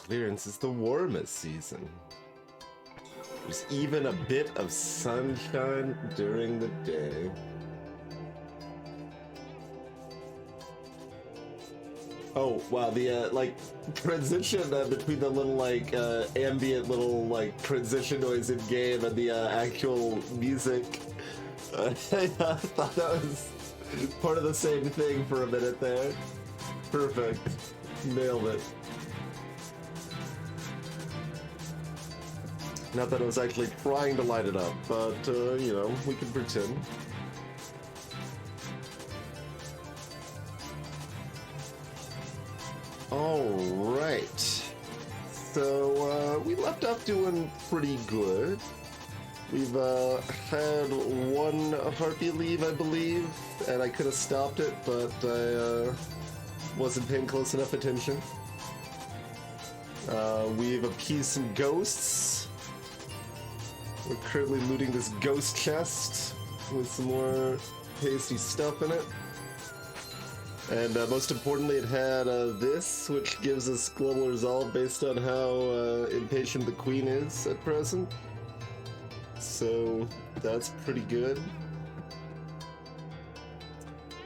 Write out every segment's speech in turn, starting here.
clearance is the warmest season. There's even a bit of sunshine during the day. Oh wow, the like transition between the little like ambient little like transition noise in game and the actual music. I thought that was part of the same thing for a minute there. Perfect, nailed it. Not that I was actually trying to light it up, but you know, we can pretend. Alright. So, we left off doing pretty good. We've had one harpy leave, I believe, and I could have stopped it, but I wasn't paying close enough attention. We've appeased some ghosts. We're currently looting this ghost chest with some more tasty stuff in it. And most importantly, it had this, which gives us global resolve based on how impatient the queen is at present. So that's pretty good.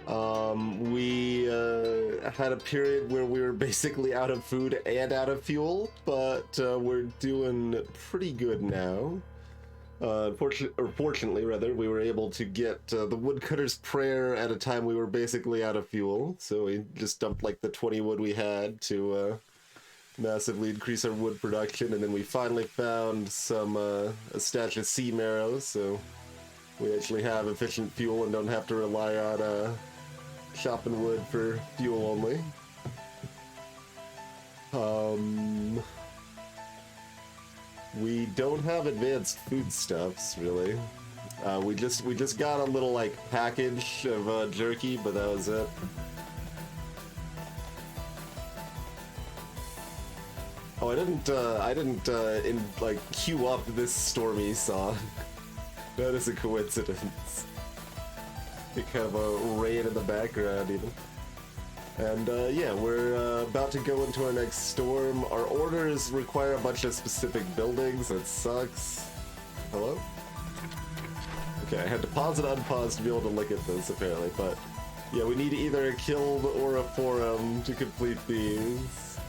We had a period where we were basically out of food and out of fuel, but we're doing pretty good now. Fortunately, rather, we were able to get the woodcutter's prayer at a time we were basically out of fuel, so we just dumped like the 20 wood we had to massively increase our wood production, and then we finally found some a stash of sea marrow, so we actually have efficient fuel and don't have to rely on chopping wood for fuel only. We don't have advanced foodstuffs, really. We just got a little like package of jerky, but that was it. Oh, I didn't like queue up this Stormy song. That is a coincidence. It kind of a rain in the background, even. And yeah, we're about to go into our next storm. Our orders require a bunch of specific buildings. That sucks. Hello? Okay, I had to pause and unpause to be able to look at this, apparently. But yeah, we need either a guild or a forum to complete these.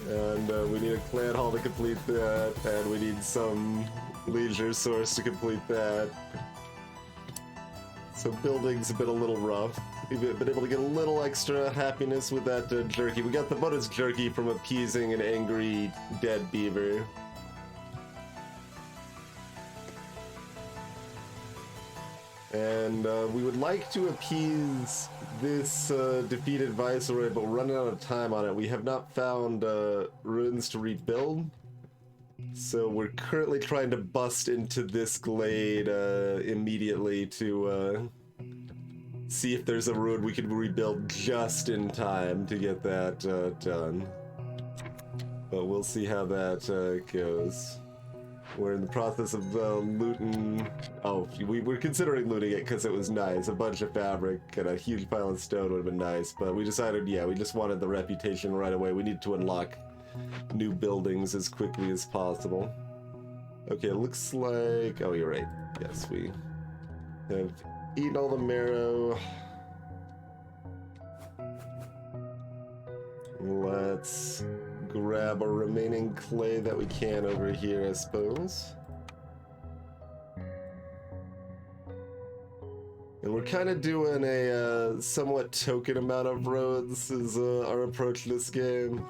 And we need a clan hall to complete that. And we need some leisure source to complete that. So building's been a little rough. We've been able to get a little extra happiness with that jerky. We got the bonus jerky from appeasing an angry dead beaver. And we would like to appease this defeated viceroy, but we're running out of time on it. We have not found ruins to rebuild. So we're currently trying to bust into this glade immediately to see if there's a road we can rebuild just in time to get that done. But we'll see how that goes. We're in the process of looting. Oh, we were considering looting it because it was nice. A bunch of fabric and a huge pile of stone would have been nice, but we decided, yeah, we just wanted the reputation right away. We need to unlock new buildings as quickly as possible. Okay, it looks like... Oh, you're right. Yes, we have eaten all the marrow. Let's grab our remaining clay that we can over here, I suppose. And we're kind of doing a somewhat token amount of roads is our approach to this game.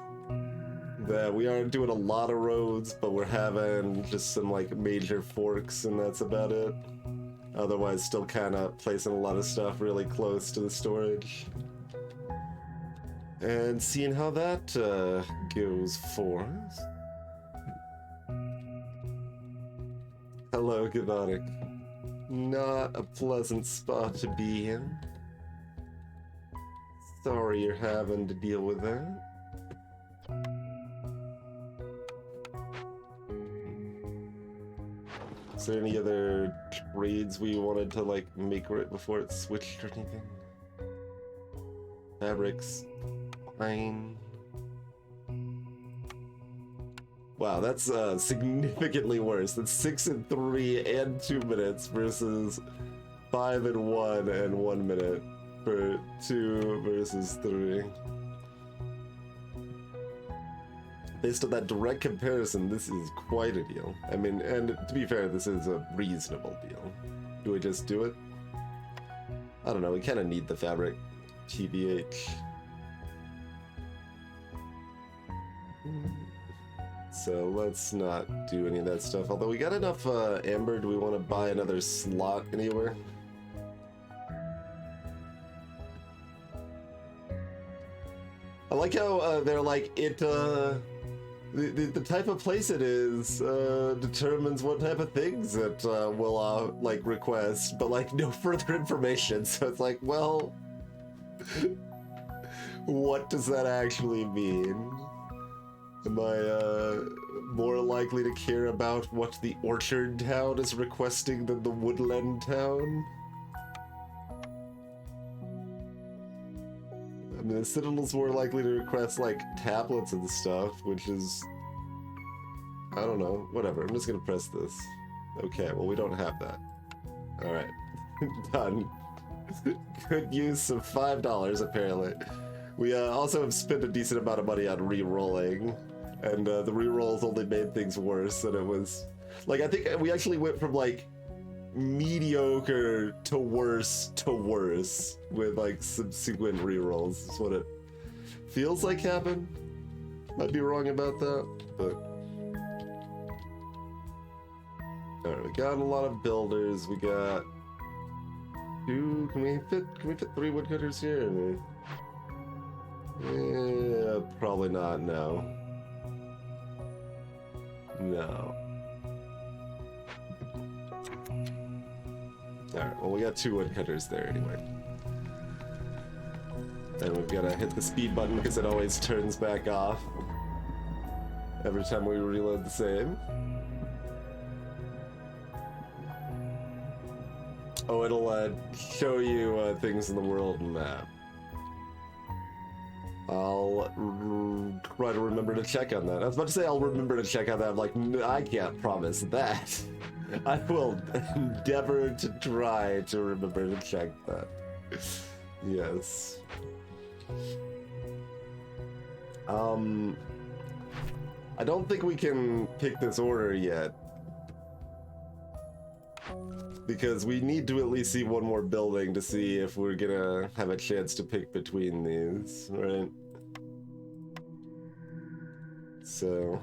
That we aren't doing a lot of roads, but we're having just some like major forks, and that's about it. Otherwise, still kind of placing a lot of stuff really close to the storage. And seeing how that goes for us. Hello, Gavonic. Not a pleasant spot to be in. Sorry you're having to deal with that. Is there any other trades we wanted to like make right before it switched or anything? Fabrics. Fine. Wow, that's significantly worse. That's 6 and 3 and 2 minutes versus 5 and 1 and 1 minute for 2 versus 3. Based on that direct comparison, this is quite a deal. I mean, and to be fair, this is a reasonable deal. Do we just do it? I don't know, we kind of need the fabric. TBH. So let's not do any of that stuff. Although we got enough amber, do we want to buy another slot anywhere? I like how they're like, the type of place it is determines what type of things it will like request, but like no further information. So it's like, well, what does that actually mean? Am I more likely to care about what the Orchard Town is requesting than the Woodland Town? I mean, the Citadel's more likely to request, like, tablets and stuff, which is... I don't know. Whatever. I'm just gonna press this. Okay, well, we don't have that. Alright. Done. Good use of $5, apparently. We also have spent a decent amount of money on re-rolling, and the re-rolls only made things worse than it was. Like, I think we actually went from, like, mediocre to worse with, like, subsequent re-rolls. Is what it feels like happened. Might be wrong about that, but... Alright, we got a lot of builders. We got... Can we fit 3 woodcutters here? Yeah, probably not, no. No. Alright, well, we got 2 woodcutters there anyway. And we've got to hit the speed button because it always turns back off every time we reload the save. Oh, it'll show you things in the world map. I'll try to remember to check on that. I was about to say I'll remember to check on that. I'm like, I can't promise that. I will endeavor to try to remember to check that. Yes. I don't think we can pick this order yet. Because we need to at least see one more building to see if we're gonna have a chance to pick between these, right? So...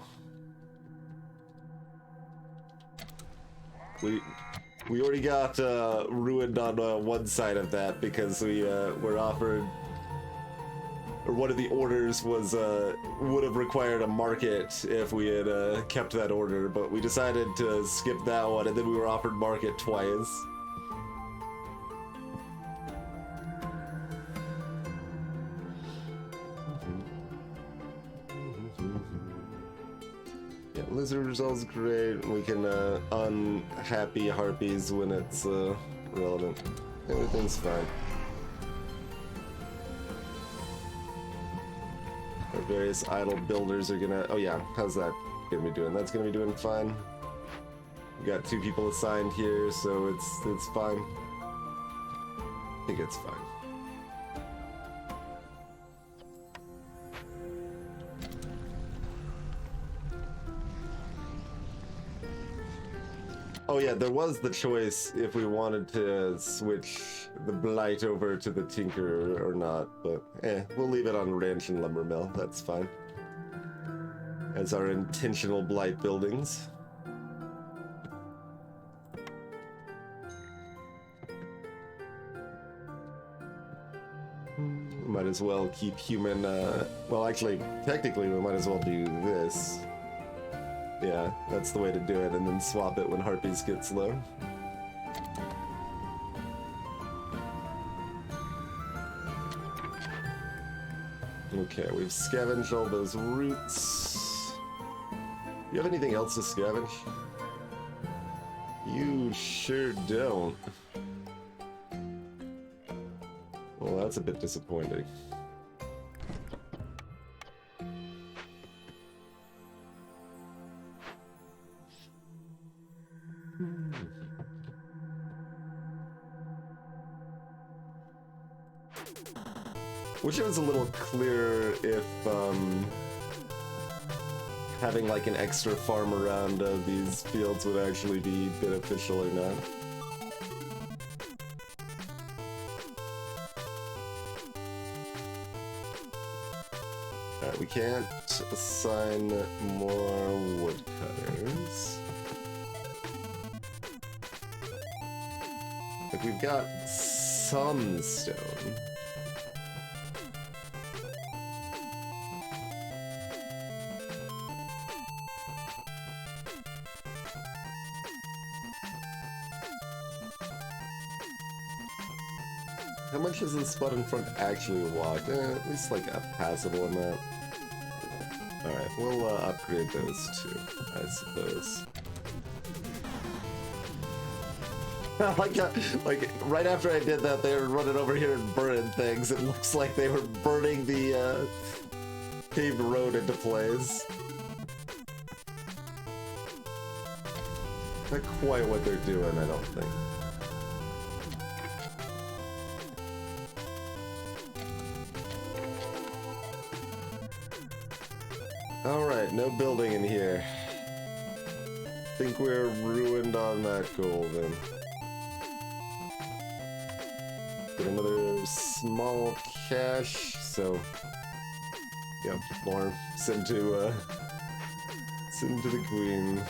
We already got ruined on one side of that because we were offered, or one of the orders was would have required a market if we had kept that order, but we decided to skip that one, and then we were offered market twice. Yeah, lizard results great. We can unhappy harpies when it's relevant. Everything's fine. Our various idle builders are gonna... Oh yeah, how's that gonna be doing? That's gonna be doing fine. We got 2 people assigned here, so it's fine. I think it's fine. Oh yeah, there was the choice if we wanted to switch the Blight over to the Tinker or not, but we'll leave it on Ranch and Lumber Mill, that's fine. As our intentional Blight buildings. Might as well keep human, well actually, technically we might as well do this. Yeah, that's the way to do it, and then swap it when harpies get slow. Okay, we've scavenged all those roots. Do you have anything else to scavenge? You sure don't. Well, that's a bit disappointing. Wish it was a little clearer if having like an extra farm around these fields would actually be beneficial or not. Alright, we can't assign more woodcutters. Like, we've got some stone. How much is this spot in front actually walked? At least like a passable amount. Alright, we'll upgrade those too, I suppose. like right after I did that, they were running over here and burning things. It looks like they were burning the paved road into place. Not quite what they're doing, I don't think. Alright, no building in here. Think we're ruined on that goal then. Get another small cache, so yeah, more send to the queen.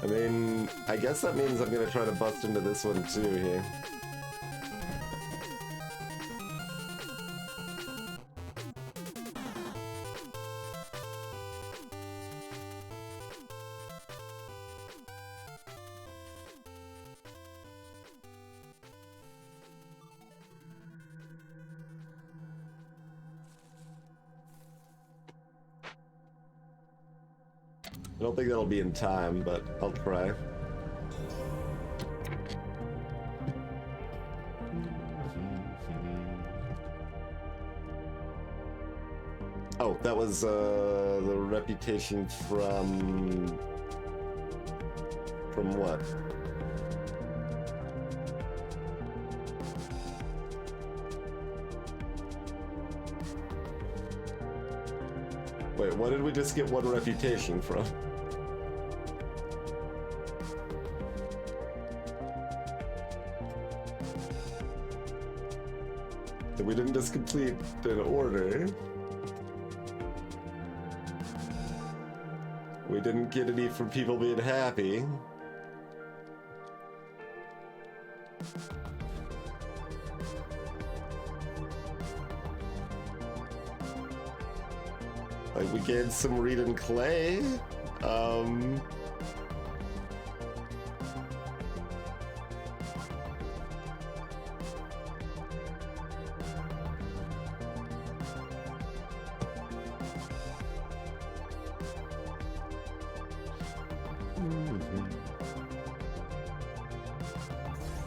I mean, I guess that means I'm gonna try to bust into this one too here. I don't think that'll be in time, but I'll try. Oh, that was the reputation from what? Wait, what did we just get one reputation from? We didn't just complete an order. We didn't get any from people being happy. Like, we gained some reed and clay.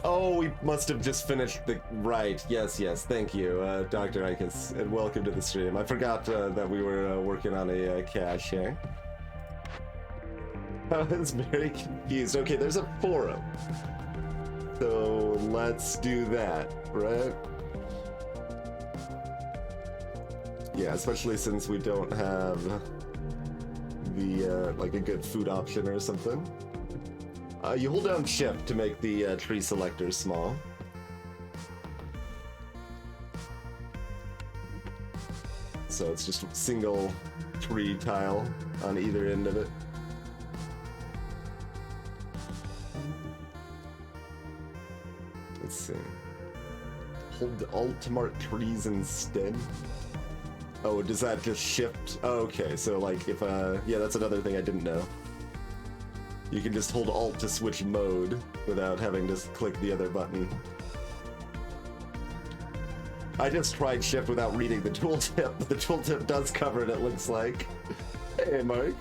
Oh, we must have just finished the... Right, yes, thank you, Dr. Ikus, and welcome to the stream. I forgot that we were working on a cache here. I was very confused. Okay, there's a forum. So, let's do that, right? Yeah, especially since we don't have the, like a good food option or something. You hold down shift to make the tree selector small. So it's just a single tree tile on either end of it. Let's see. Hold the Alt to mark trees instead. Oh, does that just shift? Oh, okay, so like if, yeah, that's another thing I didn't know. You can just hold Alt to switch mode without having to click the other button. I just tried shift without reading the tooltip, but the tooltip does cover it, it looks like. Hey, Mark.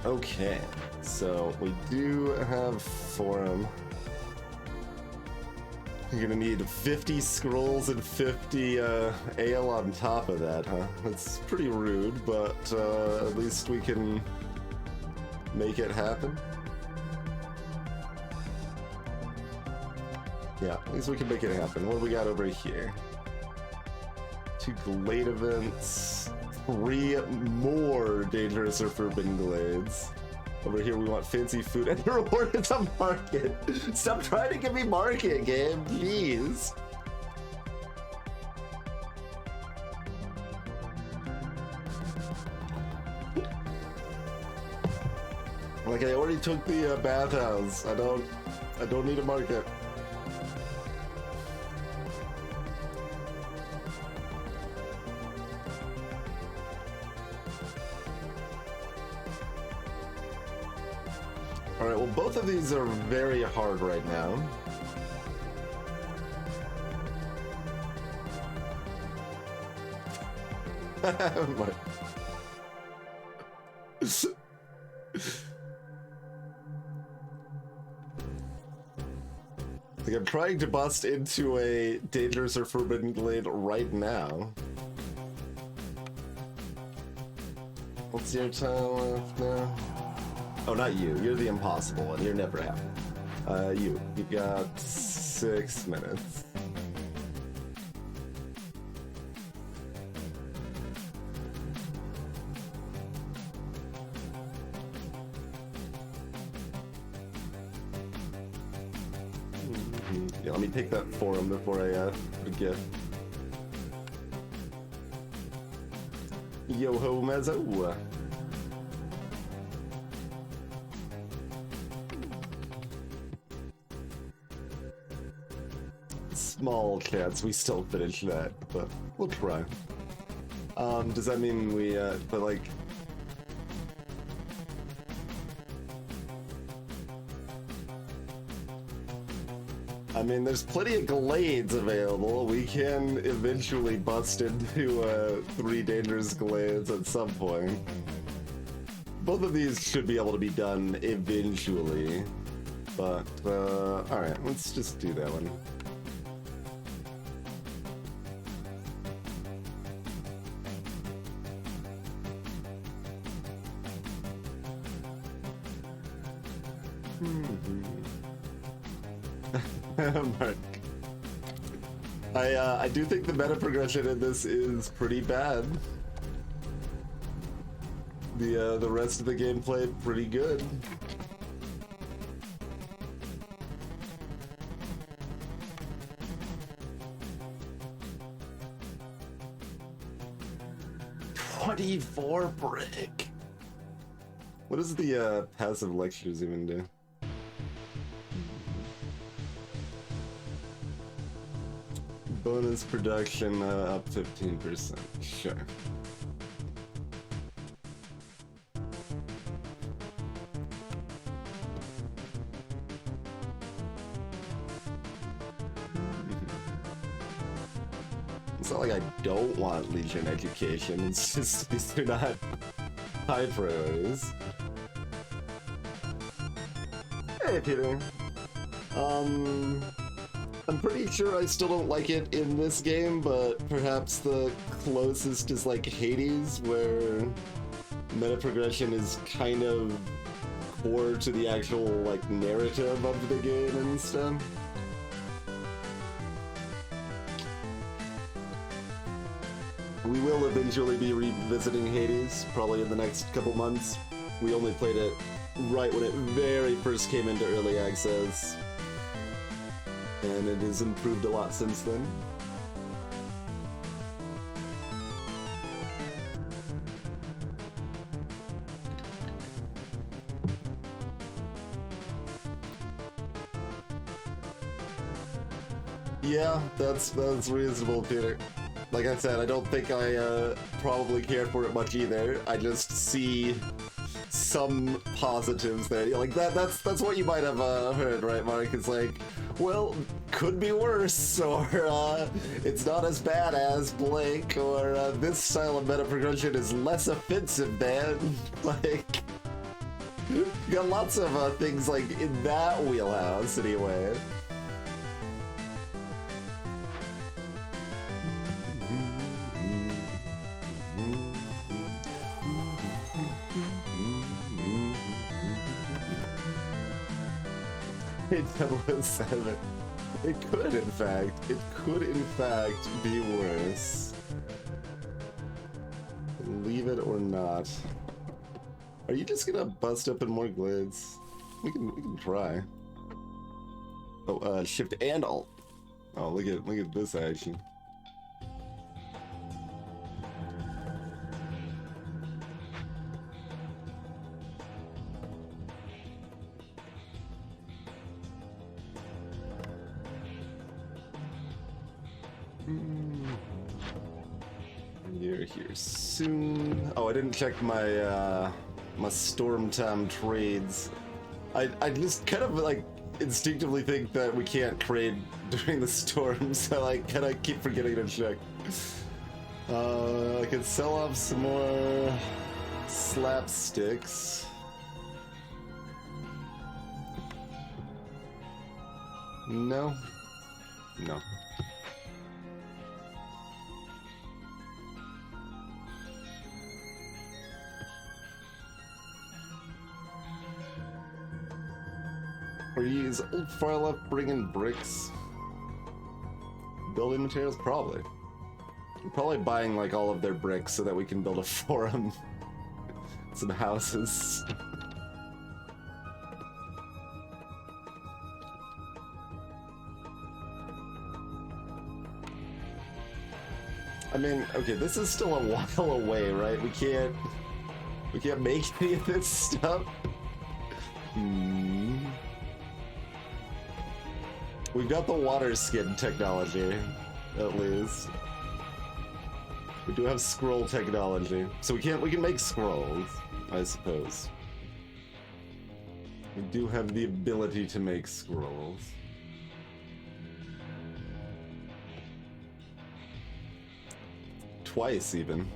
Okay, so we do have forum. You're gonna need 50 scrolls and 50 ale on top of that, huh? That's pretty rude, but at least we can make it happen. Yeah, at least we can make it happen. What do we got over here? 2 Glade events, 3 more dangerous or forbidden glades. Over here we want fancy food and the reward is a market. Stop trying to give me market, game, please. Like, I already took the bathhouse. I don't need a market. All right, well, both of these are very hard right now. Like, I'm trying to bust into a dangerous or forbidden glade right now. What's your time left now? Oh, not you. You're the impossible one. You're never happy. You got 6 minutes. Yeah, let me take that for him before I forget. Yo-ho, Mezzo. Small chance we still finish that, but we'll try. Does that mean we, but like... I mean, there's plenty of glades available. We can eventually bust into 3 dangerous glades at some point. Both of these should be able to be done eventually. But, alright, let's just do that one. Mark. I do think the meta progression in this is pretty bad. The rest of the gameplay pretty good. $24 brick. What does the passive lectures even do? Bonus production up 15%. Sure. It's not like I don't want Legion education, it's just these are not high priorities. Hey, Peter. I'm pretty sure I still don't like it in this game, but perhaps the closest is like Hades, where meta progression is kind of core to the actual like narrative of the game and stuff. We will eventually be revisiting Hades, probably in the next couple months. We only played it right when it very first came into early access. And it has improved a lot since then. Yeah, that's reasonable, Peter. Like I said, I don't think I probably cared for it much either. I just see some positives there. Like that's what you might have heard, right, Mark? It's like, well, could be worse, or it's not as bad as blank, or this style of meta progression is less offensive than, like, you got lots of things like in that wheelhouse anyway. It's 007. It could in fact be worse. not. Are you just gonna bust open more glades? We can try. Oh, shift and alt. Oh, look at this action. You're here soon. Oh, I didn't check my my storm time trades. I just kind of like instinctively think that we can't trade during the storm, so I kind of keep forgetting to check. I could sell off some more slapsticks. No. No. Is Old Farloff bringing bricks? Building materials? Probably. We're probably buying like all of their bricks so that we can build a forum. Some houses. I mean, okay, this is still a while away, right? We can't make any of this stuff. We've got the water skin technology, at least. We do have scroll technology, so we can make scrolls, I suppose. We do have the ability to make scrolls. Twice, even.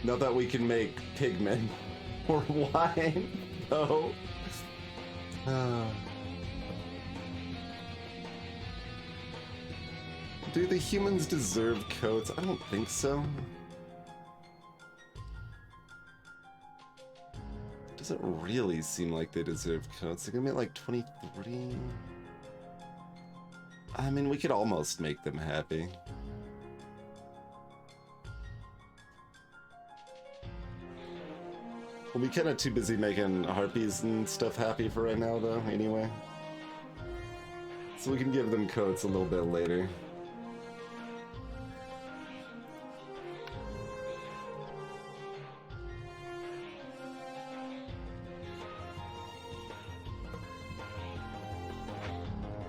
Not that we can make pigment or wine, though. Do the humans deserve coats? I don't think so. Doesn't really seem like they deserve coats. They're gonna be at like 23. I mean, we could almost make them happy. We'll be kind of too busy making harpies and stuff happy for right now, though, anyway. So we can give them coats a little bit later.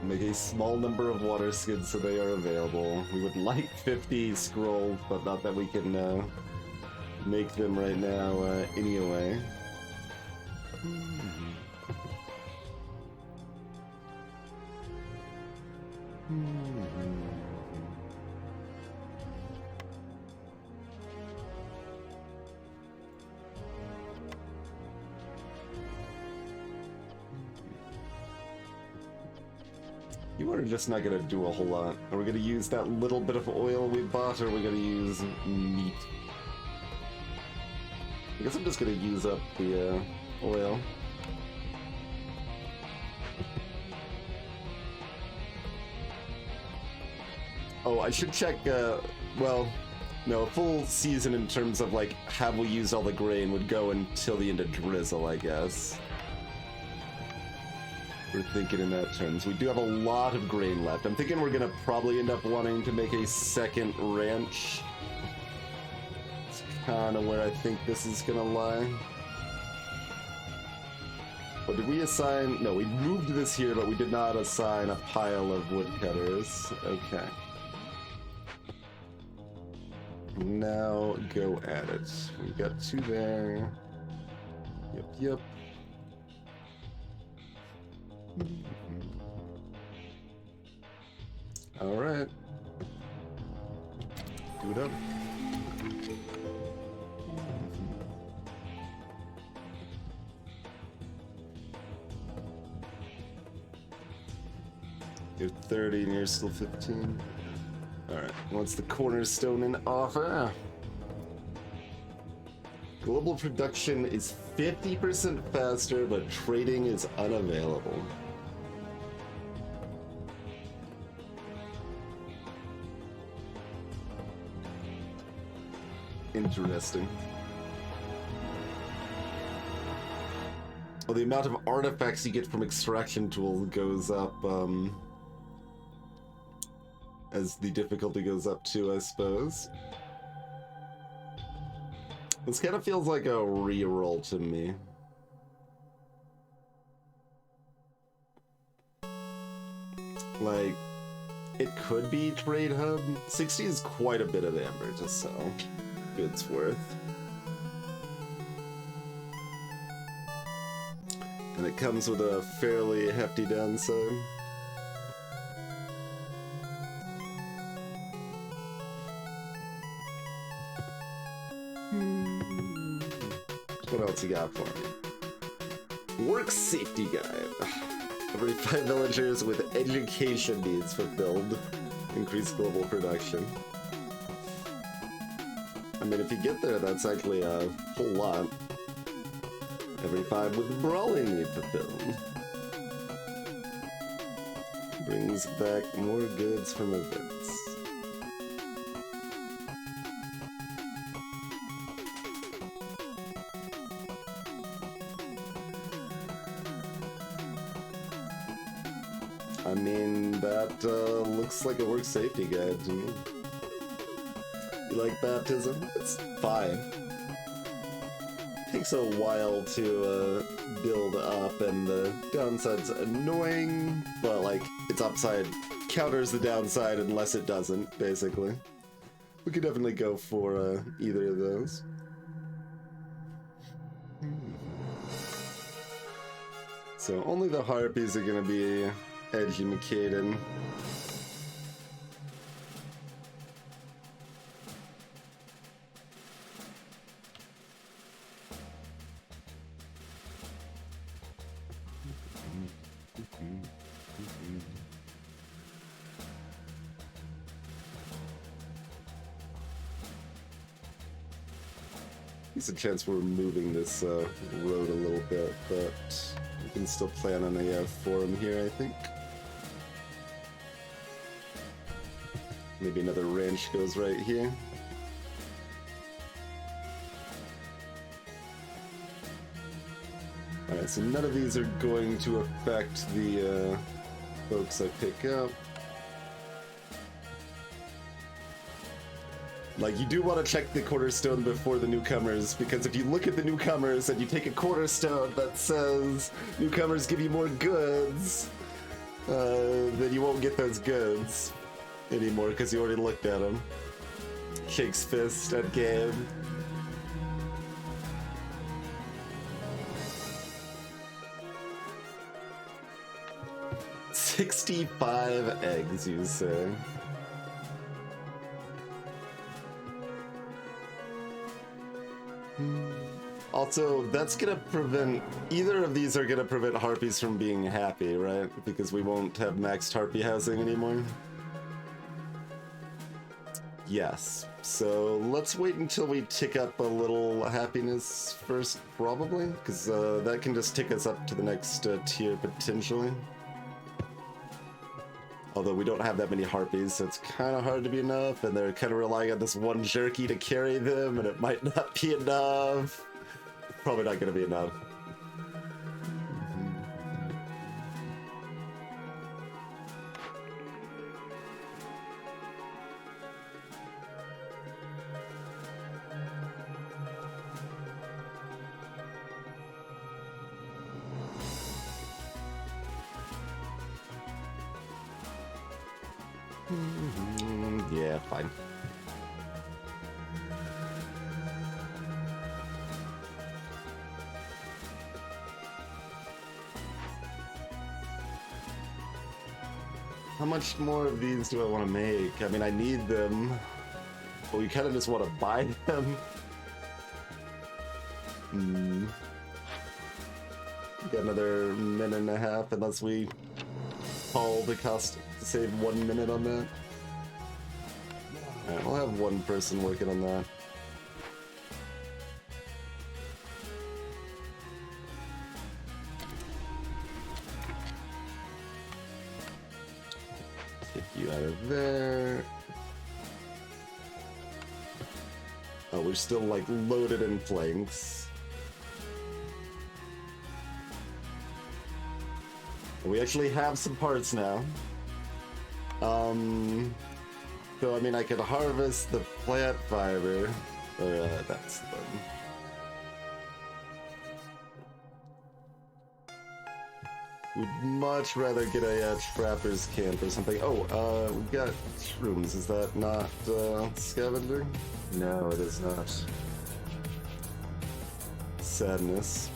Make a small number of water skids so they are available. We would like 50 scrolls, but not that we can make them right now anyway. You are just not gonna do a whole lot. Are we gonna use that little bit of oil we bought, or are we gonna use meat? I guess I'm just gonna use up the oil. Oh, I should check, well, no, a full season in terms of, like, have we used all the grain would go until the end of Drizzle, I guess. We're thinking in that terms. We do have a lot of grain left. I'm thinking we're gonna probably end up wanting to make a second ranch. It's kind of where I think this is gonna lie. But did we assign... No, we moved this here, but we did not assign a pile of woodcutters. Okay. Now go at it. We've got 2 there. Yep. All right. Do it up. You're 30 and you're still 15. All right. What's the cornerstone in offer? Global production is 50% faster, but trading is unavailable. Interesting. Well, the amount of artifacts you get from extraction tools goes up, as the difficulty goes up too, I suppose. This kind of feels like a reroll to me. Like, it could be Trade Hub. 60 is quite a bit of amber, just so it's worth. And it comes with a fairly hefty downside. What else you got for me? Work safety guide. Every 5 villagers with education needs fulfilled. Increase global production. I mean, if you get there, that's actually a whole lot. Every 5 with brawling need fulfilled. Brings back more goods from events. I mean, that looks like a work safety guide to me. You like baptism? It's fine. Takes a while to build up, and the downside's annoying, but like, its upside counters the downside unless it doesn't, basically. We could definitely go for either of those. So only the harpies are gonna be educated. There's a chance we're moving this road a little bit, but we can still plan on a forum here, I think. Maybe another ranch goes right here. Alright, so none of these are going to affect the folks I pick up. Like, you do want to check the quarterstone before the newcomers, because if you look at the newcomers and you take a quarterstone that says newcomers give you more goods, then you won't get those goods anymore because you already looked at them. Shakes fist at game. $65 eggs, you say? Also, that's gonna prevent... Either of these are gonna prevent harpies from being happy, right? Because we won't have maxed harpy housing anymore. Yes. So let's wait until we tick up a little happiness first, probably. Because that can just tick us up to the next tier, potentially. Although we don't have that many harpies, so it's kind of hard to be enough, and they're kind of relying on this one jerky to carry them, and it might not be enough. Probably not going to be enough. Yeah, fine. How much more of these do I want to make? I mean, I need them, but we kind of just want to buy them. Got another minute and a half, unless we haul the cost to save 1 minute on that. Alright, we'll have one person working on that. out of there. Oh, we're still like loaded in planks. We actually have some parts now. So I mean, I could harvest the plant fiber. That's fun. We'd much rather get a trapper's camp or something. Oh, we've got shrooms. Is that not scavenger? No, it is not. Sadness.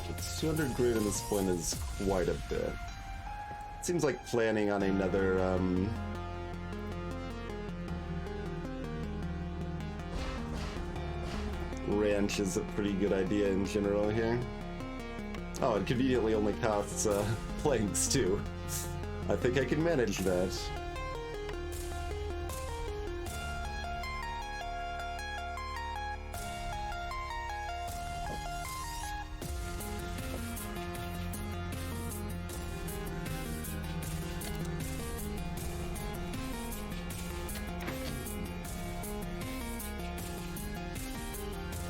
It's 200 grid at this point is quite a bit. Seems like planning on another ranch is a pretty good idea in general here. Oh, it conveniently only costs planks too. I think I can manage that.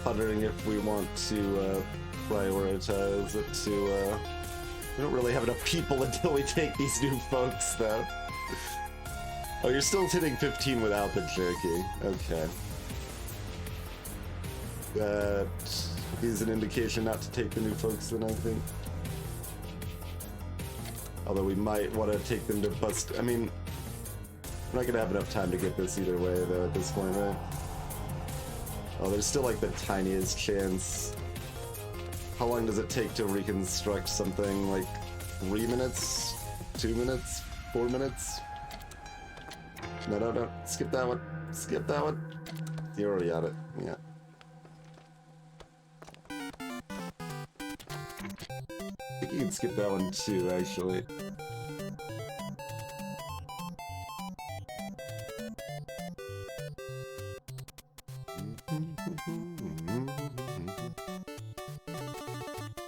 Wondering if we want to prioritize it to we don't really have enough people until we take these new folks though. Oh, you're still hitting 15 without the jerky. Okay. That is an indication not to take the new folks then, I think. Although we might want to take them to bust. I mean, we're not gonna have enough time to get this either way though at this point, right? Oh, there's still like the tiniest chance. How long does it take to reconstruct something? Like 3 minutes? 2 minutes? 4 minutes? No. Skip that one. Skip that one. You already got it. Yeah. I think you can skip that one too, actually.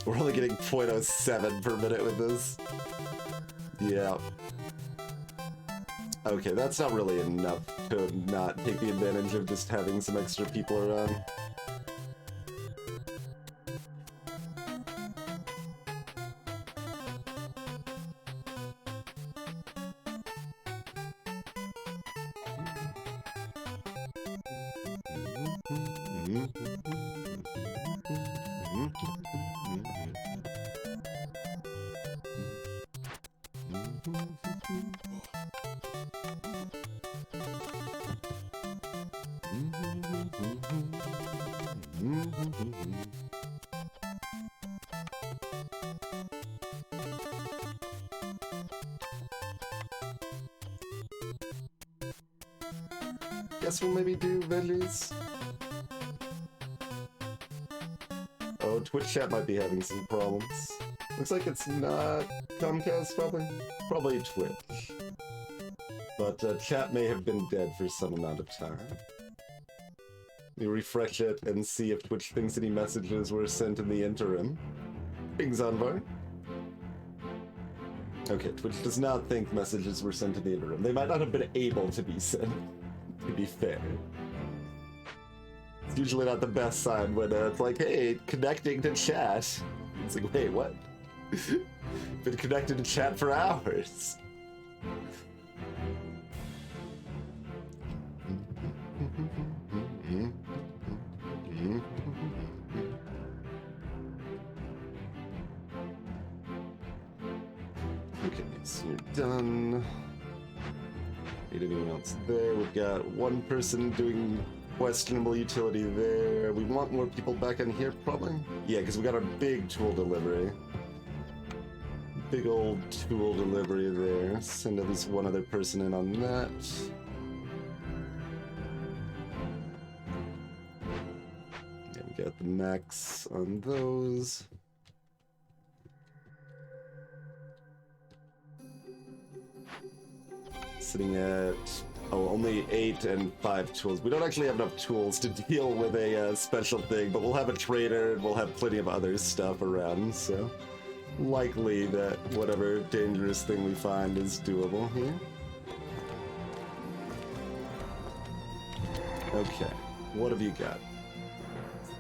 We're only getting 0.07 per minute with this. Yeah. Okay, that's not really enough to not take the advantage of just having some extra people around. Guess we'll maybe do veggies. Oh, Twitch chat might be having some problems. Looks like it's not Comcast, probably. Probably Twitch. But chat may have been dead for some amount of time. Let me refresh it and see if Twitch thinks any messages were sent in the interim. Ping Zanvar. Okay, Twitch does not think messages were sent in the interim. They might not have been able to be sent, to be fair. It's usually not the best sign when it's like, hey, connecting to chat. It's like, wait, what? Been connected to chat for hours. Okay, so you're done. Need anyone else there? We've got one person doing questionable utility there. We want more people back in here, probably? Yeah, because we got our big tool delivery. Big old tool delivery there. Send at least one other person in on that. Yeah, we got the max on those. Sitting at Oh, only 8 and 5 tools. We don't actually have enough tools to deal with a special thing, but we'll have a trader and we'll have plenty of other stuff around, so likely that whatever dangerous thing we find is doable here. Okay, what have you got?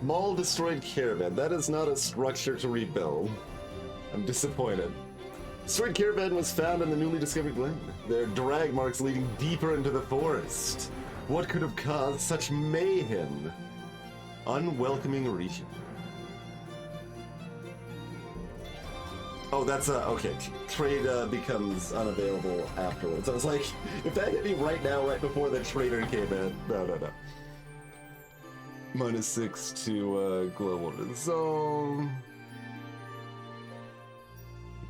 Small destroyed caravan. That is not a structure to rebuild. I'm disappointed. Destroyed caravan was found in the newly discovered glen. There are drag marks leading deeper into the forest. What could have caused such mayhem? Unwelcoming region. Oh, that's okay. Trade becomes unavailable afterwards. I was like, if that hit me right now, right before the trader came in. No. -6 to global zone.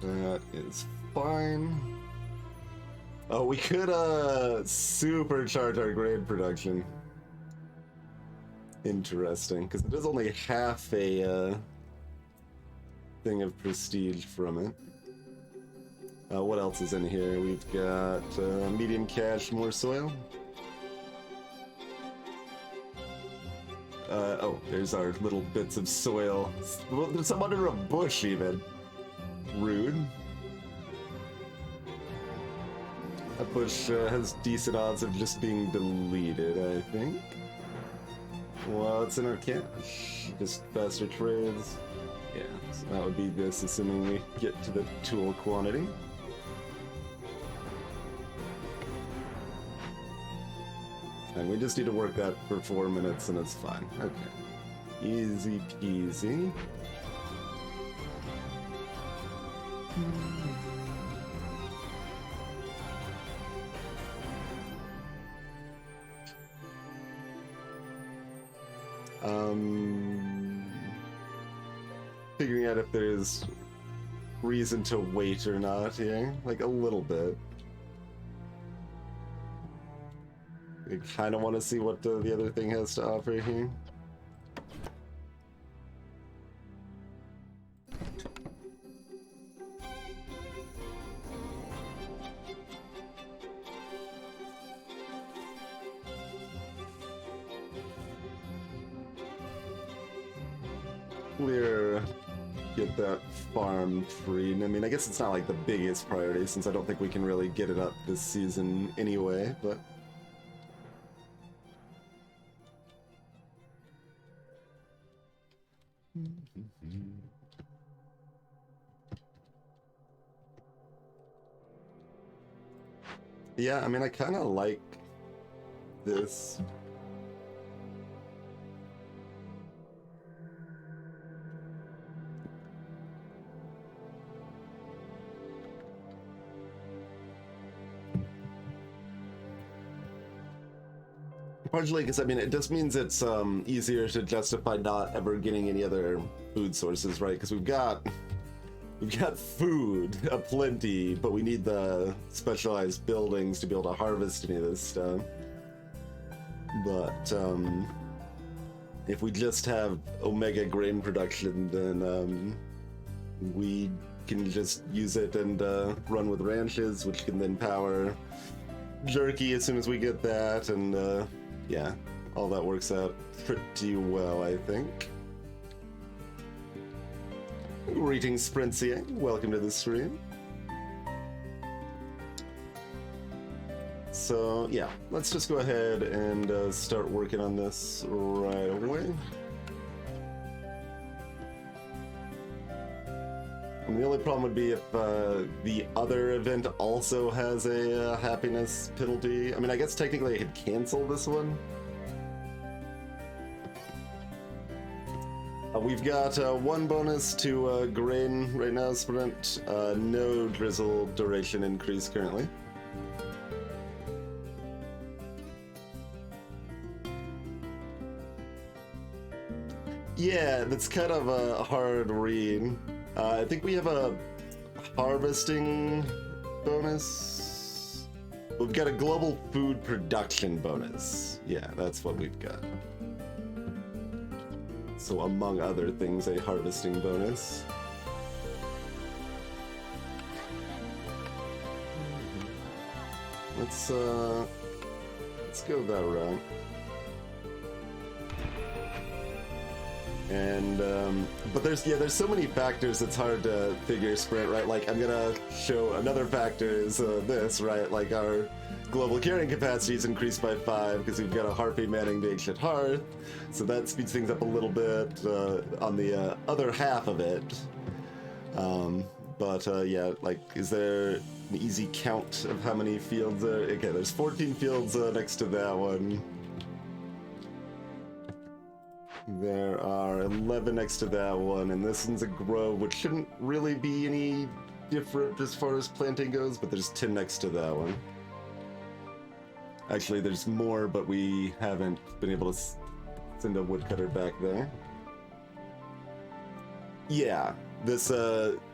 That is fine. Oh, we could supercharge our grain production. Interesting, because it is only half a thing of prestige from it. What else is in here? We've got medium cash, more soil. Oh, there's our little bits of soil. Well, there's some under a bush even. Rude. That bush has decent odds of just being deleted, I think. Well, it's in our cache. Just faster trades. Yeah, so that would be this, assuming we get to the tool quantity. And we just need to work that for 4 minutes and it's fine. Okay. Easy peasy. Figuring out if there's reason to wait or not here, like a little bit. I kind of want to see what the other thing has to offer here. Get that farm free. I mean, I guess it's not like the biggest priority since I don't think we can really get it up this season anyway, but... Yeah, I mean, I kind of like this. Partially because, I mean, it just means it's easier to justify not ever getting any other food sources, right? Because we've got food aplenty, but we need the specialized buildings to be able to harvest any of this stuff. But if we just have Omega grain production, then we can just use it and run with ranches, which can then power jerky as soon as we get that, and yeah, all that works out pretty well, I think. Greetings, Sprincia. Welcome to the stream. So, yeah, let's just go ahead and start working on this right away. And the only problem would be if the other event also has a happiness penalty. I mean, I guess technically I could cancel this one. We've got 1 bonus to grain right now, Sprint. No drizzle duration increase currently. Yeah, that's kind of a hard read. I think we have a harvesting bonus. We've got a global food production bonus. Yeah, that's what we've got. So among other things, a harvesting bonus. Let's let's go that route. And, but there's so many factors it's hard to figure Sprint, right? Like, I'm gonna show another factor is this, right? Like, our global carrying capacity is increased by 5 because we've got a Harpy manning the Ancient Hearth, so that speeds things up a little bit on the other half of it. Yeah, like, is there an easy count of how many fields are? Okay, there's 14 fields next to that one. There are 11 next to that one, and this one's a grove, which shouldn't really be any different as far as planting goes, but there's 10 next to that one. Actually, there's more, but we haven't been able to send a woodcutter back there. Yeah, this,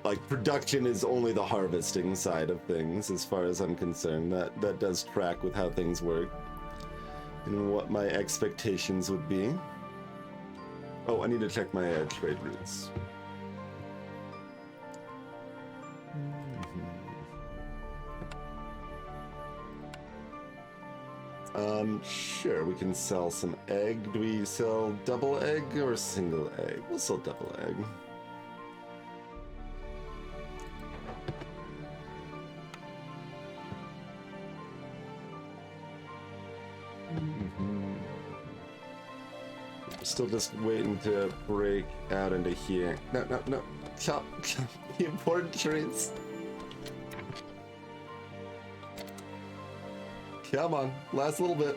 like, production is only the harvesting side of things, as far as I'm concerned. That does track with how things work, and what my expectations would be. Oh, I need to check my trade routes. Sure, we can sell some egg. Do we sell double egg or single egg? We'll sell double egg. Still just waiting to break out into here. No. Chop the important trees. Come on, last little bit.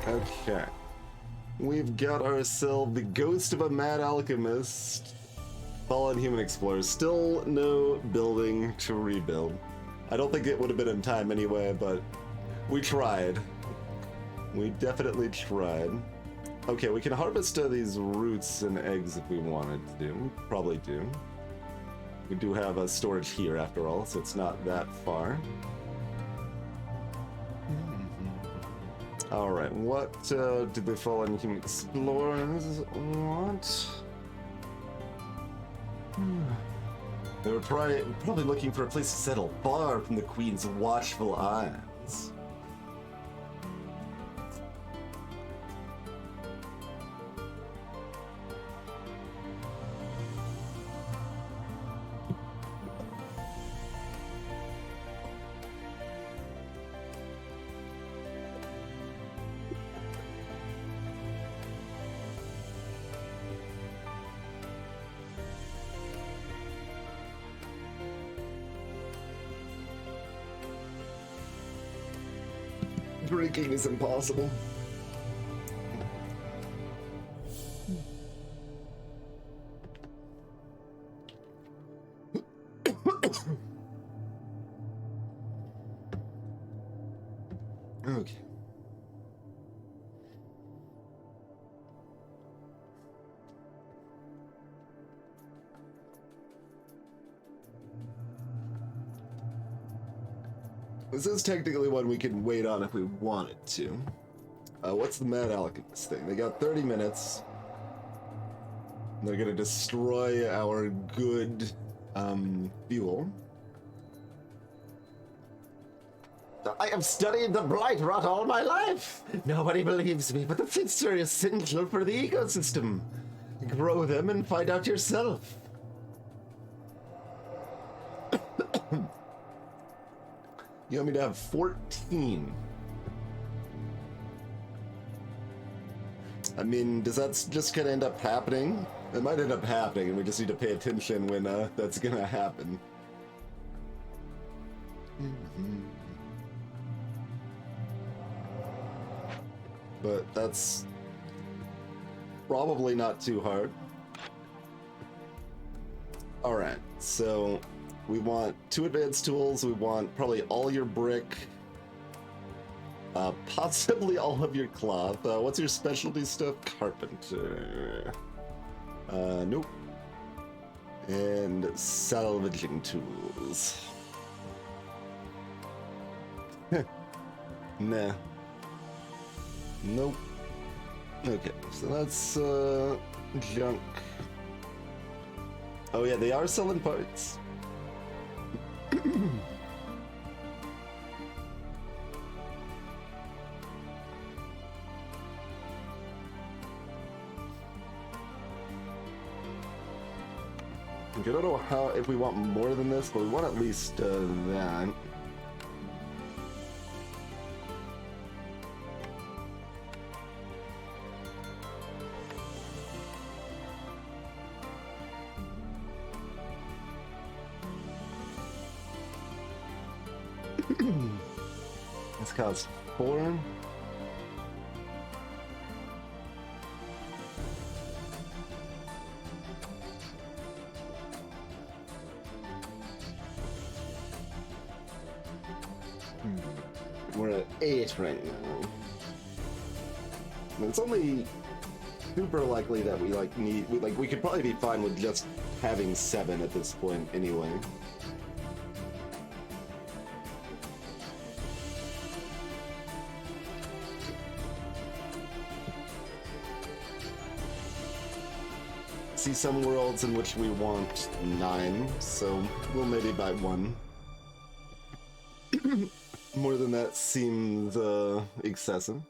Okay. We've got ourselves the Ghost of a Mad Alchemist. Fallen Human Explorer. Still no building to rebuild. I don't think it would have been in time anyway, but we tried. We definitely tried. Okay, we can harvest these roots and eggs if we wanted to. We probably do. We do have a storage here after all, so it's not that far. Alright, what did the Fallen Human Explorers want? They were probably looking for a place to settle far from the Queen's watchful eyes. Drinking is impossible. Okay. This is technically one we can wait on if we wanted to. What's the Mad Alchemist thing? They got 30 minutes. They're gonna destroy our good fuel. I have studied the blight rot all my life. Nobody believes me, but the fits are essential for the ecosystem. Grow them and find out yourself. You want me to have 14? I mean, does that just gonna end up happening? It might end up happening, and we just need to pay attention when that's gonna happen. But that's probably not too hard. Alright, so we want 2 advanced tools, we want probably all your brick, possibly all of your cloth. What's your specialty stuff? Carpenter. Nope. And salvaging tools. Nah. Nope. Okay, so that's junk. Oh yeah, they are selling parts. I don't know how if we want more than this, but we want at least that. This costs 4. We're at 8 right now. And it's only super likely that we need we could probably be fine with just having 7 at this point anyway. See some worlds in which we want 9, so we'll maybe buy 1. More than that seems excessive.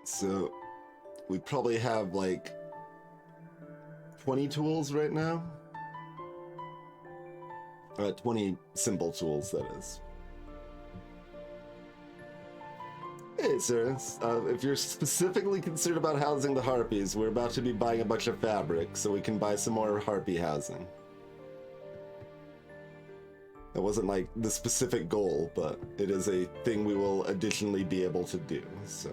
So we probably have like 20 tools right now. 20 simple tools, that is. Hey, sir. If you're specifically concerned about housing the harpies, we're about to be buying a bunch of fabric so we can buy some more harpy housing. That wasn't like the specific goal, but it is a thing we will additionally be able to do, so.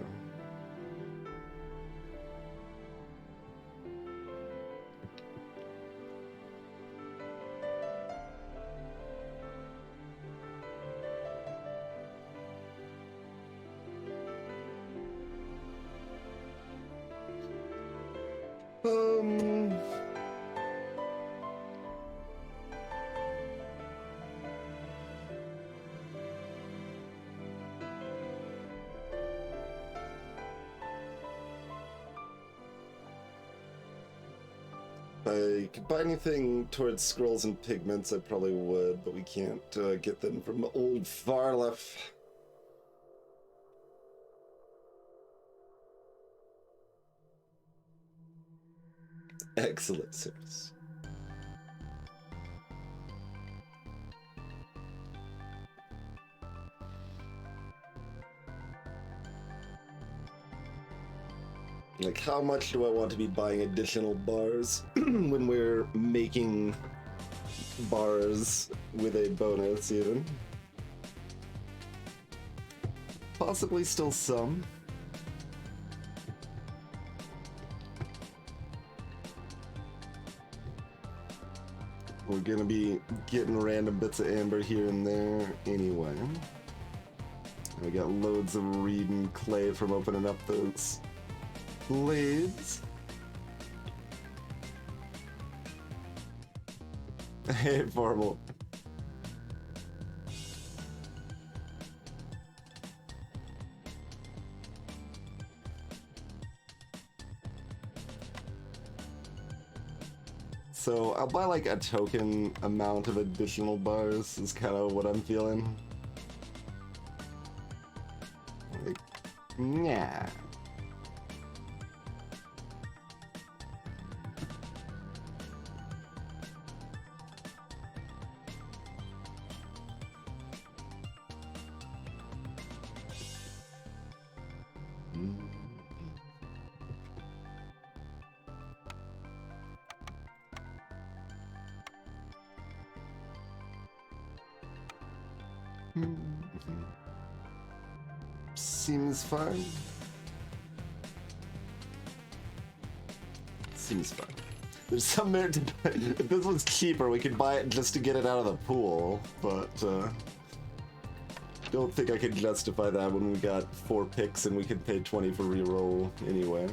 I could buy anything towards scrolls and pigments, I probably would, but we can't get them from old Farlef. Excellent service. Like, how much do I want to be buying additional bars when we're making bars with a bonus, even? Possibly still some. We're gonna be getting random bits of amber here and there anyway. We got loads of reed and clay from opening up those blades. Hey, Farble. So I'll buy like a token amount of additional bars is kind of what I'm feeling. Like, yeah. Seems fine. Seems fine. There's some merit to if this was cheaper, we could buy it just to get it out of the pool, but don't think I could justify that when we got 4 picks and we could pay 20 for reroll anyway.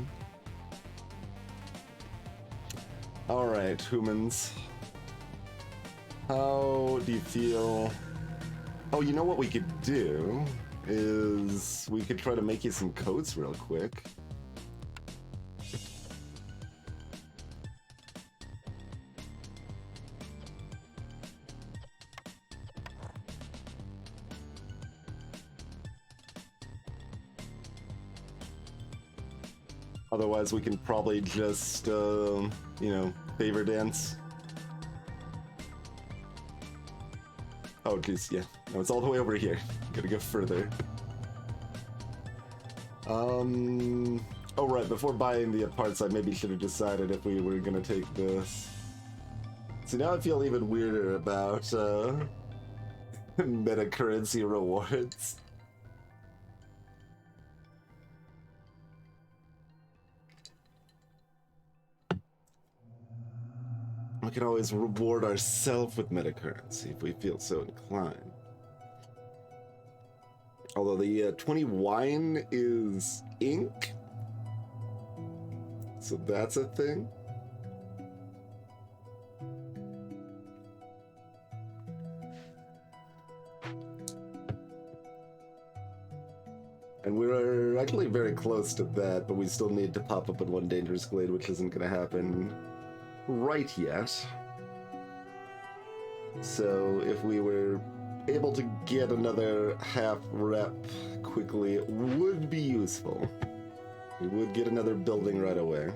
Alright, humans. How do you feel? Oh, you know what we could do is we could try to make you some coats real quick. Otherwise, we can probably just, you know, favor dance. Oh, geez, yeah. No, it's all the way over here. Gotta go further. Oh, right, before buying the parts, I maybe should have decided if we were gonna take this. See, now I feel even weirder about, meta currency rewards. We can always reward ourselves with meta currency if we feel so inclined. Although the 20 wine is ink, so that's a thing. And we're actually very close to that, but we still need to pop up in one dangerous glade, which isn't going to happen right yet. So if we were able to get another half rep quickly, it would be useful. We would get another building right away.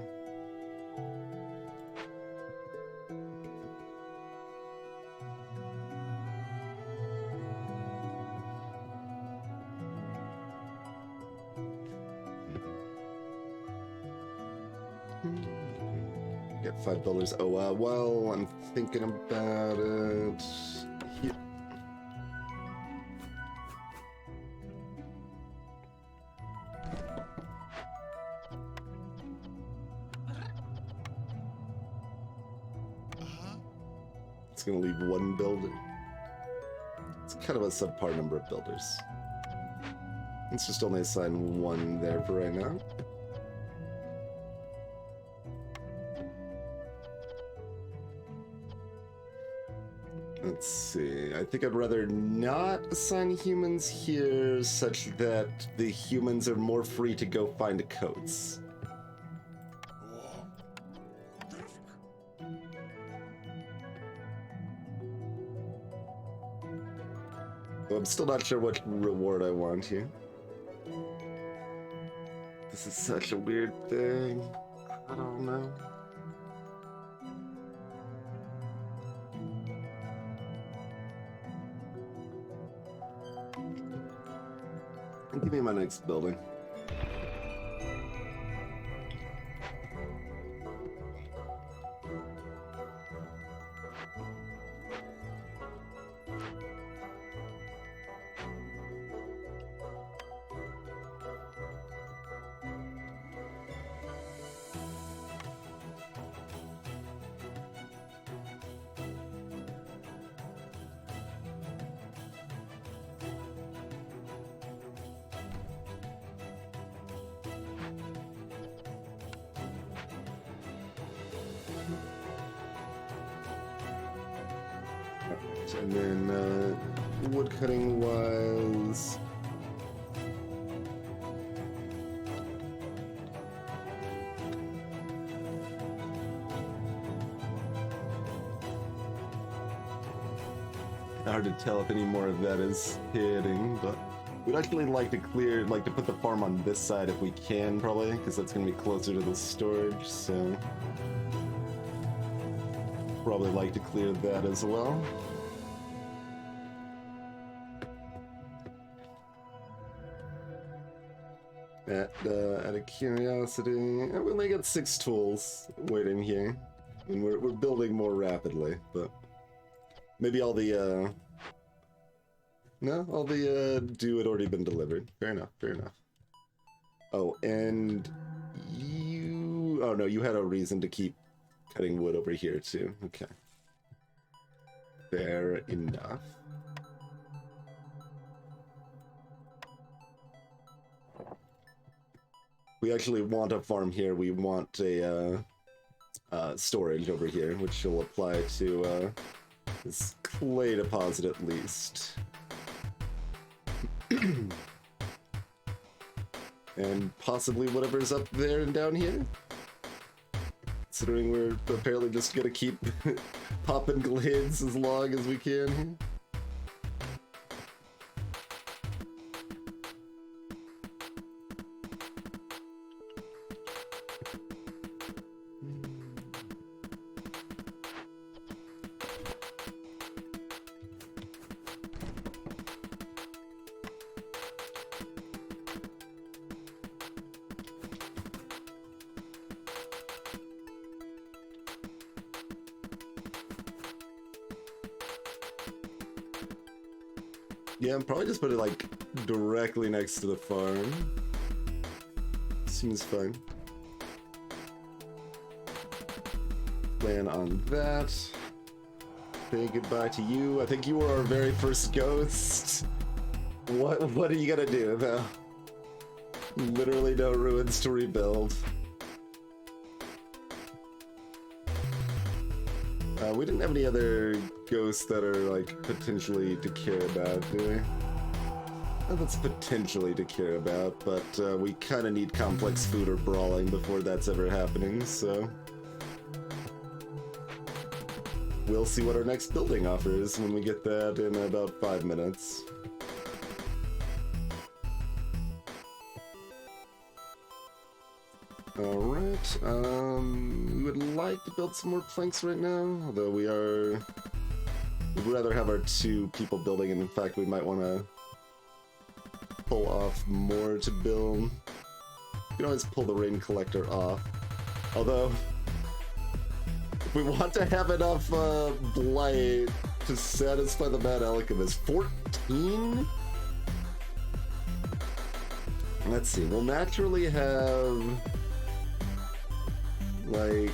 Get $5. Oh, well, I'm thinking about it. Here. It's gonna leave one building. It's kind of a subpar number of builders. Let's just only assign one there for right now. Let's see, I think I'd rather not assign humans here such that the humans are more free to go find coats. I'm still not sure what reward I want here. This is such a weird thing. I don't know. Give me my next building. And then wood cutting wise, hard to tell if any more of that is hitting, but we'd actually like to put the farm on this side if we can, probably, because that's going to be closer to the storage, so probably like to clear that as well. Out of curiosity, we only got 6 tools waiting here, and we're building more rapidly, but maybe all the dew had already been delivered. Fair enough, fair enough. Oh, and oh no, you had a reason to keep cutting wood over here too. Okay. Fair enough. We actually want a farm here. We want a storage over here, which will apply to This clay deposit at least. And possibly whatever's up there and down here. Considering we're apparently just gonna keep popping glades as long as we can here. Yeah, I'm probably just put it like directly next to the farm. Seems fine. Plan on that. Say goodbye to you. I think you were our very first ghost. What are you gonna do though? Literally no ruins to rebuild. We didn't have any other ghosts that are like potentially to care about, do we? Well, that's potentially to care about, but we kind of need complex food or brawling before that's ever happening, so we'll see what our next building offers when we get that in about 5 minutes. Alright, we would like to build some more planks right now, although we'd rather have our 2 people building, and in fact we might want to pull off more to build. You can always pull the rain collector off, although if we want to have enough blight to satisfy the Mad Alchemist, 14? Let's see, we'll naturally have like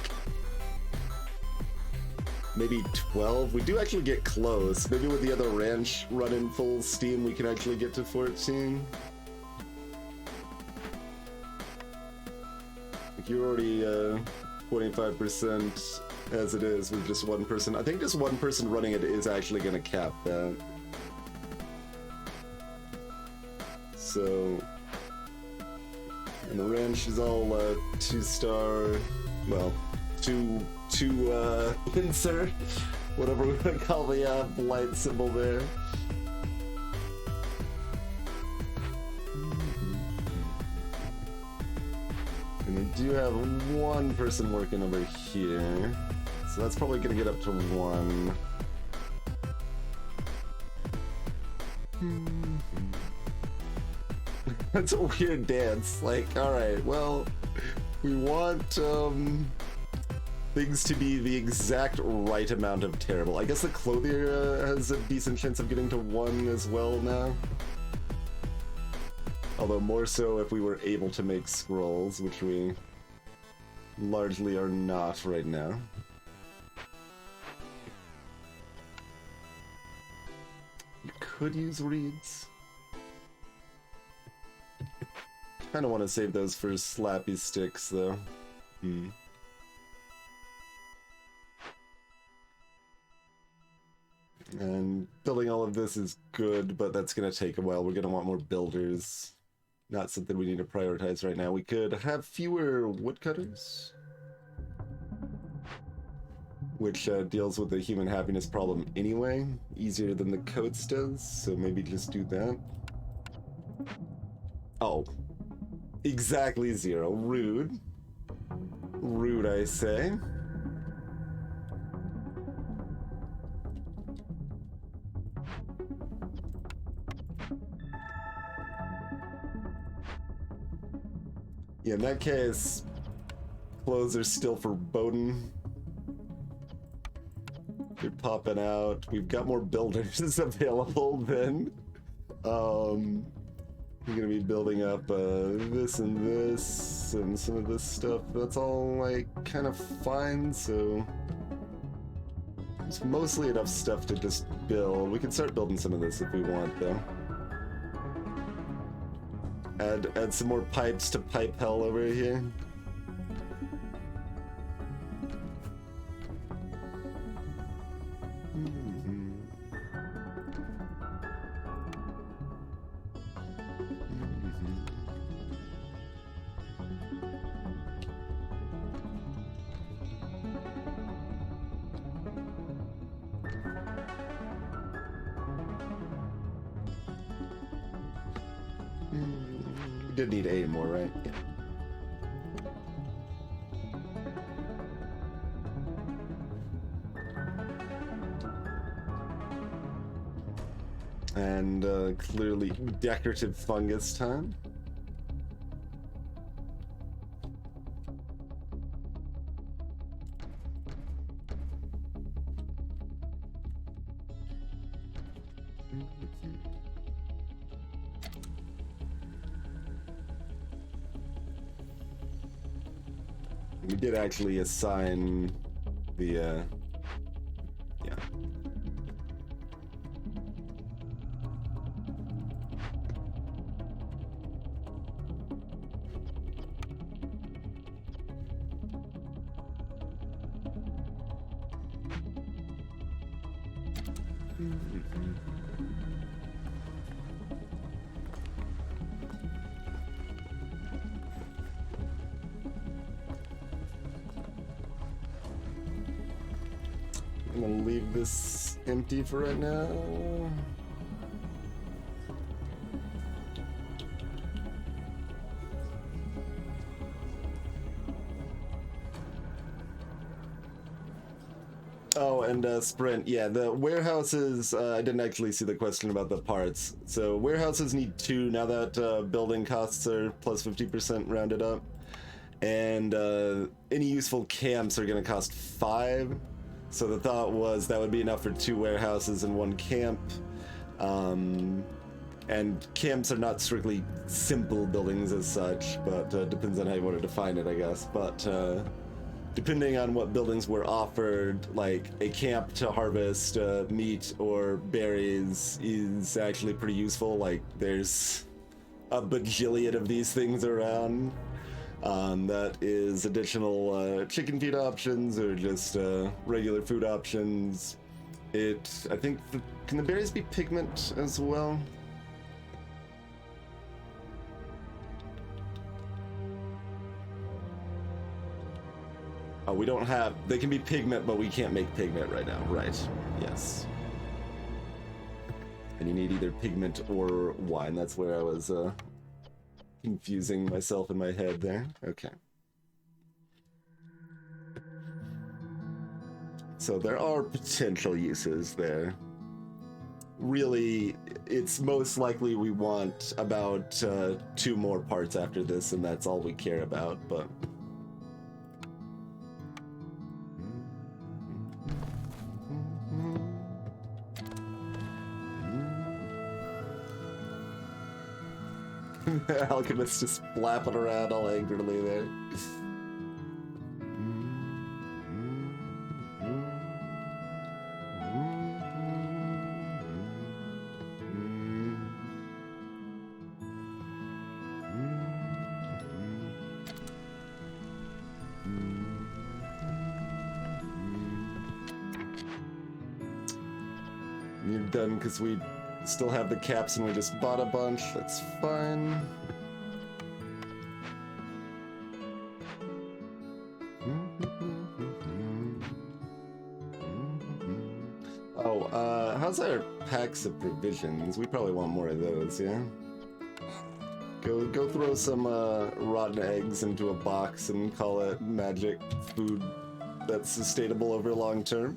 maybe 12. We do actually get close. Maybe with the other ranch running full steam we can actually get to 14. Like you're already 25% as it is with just one person. I think just one person running it is actually going to cap that. So, and the ranch is all 2-star. Well, two pincer, whatever we want to call the blight symbol there. And we do have one person working over here, so that's probably going to get up to 1. That's a weird dance. Like, alright, well, we want things to be the exact right amount of terrible. I guess the clothier has a decent chance of getting to 1 as well now. Although more so if we were able to make scrolls, which we largely are not right now. You could use reeds. Kinda want to save those for slappy sticks, though. And building all of this is good, but that's gonna take a while. We're gonna want more builders. Not something we need to prioritize right now. We could have fewer woodcutters, which deals with the human happiness problem anyway, easier than the coats does, so maybe just do that. Oh. Exactly 0. Rude. Rude, I say. Yeah, in that case, clothes are still for Bowden. They're popping out. We've got more builders available then. We're gonna be building up this and this and some of this stuff. That's all like kind of fine, so there's mostly enough stuff to just build. We can start building some of this if we want, though. Add some more pipes to pipe hell over here. We did need 8 more, right? Yeah. And clearly decorative fungus time. We did actually assign the yeah. I'm gonna leave this empty for right now. Oh, and Sprint, yeah, the warehouses, I didn't actually see the question about the parts. So warehouses need 2 now that building costs are plus 50% rounded up. And any useful camps are gonna cost 5. So the thought was that would be enough for 2 warehouses and 1 camp. And camps are not strictly simple buildings as such, but depends on how you want to define it, I guess. But depending on what buildings were offered, like a camp to harvest meat or berries is actually pretty useful. Like there's a bajillion of these things around. That is additional chicken feed options or just regular food options. I think, can the berries be pigment as well? Oh, we don't have, they can be pigment, but we can't make pigment right now. Right, yes. And you need either pigment or wine. That's where I was confusing myself in my head there. Okay. So there are potential uses there. Really, it's most likely we want about 2 more parts after this, and that's all we care about, but... Alchemist just flapping around all angrily there. You're done because we still have the caps and we just bought a bunch. That's fine. Oh, how's our packs of provisions? We probably want more of those, yeah? Go throw some rotten eggs into a box and call it magic food that's sustainable over long term.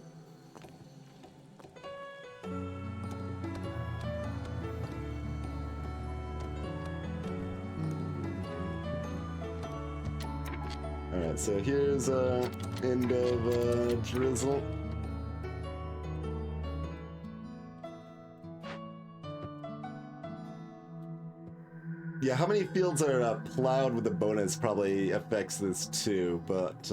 Alright, so here's end of drizzle. Yeah, how many fields are plowed with a bonus probably affects this too, but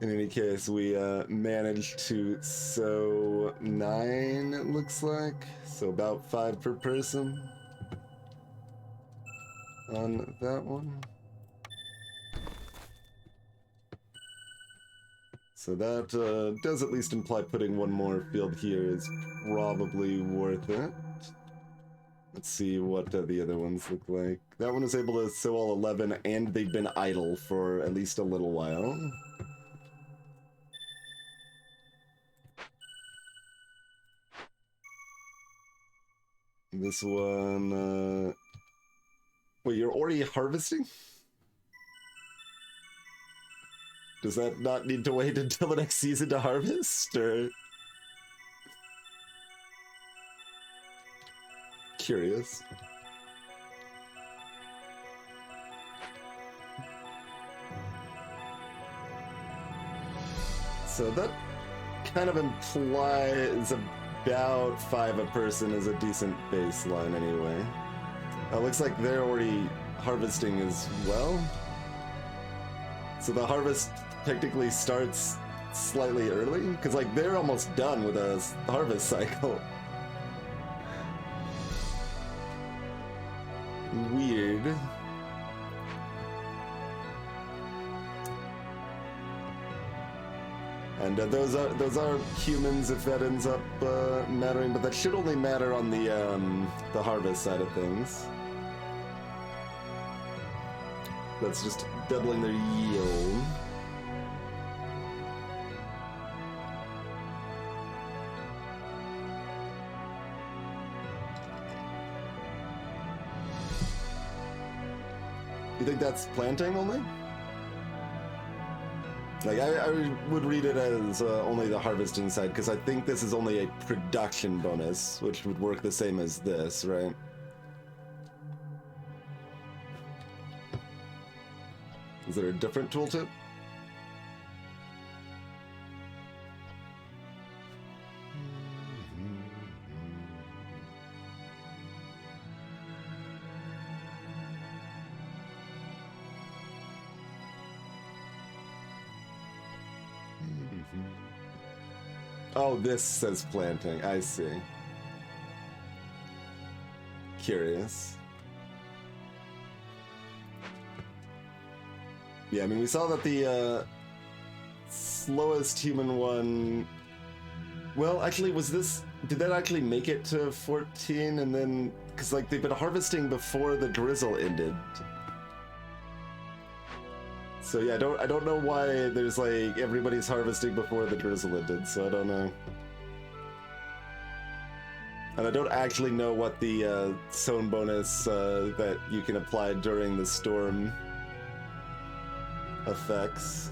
in any case, we managed to sow 9, it looks like. So about 5 per person on that one. So that does at least imply putting 1 more field here is probably worth it. Let's see what the other ones look like. That one was able to sow all 11, and they've been idle for at least a little while. This one, Wait, you're already harvesting? Does that not need to wait until the next season to harvest, or? Curious. So that kind of implies about 5 a person is a decent baseline anyway. Looks like they're already harvesting as well. So the harvest technically starts slightly early, because like they're almost done with a harvest cycle. Weird. And those are humans if that ends up mattering, but that should only matter on the harvest side of things. That's just doubling their yield. You think that's planting only? Like, I would read it as only the harvesting side, because I think this is only a production bonus, which would work the same as this, right? Is there a different tooltip? Oh, this says planting. I see. Curious. Yeah, I mean, we saw that the slowest human one... Well, actually, was this... Did that actually make it to 14 and then... Because, like, they've been harvesting before the drizzle ended. So yeah, I don't know why there's like everybody's harvesting before the drizzle ended, so I don't know. And I don't actually know what the sown bonus that you can apply during the storm affects.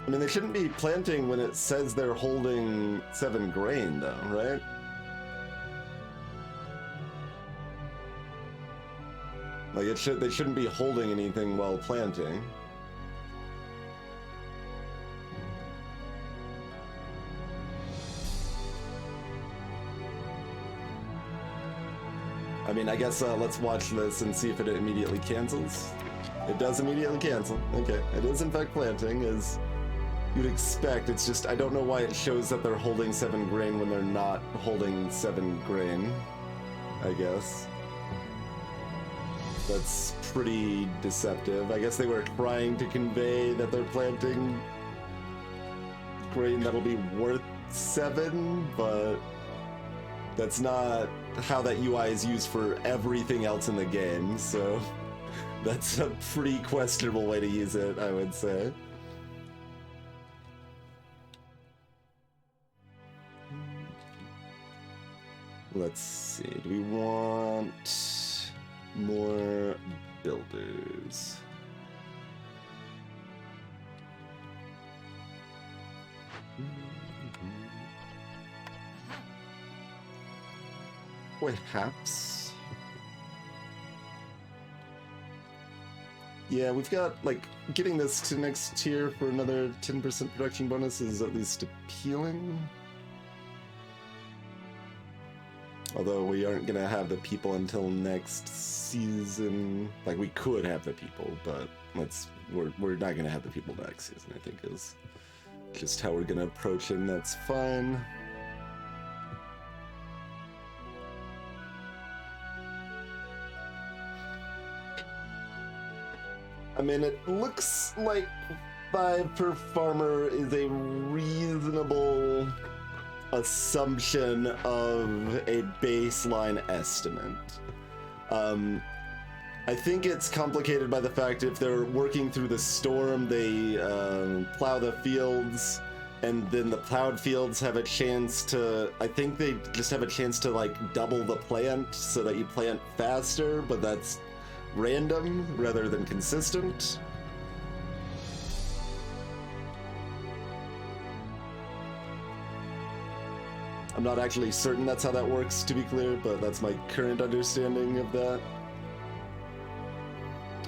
I mean, they shouldn't be planting when it says they're holding 7 grain though, right? Like they shouldn't be holding anything while planting. I mean, I guess let's watch this and see if it immediately cancels. It does immediately cancel. Okay, it is in fact planting, as you'd expect. It's just, I don't know why it shows that they're holding 7 grain when they're not holding 7 grain, I guess. That's pretty deceptive. I guess they were trying to convey that they're planting grain that'll be worth 7, but that's not how that UI is used for everything else in the game, so that's a pretty questionable way to use it, I would say. Let's see, do we want more builders? Perhaps. Yeah, we've got, like, getting this to next tier for another 10% production bonus is at least appealing. Although we aren't gonna have the people until next season. Like, we could have the people, but we're not gonna have the people next season, I think is just how we're gonna approach it, and that's fine. I mean, it looks like 5 per farmer is a reasonable assumption of a baseline estimate. I think it's complicated by the fact if they're working through the storm, they plow the fields and then the plowed fields have a chance to, I think they just have a chance to like double the plant so that you plant faster, but that's random rather than consistent. I'm not actually certain that's how that works, to be clear, but that's my current understanding of that.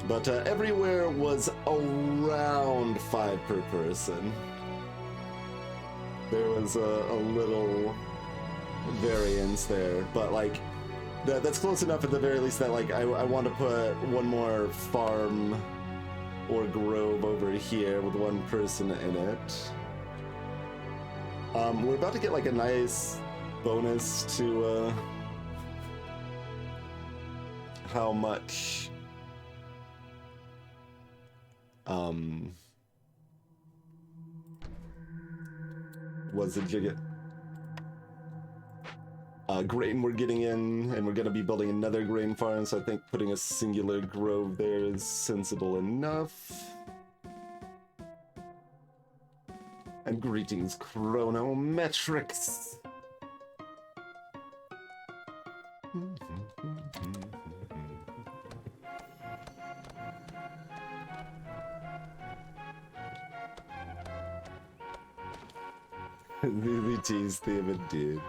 But everywhere was around 5 per person. There was a little variance there, but like that's close enough at the very least that like I want to put one more farm or grove over here with 1 person in it. We're about to get like a nice bonus to how much was it Jigget? Grain we're getting in, and we're gonna be building another grain farm, so I think putting a singular grove there is sensible enough. And greetings, Chronometrics! The tease theme indeed.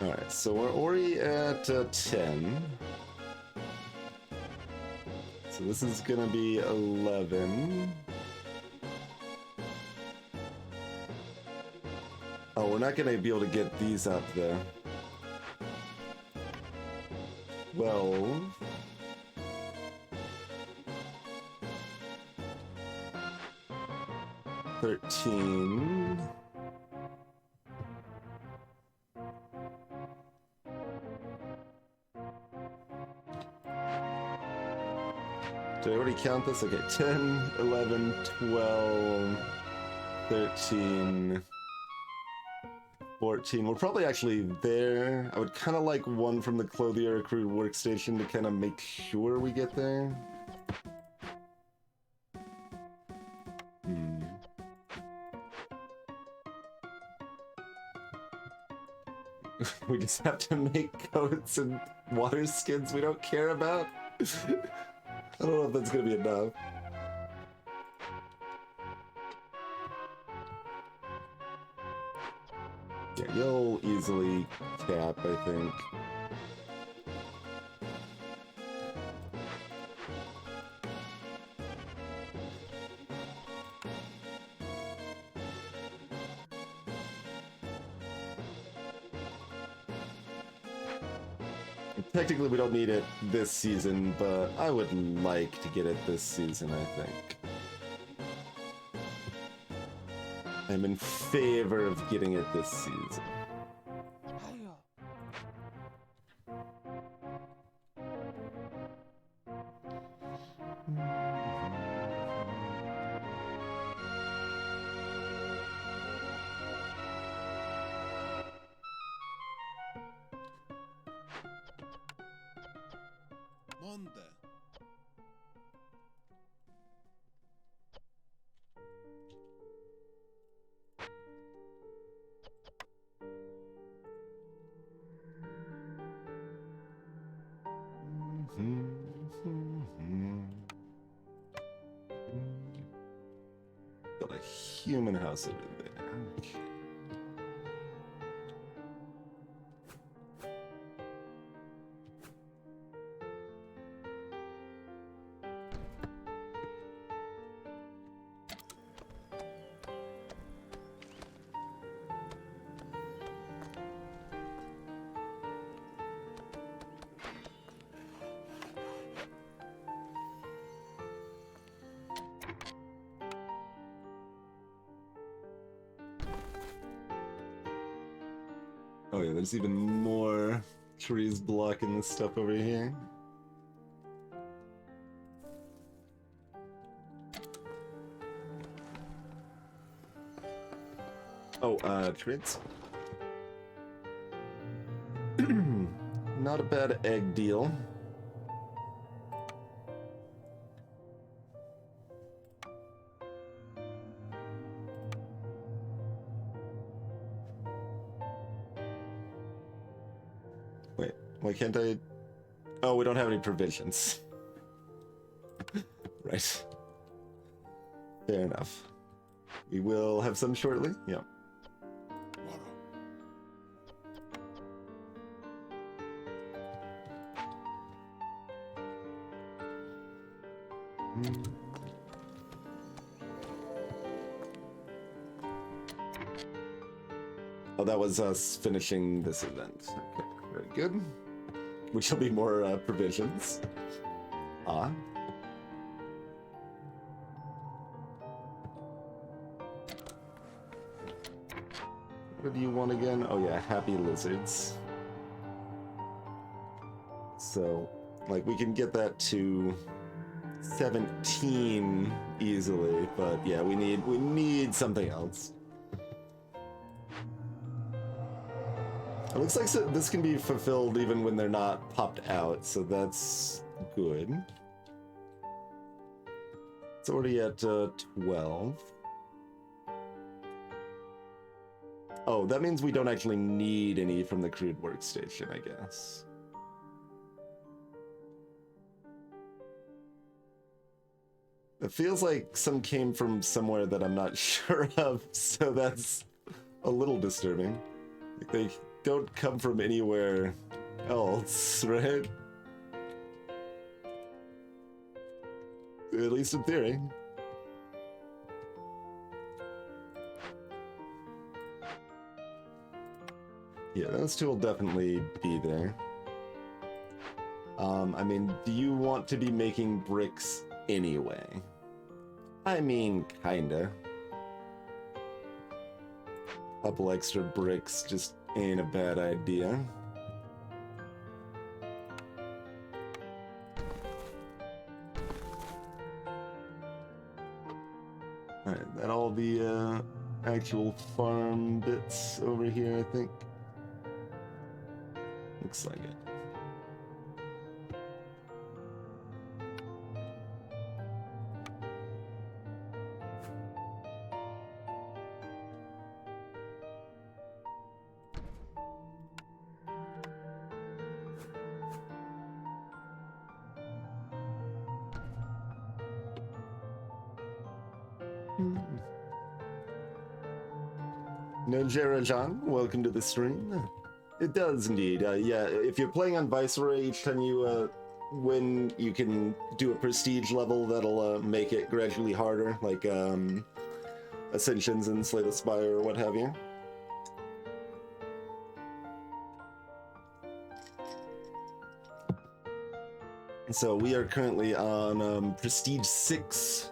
Alright, so we're already at 10. So this is gonna be 11. Oh, we're not gonna be able to get these up there. 12. 13. Did I already count this? Okay, 10, 11, 12, 13, 14. We're probably actually there. I would kind of like one from the Clothier Crew workstation to kind of make sure we get there. We just have to make coats and water skins we don't care about. I don't know if that's gonna be enough. Yeah, you'll easily cap, I think. Technically, we don't need it this season, but I would like to get it this season, I think. I'm in favor of getting it this season. Got a human house over there. Okay. Oh yeah, there's even more trees blocking this stuff over here. Oh, treats. Not a bad egg deal. Wait, why can't I? Oh, we don't have any provisions. Right. Fair enough. We will have some shortly. Yeah. Oh, that was us finishing this event. Okay, very good. We shall be more provisions. Ah. What do you want again? Oh yeah, happy lizards. So, like, we can get that to 17 easily, but yeah, we need something else. It looks like this can be fulfilled even when they're not popped out, so that's good. It's already at 12. Oh, that means we don't actually need any from the crude workstation, I guess. It feels like some came from somewhere that I'm not sure of, so that's a little disturbing. Like, they don't come from anywhere else, right? At least in theory. Yeah, those two will definitely be there. I mean, do you want to be making bricks anyway? I mean, kinda. Couple extra bricks just ain't a bad idea. Alright, that all the actual farm bits over here, I think. Looks like it. Nojera-Jan, welcome to the stream. It does indeed. Yeah, if you're playing on Viceroy, each time you win, you can do a prestige level that'll make it gradually harder, like Ascensions and Slay the Spire or what have you. So we are currently on Prestige 6,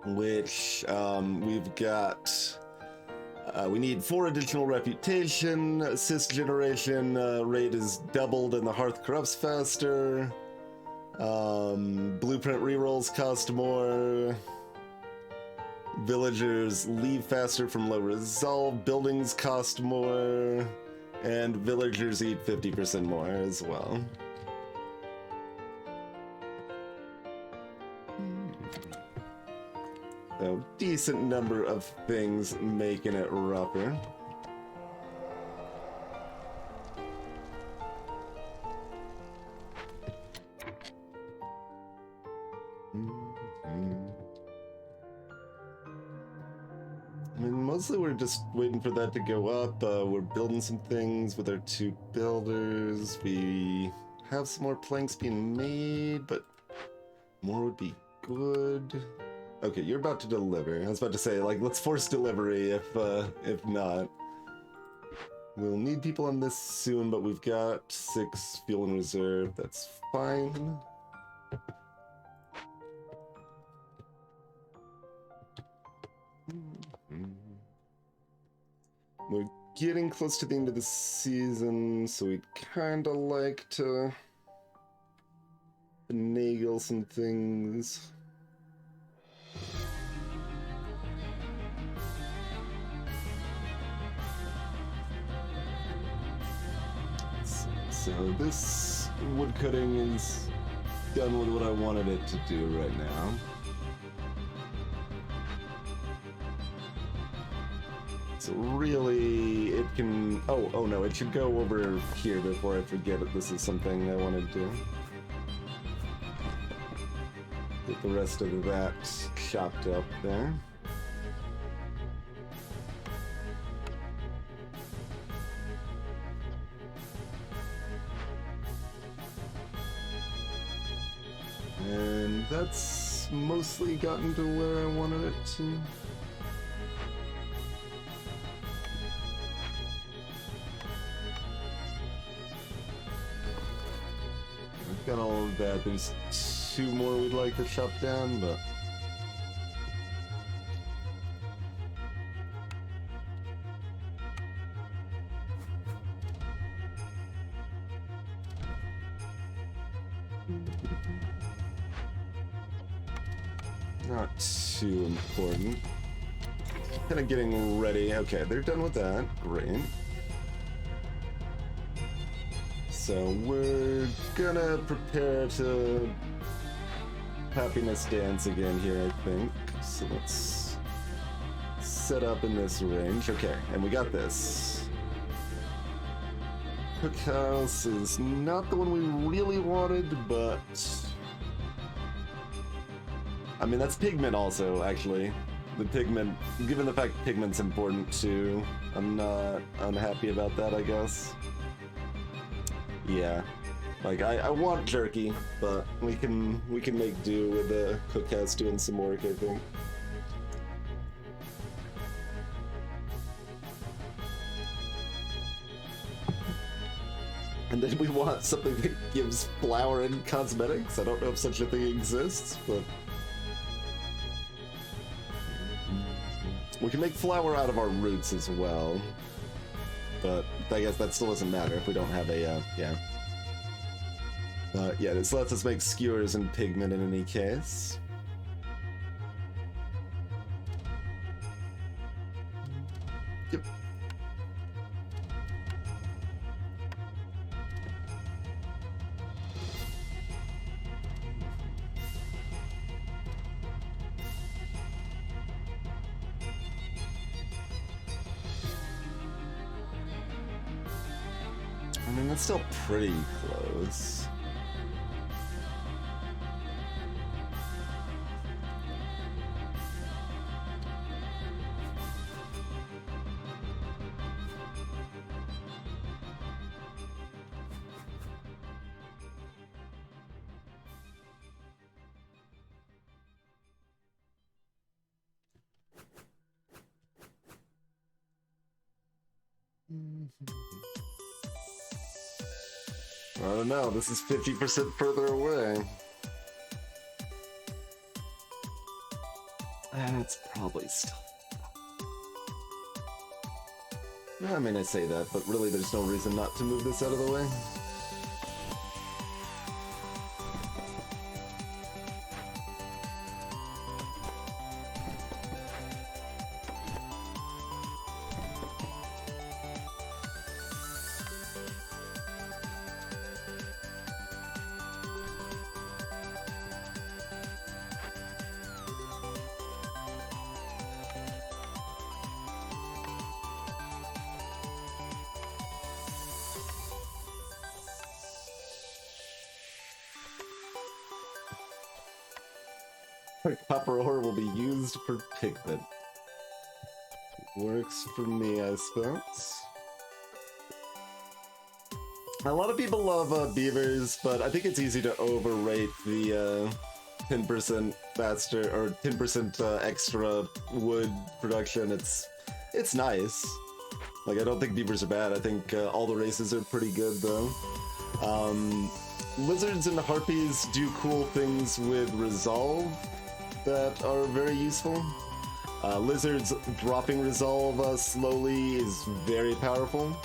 which we've got... we need 4 additional reputation, assist generation rate is doubled and the hearth corrupts faster, blueprint rerolls cost more, villagers leave faster from low resolve, buildings cost more, and villagers eat 50% more as well. So, decent number of things making it rougher. I mean, mostly we're just waiting for that to go up. We're building some things with our 2 builders. We have some more planks being made, but more would be good. Okay, you're about to deliver. I was about to say, like, let's force delivery if not. We'll need people on this soon, but we've got 6 fuel in reserve. That's fine. We're getting close to the end of the season, so we'd kind of like to finagle some things. So this woodcutting is done with what I wanted it to do right now. So really, it can... Oh no, it should go over here before I forget that this is something I want to do. Get the rest of that chopped up there. And that's mostly gotten to where I wanted it to. I've got all of that. There's 2 more we'd like to chop down, but... not too important. Kind of getting ready. Okay, they're done with that. Great. So we're gonna prepare to happiness dance again here, I think. So let's set up in this range. Okay, and we got this. Cookhouse is not the one we really wanted, but... I mean, that's pigment also, actually. The pigment, given the fact pigment's important too, I'm not unhappy about that, I guess. Yeah. Like, I want jerky, but we can make do with the cookhouse doing some work, I think. And then we want something that gives flour and cosmetics. I don't know if such a thing exists, but... we can make flour out of our roots as well. But I guess that still doesn't matter if we don't have a, yeah. Yeah, this lets us make skewers and pigment in any case. Yep. I mean, that's still pretty close. I don't know, this is 50% further away. That's probably still... I mean, I say that, but really there's no reason not to move this out of the way. Copper ore will be used for pigment. Works for me, I suppose. A lot of people love beavers, but I think it's easy to overrate the 10% faster or 10% extra wood production. It's nice. Like, I don't think beavers are bad. I think all the races are pretty good, though. Lizards and harpies do cool things with resolve that are very useful. Lizards dropping resolve slowly is very powerful.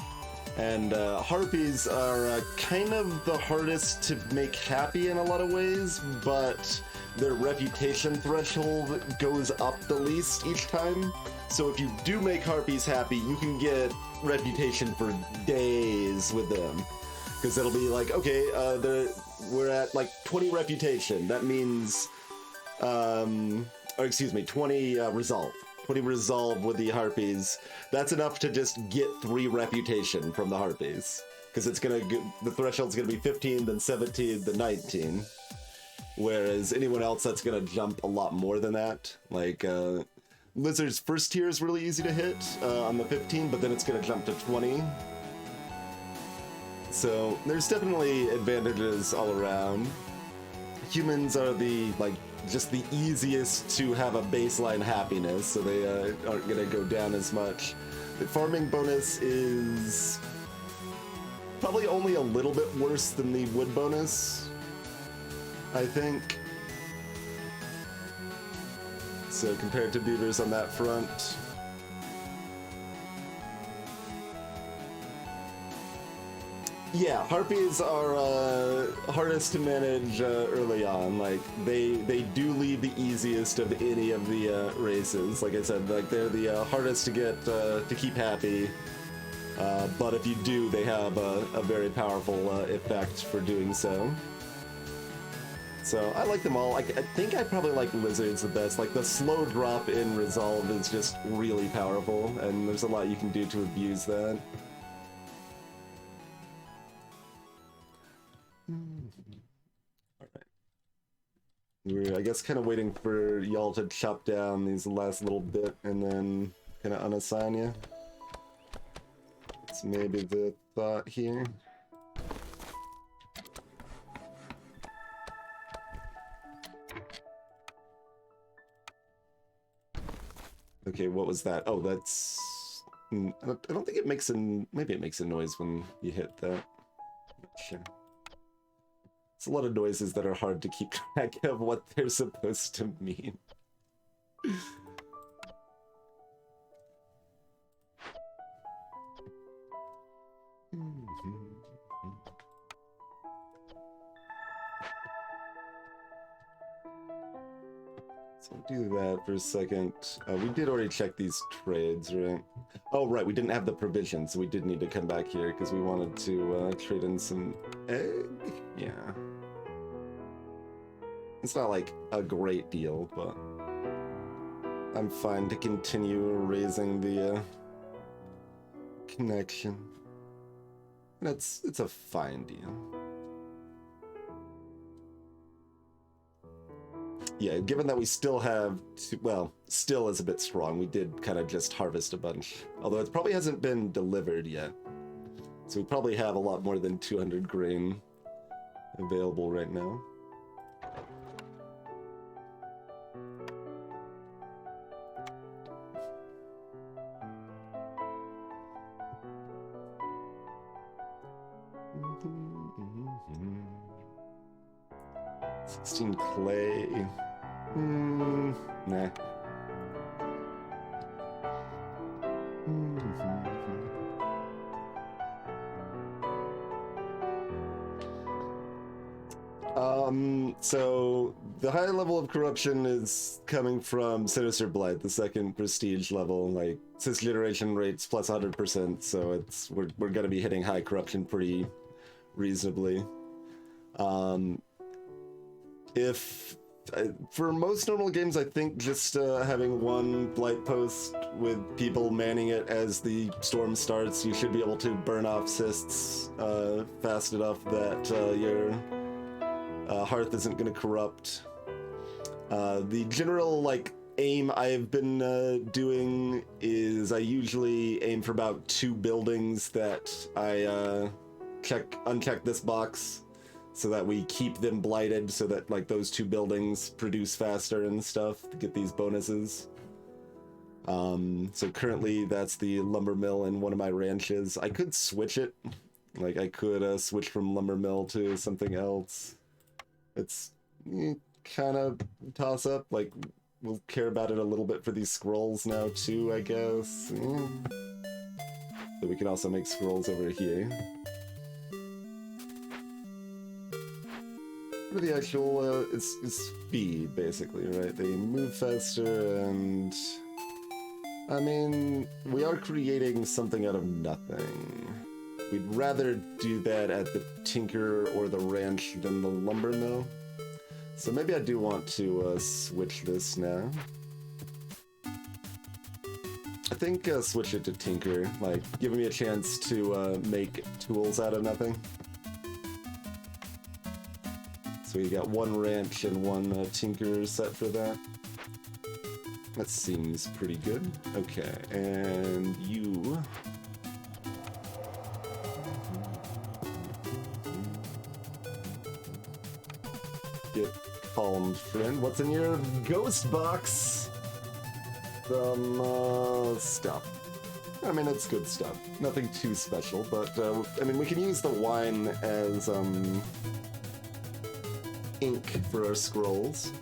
And harpies are kind of the hardest to make happy in a lot of ways, but their reputation threshold goes up the least each time. So if you do make harpies happy, you can get reputation for days with them. Because it'll be like, okay, we're at like 20 reputation. That means, or excuse me, 20 resolve. putting resolve with the harpies, that's enough to just get 3 reputation from the harpies. Because it's gonna the threshold's gonna be 15, then 17, then 19. Whereas anyone else, that's gonna jump a lot more than that. Like Lizard's first tier is really easy to hit on the 15, but then it's gonna jump to 20. So there's definitely advantages all around. Humans are just the easiest to have a baseline happiness, so they aren't gonna go down as much. The farming bonus is probably only a little bit worse than the wood bonus, I think. So compared to beavers on that front. Yeah, harpies are hardest to manage early on. Like they do lead the easiest of any of the races. Like I said, like they're the hardest to get to keep happy. But if you do, they have a very powerful effect for doing so. So I like them all. I think I probably like lizards the best. Like the slow drop in resolve is just really powerful, and there's a lot you can do to abuse that. Alright. We're, I guess, kind of waiting for y'all to chop down these last little bit and then kind of unassign you. That's maybe the thought here. Okay, what was that? Oh, that's... I don't think it makes a... Maybe it makes a noise when you hit that. Not sure. It's a lot of noises that are hard to keep track of what they're supposed to mean. So I'll do that for a second. We did already check these trades, right? Oh, right, we didn't have the provision, so we did need to come back here because we wanted to trade in some egg. Yeah. It's not like a great deal, but I'm fine to continue raising the connection. And it's a fine deal. Yeah, given that we still have, well, still is a bit strong, we did kind of just harvest a bunch. Although it probably hasn't been delivered yet. So we probably have a lot more than 200 grain available right now. Clay. Nah. So the high level of corruption is coming from Sinister Blight, the second prestige level, like cisgeneration rates plus 100%, so we're gonna be hitting high corruption pretty reasonably. For most normal games, I think just having one blight post with people manning it as the storm starts, you should be able to burn off cysts fast enough that your hearth isn't going to corrupt. The general aim I've been doing is I usually aim for about 2 buildings that I uncheck this box, so that we keep them blighted, so that those 2 buildings produce faster and stuff to get these bonuses. So currently that's the lumber mill in one of my ranches. I could switch it. I could switch from lumber mill to something else. It's kind of toss up. We'll care about it a little bit for these scrolls now too, I guess. But we can also make scrolls over here. The actual is speed, basically, right? They move faster, and I mean, we are creating something out of nothing. We'd rather do that at the Tinker or the Ranch than the Lumber Mill. So maybe I do want to switch this now. I think switch it to Tinker, like giving me a chance to make tools out of nothing. So you got one wrench and one Tinker set for that. That seems pretty good. Okay, and you... Get calmed, friend. What's in your ghost box? Some stuff. I mean, it's good stuff. Nothing too special, but I mean, we can use the wine as ink for our scrolls.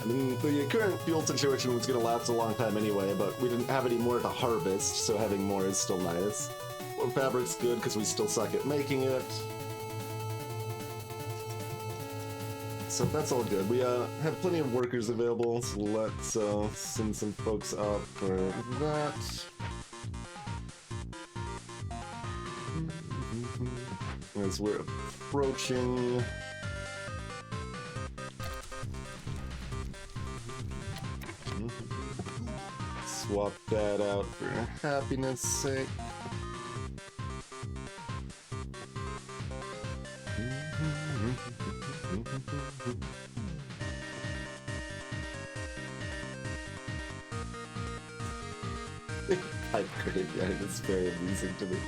I mean, the current fuel situation was going to last a long time anyway, but we didn't have any more to harvest, so having more is still nice. More fabric's good because we still suck at making it. So that's all good. We have plenty of workers available, so let's send some folks up for that. As we're approaching... Swap that out for happiness' sake. I've heard it, yeah, it's very amusing to me.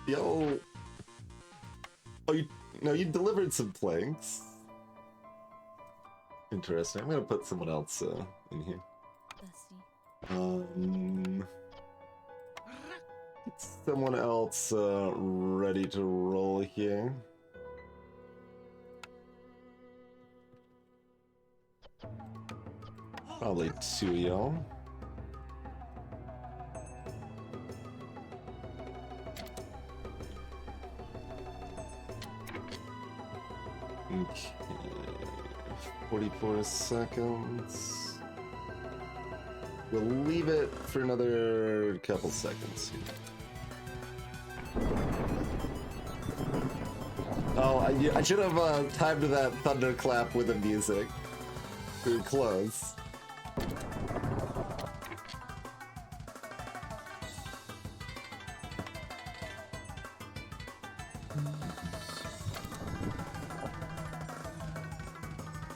Yo. Oh, you delivered some planks. Interesting. I'm gonna put someone else in here. Get someone else ready to roll here. Probably two of y'all. Okay, 44 seconds. We'll leave it for another couple seconds here. Oh, I should have timed that thunderclap with the music. Too close.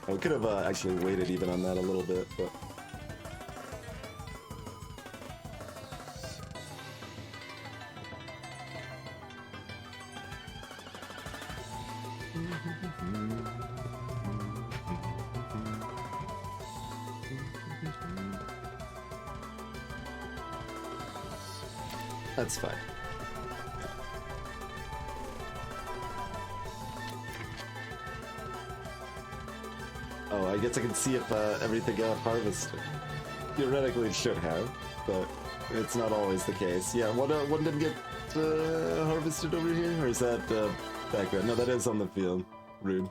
I could have actually waited even on that a little bit, but... That's fine. Oh, I guess I can see if everything got harvested. Theoretically it should have, but it's not always the case. Yeah, one didn't get harvested over here? Or is that background? No, that is on the field. Rude.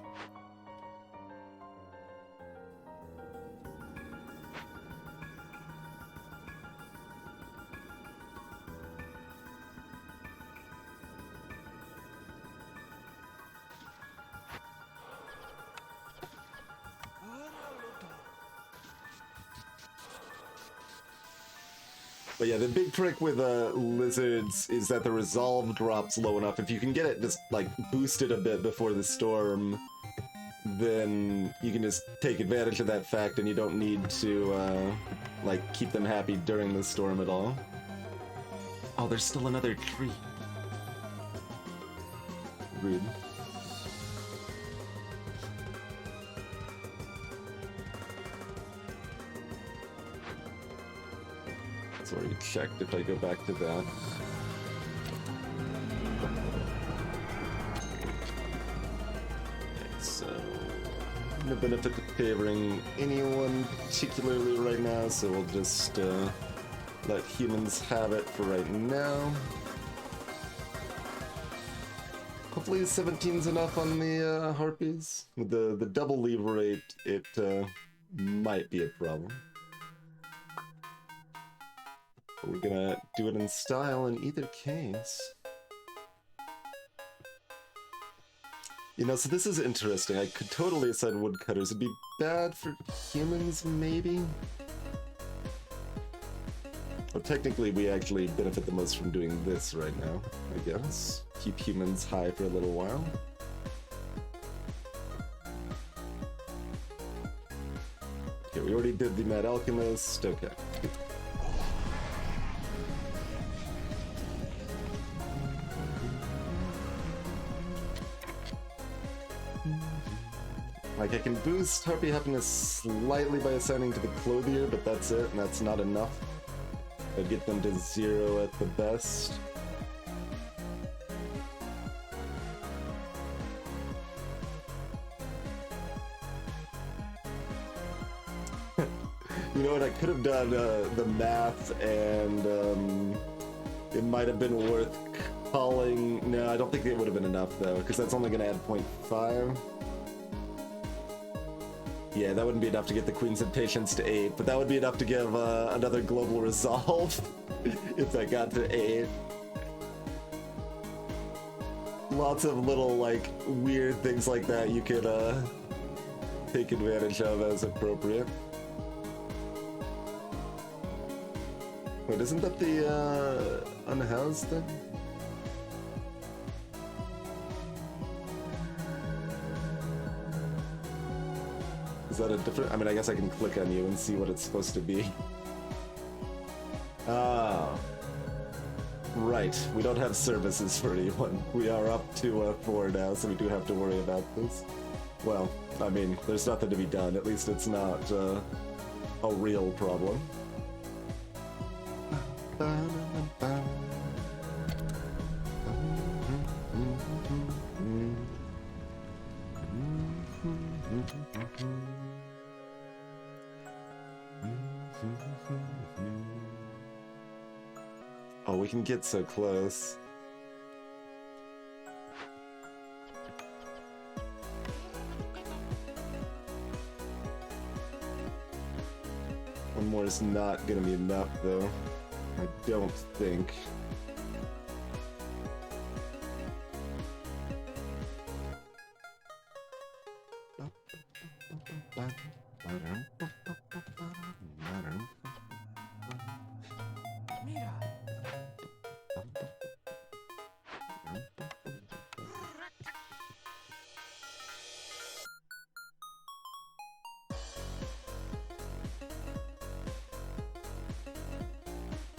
But yeah, the big trick with lizards is that the resolve drops low enough. If you can get it just like boosted a bit before the storm, then you can just take advantage of that fact and you don't need to like keep them happy during the storm at all. Oh, there's still another tree. Rude. It's already checked if I go back to that. Okay, so no benefit to favoring anyone particularly right now, so we'll just let humans have it for right now. Hopefully 17's enough on the harpies. With the double leave rate, it might be a problem. But we're gonna do it in style in either case. You know, so this is interesting. I could totally assign woodcutters. It'd be bad for humans, maybe? Well, technically, we actually benefit the most from doing this right now, I guess. Keep humans high for a little while. Okay, we already did the Mad Alchemist. Okay. Like, I can boost Harpy Happiness slightly by assigning to the Clothier, but that's it, and that's not enough. I'd get them to 0 at the best. You know what, I could have done the math, and it might have been worth calling... No, I don't think it would have been enough, though, because that's only going to add 0.5. Yeah, that wouldn't be enough to get the Queen's Impatience to 8, but that would be enough to give another Global Resolve if that got to 8. Lots of little, like, weird things like that you could take advantage of as appropriate. Wait, isn't that the unhoused thing? Is that a different... I mean, I guess I can click on you and see what it's supposed to be. Ah. Right. We don't have services for anyone. We are up to 4 now, so we do have to worry about this. Well, I mean, there's nothing to be done. At least it's not a real problem. Oh, we can get so close. One more is not gonna be enough, though. I don't think.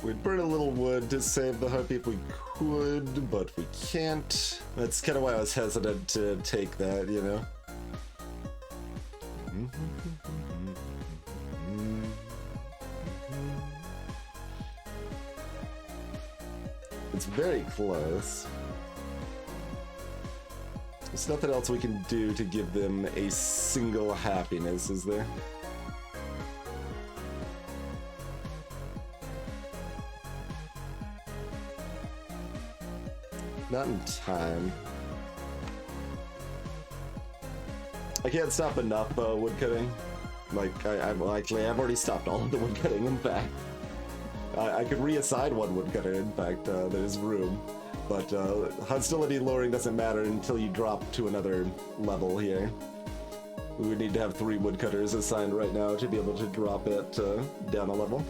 We'd burn a little wood to save the harpy if we could, but we can't. That's kind of why I was hesitant to take that, you know? It's very close. There's nothing else we can do to give them a single happiness, is there? Not in time. I can't stop enough woodcutting. Like, I've already stopped all of the woodcutting, in fact. I could reassign one woodcutter, in fact, there's room. But hostility lowering doesn't matter until you drop to another level here. We would need to have 3 woodcutters assigned right now to be able to drop it down a level.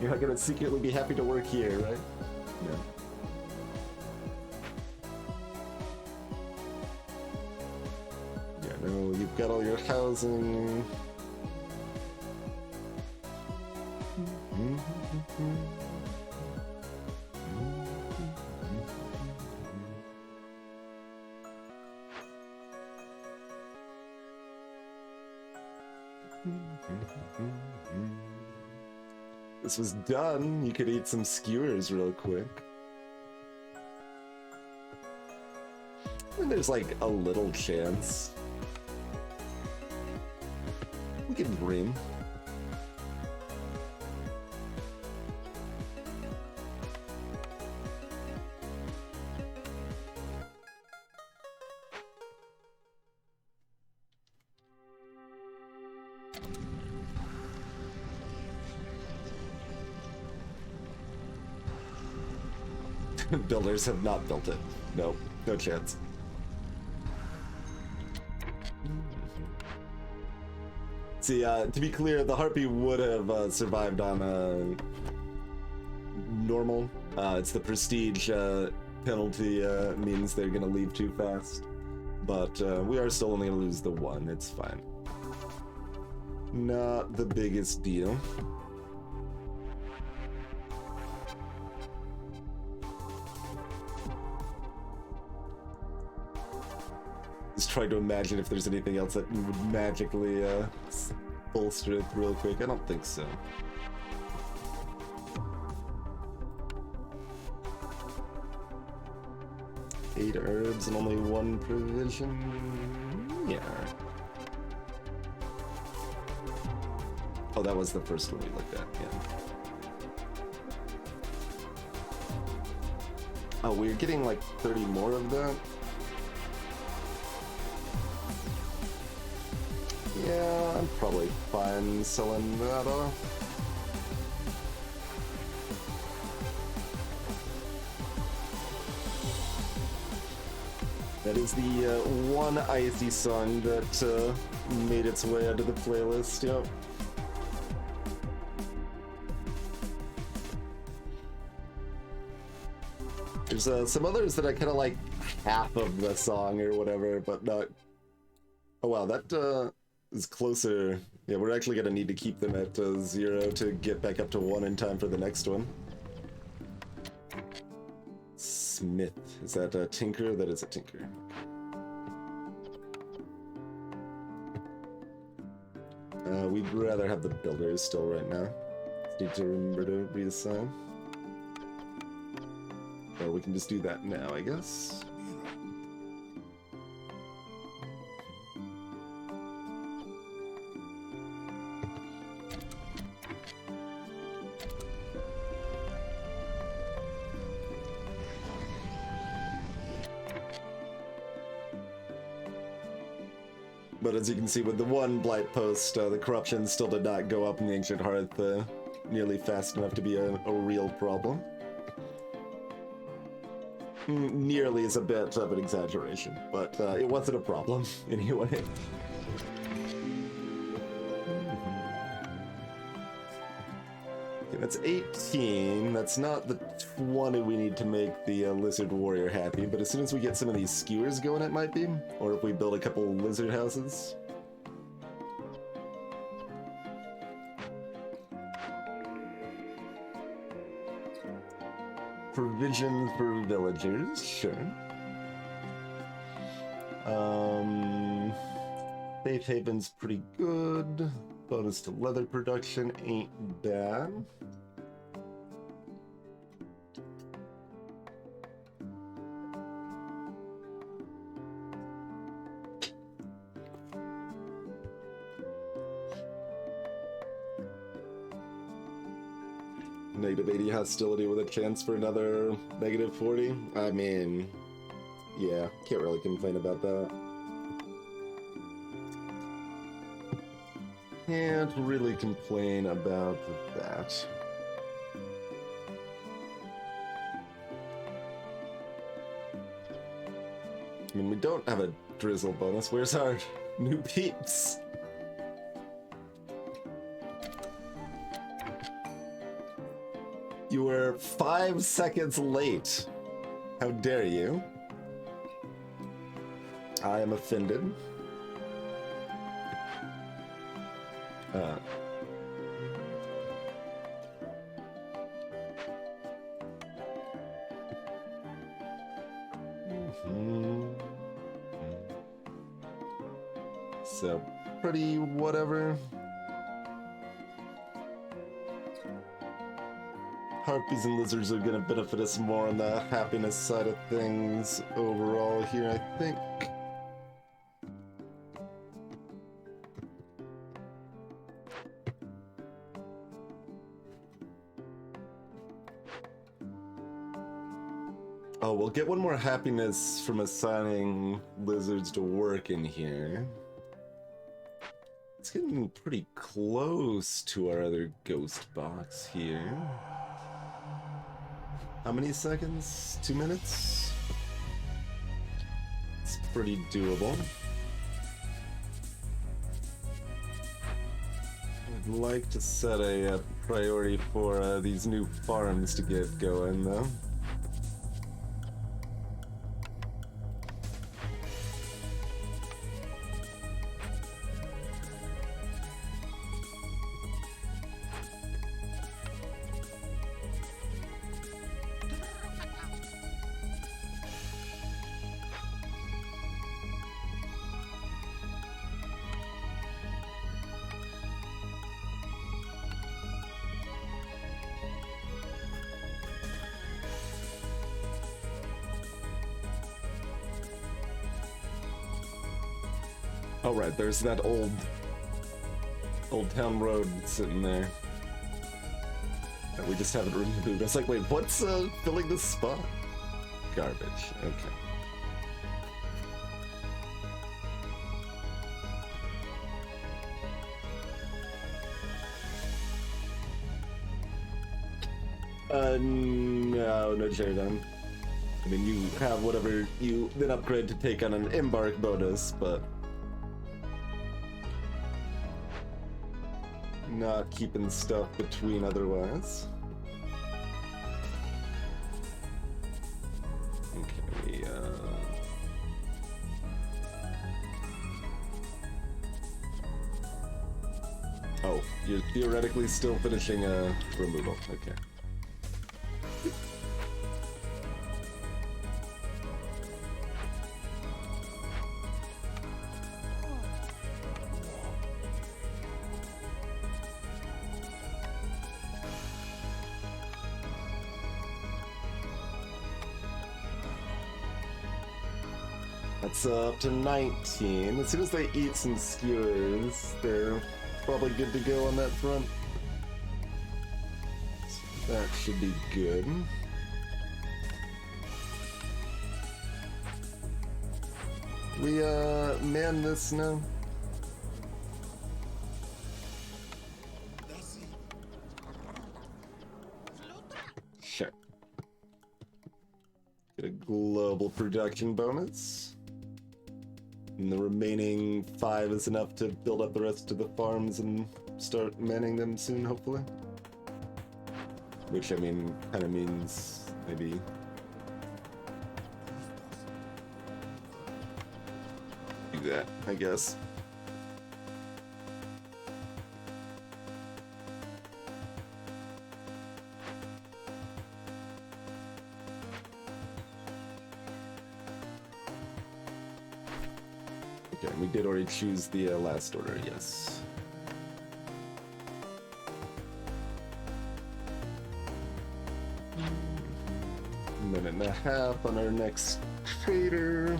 You're not gonna secretly be happy to work here, right? No. Yeah, no, you've got all your housing. This was done. You could eat some skewers real quick. And there's like a little chance. We can dream. Builders have not built it. No, no chance. See, to be clear, the Harpy would have survived on normal. It's the prestige penalty means they're gonna leave too fast. But we are still only gonna lose the one. It's fine. Not the biggest deal. Just trying to imagine if there's anything else that would magically bolster it real quick. I don't think so. Eight herbs and only one provision. Yeah. Oh, that was the first one we looked at. Yeah. Oh, we're getting like 30 more of that. Yeah, I'm probably fine selling that off. That is the one Icy song that made its way onto the playlist, yep. There's some others that I kind of like half of the song or whatever, but not... Oh wow, that is closer. Yeah, we're actually gonna need to keep them at 0 to get back up to 1 in time for the next one. Smith. Is that a tinker? That is a tinker. We'd rather have the builders still right now. Need to remember to reassign. Or we can just do that now, I guess. But as you can see with the one Blight post, the corruption still did not go up in the Ancient Hearth nearly fast enough to be a real problem. Nearly is a bit of an exaggeration, but it wasn't a problem anyway. Okay, that's 18. That's not the 20 we need to make the Lizard Warrior happy, but as soon as we get some of these skewers going, it might be. Or if we build a couple lizard houses. Provision for villagers, sure. Safe Haven's pretty good. Bonus to leather production ain't bad. Negative 80 hostility with a chance for another negative 40. I mean, yeah, can't really complain about that. Can't really complain about that. I mean, we don't have a drizzle bonus. Where's our new peeps? You were 5 seconds late. How dare you? I am offended. So, pretty whatever. harpies and lizards are gonna benefit us more on the happiness side of things overall here, I think. Oh, we'll get one more happiness from assigning lizards to work in here. It's getting pretty close to our other ghost box here. How many seconds? 2 minutes? It's pretty doable. I'd like to set a priority for these new farms to get going, though. Oh right, there's that old town road sitting there that we just haven't removed. I was like, wait, what's filling this spot? Garbage. Okay. No cherry time. I mean, you have whatever you then upgrade to take on an embark bonus, but not keeping stuff between otherwise. Okay, oh, you're theoretically still finishing a removal. Okay. That's up to 19. As soon as they eat some skewers, they're probably good to go on that front. So that should be good. We, man this now? Sure. Get a global production bonus. And the remaining 5 is enough to build up the rest of the farms and start manning them soon, hopefully. Which, I mean, kind of means maybe do that, I guess. Okay, we did already choose the last order, yes. Minute and a half on our next trader.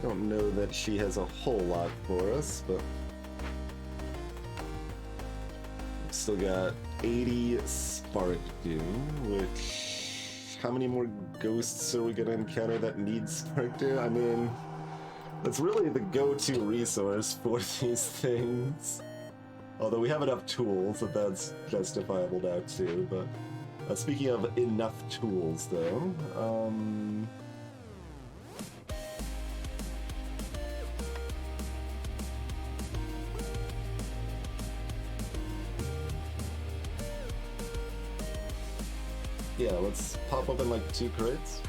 Don't know that she has a whole lot for us, but we've still got 80 spark due, which how many more ghosts are we gonna encounter that need spark due? I mean, that's really the go-to resource for these things. Although we have enough tools that that's justifiable now too, but speaking of enough tools though, yeah, let's pop open like 2 crates.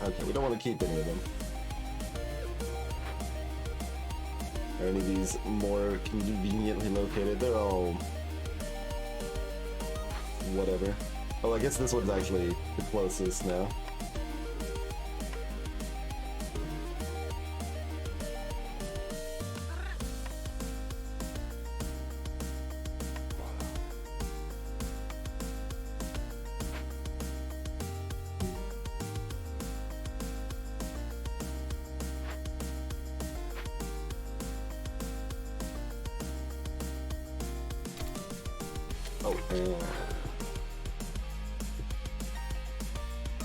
Okay, we don't want to keep any of them. Are any of these more conveniently located? They're all whatever. Oh, I guess this one's actually the closest now.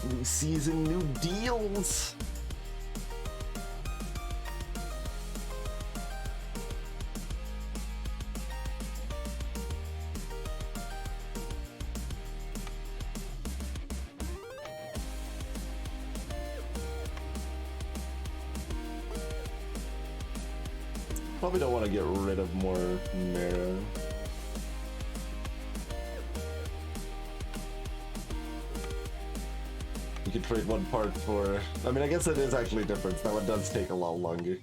New season, new deals. Probably don't want to get rid of more Mara. You could trade one part for... I mean, I guess it is actually a difference. That one does take a lot longer.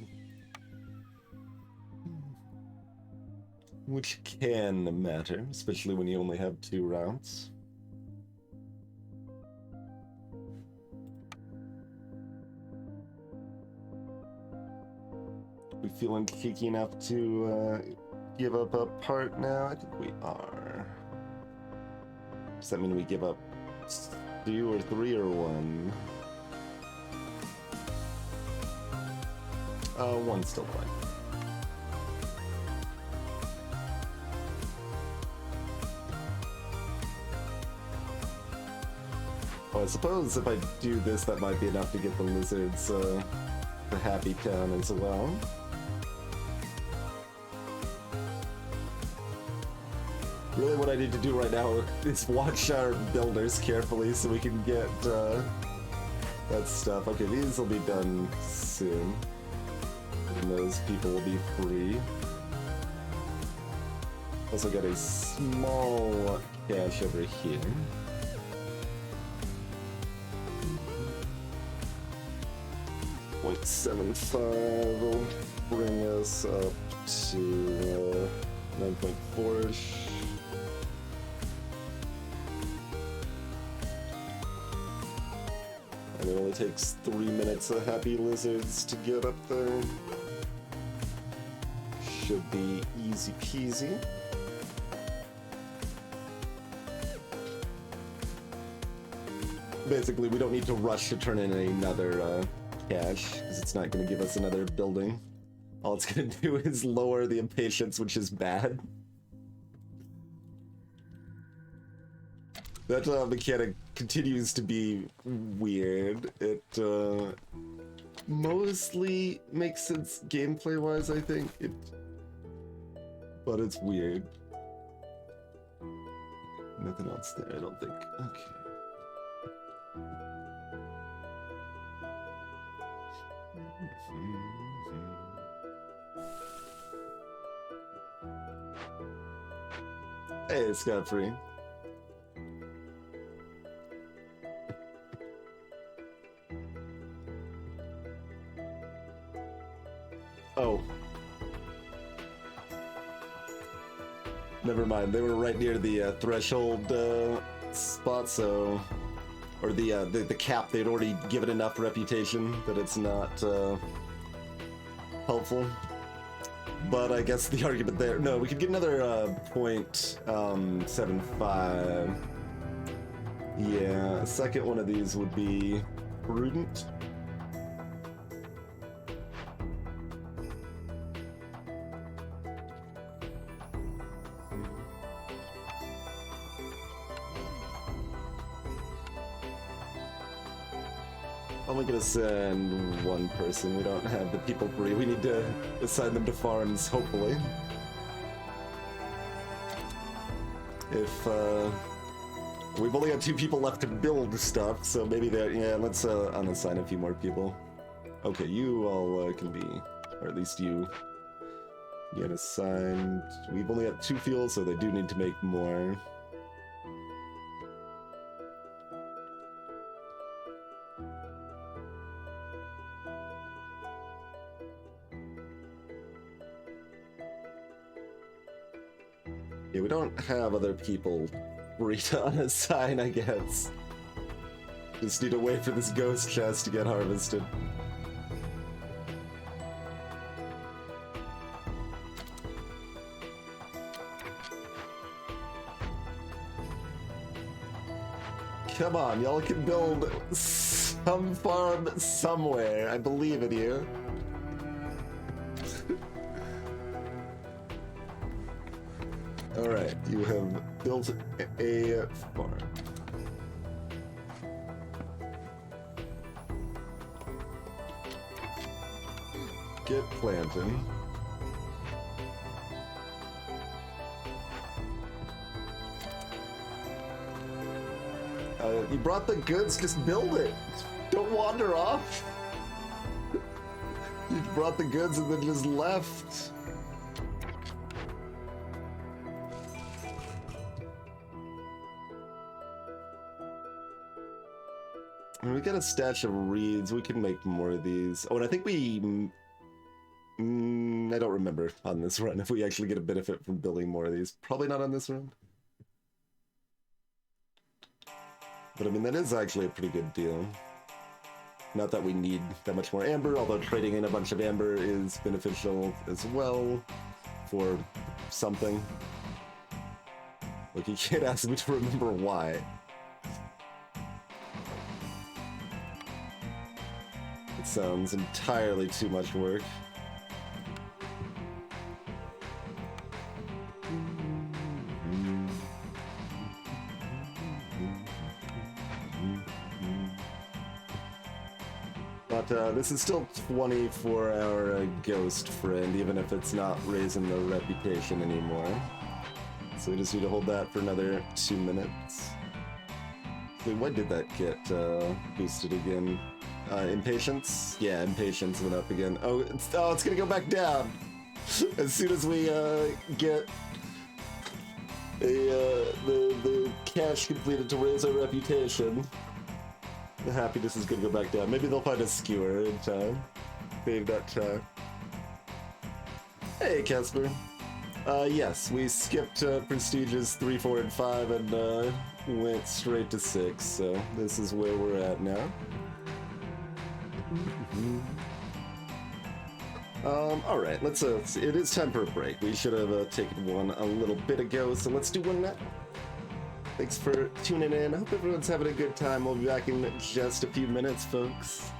Which can matter, especially when you only have 2 rounds. We feeling cheeky enough to give up a part now? I think we are. Does that mean we give up 2 or 3 or 1? 1's still fine. Oh, I suppose if I do this, that might be enough to get the lizards the happy town as well. Really what I need to do right now is watch our builders carefully so we can get that stuff. Okay, these will be done soon. And those people will be free. Also got a small cache over here. .75 will bring us up to 9.4-ish. And it only takes 3 minutes of happy lizards to get up there. Should be easy peasy. Basically, we don't need to rush to turn in another cache, because it's not going to give us another building. All it's going to do is lower the impatience, which is bad. That mechanic continues to be weird. It mostly makes sense gameplay-wise, I think. But it's weird. Nothing else there, I don't think. Okay. Hey, it's Godfrey. Oh. Never mind, they were right near the threshold spot, so... Or the cap, they'd already given enough reputation that it's not helpful. But I guess the argument there... No, we could get another .75. Yeah, a second one of these would be prudent. Only gonna send one person. We don't have the people free. We need to assign them to farms, hopefully. If, we've only got 2 people left to build stuff, so maybe that, yeah, let's, unassign a few more people. Okay, you all, can be, or at least you, get assigned. We've only got 2 fuels, so they do need to make more. Yeah, we don't have other people free to unassign, I guess. Just need to wait for this ghost chest to get harvested. Come on, y'all can build some farm somewhere. I believe in you. Alright, you have built a farm. Get planting. You brought the goods, just build it. Don't wander off. You brought the goods and then just left. We got a stash of reeds. We can make more of these. Oh, and I think we... I don't remember on this run if we actually get a benefit from building more of these. Probably not on this run. But I mean, that is actually a pretty good deal. Not that we need that much more amber, although trading in a bunch of amber is beneficial as well for something. Look, you can't ask me to remember why. It sounds entirely too much work. But this is still 20 for our ghost friend, even if it's not raising the reputation anymore. So we just need to hold that for another 2 minutes. Wait, why did that get boosted again? Impatience? Yeah, impatience went up again. Oh, it's gonna go back down! As soon as we get the cash completed to raise our reputation, the happiness is gonna go back down. Maybe they'll find a skewer in time. They've got time. Hey, Casper. Yes, we skipped prestiges 3, 4, and 5 and went straight to 6, so this is where we're at now. Alright, let's see. It is time for a break. We should have taken one a little bit ago, so let's do one now. Thanks for tuning in. I hope everyone's having a good time. We'll be back in just a few minutes, folks.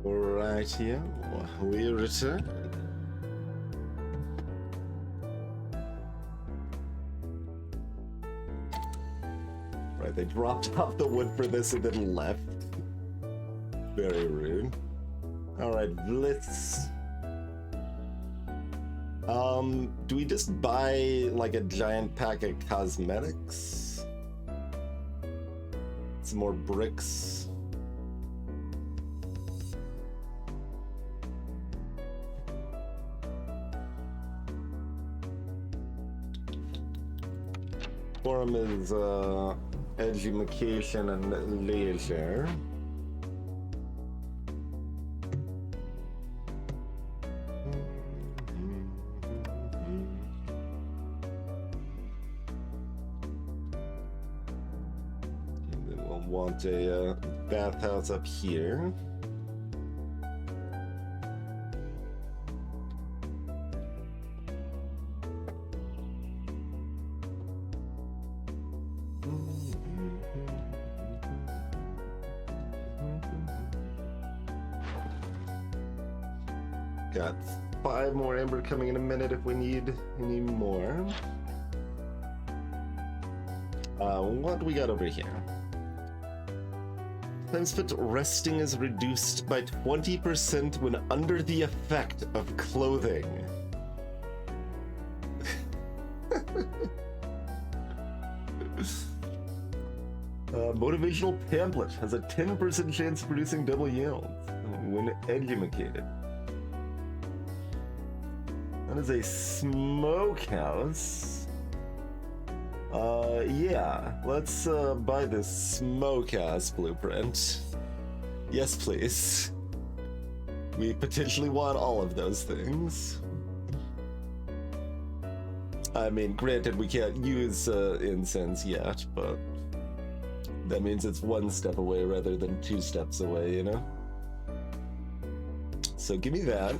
Right here, we return. Right, they dropped off the wood for this and then left. Very rude. Alright, let's... do we just buy, like, a giant pack of cosmetics? Some more bricks. Forum is, education and leisure. And then we'll want a bathhouse up here. Got 5 more amber coming in a minute if we need any more. What do we got over here? Time spent resting is reduced by 20% when under the effect of clothing. Motivational pamphlet has a 10% chance of producing double yields when educated. That is a smokehouse. Yeah, let's buy this smokehouse blueprint. Yes, please. We potentially want all of those things. I mean, granted, we can't use incense yet, but that means it's 1 step away rather than 2 steps away, you know? So give me that.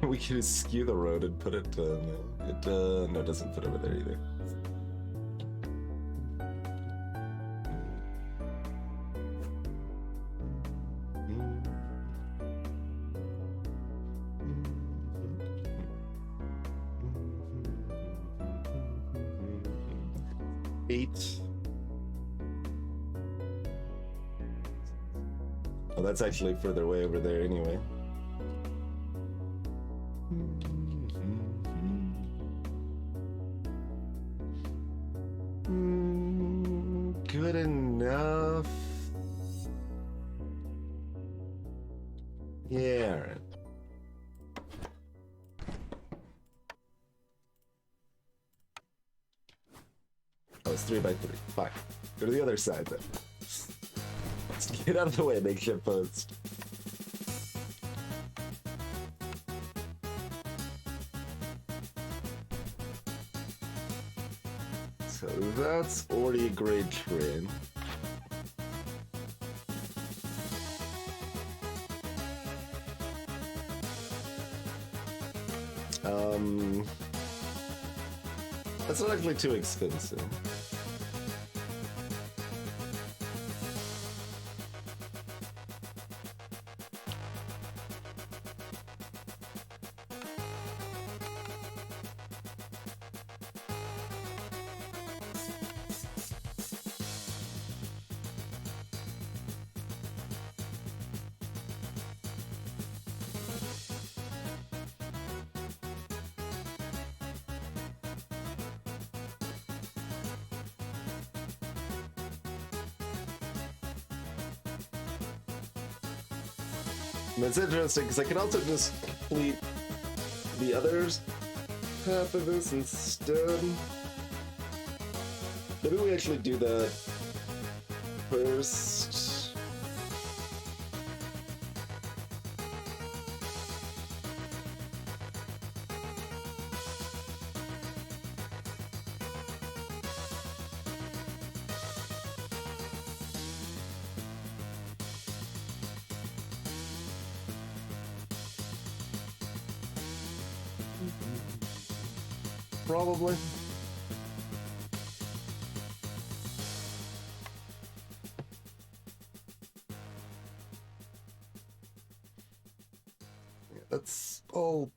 We can just skew the road and put it, no, it doesn't fit over there either. Eight. Oh, that's actually further away over there anyway. Good enough. Yeah. Oh, it's 3 by 3. Fine. Go to the other side then. Let's get out of the way, makeshift post. So that's already a grade train. That's not actually too expensive. And it's interesting because I can also just complete the others half of this instead. Maybe we actually do that first. Probably. Yeah, that's all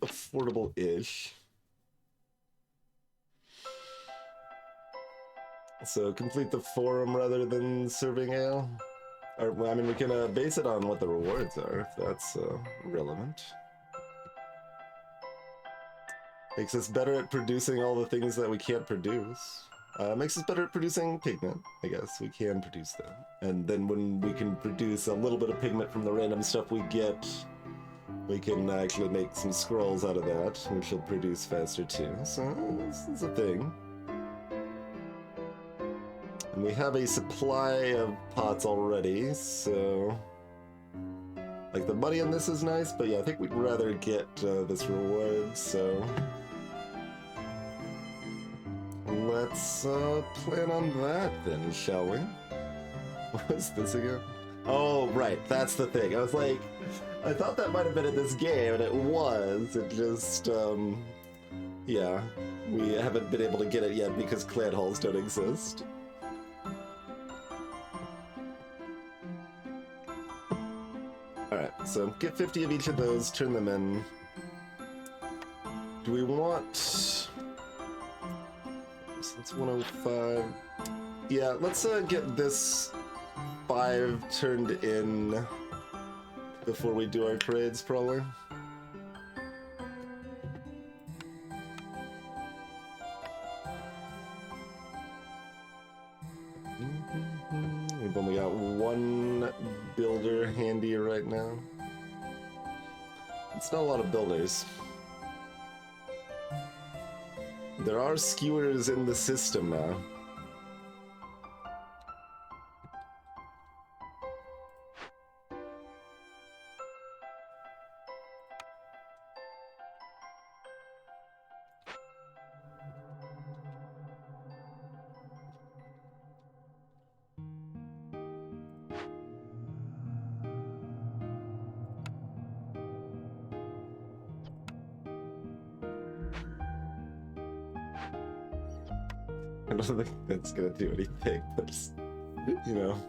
affordable-ish. So complete the forum rather than serving ale? Or, well, I mean, we can base it on what the rewards are, if that's relevant. Makes us better at producing all the things that we can't produce. Makes us better at producing pigment, I guess. We can produce them. And then when we can produce a little bit of pigment from the random stuff we get, we can actually make some scrolls out of that, which will produce faster too. So this is a thing. And we have a supply of pots already, so... Like, the money in this is nice, but yeah, I think we'd rather get this reward, so... Let's plan on that then, shall we? What was this again? Oh, right, that's the thing. I was like, I thought that might have been in this game, and it was. It just, yeah, we haven't been able to get it yet because clan halls don't exist. Alright, so get 50 of each of those, turn them in. Do we want... So that's 105. Yeah, let's get this 5 turned in before we do our trades, probably. We've only got one builder handy right now. It's not a lot of builders. There are skewers in the system now. I don't think that's gonna do anything, but, you know,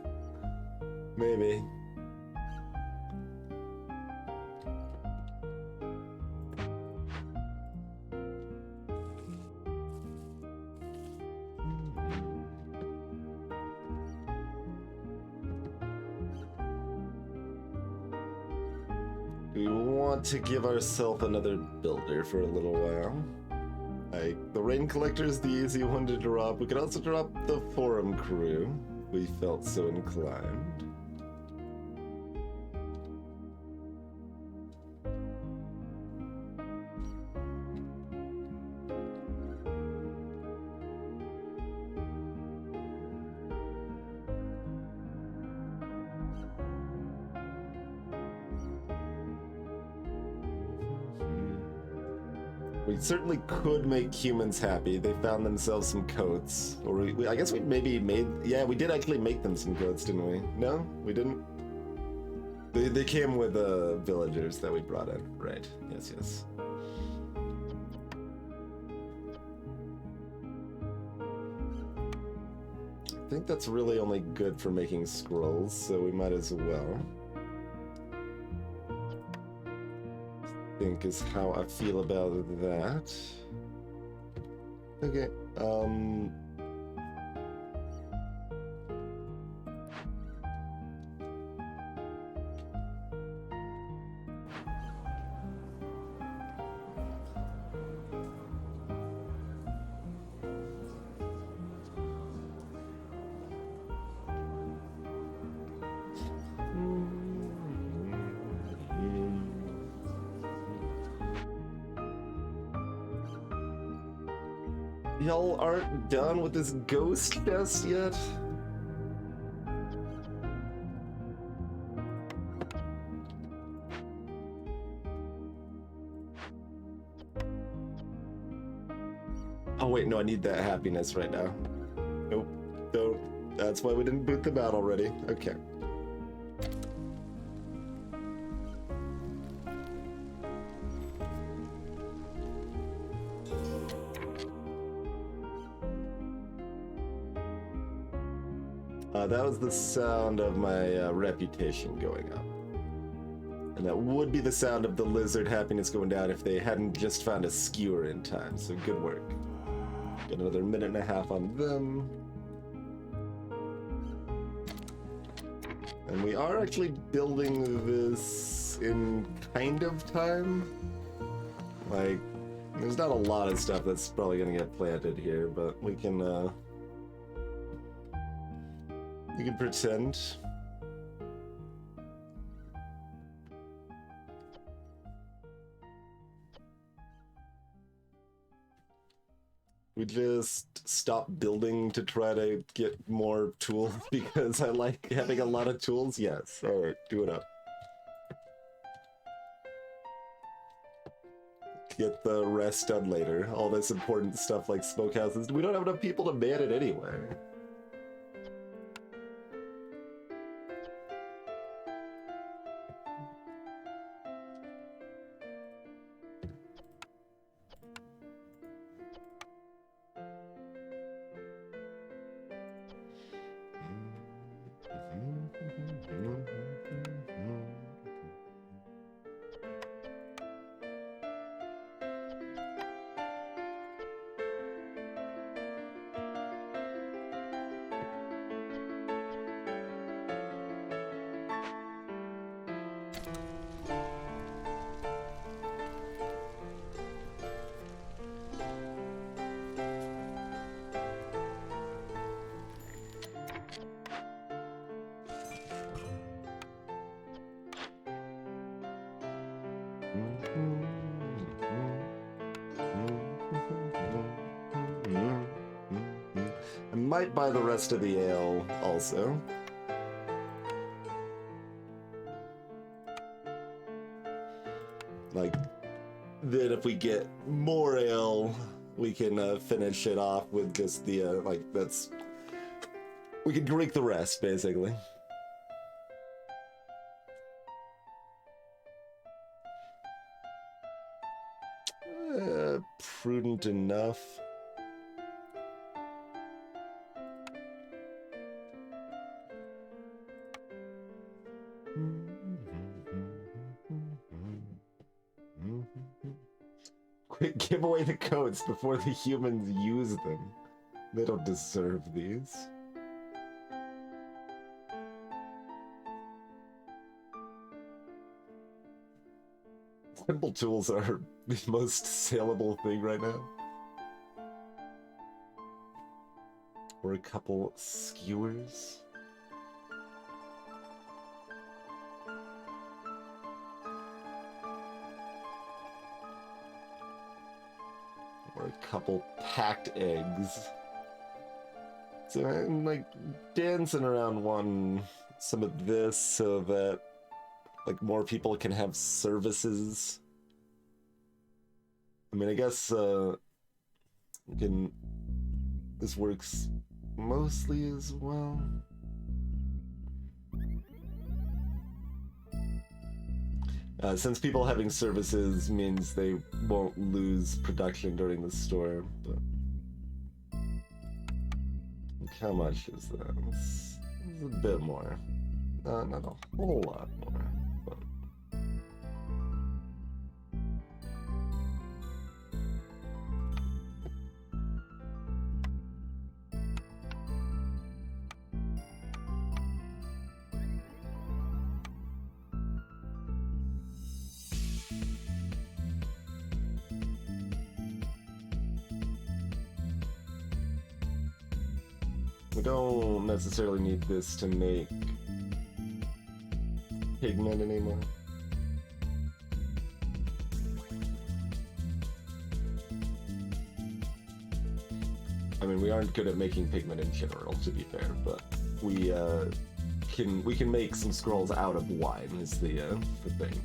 maybe. We want to give ourselves another builder for a little while. Like, the Rain Collector is the easy one to drop. We could also drop the Forum Crew, if we felt so inclined. We certainly could make humans happy. They found themselves some coats. Or I guess we maybe made... Yeah, we did actually make them some coats, didn't we? No? We didn't? They came with villagers that we brought in. Right. Yes, yes. I think that's really only good for making scrolls, so we might as well. Think is how I feel about that. Okay, Y'all aren't done with this ghost chest yet? Oh wait, no, I need that happiness right now. Nope, don't. That's why we didn't boot them out already. Okay. That was the sound of my reputation going up. And that would be the sound of the lizard happiness going down if they hadn't just found a skewer in time, so good work. Got another minute and a half on them. And we are actually building this in kind of time. Like, there's not a lot of stuff that's probably gonna get planted here, but we can pretend. We just stop building to try to get more tools because I like having a lot of tools? Yes. Alright, do it up. Get the rest done later. All this important stuff like smokehouses. We don't have enough people to man it anyway. I might buy the rest of the ale also. Like, then if we get more ale, we can finish it off with just the, like, that's... We can drink the rest, basically. Prudent enough. Quick, give away the codes before the humans use them. They don't deserve these. Simple tools are the most saleable thing right now. Or a couple skewers. Or a couple packed eggs. So I'm like dancing around wanting some of this so that like more people can have services. I mean, I guess this works mostly as well. Since people having services means they won't lose production during the storm, but how much is that? It's a bit more. Not a whole lot more. But... we don't necessarily need this to make pigment anymore. I mean, we aren't good at making pigment in general, to be fair, but we can make some scrolls out of wine is the thing.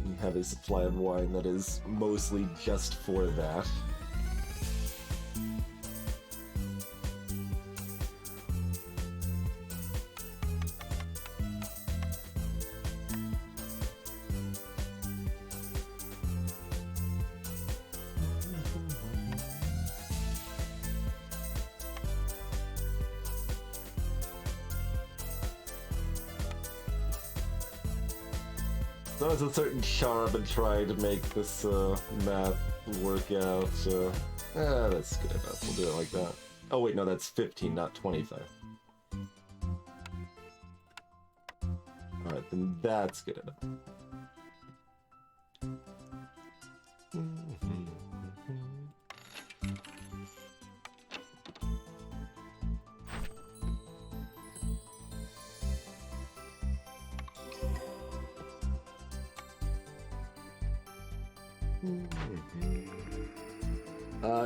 We have a supply of wine that is mostly just for that. So it's a certain charm in trying to make this math work out. That's good enough. We'll do it like that. Oh wait, no, that's 15, not 25. Alright, then that's good enough.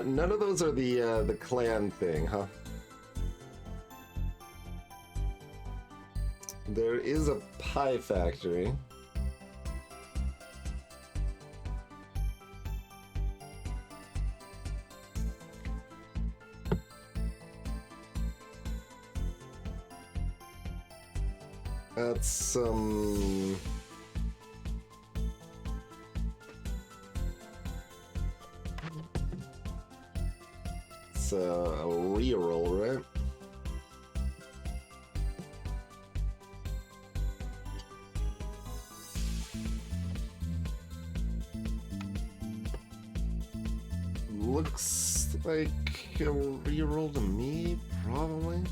None of those are the clan thing, huh? There is a pie factory. That's some... It's a reroll, right? Looks like a reroll to me, probably.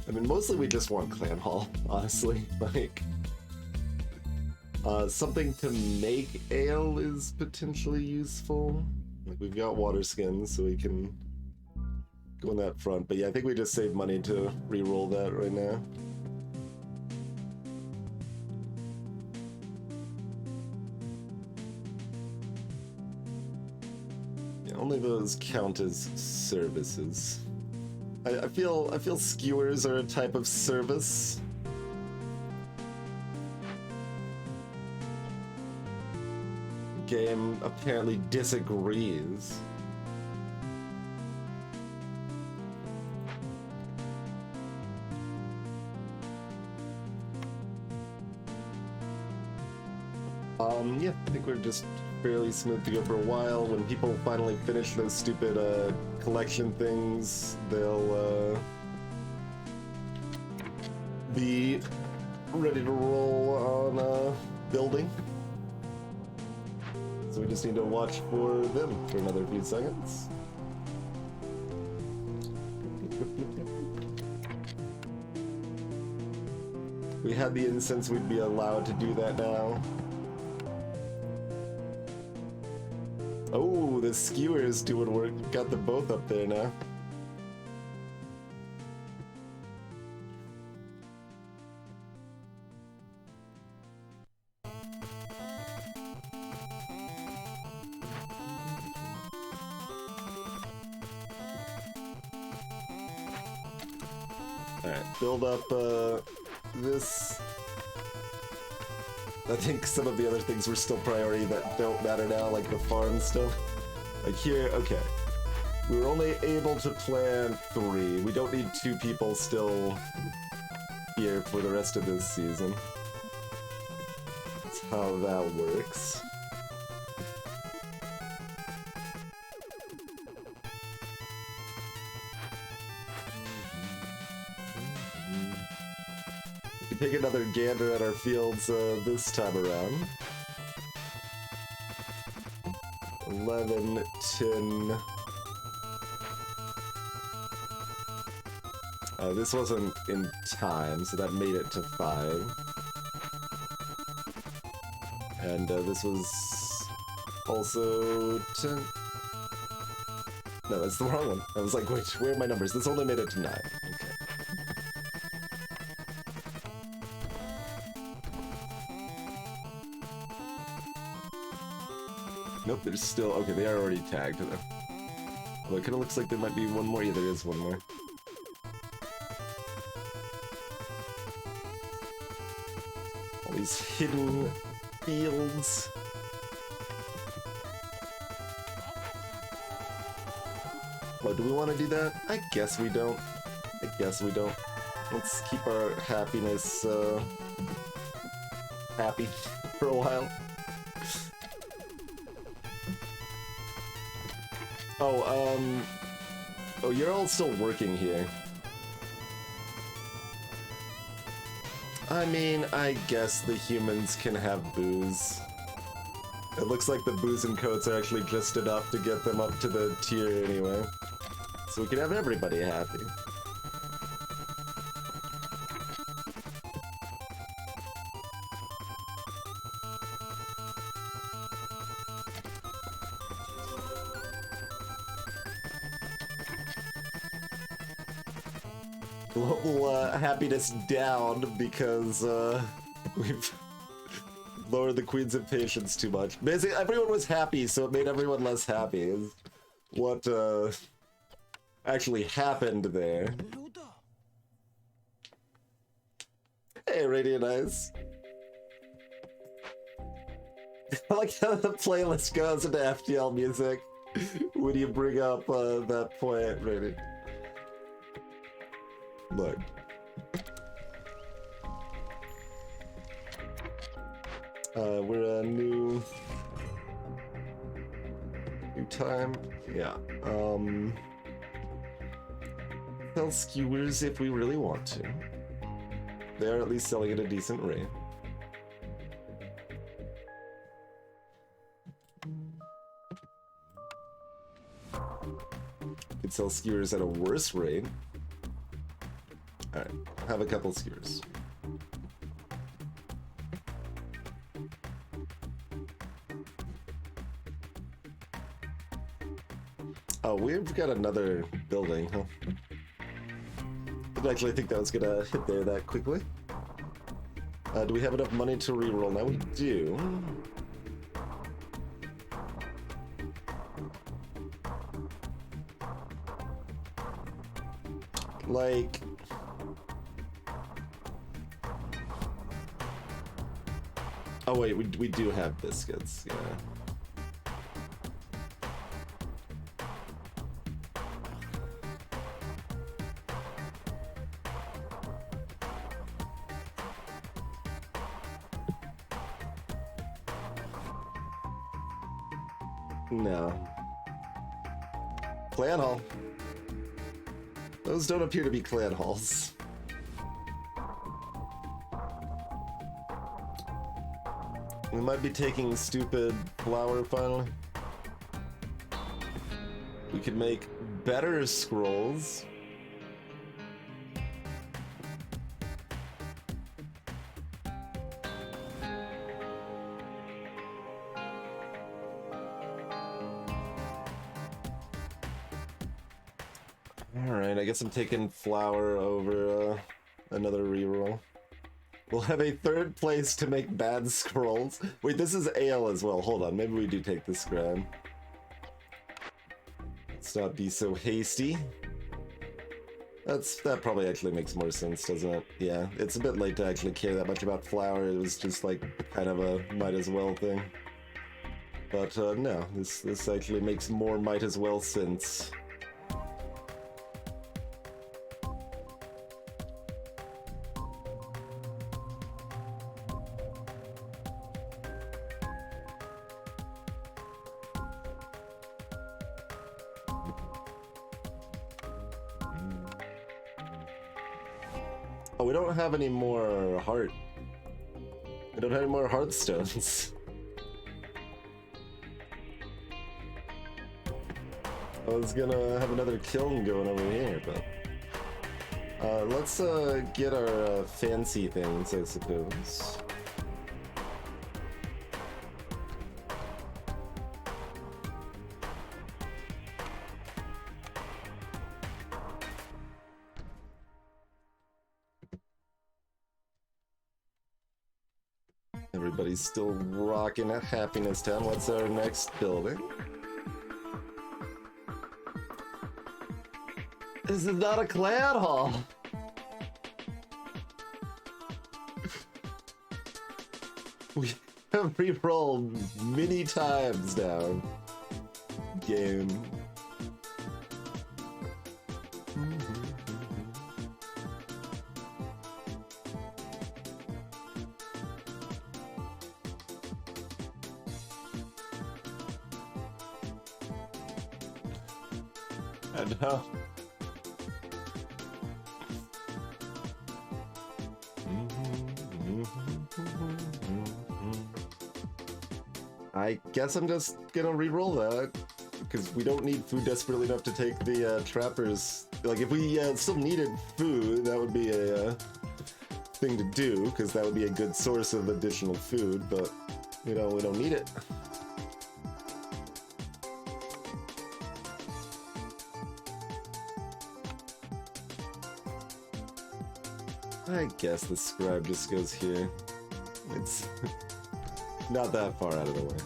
I mean, mostly we just want Clan Hall, honestly. Like, something to make ale is potentially useful. Like, we've got water skins, so we can go on that front. But yeah, I think we just save money to re-roll that right now. Yeah, only those count as services. I feel skewers are a type of service. Game apparently disagrees. Yeah, I think we're just fairly smooth to go for a while. When people finally finish those stupid collection things, they'll be ready to roll on building. So we just need to watch for them for another few seconds. If we had the incense, we'd be allowed to do that now. Oh, the skewers doing work. Got them both up there now. Alright, build up this. I think some of the other things were still priority that don't matter now, like the farm stuff. Like here, okay. We were only able to plan 3. We don't need 2 people still here for the rest of this season. That's how that works. Take another gander at our fields this time around. 11, 10. This wasn't in time, so that made it to 5. And this was also 10. No, that's the wrong one. I was like, wait, where are my numbers? This only made it to 9. Okay. Nope, they're still... Okay, they are already tagged. Well, it kind of looks like there might be one more. Yeah, there is one more. All these hidden fields. Oh, do we want to do that? I guess we don't. I guess we don't. Let's keep our happiness, happy for a while. Oh, you're all still working here. I mean, I guess the humans can have booze. It looks like the booze and coats are actually just enough to get them up to the tier anyway. So we can have everybody happy. Global happiness down because we've lowered the Queen's impatience too much. Basically, everyone was happy, so it made everyone less happy. Is what actually happened there. Hey, Radiant Eyes. I like how the playlist goes into FTL music when you bring up that point, Radiant. Look. We're a new time. Yeah. Sell skewers if we really want to. They are at least selling at a decent rate. Could sell skewers at a worse rate. Alright, have a couple skewers. Oh, we've got another building, huh? I didn't actually think that was gonna hit there that quickly. Do we have enough money to reroll? Now we do. Like... Oh wait, we do have biscuits, yeah. No. Clan hall. Those don't appear to be clan halls. We might be taking stupid flour finally. We could make better scrolls. Alright, I guess I'm taking flour over another reroll. We'll have a third place to make bad scrolls. Wait, this is ale as well. Hold on, maybe we do take this grab. Let's not be so hasty. That probably actually makes more sense, doesn't it? Yeah, it's a bit late to actually care that much about flour. It was just like kind of a might as well thing. But no, this actually makes more might as well sense. Oh, we don't have any more heart. We don't have any more heartstones. I was gonna have another kiln going over here, but... let's get our fancy things, I suppose. Everybody's still rocking at Happiness Town. What's our next building? This is not a clan hall. We have re-rolled many times now. Game. And I guess I'm just gonna re-roll that, because we don't need food desperately enough to take the trappers. Like, if we still needed food, that would be a thing to do, because that would be a good source of additional food, but we don't need it. I guess the scribe just goes here. It's not that far out of the way.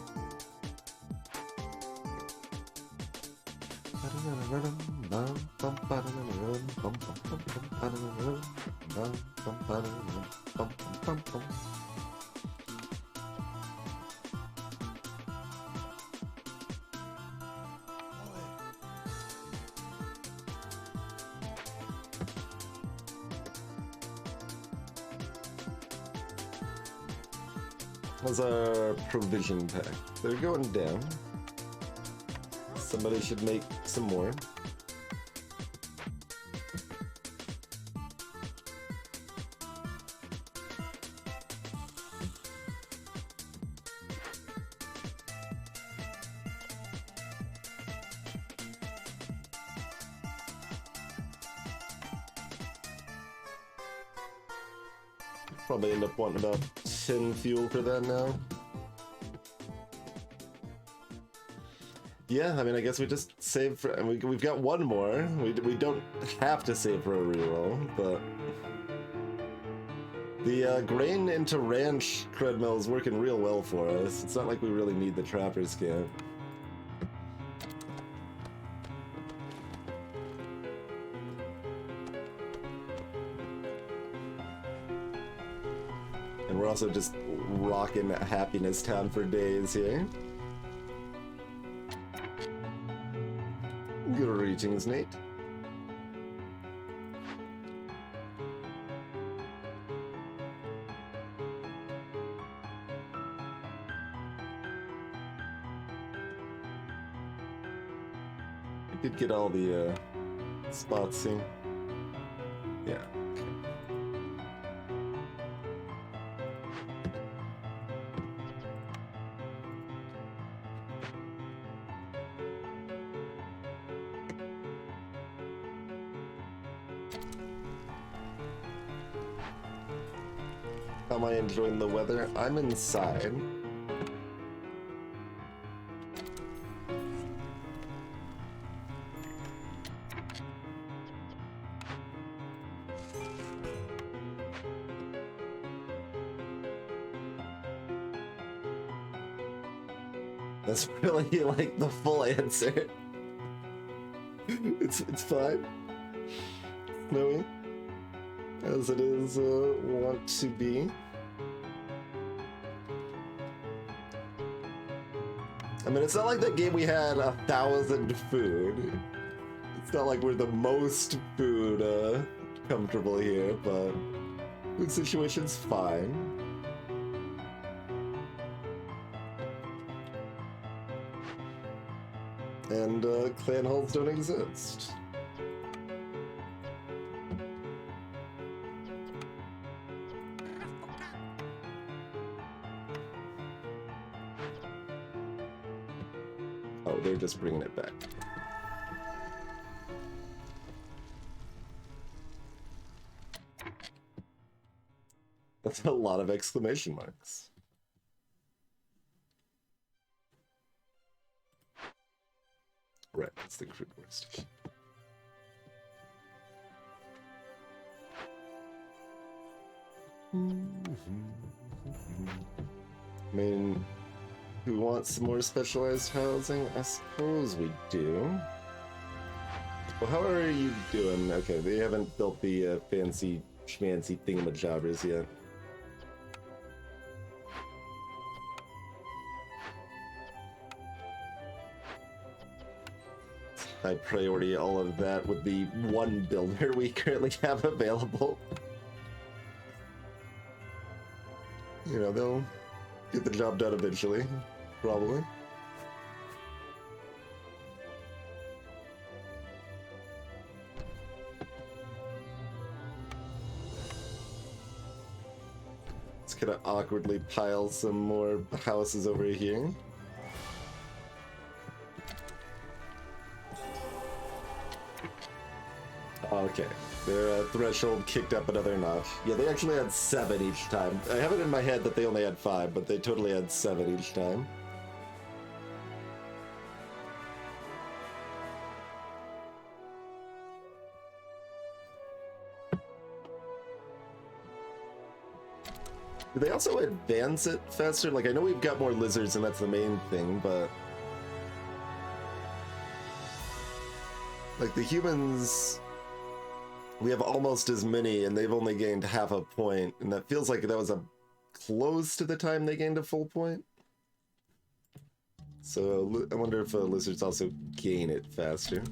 How's our provision pack? They're going down. Somebody should make some more. Probably end up wanting about 10 fuel for that now. Yeah, I mean, I guess we just save for, and we've got one more. We don't have to save for a reroll, but the grain into ranch cred mill is working real well for us. It's not like we really need the trapper's camp. And we're also just rocking Happiness Town for days here. Greetings, Nate. I did get all the spots here. Yeah. How am I enjoying the weather? I'm inside. That's really like the full answer. It's fine. Snowy. As it is want to be. I mean, it's not like that game we had 1,000 food. It's not like we're the most food comfortable here, but food situation's fine. And clan halls don't exist. Oh, they're just bringing it back. That's a lot of exclamation marks. Right, that's the crude war station. I mean, who wants some more specialized housing? I suppose we do. Well, how are you doing? Okay, they haven't built the fancy schmancy thingamajobbers yet. High priority all of that with the one builder we currently have available. You know, they'll get the job done eventually, probably. Let's kind of awkwardly pile some more houses over here. Okay, their threshold kicked up another notch. Yeah, they actually had 7 each time. I have it in my head that they only had 5, but they totally had 7 each time. Do they also advance it faster? Like, I know we've got more lizards and that's the main thing, but... like, the humans... we have almost as many, and they've only gained half a point, and that feels like that was close to the time they gained a full point. So I wonder if lizards also gain it faster.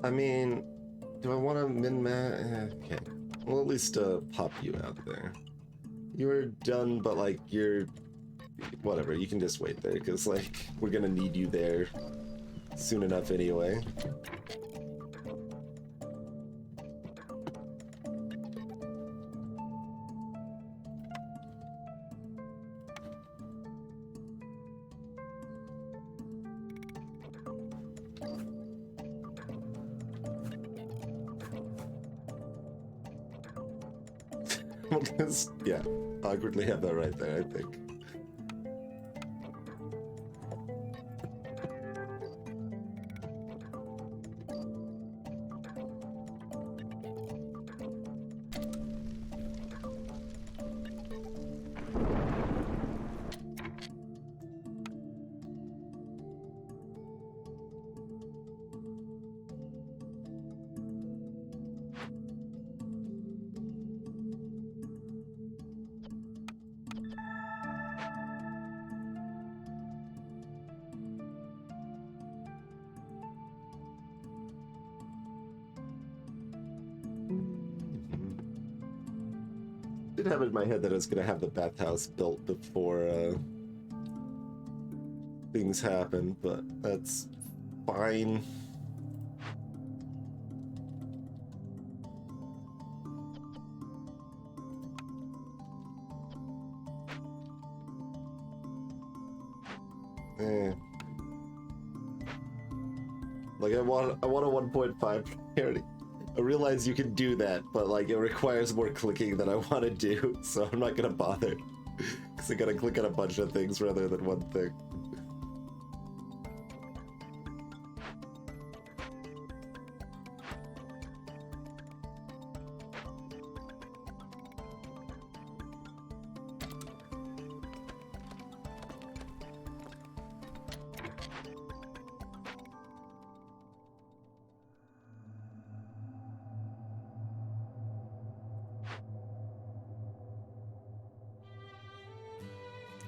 I mean, do I want to min-max? Okay, we'll at least pop you out there. You're done, but like you're whatever, you can just wait there because like we're gonna need you there soon enough anyway. We'll just, yeah, awkwardly have that right there, I think. I did have it in my head that I was gonna have the bathhouse built before things happen, but that's fine. Like I want a 1.5 priority. I realize you can do that, but like it requires more clicking than I want to do, so I'm not gonna bother. Because I gotta click on a bunch of things rather than one thing.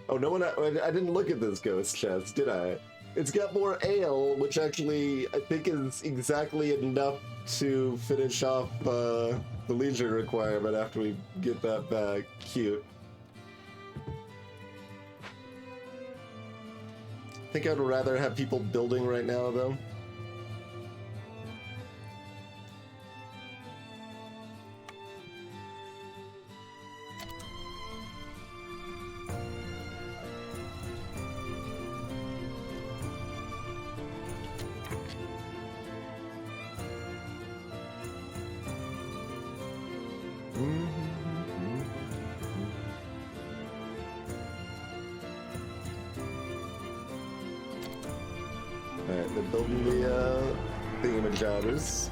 Oh, no one. I didn't look at this ghost chest, did I? It's got more ale, which actually I think is exactly enough to finish off the leisure requirement after we get that back. Cute. I think I'd rather have people building right now, though. Alright, they're building the thingamajobbers.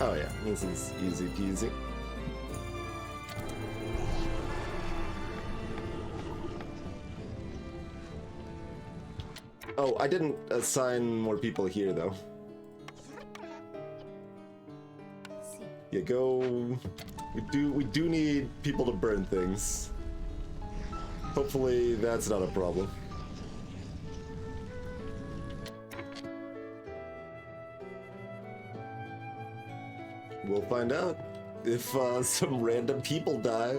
Oh yeah, this is easy peasy. Oh, I didn't assign more people here though. Yeah, go. We do need people to burn things. Hopefully that's not a problem. We'll find out if some random people die.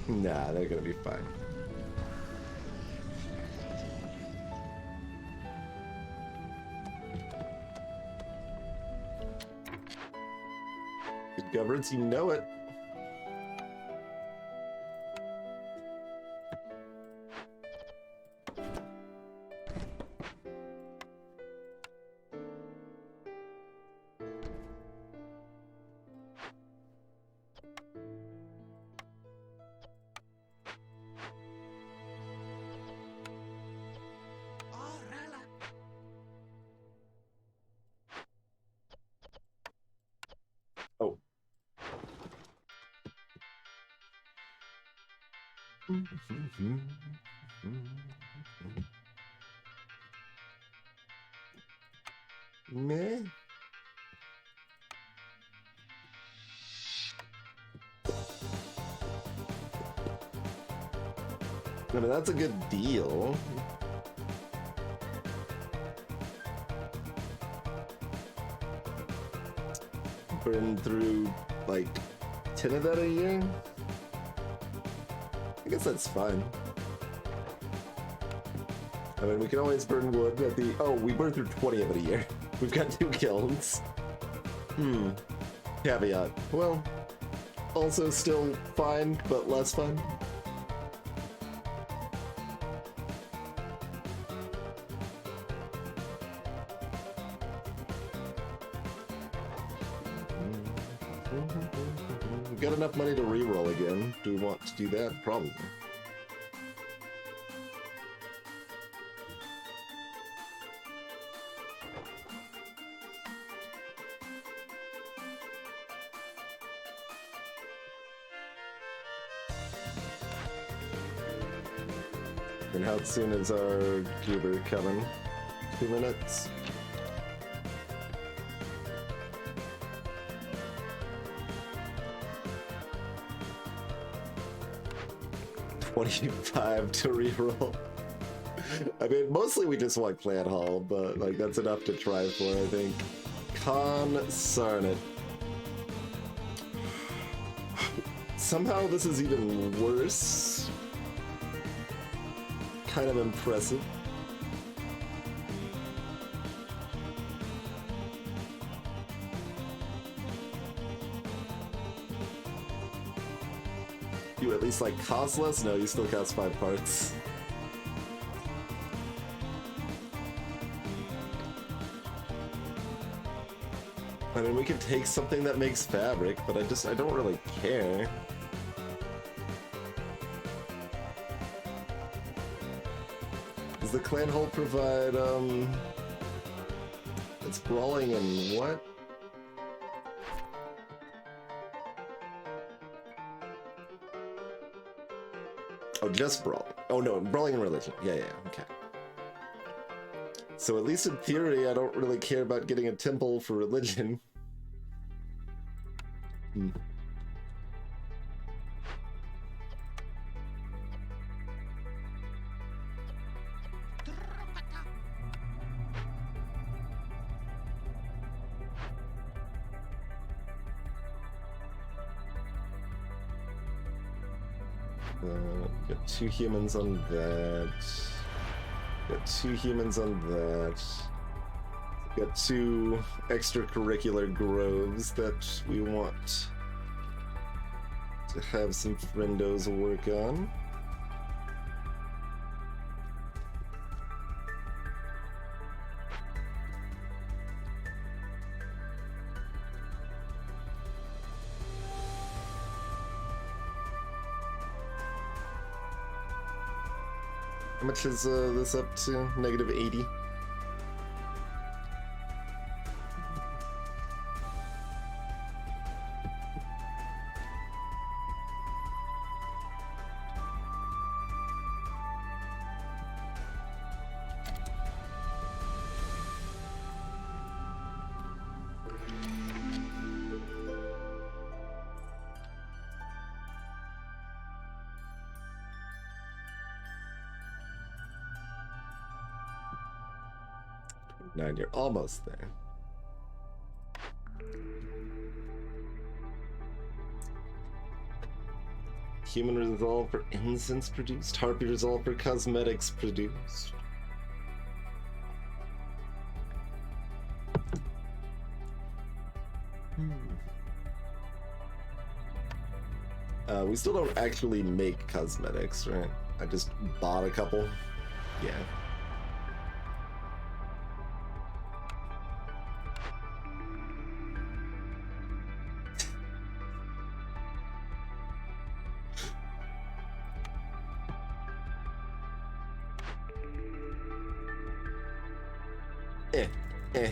Nah, they're gonna be fine. Good governance, you know it. Oh. Meh. I mean, that's a good deal. Burn through, like, 10 of that a year? I guess that's fine. I mean, we can always burn wood at the... Oh, we burn through 20 of it a year. We've got 2 kilns. Caveat. Well, also still fine, but less fun. We've got enough money to reroll again. Do we want to do that? Probably. And how soon is our Goober coming? 2 minutes? $25 to reroll. I mean, mostly we just want Clan Hall, but like that's enough to try for, I think. Consarn it. Somehow this is even worse. Kind of impressive. You at least like cost less? No, you still cost 5 parts. I mean, we could take something that makes fabric, but I don't really care. Does the clan hall provide, it's brawling and what? Oh, just brawling. Oh no, brawling and religion. Yeah, okay. So at least in theory, I don't really care about getting a temple for religion. Got 2 humans on that. Got 2 humans on that. Got 2 extracurricular groves that we want to have some friendos work on. How much is this up to? Negative 80. Nine, you're almost there. Human resolve for incense produced. Harpy resolve for cosmetics produced. We still don't actually make cosmetics, right? I just bought a couple. Yeah. Eh.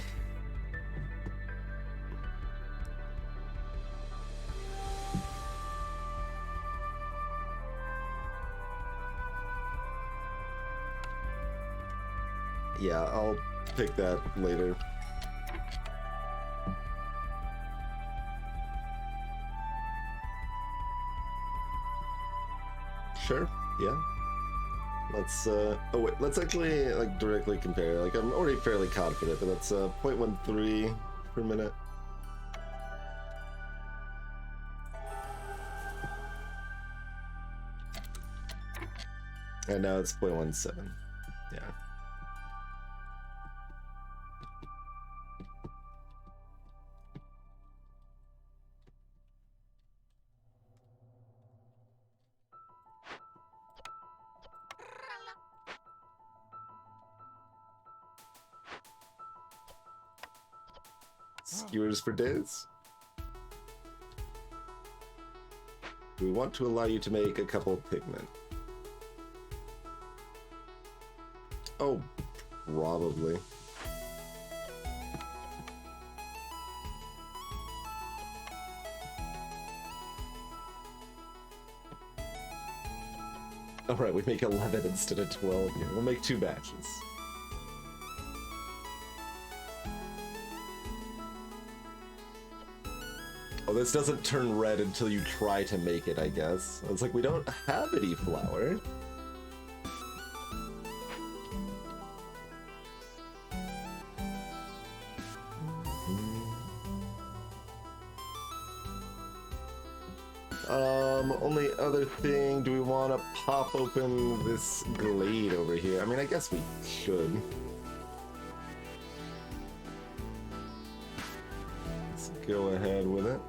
Yeah, I'll pick that later. Sure, yeah. Let's, oh wait, let's actually, like, directly compare. Like, I'm already fairly confident, but that's, 0.13 per minute. And now it's 0.17. Yeah. Skewers for days. We want to allow you to make a couple of pigment. Oh, probably. Alright, we make 11 instead of 12 here. We'll make 2 batches. Oh, this doesn't turn red until you try to make it, I guess. It's like, we don't have any flour. Only other thing, do we want to pop open this glade over here? I mean, I guess we should. Let's go ahead with it.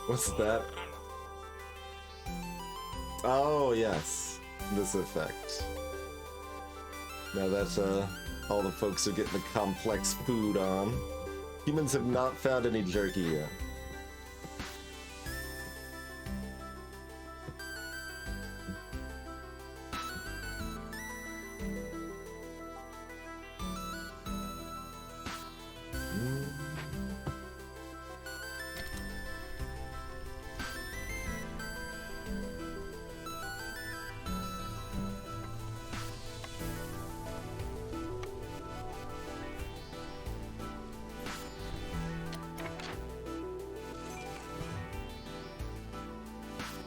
What's that? Oh, yes. This effect. Now that all the folks are getting the complex food on. Humans have not found any jerky yet.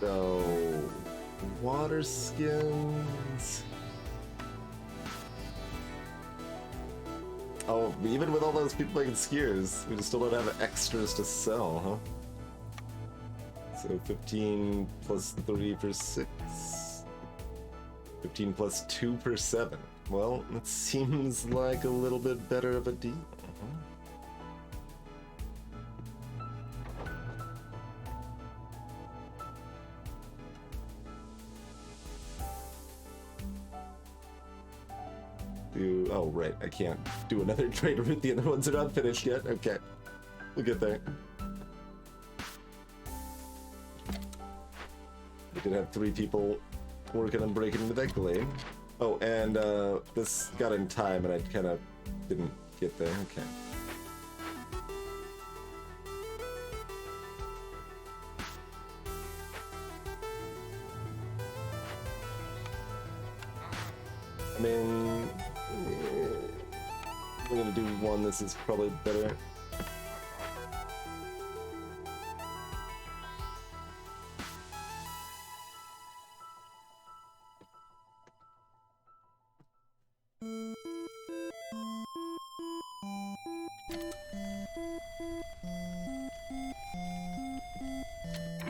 So, water skins. Oh, even with all those people making skewers, we just still don't have extras to sell, huh? So 15 plus 3 for 6. 15 plus 2 per 7. Well, it seems like a little bit better of a deal. do... Oh, right, I can't do another trade route. The other ones are not finished yet. Okay, we'll get there. We did have 3 people working on breaking into that glade. Oh, and this got in time, and I kind of didn't get there. Okay. I mean, we're gonna do one. This is probably better.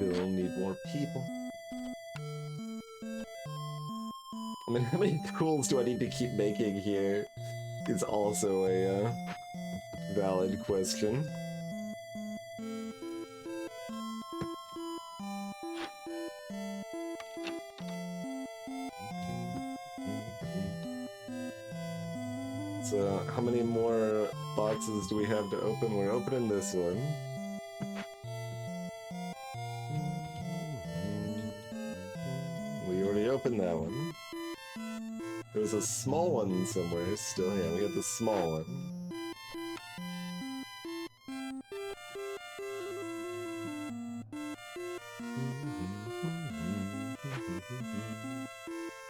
We'll need more people. I mean, how many tools do I need to keep making here is also a valid question. So, how many more boxes do we have to open? We're opening this one. We already opened that one. There's a small one somewhere still. Yeah, we got the small one.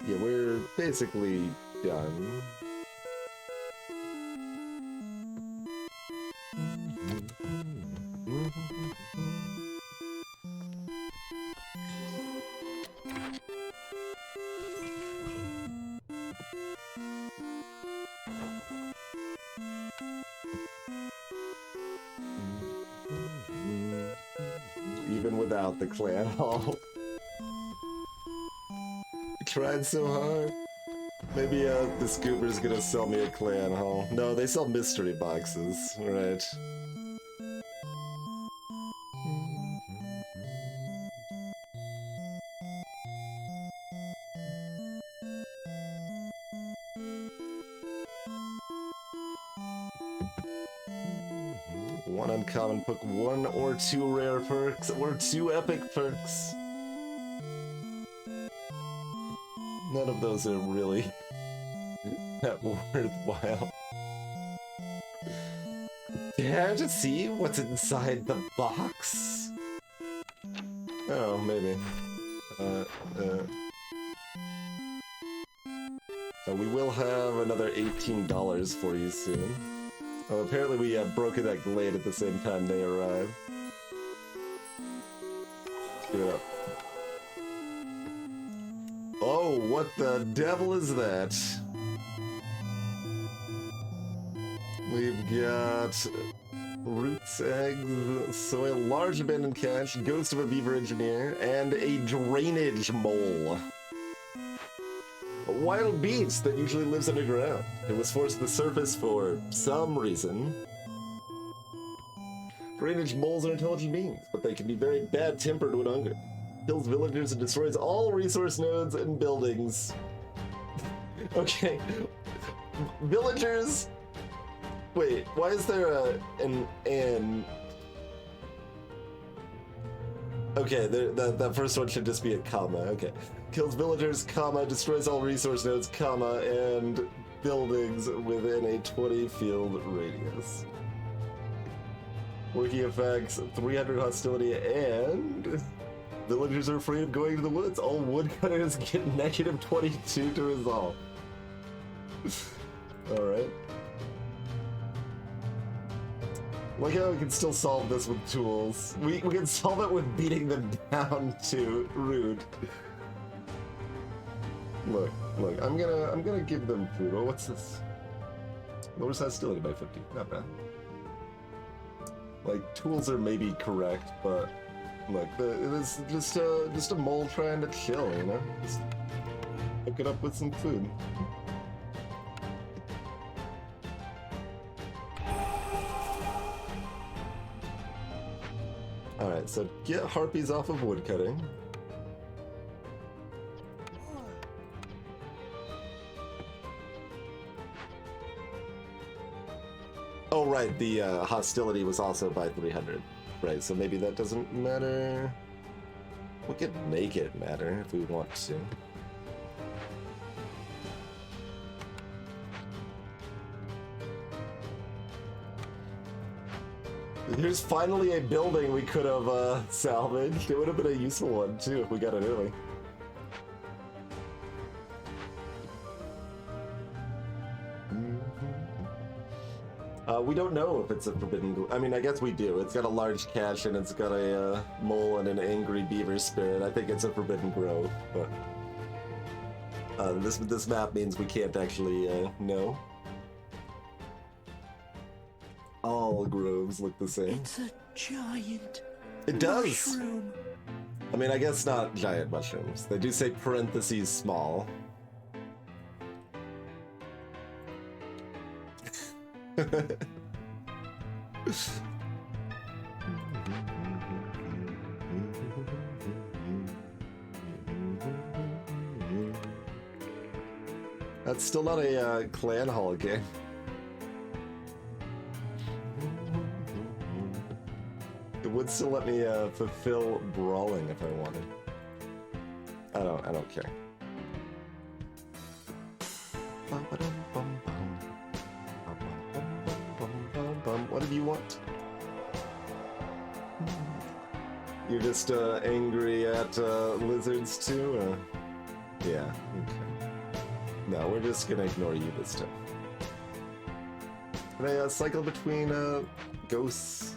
Yeah, we're basically done. Even without the clan hall. Tried so hard. Maybe the Scooper's gonna sell me a clan hall. No, they sell mystery boxes, right? One uncommon perk, 1 or 2 rare perks, or 2 epic perks. None of those are really that worthwhile. Dare to see what's inside the box? Oh, maybe. We will have another $18 for you soon. Oh, apparently we have broken that glade at the same time they arrive. Let's give it up. Oh, what the devil is that? We've got roots, eggs, soil, large abandoned cache, ghost of a beaver engineer, and a drainage mole. A wild beast that usually lives underground. It was forced to the surface for some reason. Drainage moles are intelligent beings, but they can be very bad-tempered when hungry. Kills villagers and destroys all resource nodes and buildings. Okay. Villagers... Wait, why is there an... Okay, that first one should just be a comma, okay. Kills villagers, comma, destroys all resource nodes, comma, and buildings within a 20-field radius. Working effects, 300 hostility, and... Villagers are afraid of going to the woods. All woodcutters get negative 22 to resolve. Alright. Like how we can still solve this with tools. We can solve it with beating them down to rude. Look, I'm gonna give them food. Oh, what's this? Lowers hostility by 50. Not bad. Like, tools are maybe correct, but look, it is just a mole trying to chill, you know? Just hook it up with some food. Alright, so get harpies off of woodcutting. Oh, right, the hostility was also by 300. Right, so maybe that doesn't matter. We could make it matter if we want to. Here's finally a building we could have salvaged. It would have been a useful one too if we got it early. We don't know if it's a forbidden. I mean, I guess we do. It's got a large cache and it's got a mole and an angry beaver spirit. I think it's a forbidden grove, but this map means we can't actually know. All groves look the same. It's a giant. It does. Mushroom. I mean, I guess not giant mushrooms. They do say parentheses small. That's still not a clan hall game. It would still let me fulfill brawling if I wanted. I don't care. What do you want? You're just angry at lizards too? Yeah, okay. No, we're just gonna ignore you this time. Can I cycle between ghosts?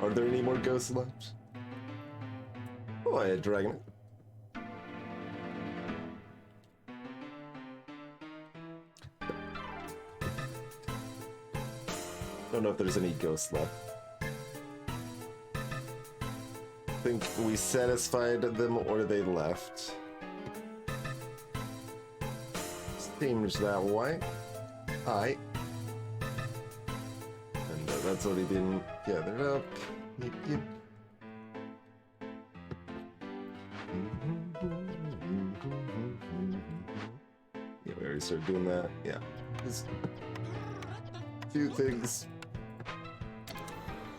Are there any more ghosts left? Oh, I had dragon. Don't know if there's any ghosts left. I think we satisfied them or they left. Seems that way. Aye. And that's already been gathered up. Yep, yep. Yeah, we already started doing that. Yeah. Just two things.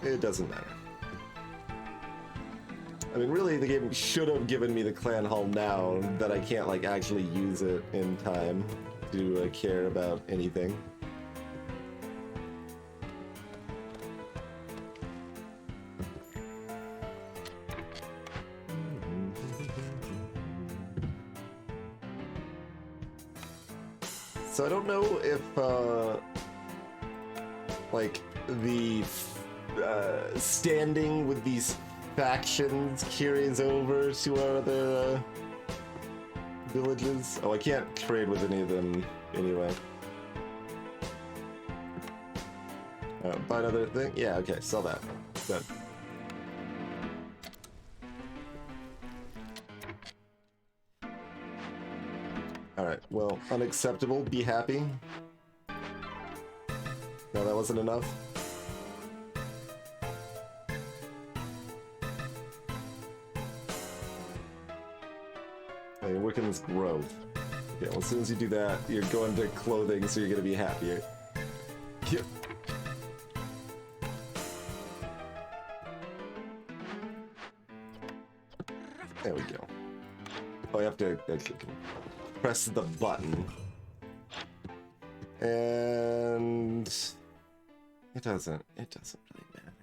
It doesn't matter. I mean, really, the game should have given me the clan hall now that I can't, like, actually use it in time to care about anything. So I don't know if, like, the standing with these factions carries over to our other villages. Oh, I can't trade with any of them anyway. Buy another thing? Yeah, okay, sell that. Done. Alright, well, unacceptable. Be happy. No, that wasn't enough. Hey, work in this grove. Okay, well, as soon as you do that, you're going to clothing, so you're gonna be happier. Yep. There we go. Oh, I have to press the button. And it doesn't really matter.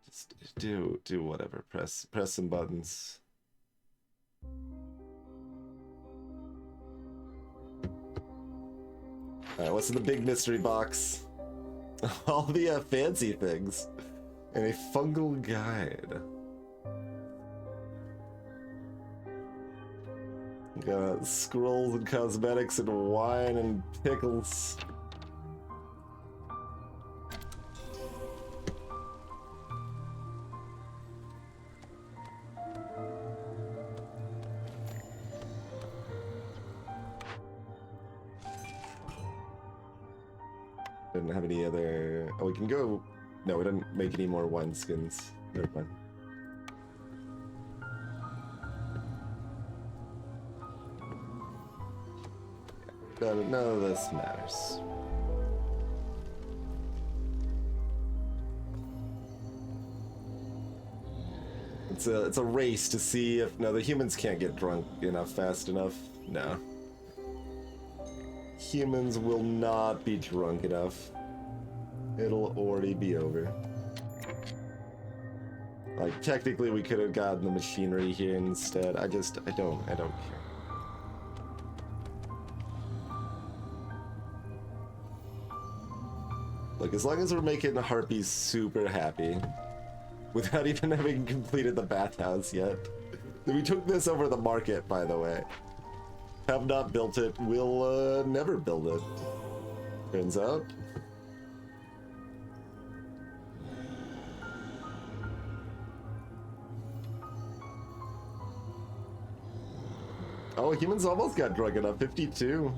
Just do whatever. Press some buttons. Alright, what's in the big mystery box? All the fancy things. And a fungal guide. Got scrolls and cosmetics and wine and pickles. Didn't have any other... Oh, we can go... No, we didn't make any more wineskins. Never mind. None of this matters. It's a race to see if no, the humans can't get drunk enough fast enough. No. Humans will not be drunk enough. It'll already be over. Like, technically we could have gotten the machinery here instead. I don't care. Look, as long as we're making the harpies super happy, without even having completed the bathhouse yet. We took this over the market, by the way. Have not built it, will never build it. Turns out. Oh, humans almost got drunk enough. 52.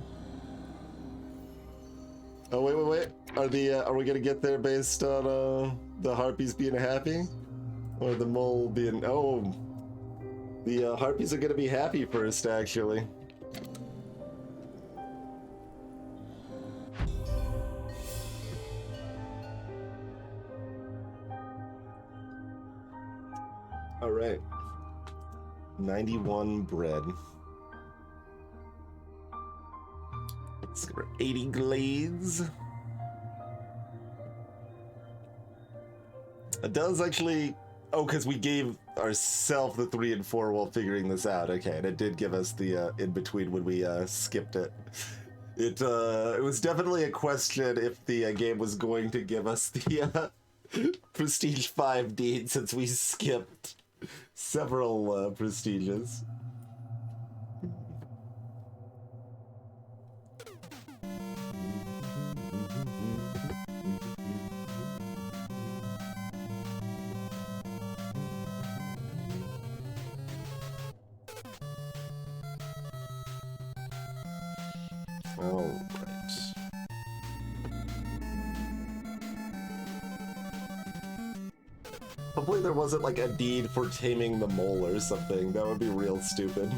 Oh wait. Are we gonna get there based on the harpies being happy, or the mole being? Oh, the harpies are gonna be happy first, actually. All right. 91 bread. Let's go for 80 glades. It does actually... Oh, because we gave ourselves the 3 and 4 while figuring this out. Okay, and it did give us the in-between when we skipped it. It was definitely a question if the game was going to give us the Prestige 5 deed, since we skipped several prestiges. All right. Hopefully there wasn't like a deed for taming the mole or something. That would be real stupid.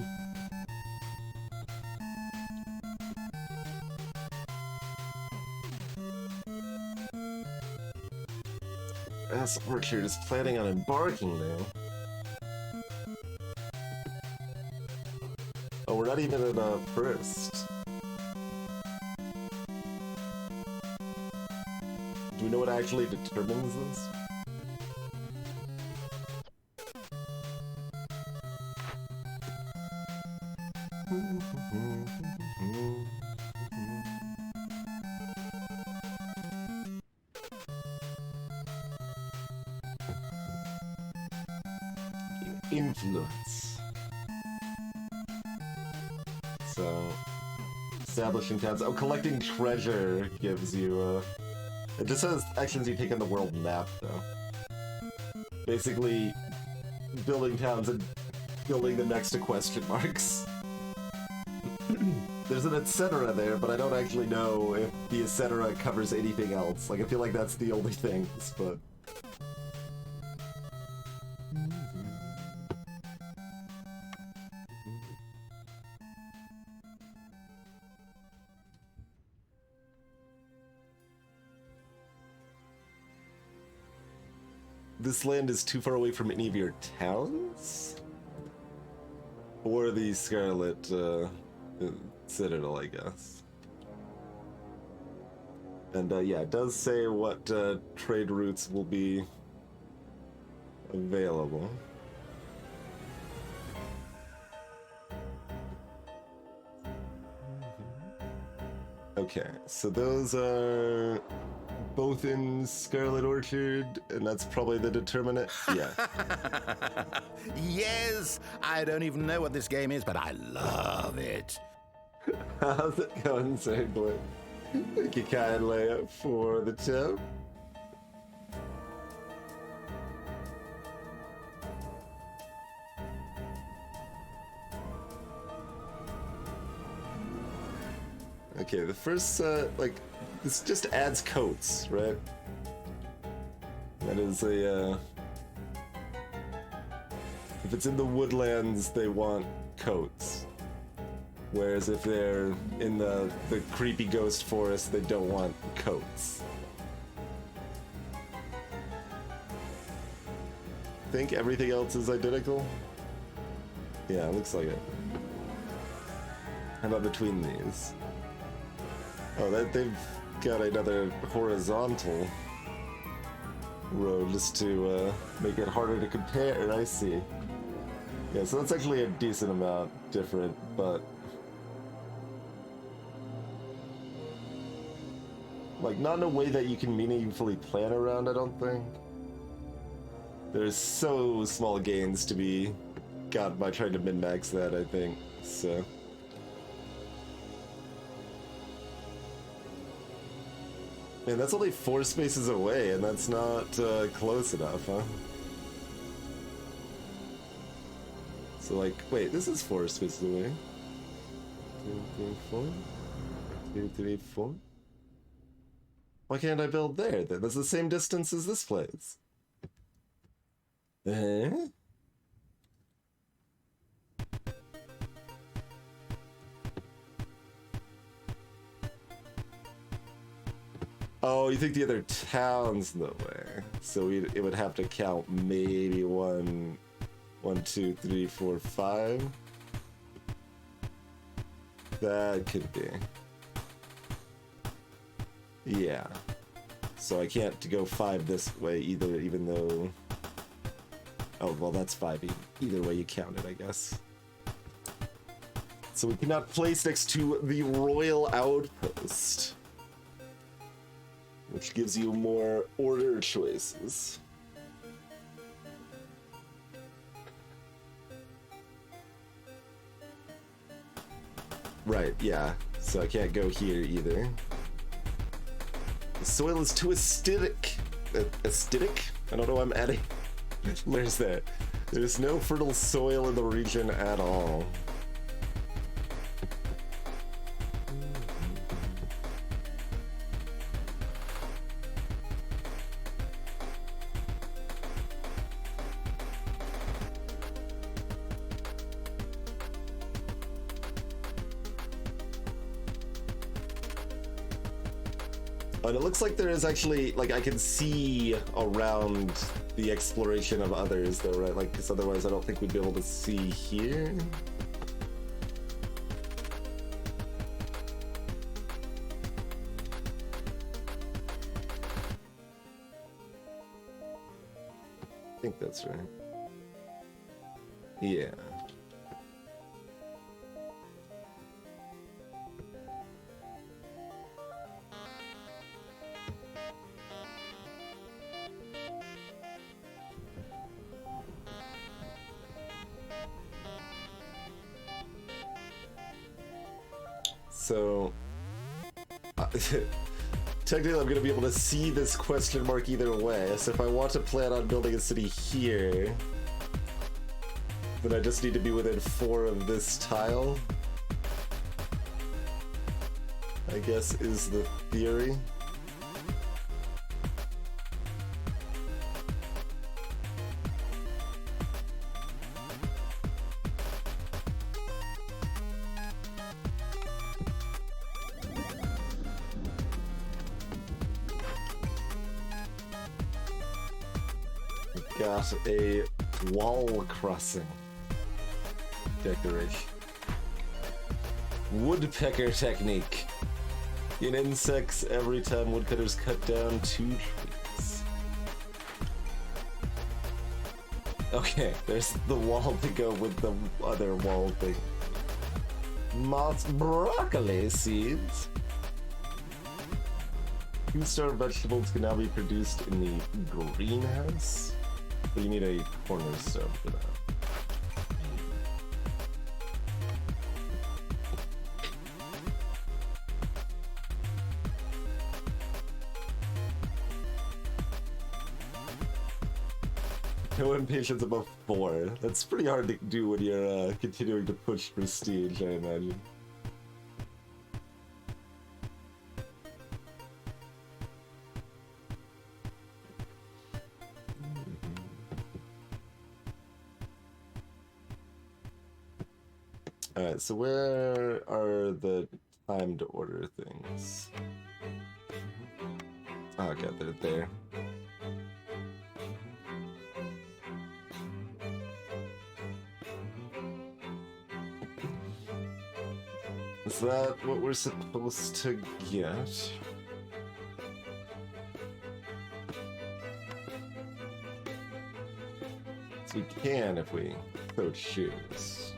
As Orchard is planning on embarking now. Oh, we're not even at first. Do we know what actually determines this? Influence. So, establishing towns. Oh, collecting treasure gives you, it just says actions you take on the world map, though. Basically, building towns and building them next to question marks. There's an etc. there, but I don't actually know if the etc. covers anything else. Like, I feel like that's the only things, but... This land is too far away from any of your towns? Or the Scarlet Citadel, I guess. And yeah, it does say what trade routes will be available. Okay, so those are both in Scarlet Orchard, and that's probably the determinant. Yeah. Yes, I don't even know what this game is, but I love it. How's it going, Sangler? Thank you kindly for the tip. Okay, the first, like, this just adds coats, right? That is a, if it's in the woodlands, they want coats. Whereas if they're in the creepy ghost forest, they don't want coats. think everything else is identical. Yeah, it looks like it. How about between these? Oh, they've got another horizontal road just to make it harder to compare. I see. Yeah, so that's actually a decent amount different, but like not in a way that you can meaningfully plan around, I don't think. There's so small gains to be got by trying to min-max that, I think, so. Man, that's only 4 spaces away, and that's not close enough, huh? So, like, wait, this is 4 spaces away. 2, 3, 4. 2, 3, 4. Why can't I build there, then? That's the same distance as this place. Eh? Oh, you think the other town's in the way? So it would have to count maybe 1, 2, 3, 4, 5. That could be. Yeah. So I can't go 5 this way either, even though. Oh, well, that's 5 either way you count it, I guess. So we cannot place next to the Royal Outpost, which gives you more order choices. Right, yeah. So I can't go here either. The soil is too acidic. Acidic? I don't know why I'm adding. Where's that? There's no fertile soil in the region at all. And it looks like there is actually, like, I can see around the exploration of others, though, right? Like, because otherwise I don't think we'd be able to see here. I think that's right. Yeah. So, technically I'm going to be able to see this question mark either way, so if I want to plan on building a city here, then I just need to be within 4 of this tile, I guess is the theory. Got a wall crossing decoration. Woodpecker technique. In insects, every time woodcutters cut down 2 trees. Okay, there's the wall to go with the other wall thing. Moss broccoli seeds. 2-star vegetables can now be produced in the greenhouse. But you need a cornerstone for that. No impatience above 4. That's pretty hard to do when you're continuing to push prestige, I imagine. Alright, so where are the timed order things? Oh, okay, they're there. that what we're supposed to get? So we can if we so choose.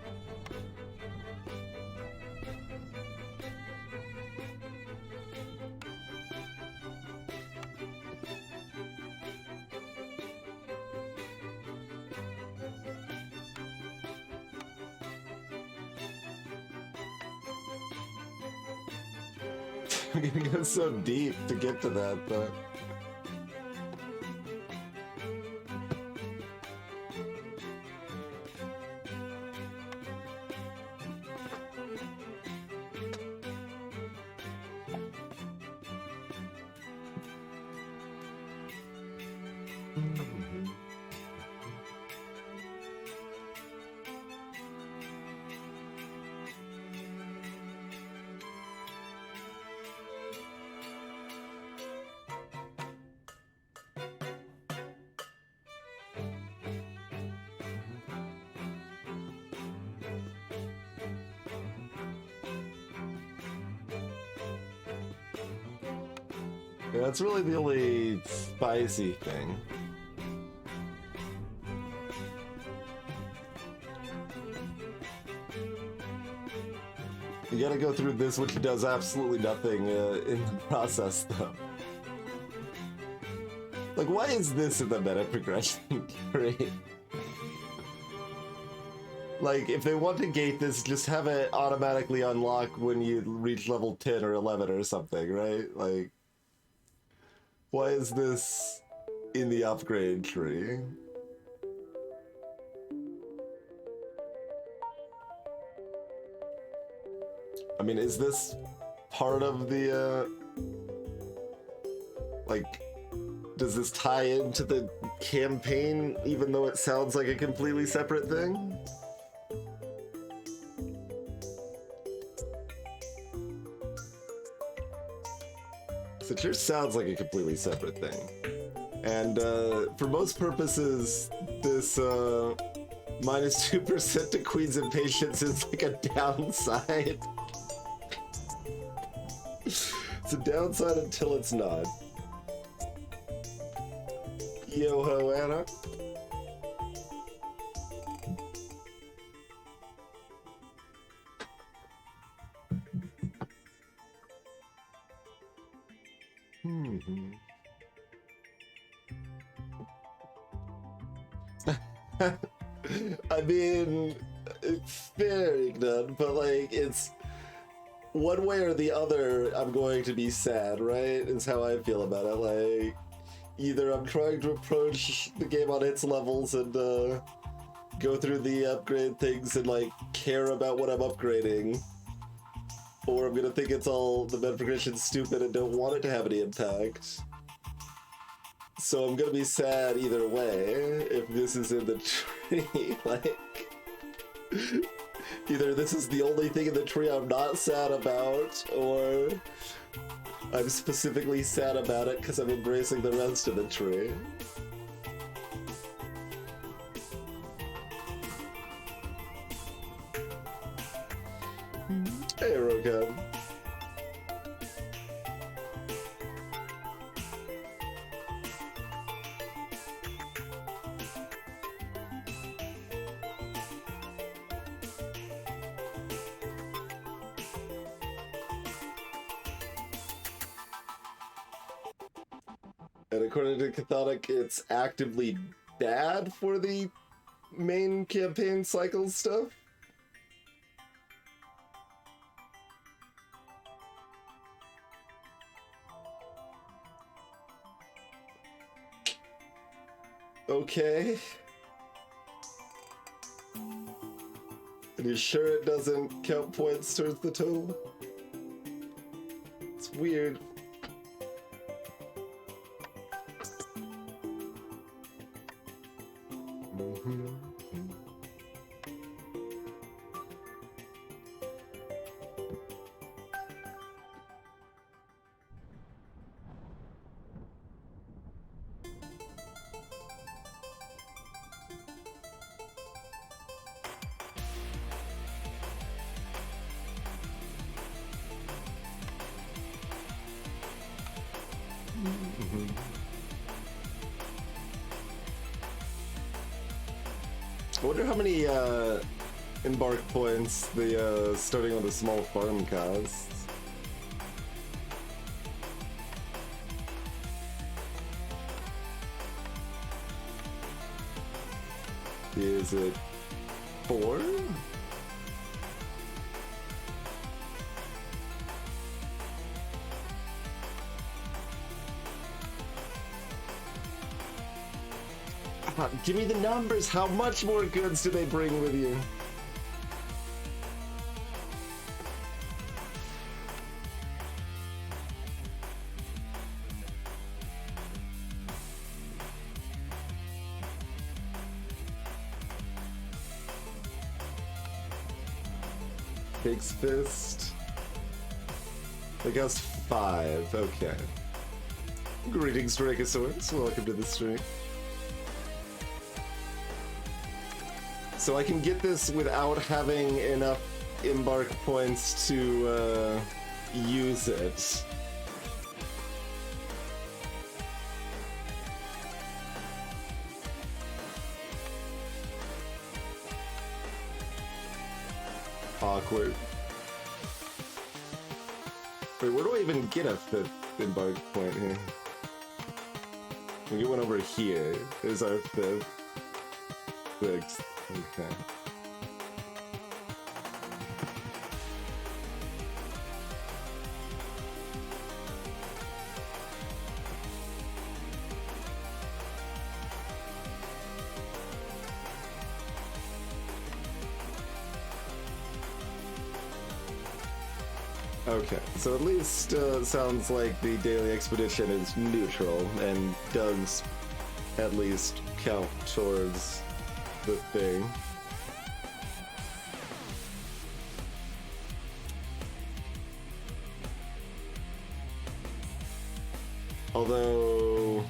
We're gonna go so deep to get to that, but... Yeah, that's really the only spicy thing. You gotta go through this, which does absolutely nothing in the process, though. Like, why is this in the meta progression tree? Like, if they want to gate this, just have it automatically unlock when you reach level 10 or 11 or something, right? Like... Why is this in the upgrade tree? I mean, is this part of the, like, does this tie into the campaign, even though it sounds like a completely separate thing? It sure sounds like a completely separate thing. And for most purposes, this minus 2% to Queen's Impatience is like a downside. It's a downside until it's not. Yo-ho, Anna. I mean, it's fair, Ignan, but like, it's one way or the other, I'm going to be sad, right? Is how I feel about it. Like, either I'm trying to approach the game on its levels and go through the upgrade things and like care about what I'm upgrading, or I'm gonna think it's all the meta progression stupid and don't want it to have any impact. So I'm gonna be sad either way if this is in the tree. Like, either this is the only thing in the tree I'm not sad about, or I'm specifically sad about it because I'm embracing the rest of the tree. Hey, Rokan. And according to Catholic, it's actively bad for the main campaign cycle stuff. Okay. And you sure it doesn't count points towards the total? It's weird. wonder how many embark points the starting with a small farm costs. Is it 4? Give me the numbers. How much more goods do they bring with you? Big's Fist. They cost 5. Okay. Greetings, Dracosaurus. Welcome to the stream. So I can get this without having enough embark points to use it. Awkward. Wait, where do I even get a 5th embark point here? We get one over here. There's our 5th. 6th. Okay. Okay, so at least sounds like the daily expedition is neutral and does at least count towards the thing. Although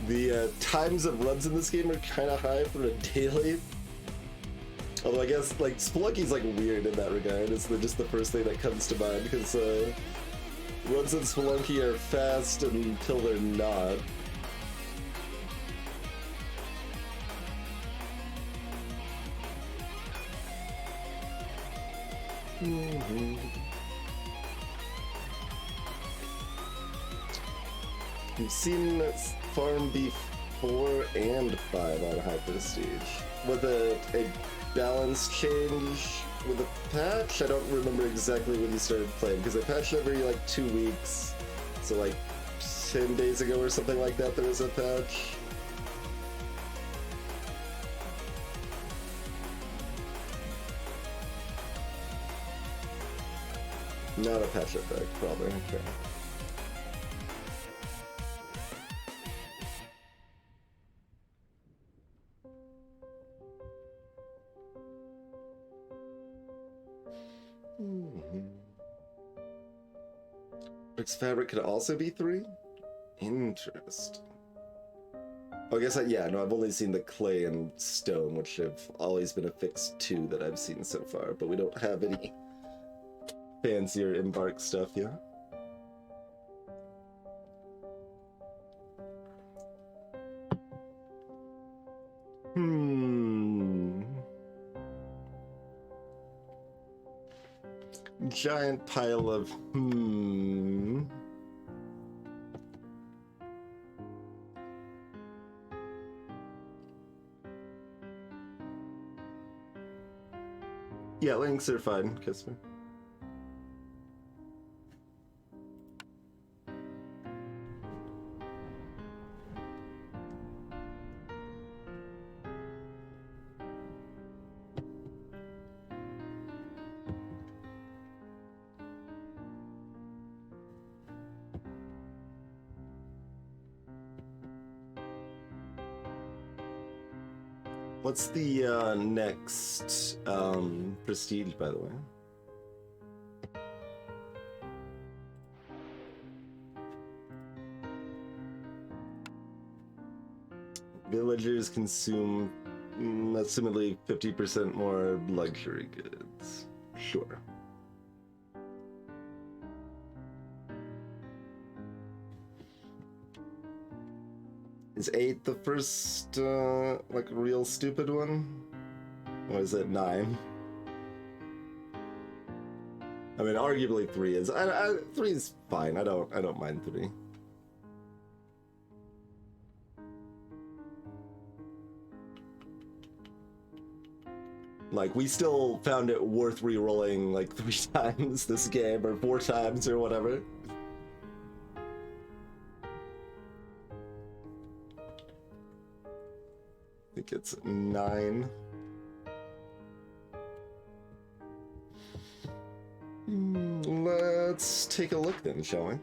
the times of runs in this game are kind of high for a daily. Although I guess like Spelunky's like weird in that regard. It's just the first thing that comes to mind because runs in Spelunky are fast until they're not. You've seen Farm Beef 4 and 5 on High Prestige. With a balance change with a patch? I don't remember exactly when you started playing, because they patched every like 2 weeks. So like 10 days ago or something like that there was a patch. Not a patch effect, probably. Okay. Bricks Fabric could also be 3? Interesting. Oh, I guess yeah, no, I've only seen the clay and stone, which have always been a fixed 2 that I've seen so far, but we don't have any fancier embark stuff yet. Giant pile of Yeah, links are fine, Kisper. What's the next prestige, by the way? Villagers consume assumedly 50% more luxury goods. Sure. Is 8 the first, like, real stupid one? Or is it 9? I mean, arguably 3 is. 3 is fine. I don't mind 3. Like, we still found it worth re-rolling like 3 times this game, or 4 times, or whatever. I think it's 9. Let's take a look then, shall we?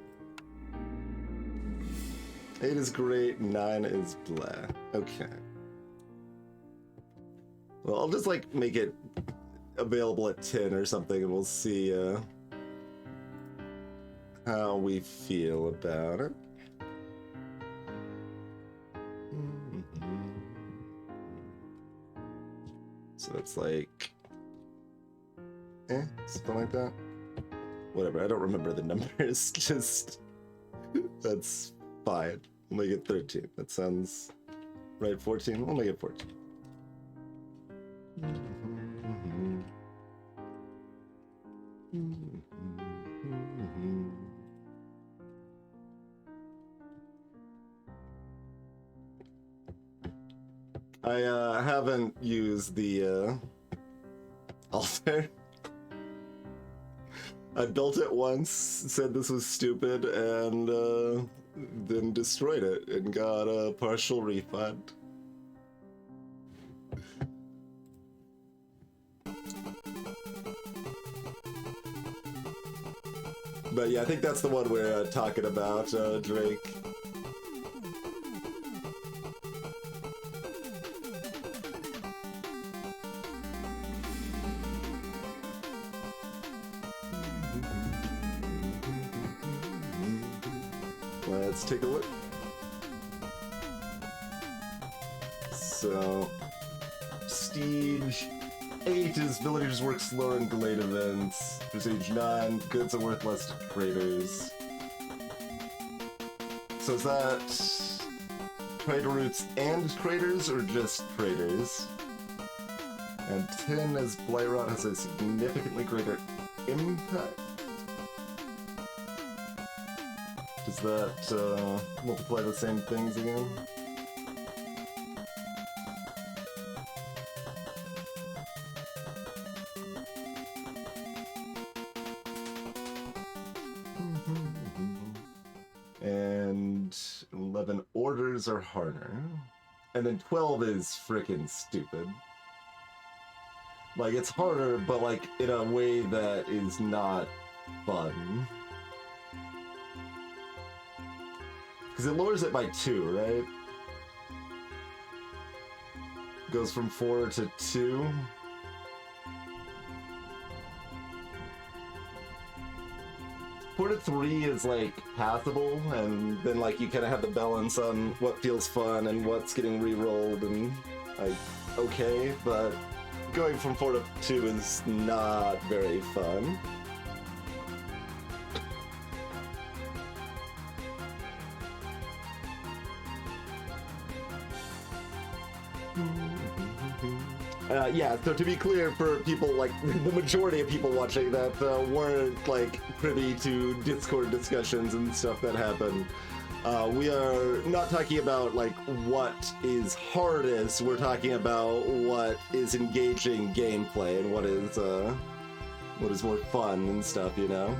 8 is great, 9 is blah. Okay. Well, I'll just, like, make it available at 10 or something, and we'll see, how we feel about it. So that's like... something like that? Whatever, I don't remember the numbers, just... That's fine. We'll make it 13. That sounds... Right, 14? We'll make it 14. I haven't used the altar. I built it once, said this was stupid, and then destroyed it and got a partial refund. But yeah, I think that's the one we're talking about, Drake. Let's take a look. So, Prestige 8 is villagers work slower in delayed events. Prestige 9, goods are worth less to traders. So is that trader routes and traders, or just traders? And 10 as Blighrot has a significantly greater impact. Does that multiply the same things again? And 11 orders are harder. And then 12 is frickin' stupid. Like, it's harder, but like in a way that is not fun. Because it lowers it by 2, right? Goes from 4 to 2. 4 to 3 is like passable, and then like you kind of have the balance on what feels fun and what's getting re-rolled and like okay, but going from 4 to 2 is not very fun. Yeah, so to be clear, for people, like, the majority of people watching that weren't, like, privy to Discord discussions and stuff that happen, we are not talking about, like, what is hardest, we're talking about what is engaging gameplay and what is more fun and stuff, you know?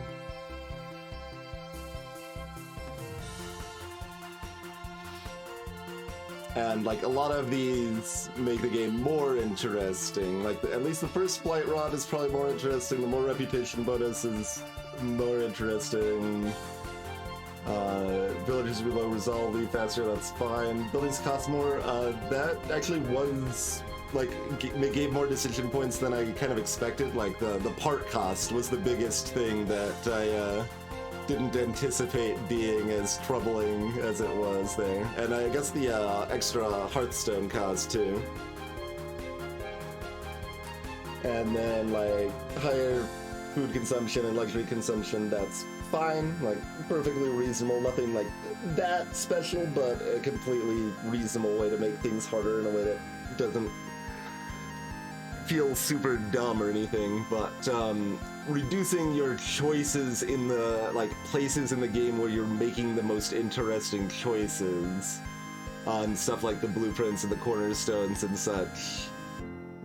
And, like, a lot of these make the game more interesting. Like, at least the first Blighrot is probably more interesting. The more reputation bonus is more interesting. Villages reload resolve faster, that's fine. Buildings cost more. That actually was, like, gave more decision points than I kind of expected. Like, the part cost was the biggest thing that I, didn't anticipate being as troubling as it was there. And I guess the extra Hearthstone cost too. And then like higher food consumption and luxury consumption, that's fine, like perfectly reasonable, nothing like that special, but a completely reasonable way to make things harder in a way that doesn't feel super dumb or anything. But reducing your choices in the like places in the game where you're making the most interesting choices on stuff like the blueprints and the cornerstones and such,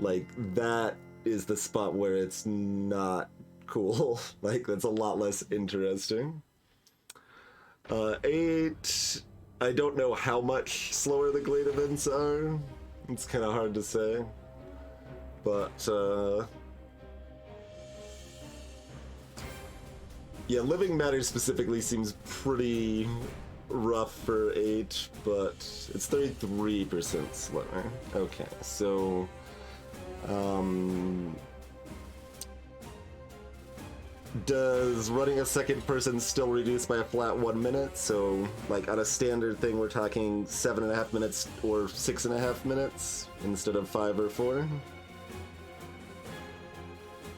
like that is the spot where it's not cool. Like that's a lot less interesting. 8, I don't know how much slower the Glade events are. It's kind of hard to say, but yeah, living matter specifically seems pretty rough for 8, but it's 33% slower. Okay, so does running a second person still reduce by a flat 1 minute? So like on a standard thing we're talking 7.5 minutes or 6.5 minutes instead of 5 or 4?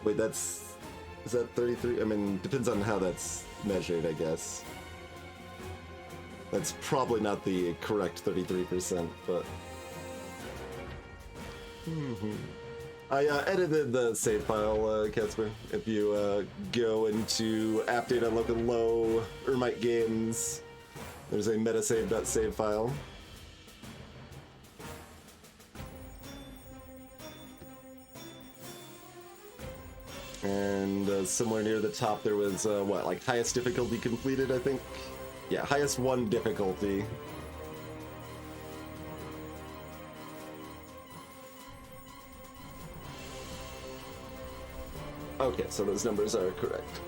Wait, is that 33? I mean, depends on how that's measured, I guess. That's probably not the correct 33%, but I edited the save file, Casper. If you go into app data, look at low Ermite Games, there's a metasave.save file. And somewhere near the top there was, what, like highest difficulty completed, I think? Yeah, highest 1 difficulty. Okay, so those numbers are correct.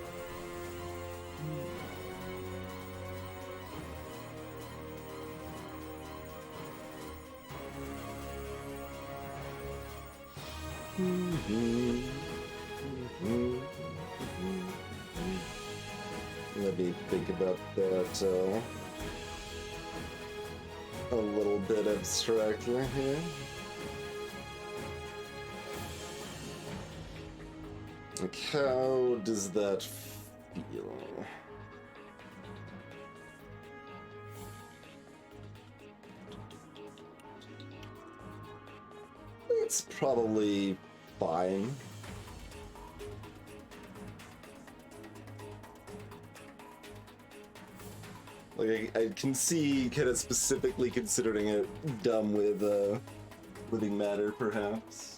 Let me think about that a little bit abstractly here. Like, how does that feel? It's probably fine. Like, I can see kind of specifically considering it dumb with living matter, perhaps.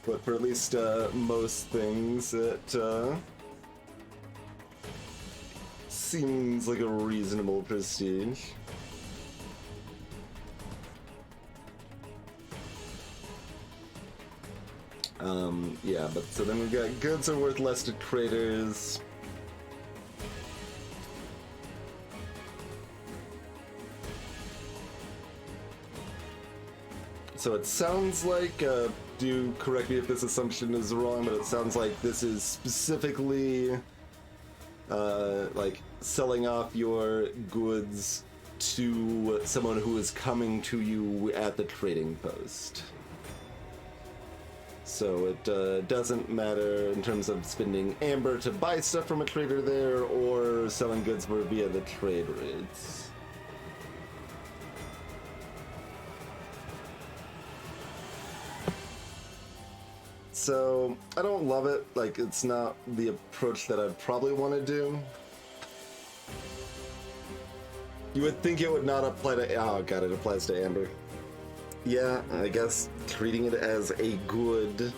But for at least most things, it seems like a reasonable prestige. Yeah, but so then we've got goods are worth less to traders. So it sounds like, do correct me if this assumption is wrong, but it sounds like this is specifically like selling off your goods to someone who is coming to you at the trading post. So it doesn't matter in terms of spending amber to buy stuff from a trader there or selling goods via the trade rates. So I don't love it. Like, it's not the approach that I'd probably want to do. You would think it would not apply to... Oh god, it applies to amber. Yeah, I guess treating it as a good...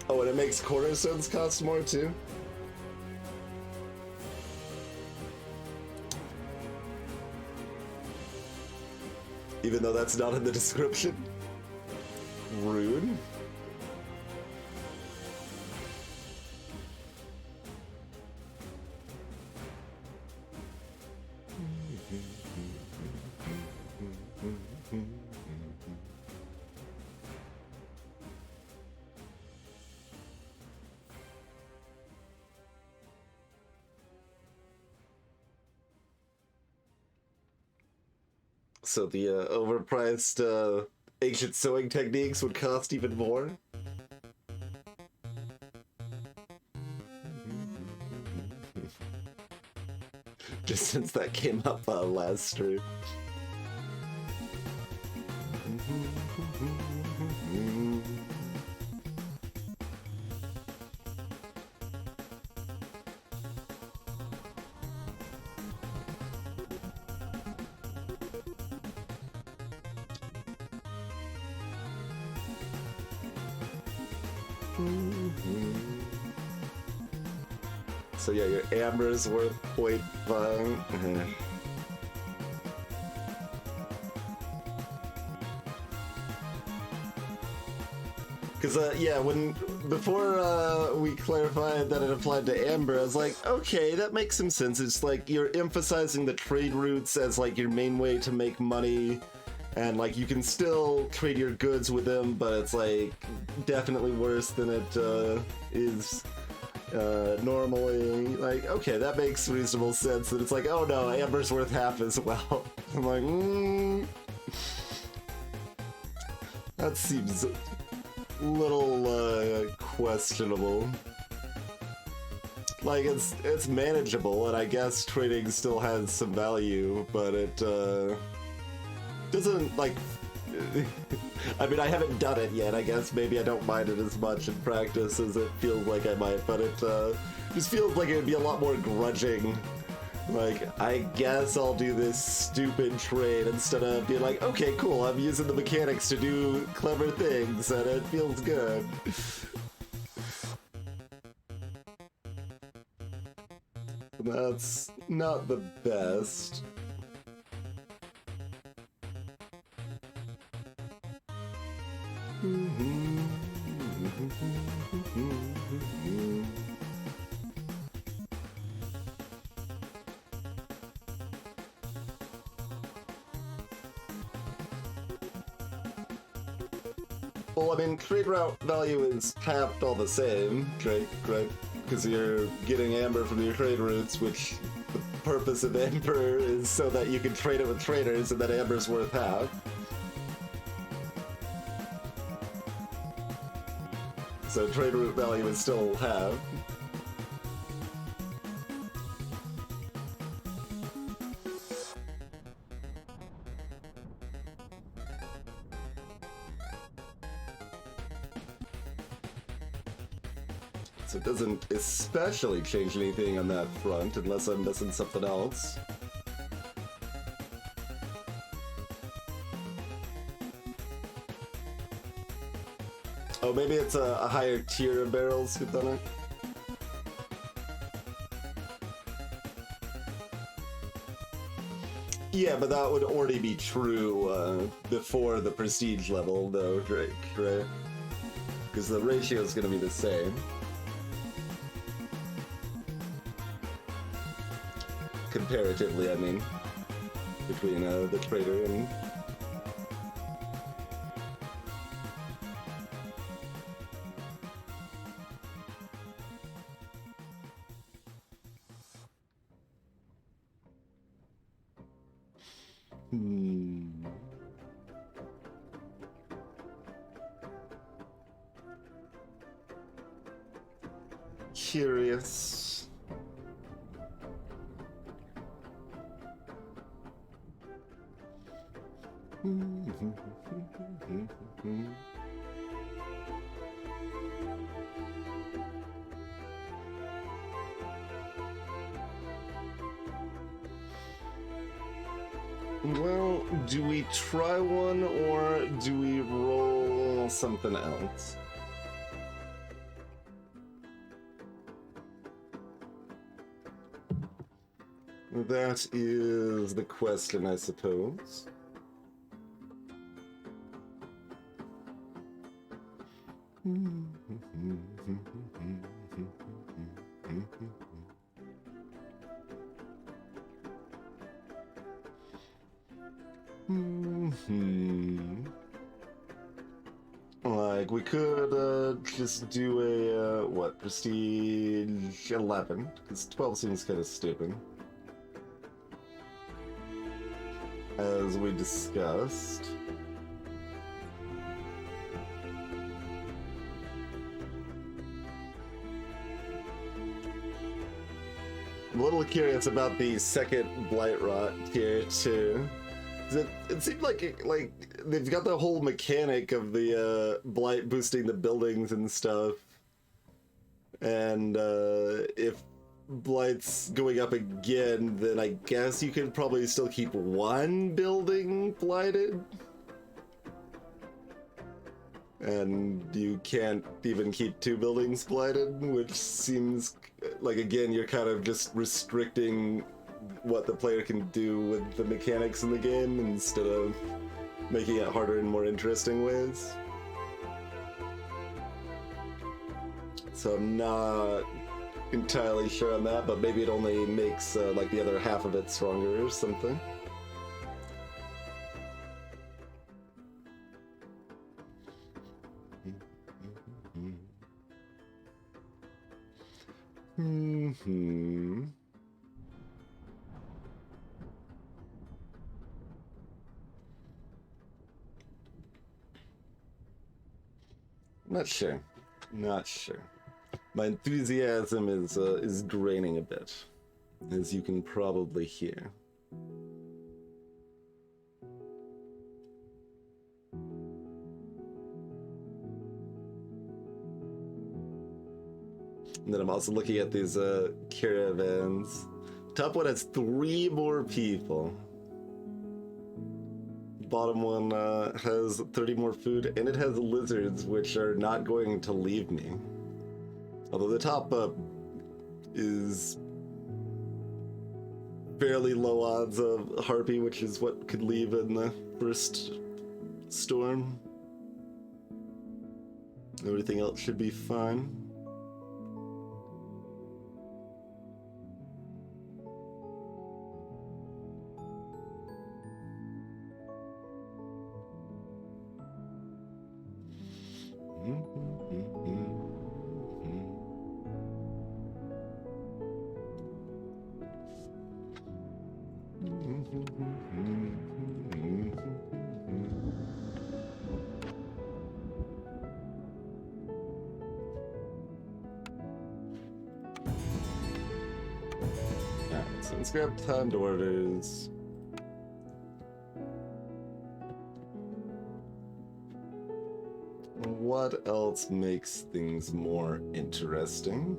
Oh, and it makes cornerstones cost more too? Even though that's not in the description? Rude. So the overpriced ancient sewing techniques would cost even more? since that came up last stream. So yeah, your amber is worth 0.5. Because, yeah, before we clarified that it applied to amber, I was like, okay, that makes some sense. It's like you're emphasizing the trade routes as like your main way to make money, and like you can still trade your goods with them, but it's like definitely worse than it is normally. Like, okay, that makes reasonable sense. That it's like, oh no, amber's worth half as well. I'm like, that seems little questionable. Like it's manageable, and I guess trading still has some value, but it doesn't like. I mean, I haven't done it yet. I guess maybe I don't mind it as much in practice as it feels like I might, but it just feels like it would be a lot more grudging. Like, I guess I'll do this stupid trade instead of being like, okay, cool, I'm using the mechanics to do clever things, and it feels good. That's not the best. Well, I mean, trade route value is halved all the same, right? Because you're getting amber from your trade routes, which the purpose of amber is so that you can trade it with traders, and that amber's worth half. So trade route value is still halved. So it doesn't especially change anything on that front, unless I'm missing something else. Oh, maybe it's a higher tier of barrels who've done it? Yeah, but that would already be true before the prestige level, though, Drake, right? Because the ratio is going to be the same. Comparatively, I mean, between the trader and... Curious. Well, do we try one or do we roll something else? That is the question, I suppose. Like, we could just do a, what, prestige 11, because 12 seems kind of stupid. As we discussed. I'm a little curious about the second Blight Rot here too. 'Cause it seemed like they've got the whole mechanic of the Blight boosting the buildings and stuff. And if Blight's going up again, then I guess you could probably still keep one building blighted. And you can't even keep two buildings blighted, which seems like, again, you're kind of just restricting what the player can do with the mechanics in the game instead of making it harder in more interesting ways. So I'm not entirely sure on that, but maybe it only makes like the other half of it stronger or something. Not sure. Not sure. My enthusiasm is draining a bit, as you can probably hear. And then I'm also looking at these caravans. Top one has 3 more people. Bottom one has 30 more food, and it has lizards, which are not going to leave me. Although the top is fairly low odds of Harpy, which is what could leave in the first storm. Everything else should be fine. Alright, so let's grab timed orders. What else makes things more interesting?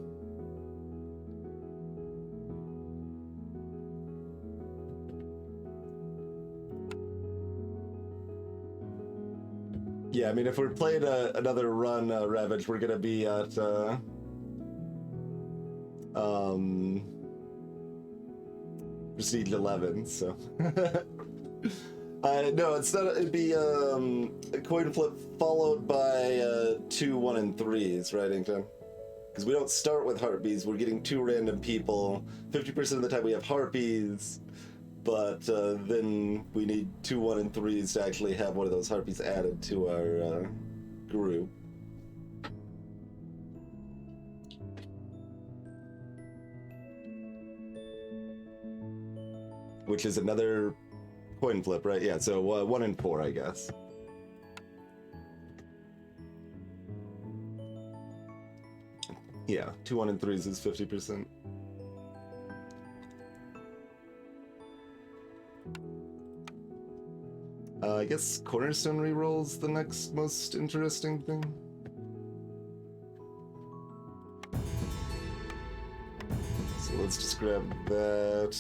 Yeah, I mean, if we're playing another run, Ravage, we're gonna be at, Prestige 11, so. No, instead it'd be, a coin flip followed by, 2 1 and 3s, right, Inkton? Because we don't start with Harpies, we're getting 2 random people. 50% of the time we have Harpies, but then we need 2 1 and 3s to actually have one of those Harpies added to our group. Which is another coin flip, right? Yeah, so 1 and 4, I guess. Yeah, 2 1 and 3s is 50%. I guess Cornerstone rerolls the next most interesting thing. So let's just grab that.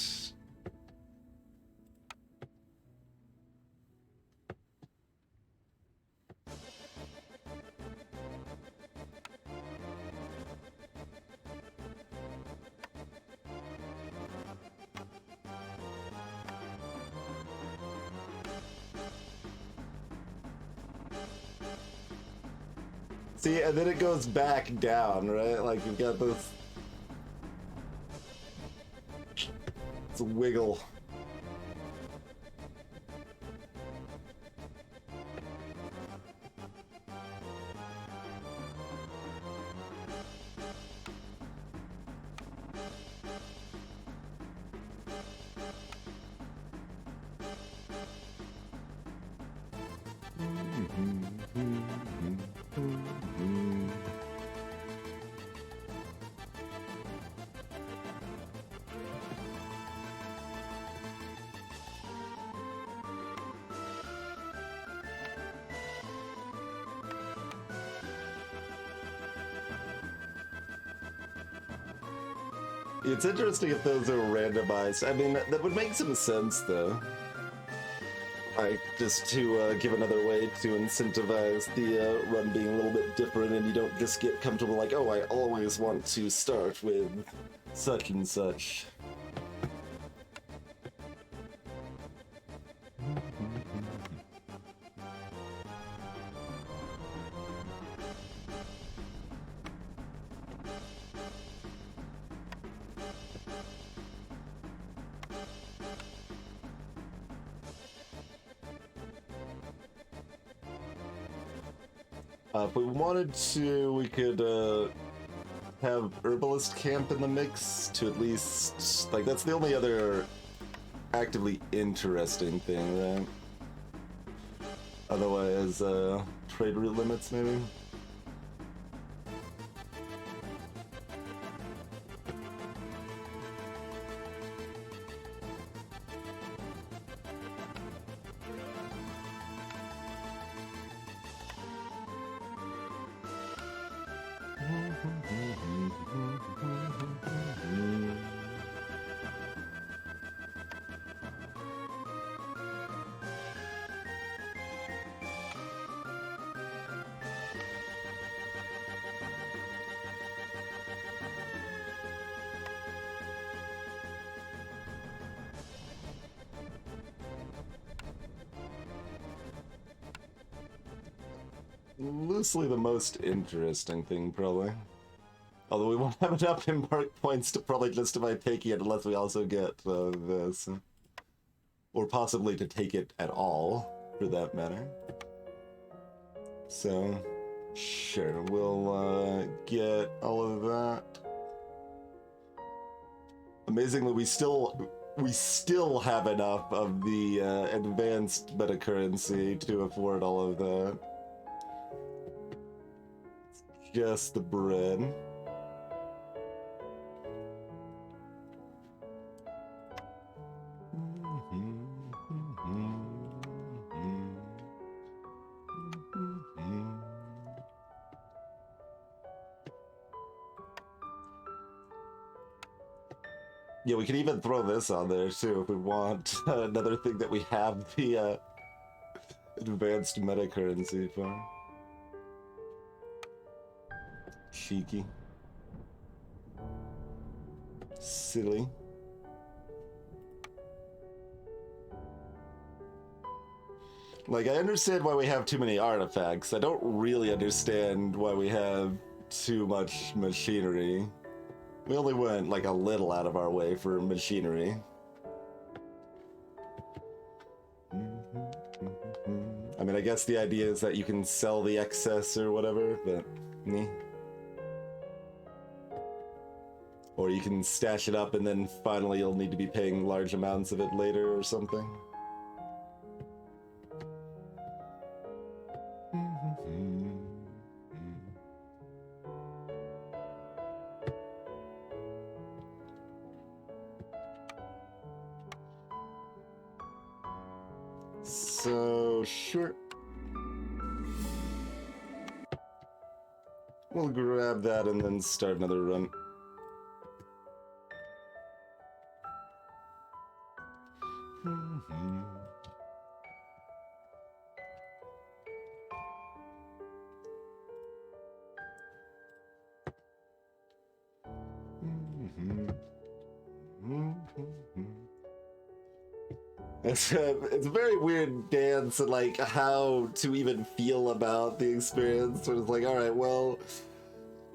See, and then it goes back down, right? Like you've got this. It's a wiggle. It's interesting if those are randomized. I mean, that would make some sense, though. Like, just to give another way to incentivize the run being a little bit different, and you don't just get comfortable like, oh, I always want to start with such and such. If we wanted to, we could have Herbalist Camp in the mix to at least, like, that's the only other actively interesting thing, right? Otherwise, trade route limits, maybe? Loosely the most interesting thing, probably. Although we won't have enough embark points to probably justify taking it unless we also get this. Or possibly to take it at all, for that matter. So, sure, we'll get all of that. Amazingly, we still have enough of the advanced meta currency to afford all of that. Just the bread. Yeah, we can even throw this on there too if we want. Another thing that we have the advanced meta currency for. Cheeky. Silly. Like, I understand why we have too many artifacts. I don't really understand why we have too much machinery. We only went, like, a little out of our way for machinery. I mean, I guess the idea is that you can sell the excess or whatever, but... Or you can stash it up and then finally you'll need to be paying large amounts of it later or something. So, sure. We'll grab that and then start another run. It's a very weird dance and like how to even feel about the experience. So it's like, all right, well,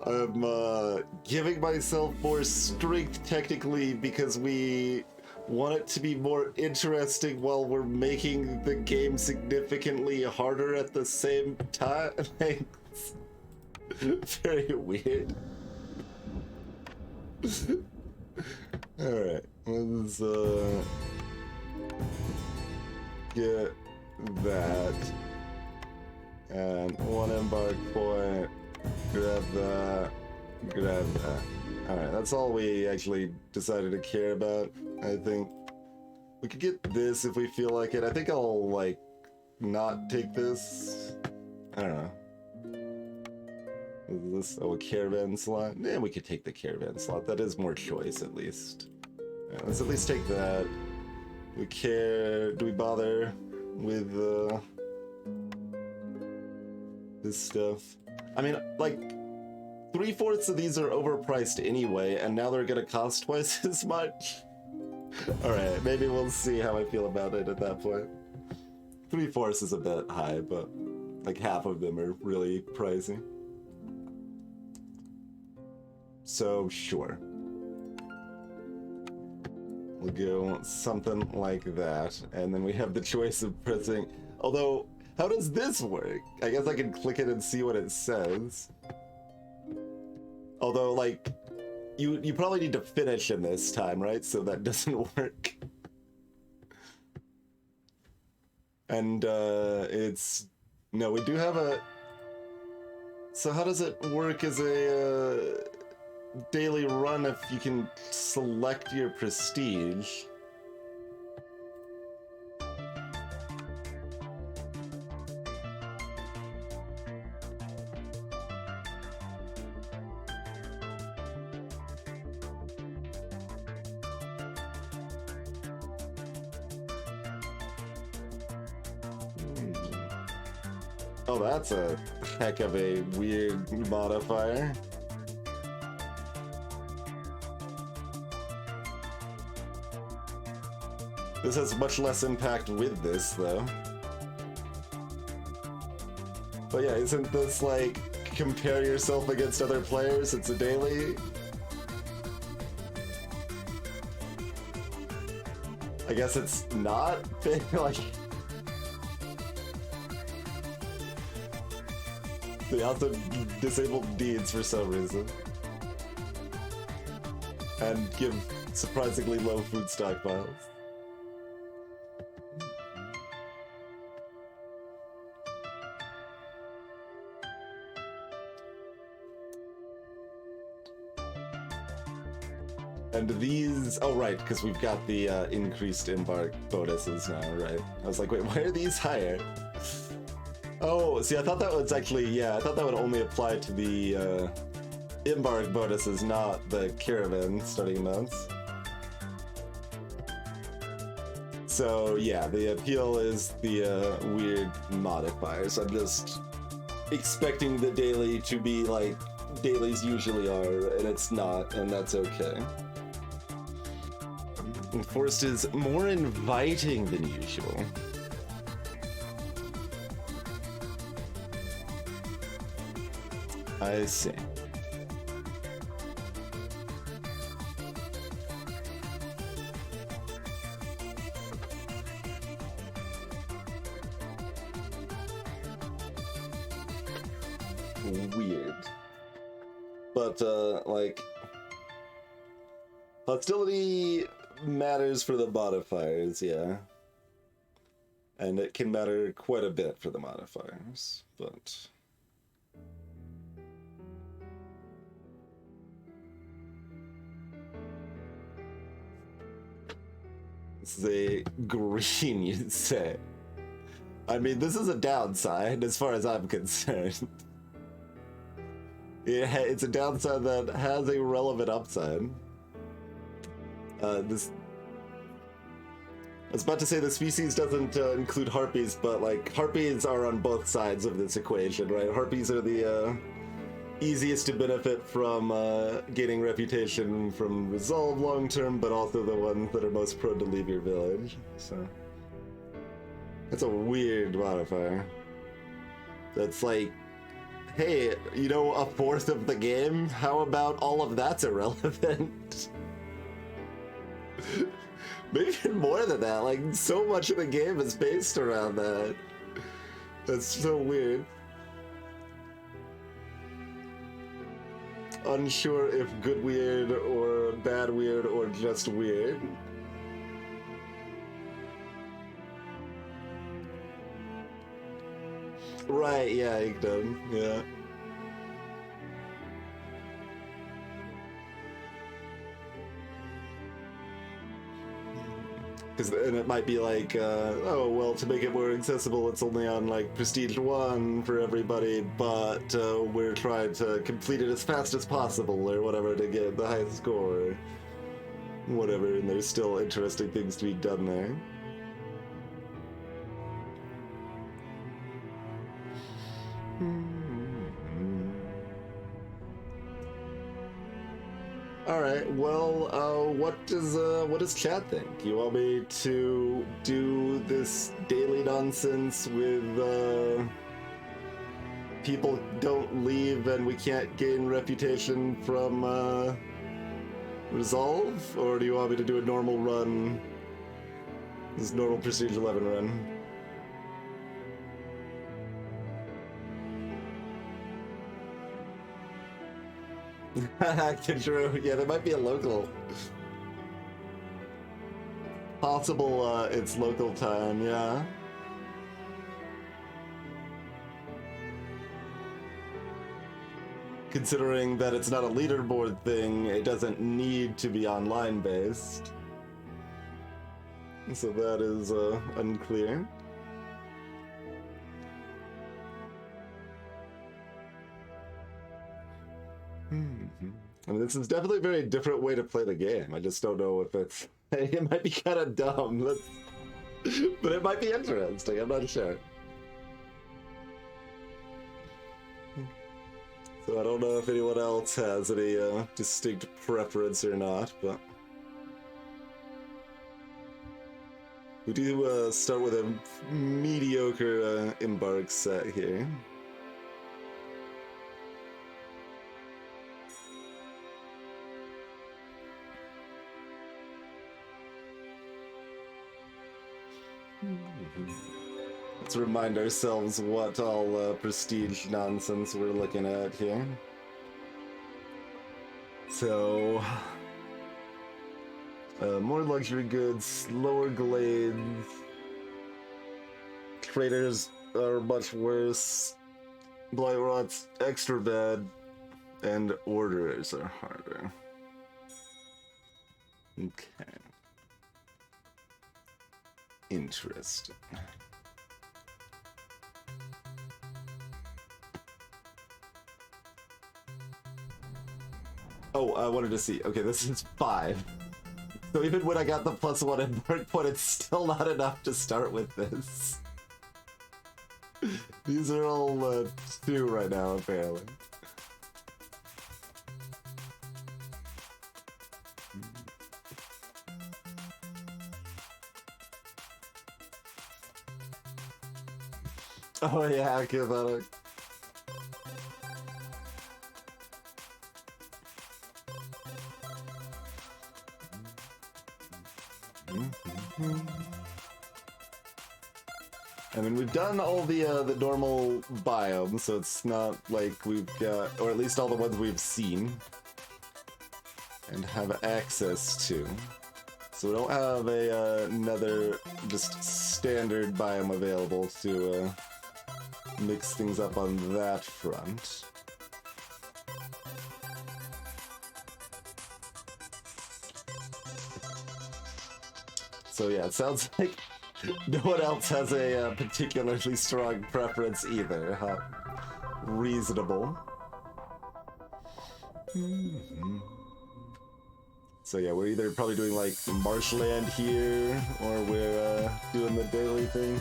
I'm giving myself more strength technically because we want it to be more interesting while we're making the game significantly harder at the same time. Very weird. All right, let's get that and one embark point. Grab that. Grab that. All right, that's all we actually decided to care about. I think we could get this if we feel like it. I think I'll like not take this. I don't know. Is this a caravan slot? Yeah, we could take the caravan slot. That is more choice, at least. Yeah, let's at least take that. Do we bother with this stuff? I mean, like, 3/4 of these are overpriced anyway, and now they're gonna cost twice as much. Alright, maybe we'll see how I feel about it at that point. 3/4 is a bit high, but like half of them are really pricey. So, sure. We'll go something like that, and then we have the choice of pressing... Although, how does this work? I guess I can click it and see what it says. Although, like, you probably need to finish in this time, right? So that doesn't work. And, it's... No, we do have a... So how does it work as a daily run if you can select your prestige? Oh, that's a heck of a weird modifier. This has much less impact with this, though. But yeah, isn't this like compare yourself against other players? It's a daily. I guess it's not like. They also disabled deeds for some reason. And give surprisingly low food stockpiles. And these, oh right, because we've got the increased embark bonuses now, right? I was like, wait, why are these higher? Oh, see, I thought that was actually, yeah, I thought that would only apply to the embark bonuses, not the caravan starting amounts. So yeah, the appeal is the weird modifiers. I'm just expecting the daily to be like dailies usually are, and it's not, and that's okay. Forest is more inviting than usual. I see. Weird. But, like... hostility matters for the modifiers, yeah. And it can matter quite a bit for the modifiers, but... This is a green, you'd say. I mean, this is a downside as far as I'm concerned. It's a downside that has a relevant upside. I was about to say the species doesn't include harpies, but like harpies are on both sides of this equation, right? Harpies are the easiest to benefit from gaining reputation from resolve long term, but also the ones that are most prone to leave your village. So that's a weird modifier. That's like, hey, you know, 1/4 of the game? How about all of that's irrelevant? Maybe even more than that. Like, so much of the game is based around that. That's so weird. Unsure if good weird or bad weird or just weird. Right, yeah, Igdom, yeah. Because then it might be like, oh, well, to make it more accessible, it's only on, like, Prestige 1 for everybody, but we're trying to complete it as fast as possible, or whatever, to get the highest score, or whatever, and there's still interesting things to be done there. Alright, well, what does chat think? You want me to do this daily nonsense with, people don't leave and we can't gain reputation from, Resolve? Or do you want me to do a normal run? This normal Prestige 11 run? True. Yeah, there might be a local. Possible, it's local time, yeah. Considering that it's not a leaderboard thing, it doesn't need to be online based. So that is, unclear. I mean, this is definitely a very different way to play the game. I just don't know if it's... It might be kind of dumb, but it might be interesting. I'm not sure. So I don't know if anyone else has any distinct preference or not, but... We do start with a mediocre embark set here. Let's remind ourselves what all prestige nonsense we're looking at here. So, more luxury goods, lower glades, traders are much worse, blight rot's extra bad, and orderers are harder. Okay. Interesting. Oh, I wanted to see. Okay, this is 5. So even when I got the +1 embark point, it's still not enough to start with this. These are all 2 right now, apparently. Oh yeah, I give that a... I mean, we've done all the normal biomes, so it's not like we've got, or at least all the ones we've seen and have access to. So we don't have another just standard biome available to mix things up on that front. So yeah, it sounds like no one else has a particularly strong preference either, huh? Reasonable. So yeah, we're either probably doing like marshland here, or we're doing the daily thing.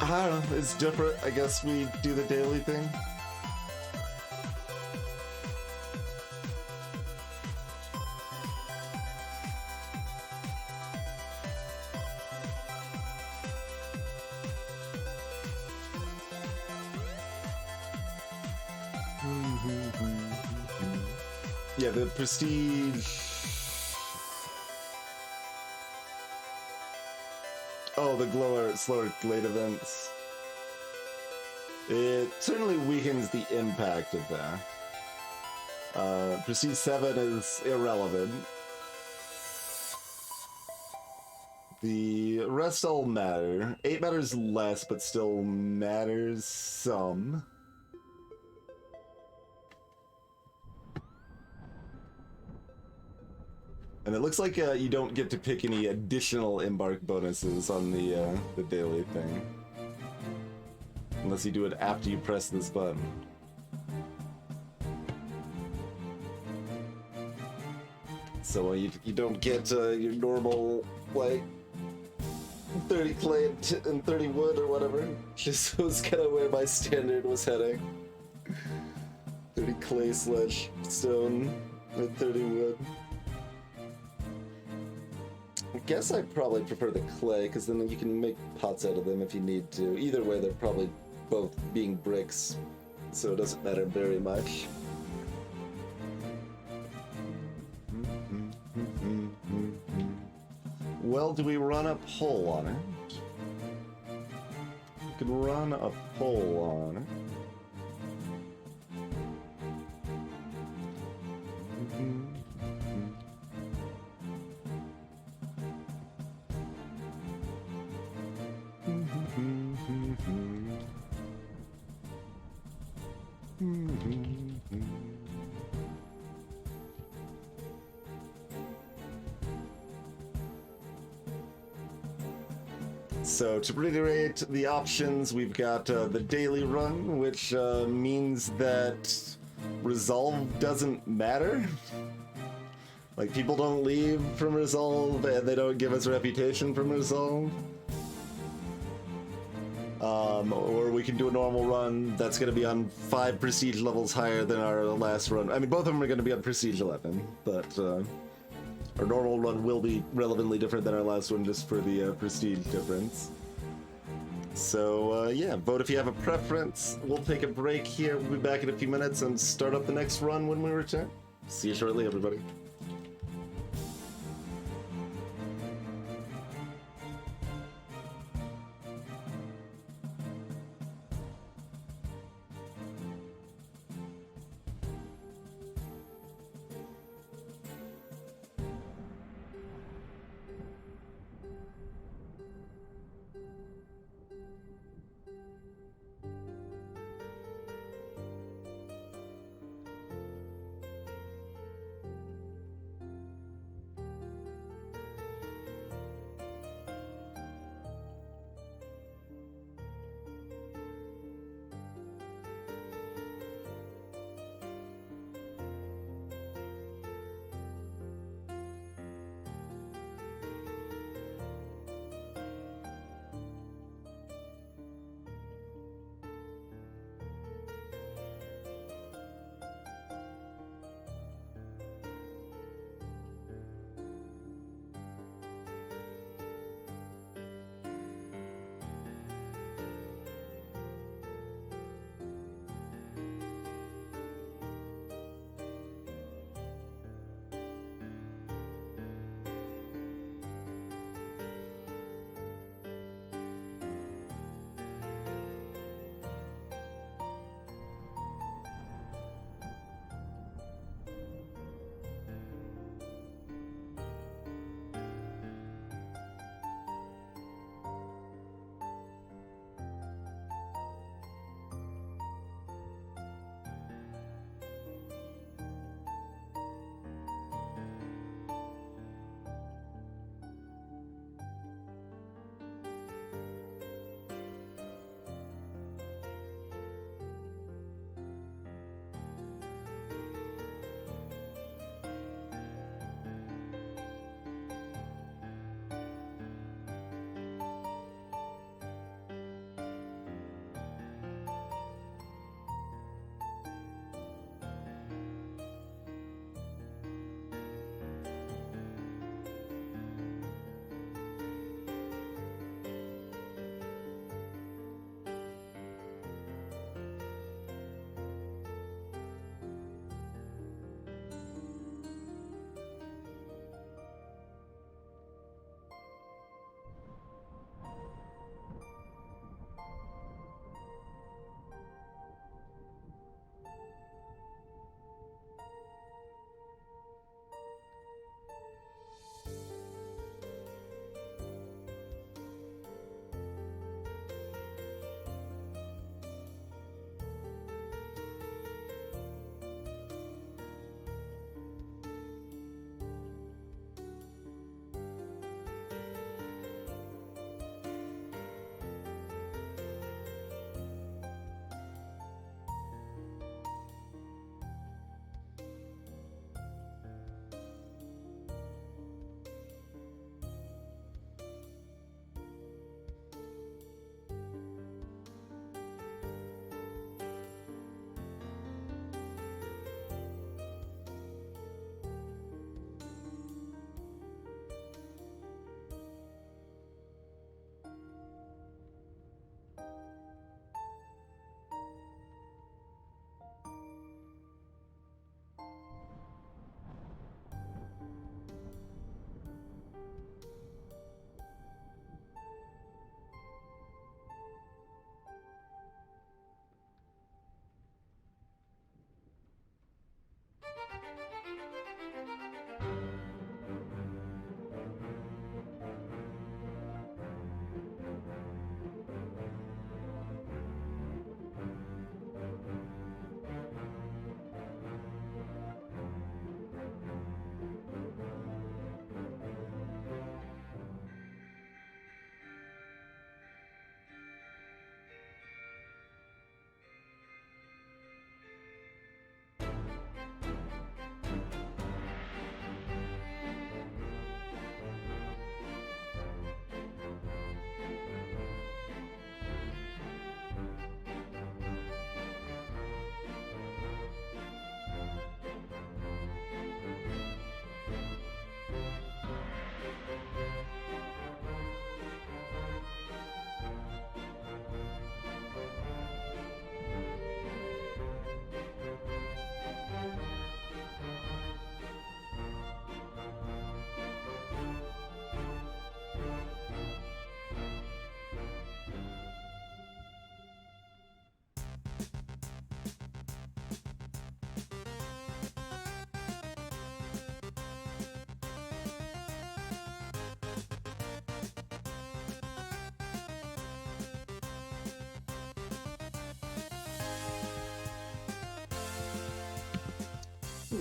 I don't know, it's different. I guess we do the daily thing. Yeah, the prestige... Oh, the slower glade events. It certainly weakens the impact of that. Prestige 7 is irrelevant. The rest all matter. 8 matters less, but still matters some. And it looks like you don't get to pick any additional embark bonuses on the daily thing. Unless you do it after you press this button. So you don't get your normal, like, 30 clay and 30 wood or whatever. Just was kind of where my standard was heading. 30 clay slash stone and 30 wood. I guess I probably prefer the clay, because then you can make pots out of them if you need to. Either way, they're probably both being bricks, so it doesn't matter very much. Well, do we run a poll on it? We could run a poll on it. So to reiterate the options, we've got the daily run, which means that resolve doesn't matter. Like, people don't leave from resolve, and they don't give us a reputation from resolve. Or we can do a normal run that's going to be on 5 prestige levels higher than our last run. I mean, both of them are going to be on prestige 11, but our normal run will be relevantly different than our last one just for the prestige difference. So yeah, vote if you have a preference. We'll take a break here. We'll be back in a few minutes and start up the next run when we return. See you shortly, everybody.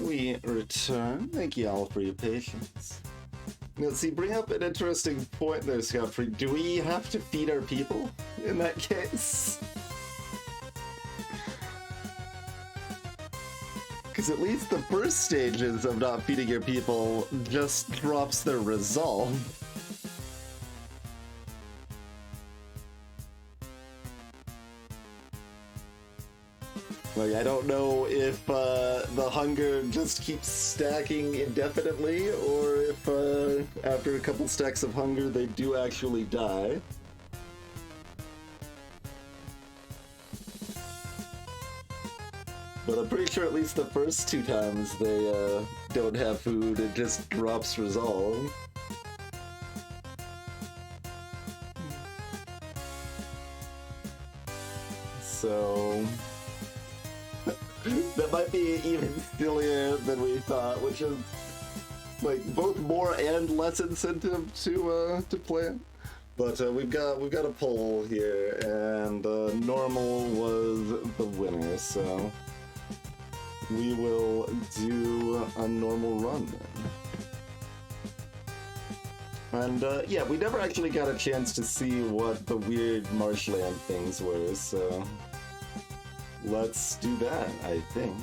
we return. Thank you all for your patience. Now, see, bring up an interesting point there, Scoutfree. Do we have to feed our people in that case? Because at least the first stages of not feeding your people just drops their resolve. Like, I don't know if the hunger just keeps stacking indefinitely, or if after a couple stacks of hunger they do actually die. But I'm pretty sure at least the first 2 times they don't have food, it just drops resolve. So that might be even sillier than we thought, which is like both more and less incentive to play. But we've got a poll here, and normal was the winner, so we will do a normal run then. And yeah, we never actually got a chance to see what the weird marshland things were, so let's do that, I think.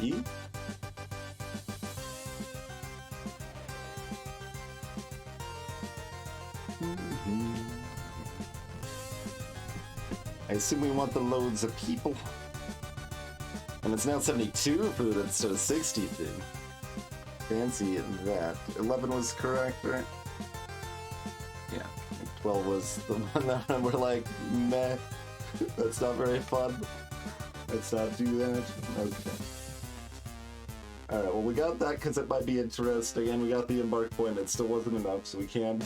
E? I assume we want the loads of people. And it's now 72 food instead of 60 food. Fancy that. 11 was correct, right? Yeah. 12 was the one that we're like, meh. That's not very fun. Let's not do that. Okay. Alright, well we got that because it might be interesting, and we got the embark point. It still wasn't enough, so we can't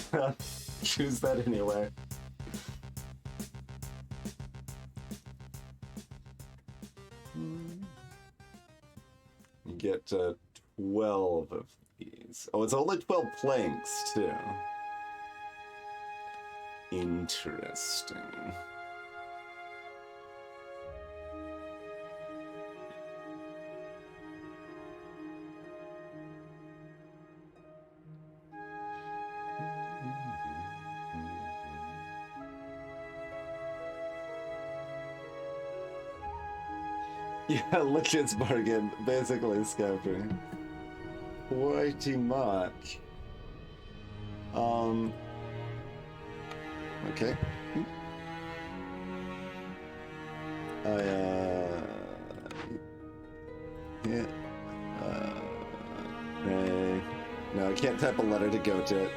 choose that anyway. You get 12 of these. Oh, it's only 12 planks, too. Interesting. Yeah, Lich's bargain, basically, Scapper. Pretty much. Okay. Yeah. No, I can't type a letter to go to it.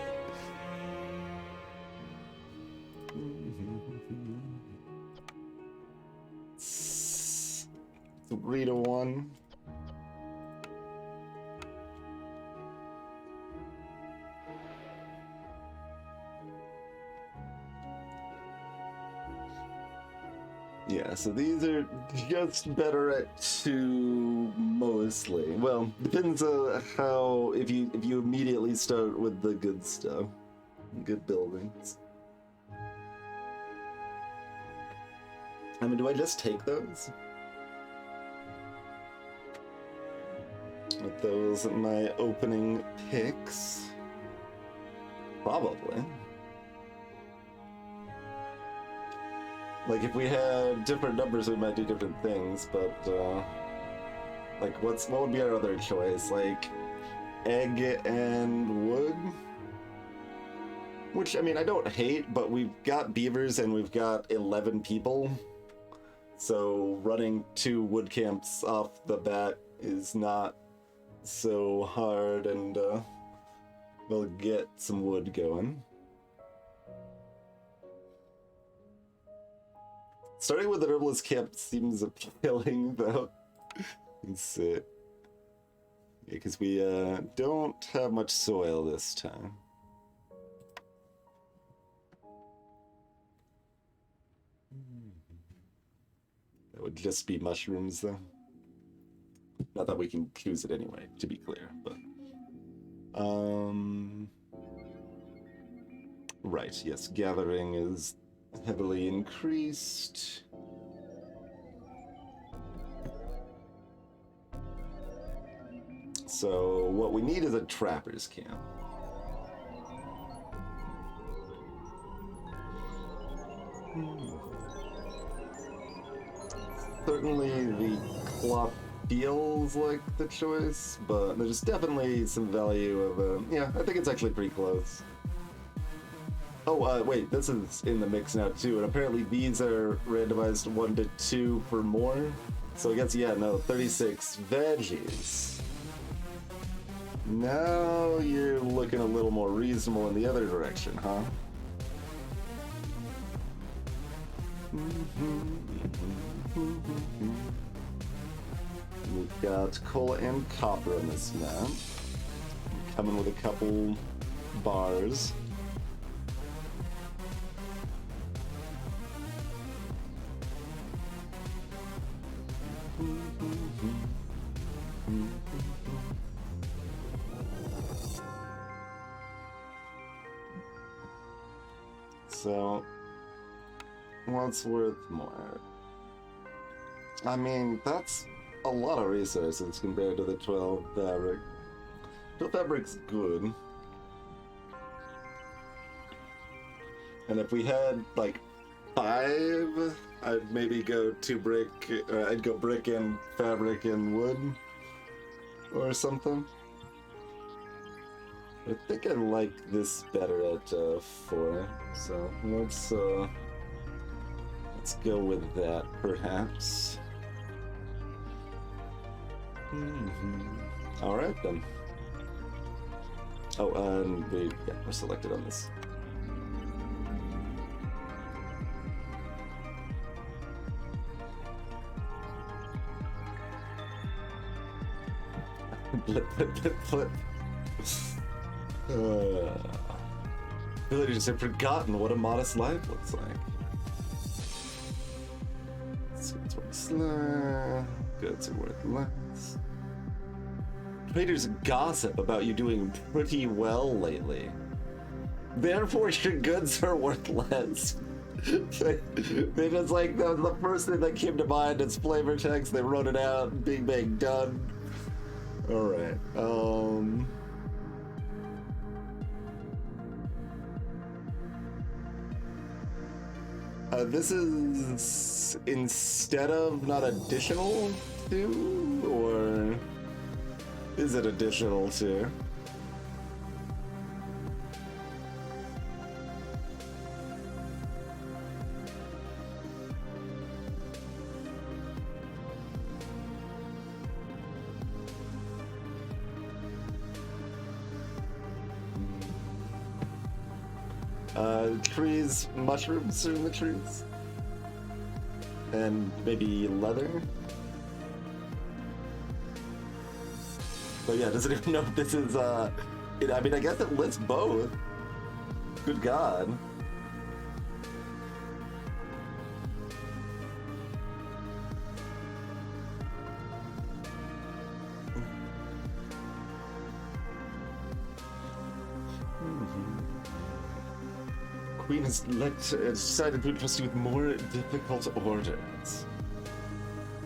3 to 1. Yeah, so these are just better at 2 mostly. Well, depends on how, if you immediately start with the good stuff. Good buildings. I mean, do I just take those? With those my opening picks? Probably. Like, if we had different numbers, we might do different things, but, like, what would be our other choice? Like, egg and wood? Which, I mean, I don't hate, but we've got beavers and we've got 11 people. So running 2 wood camps off the bat is not so hard, and we'll get some wood going. Starting with an herbalist camp seems appealing, though. It's yeah, because we don't have much soil this time. That would just be mushrooms, though. Not that we can choose it anyway, to be clear, but... Right, yes, gathering is heavily increased. So what we need is a trapper's camp. Certainly the clock feels like the choice, but there's definitely some value of, yeah, I think it's actually pretty close. Oh, wait, this is in the mix now too, and apparently these are randomized 1 to 2 for more. So I guess, yeah, no, 36 veggies. Now you're looking a little more reasonable in the other direction, huh? We've got coal and copper on this map. Coming with a couple bars. So, what's worth more? I mean, that's a lot of resources compared to the 12 fabric. 12 fabric's good. And if we had, like, 5, I'd maybe go 2 brick, I'd go brick and fabric and wood, or something. I think I like this better at 4, so let's go with that, perhaps. All right then. Oh, and we're selected on this. Blip, blip, blip, blip. Villagers have forgotten what a modest life looks like. Goods are worth less. Traders gossip about you doing pretty well lately. Therefore, your goods are worth less. They just like, that was the first thing that came to mind. It's flavor text. They wrote it out. Bing, bang, done. All right. This is instead of, not additional to, or is it additional to? Trees, mushrooms are in the trees. And maybe leather. But yeah, doesn't even know if this is, I mean, I guess it lists both. Good God. Queen has decided to trust you with more difficult orders.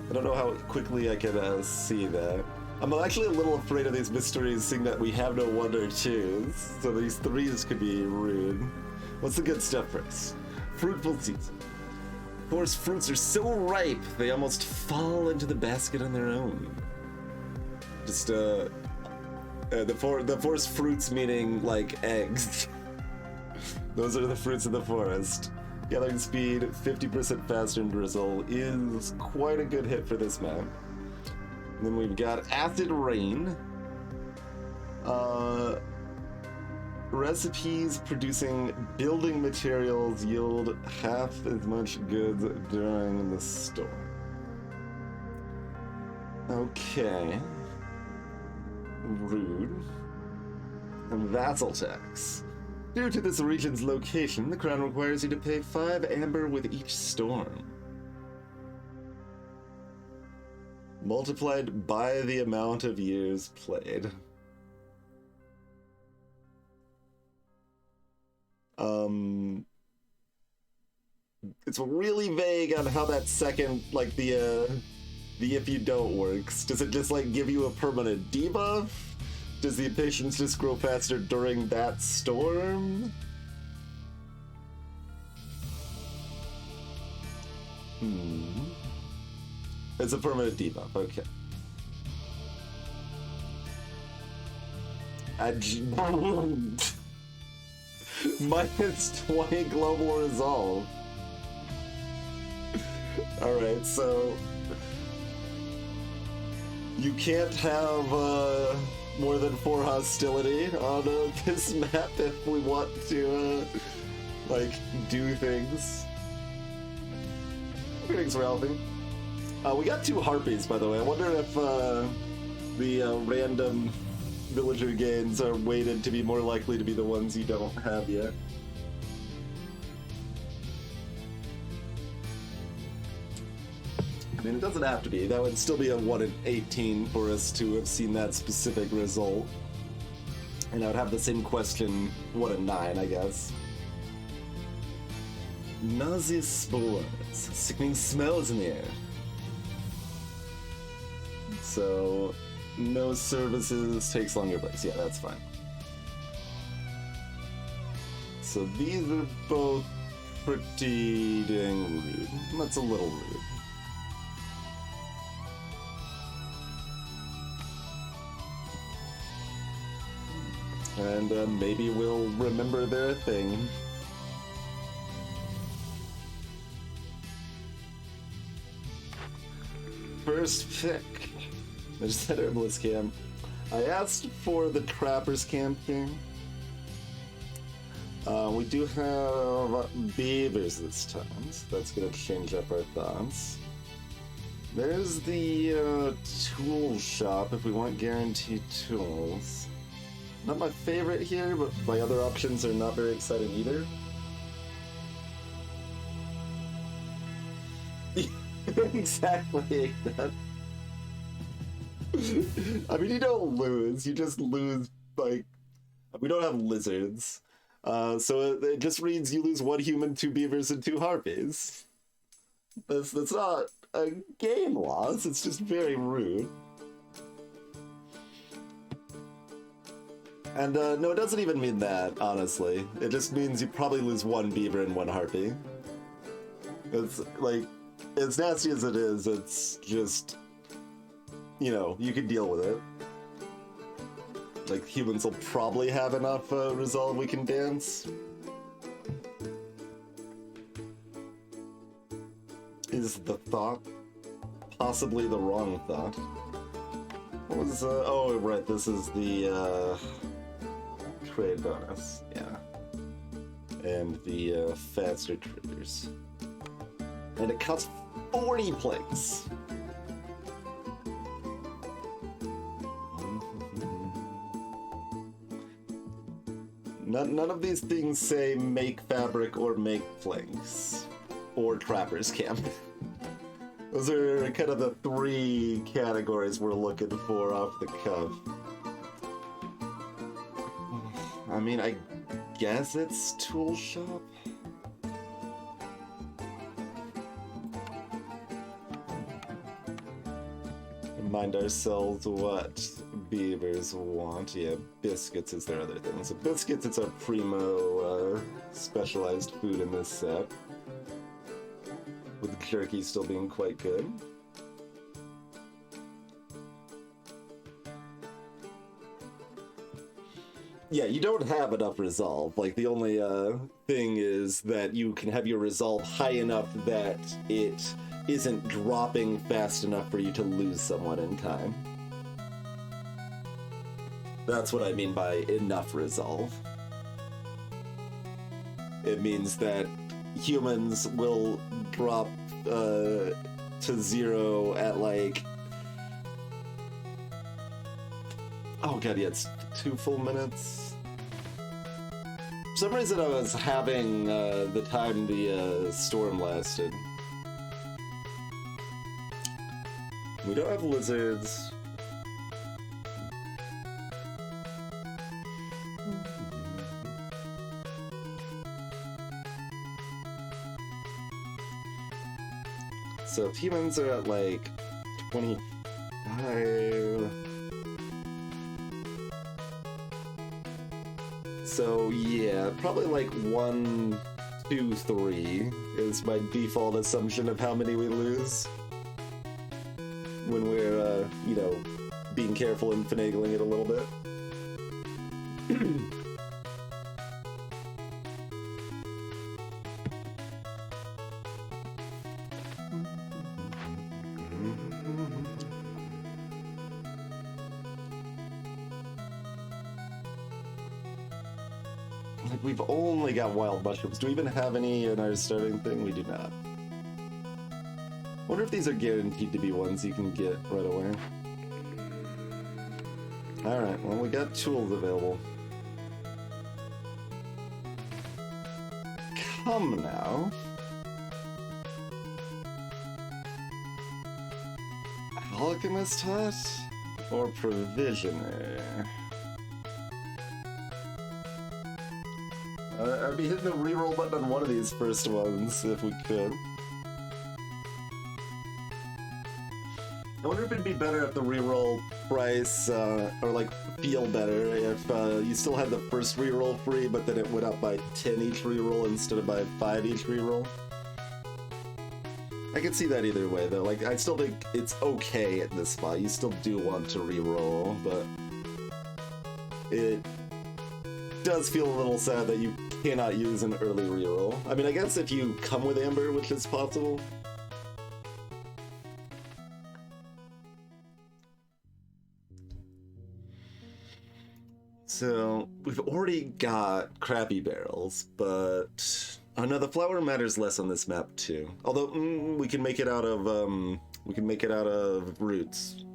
I don't know how quickly I can see that. I'm actually a little afraid of these mysteries, seeing that we have no 1 or 2s, so these 3s could be rude. What's the good stuff first? Fruitful season. Forest fruits are so ripe, they almost fall into the basket on their own. Just, the forest fruits meaning, like, eggs. Those are the fruits of the forest. Gathering speed, 50% faster in drizzle, is quite a good hit for this map. And then we've got acid rain. Recipes producing building materials yield half as much goods during the storm. Okay. Rude. And vassal tax. Due to this region's location, the crown requires you to pay 5 amber with each storm. Multiplied by the amount of years played. It's really vague on how that second, like the if you don't works. Does it just like give you a permanent debuff? Does the impatience just grow faster during that storm? It's a permanent debuff, okay. Minus 20 global resolve. Alright, so you can't have more than 4 hostility on this map if we want to like do things. Greetings, Ralphie. We got 2 harpies, by the way. I wonder if the random villager gains are weighted to be more likely to be the ones you don't have yet. I mean, it doesn't have to be. That would still be a 1 in 18 for us to have seen that specific result. And I would have the same question 1 in 9, I guess. Nauseous spores. Sickening smells in the air. So, no services, takes longer breaks. Yeah, that's fine. So these are both pretty dang rude. That's a little rude. And maybe we'll remember their thing. First pick. I just had Herbalist Camp. I asked for the Trappers Camp thing. We do have beavers this time, so that's gonna change up our thoughts. There's the tool shop if we want guaranteed tools. Not my favorite here, but my other options are not very exciting either. Exactly. I mean, you don't lose. You just lose, like... We don't have lizards. So it just reads you lose 1 human, 2 beavers, and 2 harpies. That's not a game loss. It's just very rude. And no, it doesn't even mean that, honestly. It just means you probably lose 1 beaver and 1 harpy. It's, like, as nasty as it is, it's just... You know, you can deal with it. Like, humans will probably have enough resolve we can dance. Is the thought possibly the wrong thought? What was, oh, right, this is the, trade bonus, yeah. And the, faster triggers. And it costs 40 planks! None of these things say make fabric or make planks. Or Trappers Camp. Those are kind of the 3 categories we're looking for off the cuff. I mean, I guess it's tool shop? Remind ourselves what beavers want. Yeah, biscuits is their other thing. So biscuits, it's a primo specialized food in this set. With the jerky still being quite good. Yeah, you don't have enough resolve. Like, the only thing is that you can have your resolve high enough that it isn't dropping fast enough for you to lose someone in time. That's what I mean by enough resolve. It means that humans will drop to 0 at like... Oh god, yeah, it's 2 full minutes. For some reason I was having the time the storm lasted. We don't have lizards. So if humans are at like 25. So yeah, probably like 1, 2, 3 is my default assumption of how many we lose when we're, you know, being careful and finagling it a little bit. Like, we've only got wild mushrooms. Do we even have any in our starting thing? We do not. Wonder if these are guaranteed to be ones you can get right away. Alright, well, we got tools available. Come now. Alchemist Hut or Provisioner? I'd be hitting the reroll button on one of these first ones if we could. I wonder if it'd be better if the reroll price, or like feel better if you still had the first reroll free, but then it went up by 10 each reroll instead of by 5 each reroll. I can see that either way though. Like, I still think it's okay at this spot. You still do want to reroll, but it does feel a little sad that you cannot use an early reroll. I mean, I guess if you come with Amber, which is possible. So, we've already got crappy barrels, but... Oh no, the flour matters less on this map too. Although, we can make it out of, roots.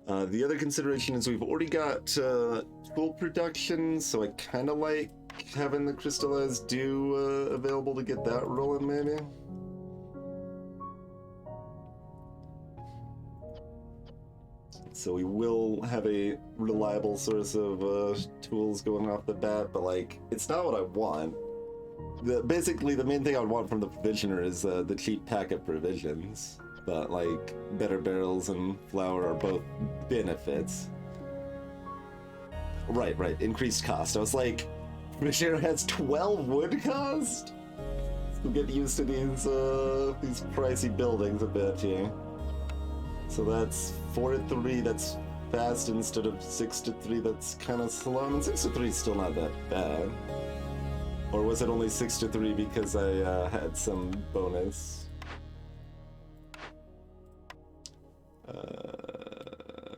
The other consideration is we've already got tool production, so I kind of like having the crystallized dew available to get that rolling, maybe. So we will have a reliable source of tools going off the bat, but like, it's not what I want. Basically, the main thing I would want from the provisioner is the cheap pack of provisions. But like, better barrels and flour are both benefits. Right, increased cost. I was like, provisioner has 12 wood cost? We'll get used to these pricey buildings a bit here. So that's 4 to 3, that's fast instead of 6 to 3, that's kind of slow. I mean, 6 to 3 is still not that bad. Or was it only 6 to 3 because I had some bonus?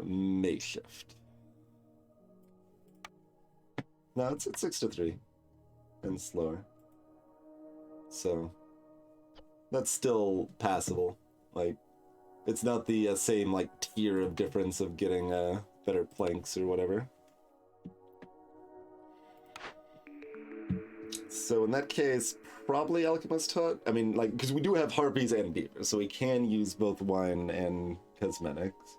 Makeshift. No, it's at 6 to 3 and slower. So that's still passable. Like, it's not the same like tier of difference of getting better planks or whatever. So in that case, probably Alchemist Hut. I mean, like, because we do have harpies and beavers, so we can use both wine and cosmetics.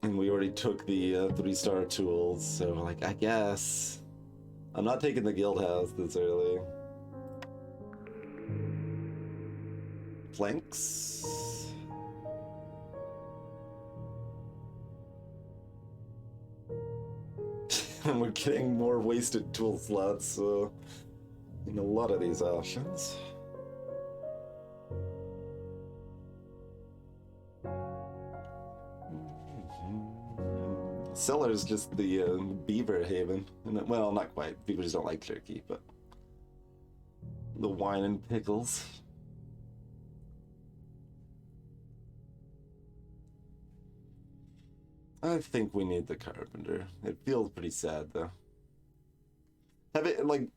And we already took the 3-star tools, so like, I guess I'm not taking the guild house this early. Planks. And we're getting more wasted tool slots in a lot of these options. Cellar's just the beaver haven. Well, not quite. Beavers don't like turkey, but the wine and pickles. I think we need the carpenter. It feels pretty sad, though. Like,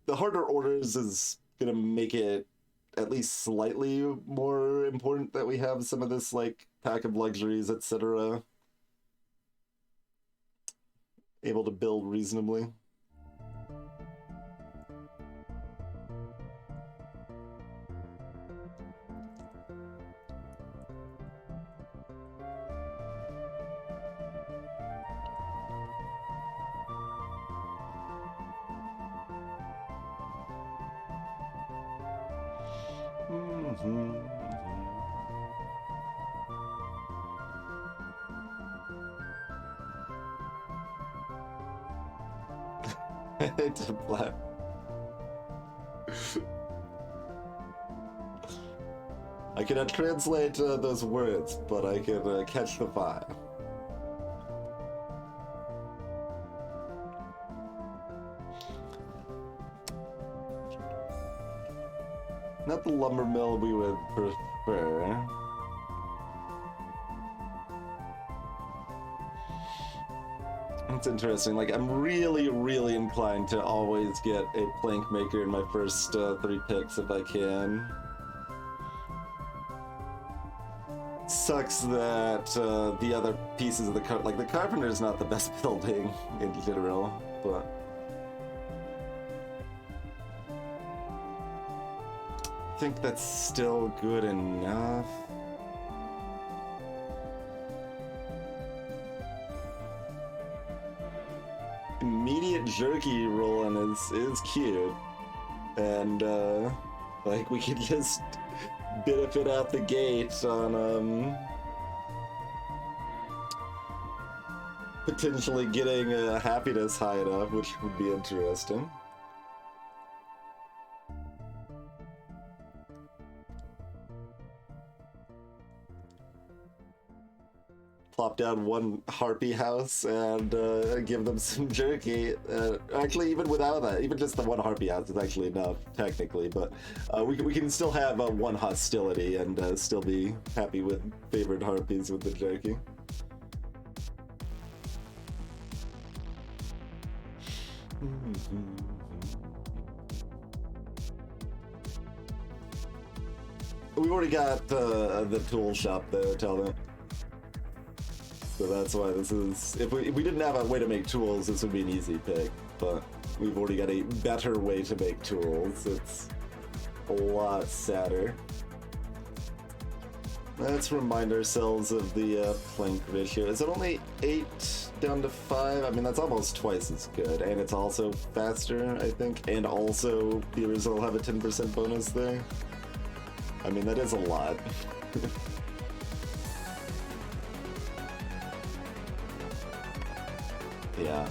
the harder orders is gonna make it at least slightly more important that we have some of this, like, pack of luxuries, etc. able to build reasonably. To black. I cannot translate those words, but I can catch the vibe. Not the lumber mill we would prefer. It's interesting. Like, I'm really, really inclined to always get a plank maker in my first 3 picks if I can. Sucks that the other pieces of the like the carpenter is not the best building in general, but I think that's still good enough. Immediate jerky rolling is cute, and like we could just benefit out the gate on potentially getting happiness high enough, which would be interesting. Plop down one harpy house and give them some jerky. Actually, even without that, even just the one harpy house is actually enough, technically, but we can still have one hostility and still be happy with favored harpies with the jerky. We've already got the tool shop there, tell them. So that's why this is... If we didn't have a way to make tools, this would be an easy pick. But we've already got a better way to make tools. It's a lot sadder. Let's remind ourselves of the plank ratio. Is it only 8 down to 5? I mean, that's almost twice as good. And it's also faster, I think. And also, viewers will have a 10% bonus there. I mean, that is a lot. Yeah.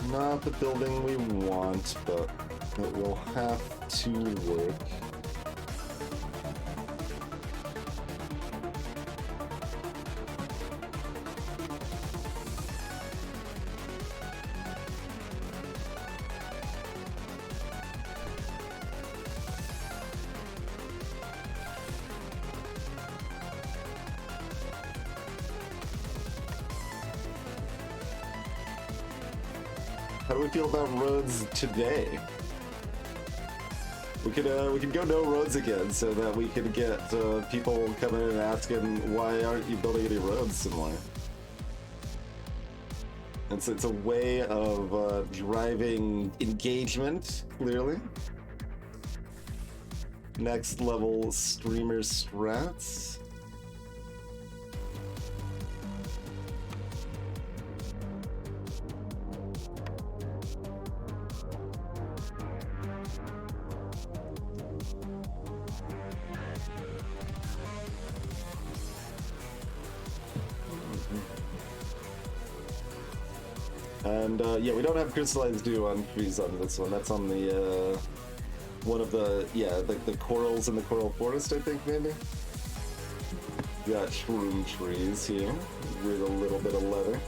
Not the building we want, but it will have to work. How do we feel about roads today? We could go no roads again, so that we could get people coming in and asking, why aren't you building any roads somewhere? It's a way of driving engagement, clearly. Next level streamer strats. And yeah, we don't have crystallized dew on trees on this one. That's on the one of the the corals in the coral forest, I think, maybe. Got shroom trees here with a little bit of leather.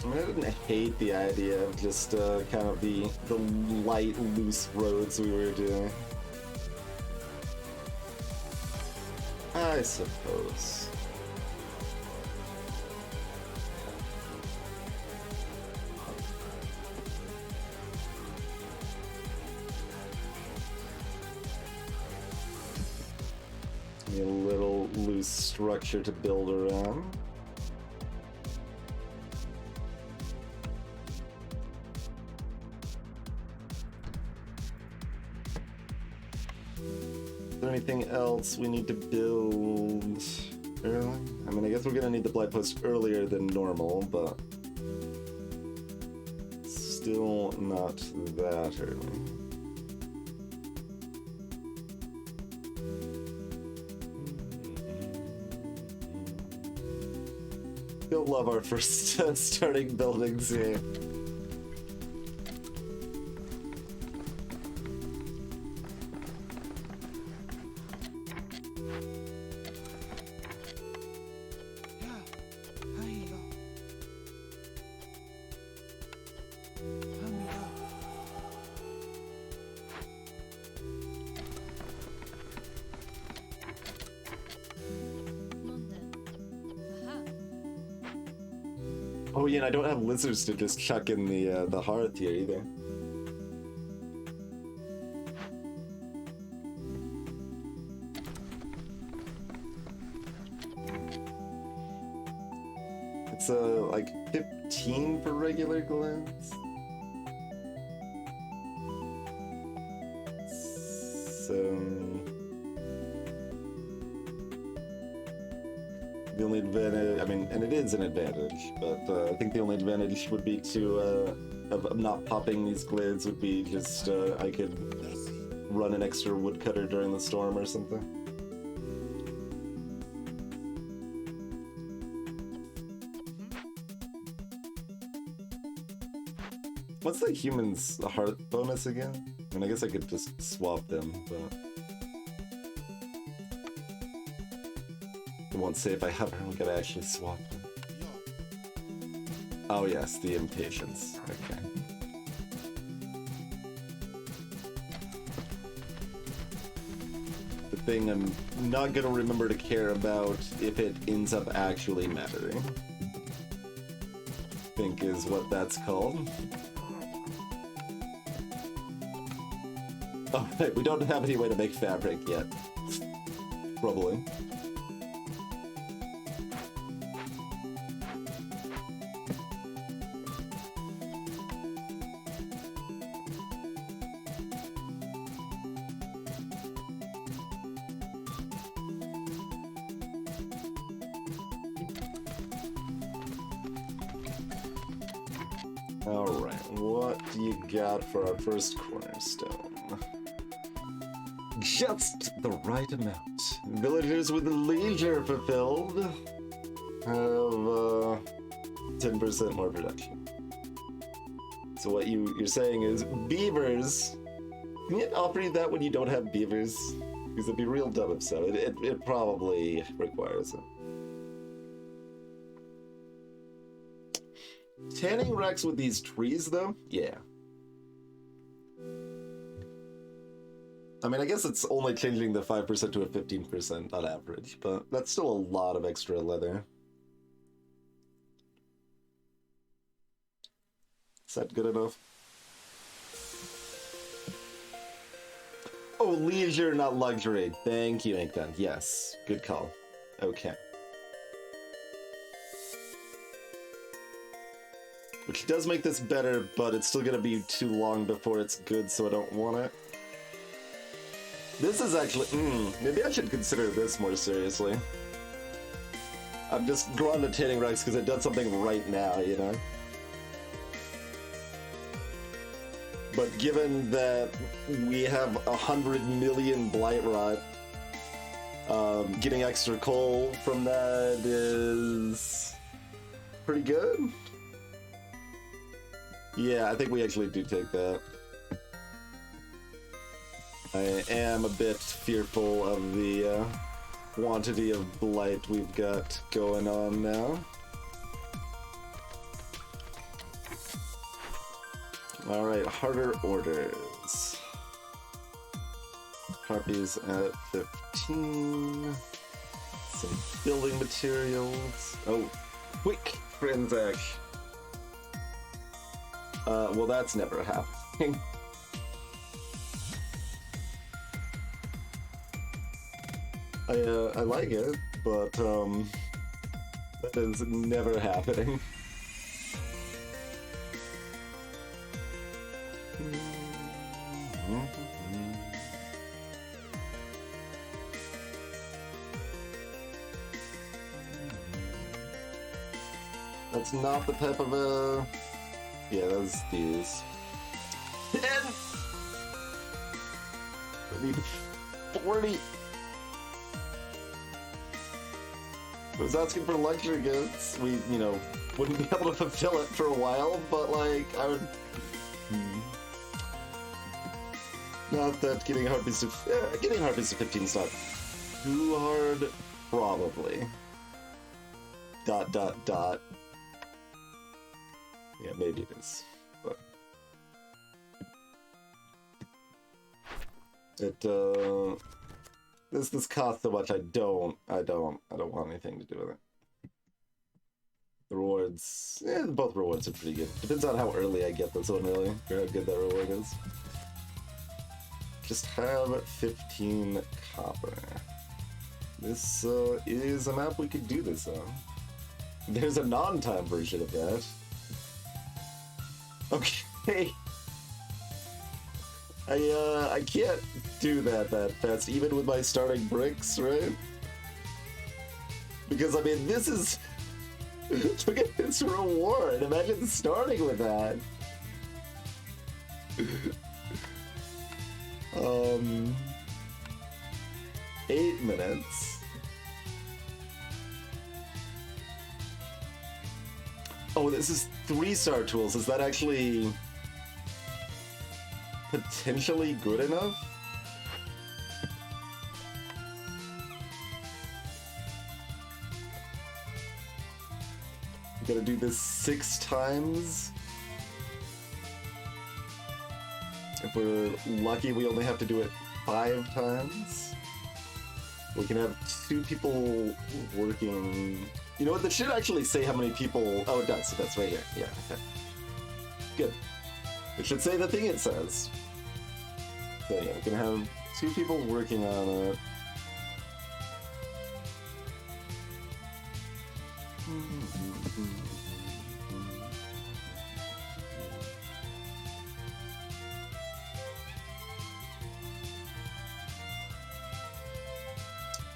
I didn't hate the idea of just kind of the light, loose roads we were doing. I suppose. A little loose structure to build around. there anything else we need to build early? I mean, I guess we're gonna need the Blight Post earlier than normal, but still not that early. Still love our first starting buildings here. Oh yeah, and I don't have lizards to just chuck in the hearth here either. It's like 15 for regular glance. So the only advantage, I mean, and it is an advantage, but I think the only advantage would be to, of not popping these glids would be just, I could run an extra woodcutter during the storm or something. What's the humans' hearth bonus again? I mean, I guess I could just swap them, but it won't say if I have them. We gotta actually swap them. Oh yes, the impatience. Okay. The thing I'm not gonna remember to care about if it ends up actually mattering, I think is what that's called. Oh, right, we don't have any way to make fabric yet. Troubling. Alright, what do you got for our first cornerstone? Just the right amount. Villagers with leisure fulfilled have 10% more production. So what you're saying is beavers. Can you operate that when you don't have beavers? Because it'd be real dumb if so. It probably requires it. Tanning racks with these trees though? Yeah. I mean, I guess it's only changing the 5% to a 15% on average, but that's still a lot of extra leather. Is that good enough? Oh, leisure, not luxury. Thank you, Inkden. Yes, good call. Okay. Which does make this better, but it's still gonna be too long before it's good, so I don't want it. This is actually, maybe I should consider this more seriously. I'm just drawn to tanning racks because it does something right now, you know? But given that we have 100 million blight rot, getting extra coal from that is pretty good. Yeah, I think we actually do take that. I am a bit fearful of the quantity of blight we've got going on now. Alright, harder orders. Harpies at 15. Some building materials. Oh, quick transaction. Well, that's never happening. I like it, but that is never happening. That's not the type of a... Yeah, that's these. 10! I need 40! I was asking for luxury goods. We, you know, wouldn't be able to fulfill it for a while, but like, I would... Not that getting Harpies to 15 is not too hard, probably. ... Yeah, maybe it is, but it this costs so much. I don't want anything to do with it. The rewards, both rewards are pretty good. Depends on how early I get this one, really, or how good that reward is. Just have 15 copper. This is a map we could do this on. There's a non-time version of that. Okay. I can't do that fast, even with my starting bricks, right? Because, I mean, this is... Look at this reward! Imagine starting with that! 8 minutes. Oh, this is 3-star tools. Is that actually potentially good enough? We gotta do this 6 times. If we're lucky, we only have to do it 5 times. We can have 2 people working. You know what? That should actually say how many people. Oh, it does. So that's right here. Yeah. Okay. Good. It should say the thing it says. So yeah, we can have 2 people working on it.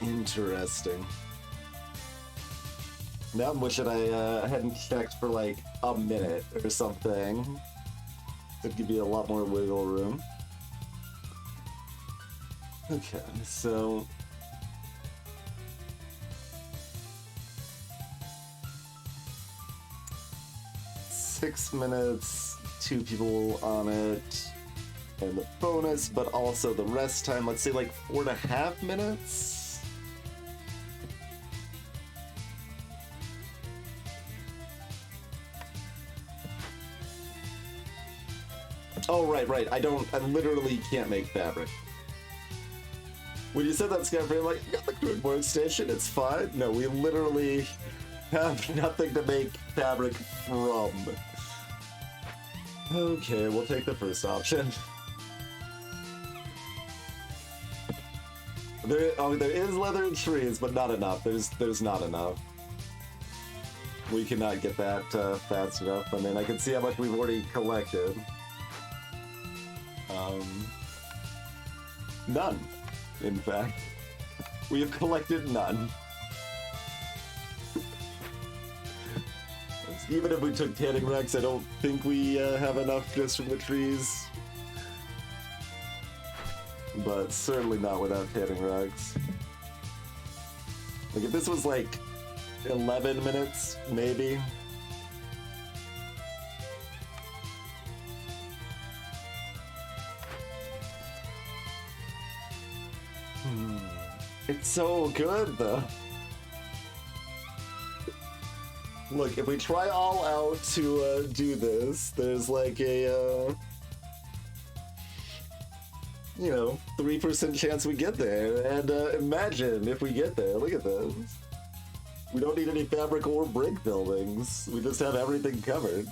Interesting. Now I'm wishing I hadn't checked for like a minute or something. It'd give you a lot more wiggle room. Okay, so... Six minutes, 2 people on it, and the bonus, but also the rest time, let's say like 4.5 minutes? Oh, right. I literally can't make fabric. When you said that, Scott, I'm like, I got the crude workstation, it's fine. No, we literally have nothing to make fabric from. Okay, we'll take the first option. There is leather and trees, but not enough. There's not enough. We cannot get that fast enough. I mean, I can see how much we've already collected. None, in fact. We have collected none. Even if we took tanning racks, I don't think we have enough just from the trees. But certainly not without tanning racks. Like, if this was like 11 minutes, maybe. It's so good, though. Look, if we try all out to do this, there's like a, 3% chance we get there. And imagine if we get there. Look at this. We don't need any fabric or brick buildings. We just have everything covered.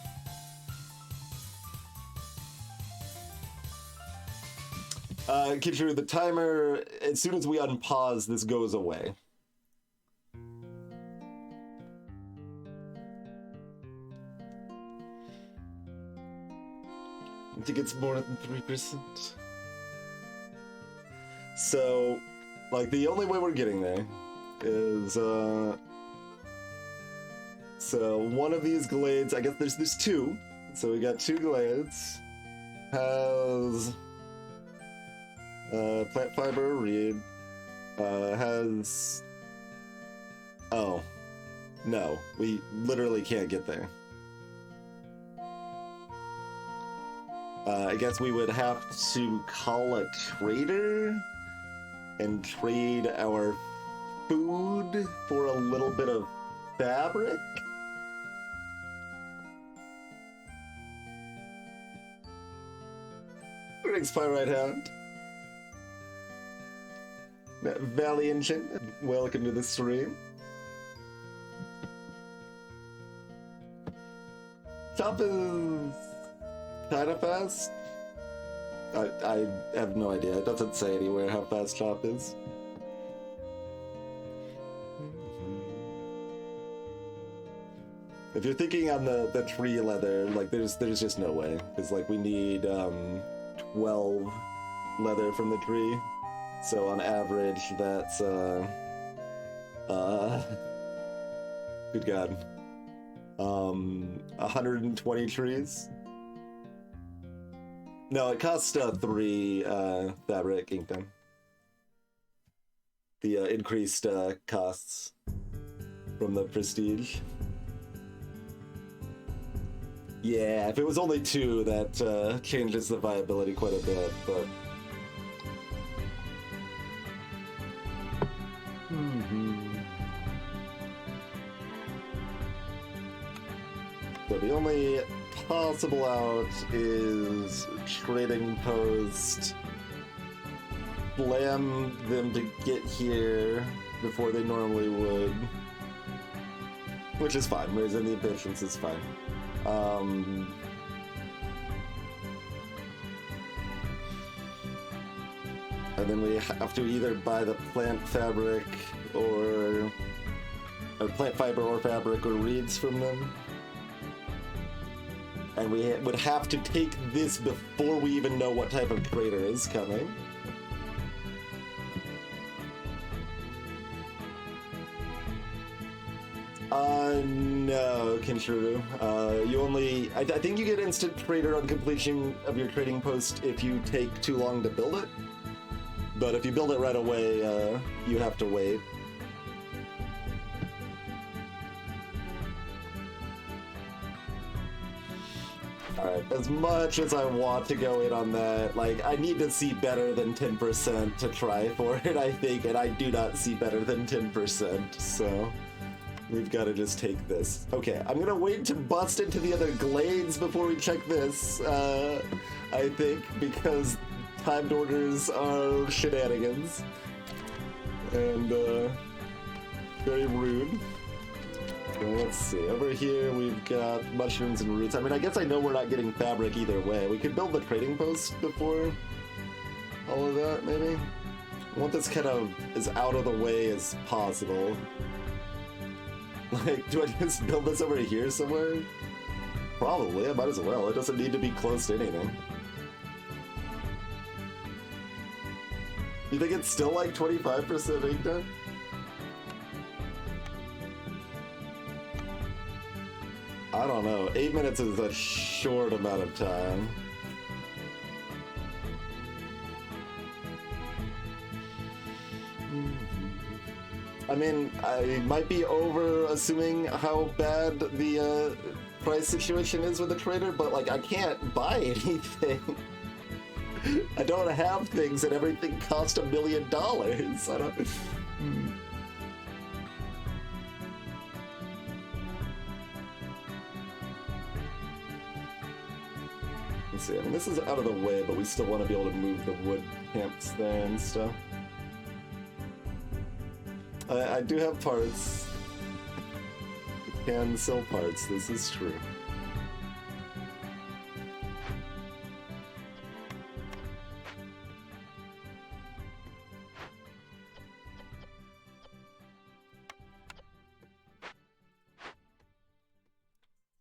Kitchener, the timer, as soon as we unpause, this goes away. I think it's more than 3%. So, like, the only way we're getting there is, So one of these glades, I guess there's two. So we got two glades. Has plant fiber, reed. Has... Oh. No, we literally can't get there. I guess we would have to call a trader and trade our food for a little bit of fabric. Greetings, Pyrite Hound. Valley Engine, welcome to the stream. Chop is kind of fast. I have no idea. It doesn't say anywhere how fast Chop is. If you're thinking on the tree leather, like there's just no way. Because like we need 12 leather from the tree. So on average that's good God. 120 trees. No, it costs 3 fabric inkdom. The increased costs from the prestige. Yeah, if it was only 2, that changes the viability quite a bit, but... So the only possible out is trading post, slam them to get here before they normally would, which is fine. Raising the impatience is fine. And then we have to either buy the plant fabric or plant fiber or fabric or reeds from them. And we would have to take this before we even know what type of trader is coming. No, Kinshuru. You only... I think you get instant trader on completion of your trading post if you take too long to build it. But if you build it right away, you have to wait. Alright, as much as I want to go in on that, like, I need to see better than 10% to try for it, I think, and I do not see better than 10%, so... We've got to just take this. Okay, I'm gonna wait to bust into the other glades before we check this, I think, because timed orders are shenanigans. And, very rude. Okay, let's see. Over here, we've got mushrooms and roots. I mean, I guess I know we're not getting fabric either way. We could build the trading post before all of that, maybe? I want this kind of as out of the way as possible. Like, do I just build this over here somewhere? Probably, I might as well. It doesn't need to be close to anything. You think it's still like 25% ink done? I don't know. 8 minutes is a short amount of time. I mean, I might be over assuming how bad the price situation is with the trader, but like I can't buy anything. I don't have things and everything cost $1 million. I don't... Let's see, I mean this is out of the way, but we still want to be able to move the wood camps there and stuff. I do have parts. I can sell parts, this is true.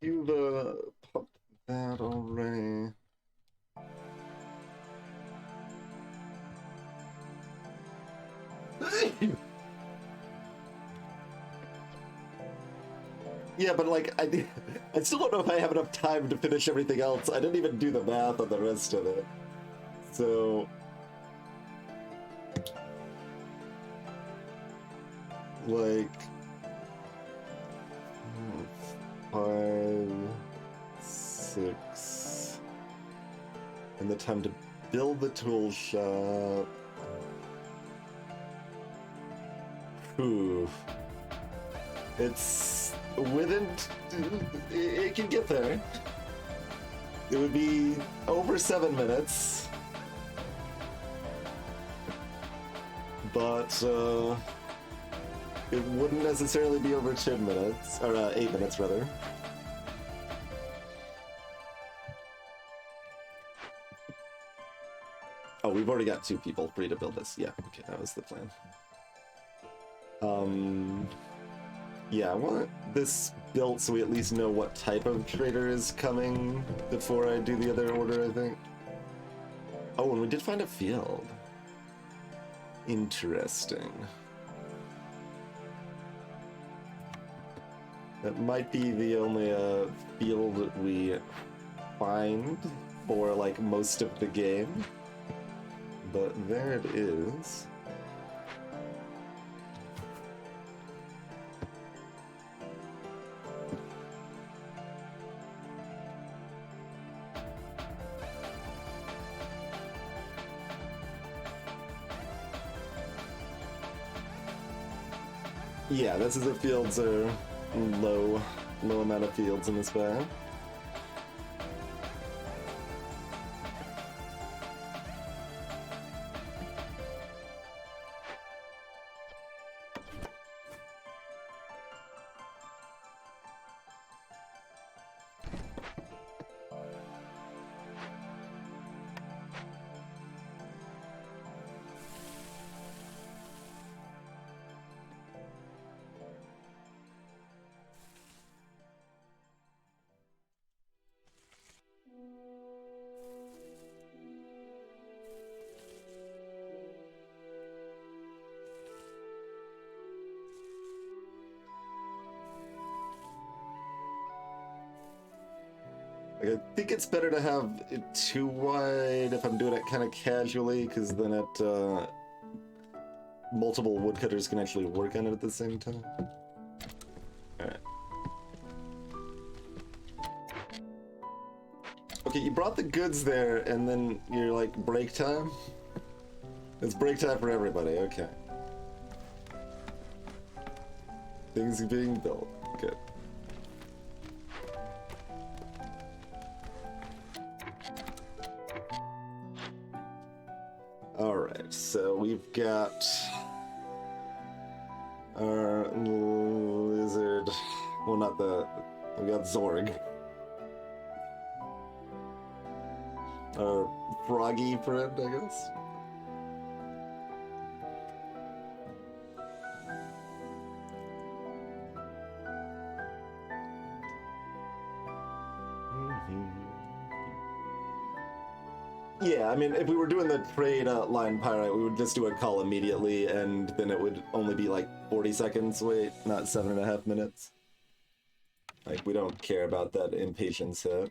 You've popped that already. Yeah, but like, I still don't know if I have enough time to finish everything else. I didn't even do the math on the rest of it. So... like... 5, 6... and the time to build the tool shop... Ooh. It's within... it can get there. It would be over 7 minutes. But, it wouldn't necessarily be over 10 minutes, or 8 minutes rather. Oh, we've already got 2 people free to build this. Yeah, okay, that was the plan. Yeah, I want this built so we at least know what type of trader is coming before I do the other order, I think. Oh, and we did find a field. Interesting. That might be the only field that we find for like most of the game. But there it is. Yeah, this is the fields are low amount of fields in this bag. I think it's better to have it too wide if I'm doing it kind of casually, because then it multiple woodcutters can actually work on it at the same time. Alright. Okay, you brought the goods there, and then you're like, break time? It's break time for everybody, okay. Things are being built, good. Alright, so we've got our lizard, well not the, we got Zorg. Our froggy friend, I guess. Yeah, I mean, if we were doing the trade line pyrite, we would just do a call immediately, and then it would only be like 40 seconds wait, not 7.5 minutes. Like, we don't care about that impatience hit.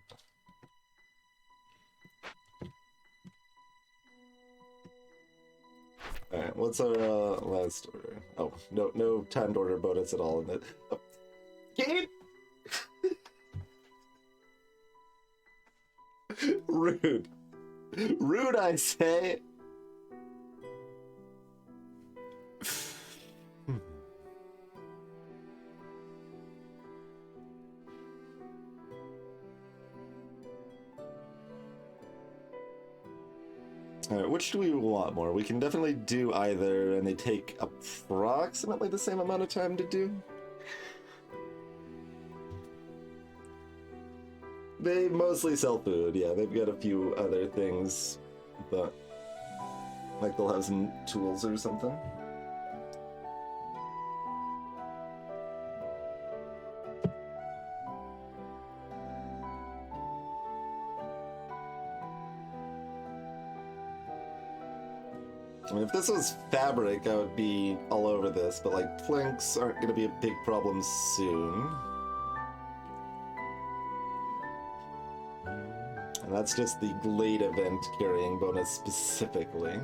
Alright, what's our last order? Oh, no timed order bonus at all in it. Oh. Game? Rude. Rude, I say. Alright, which do we want more? We can definitely do either, and they take approximately the same amount of time to do. They mostly sell food, yeah, they've got a few other things, but like they'll have some tools or something. I mean, if this was fabric, I would be all over this, but like planks aren't going to be a big problem soon. That's just the Glade event carrying bonus specifically.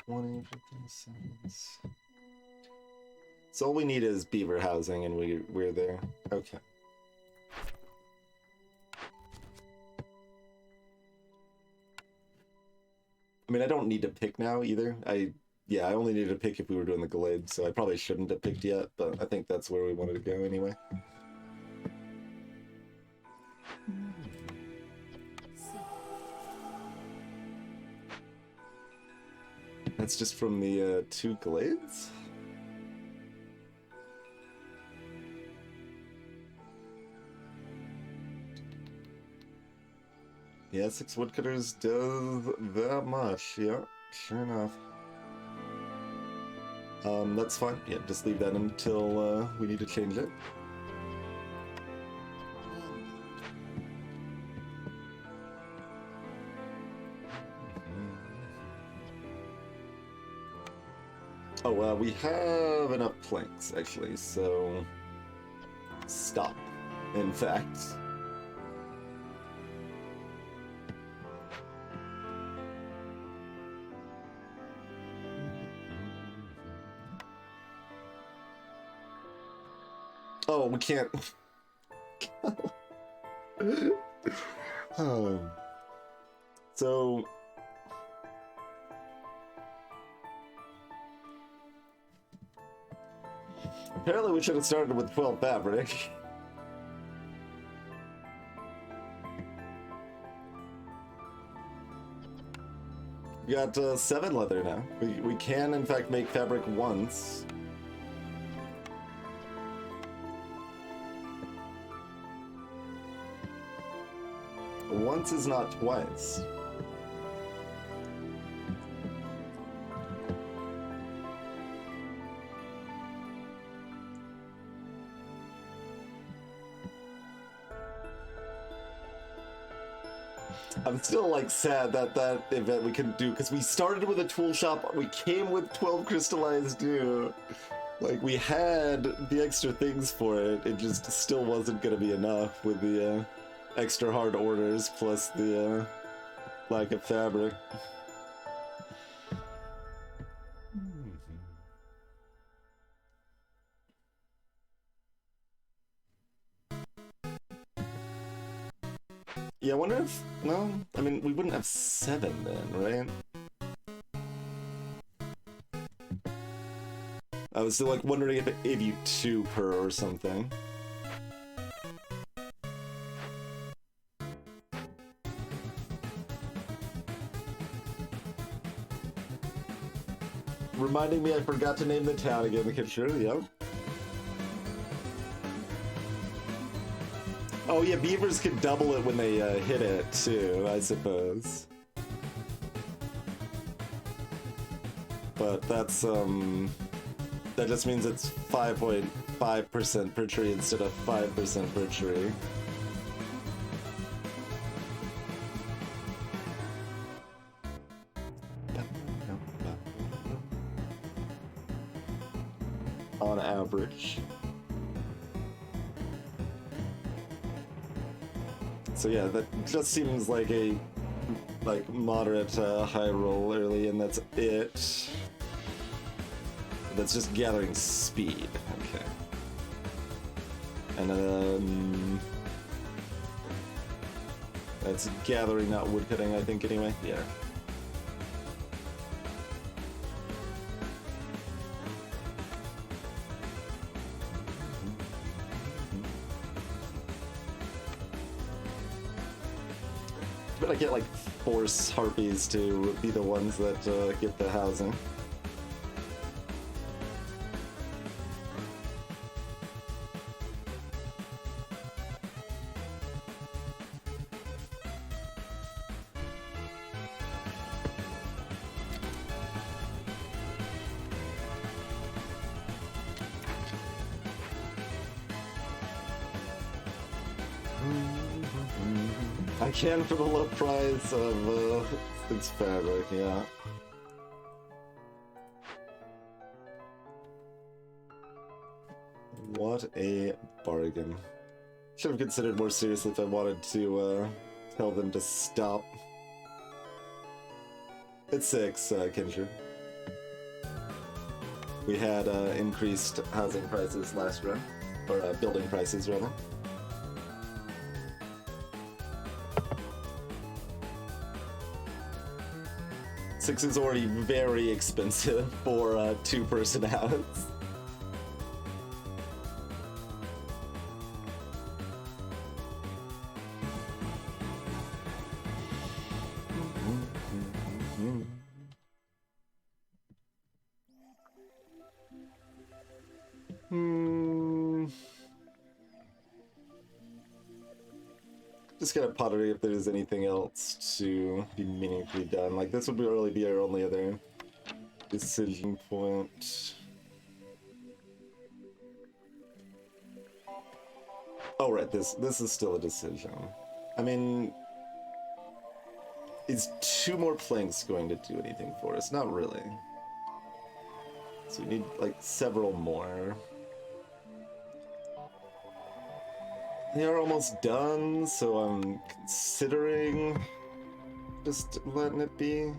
$20.50. So all we need is beaver housing, and we're there. Okay. I mean, I don't need to pick now either. I only needed to pick if we were doing the Glade, so I probably shouldn't have picked yet, but I think that's where we wanted to go anyway. That's just from the 2 Glades? Yeah, 6 woodcutters does that much. Yeah, sure enough. That's fine. Yeah, just leave that until we need to change it. Oh, we have enough planks, actually, so... Stop, in fact. Oh, we can't... So... Apparently we should have started with 12 fabric. We got 7 leather now. We can, in fact, make fabric once. Once is not twice. I'm still like sad that that event we couldn't do, because we started with a tool shop, we came with 12 crystallized dew. Like, we had the extra things for it, it just still wasn't gonna be enough with the extra hard orders plus the lack of fabric. Yeah, I wonder if... No, I mean, we wouldn't have 7 then, right? I was still, like, wondering if it gave you 2 per or something. Reminding me I forgot to name the town again, the kid. Sure, yep. Oh yeah, beavers could double it when they hit it too, I suppose. But that's that just means it's 5.5% per tree instead of 5% per tree. On average. So yeah, that just seems like a moderate high roll early, and that's it. That's just gathering speed. Okay. And that's gathering, not woodcutting, I think, anyway. Yeah. But I get like force harpies to be the ones that get the housing. I can for the low price of its fabric, yeah. What a bargain. Should have considered more seriously if I wanted to tell them to stop. It's 6, Kinshir. We had increased housing prices last run, or building prices rather. Six is already very expensive for a 2-person house. Just kind of pondering if there's anything else to be meaningfully done. Like, this would really be our only other decision point. Oh, right, this is still a decision. I mean, is 2 more planks going to do anything for us? Not really. So we need, like, several more. They are almost done, so I'm considering just letting it be.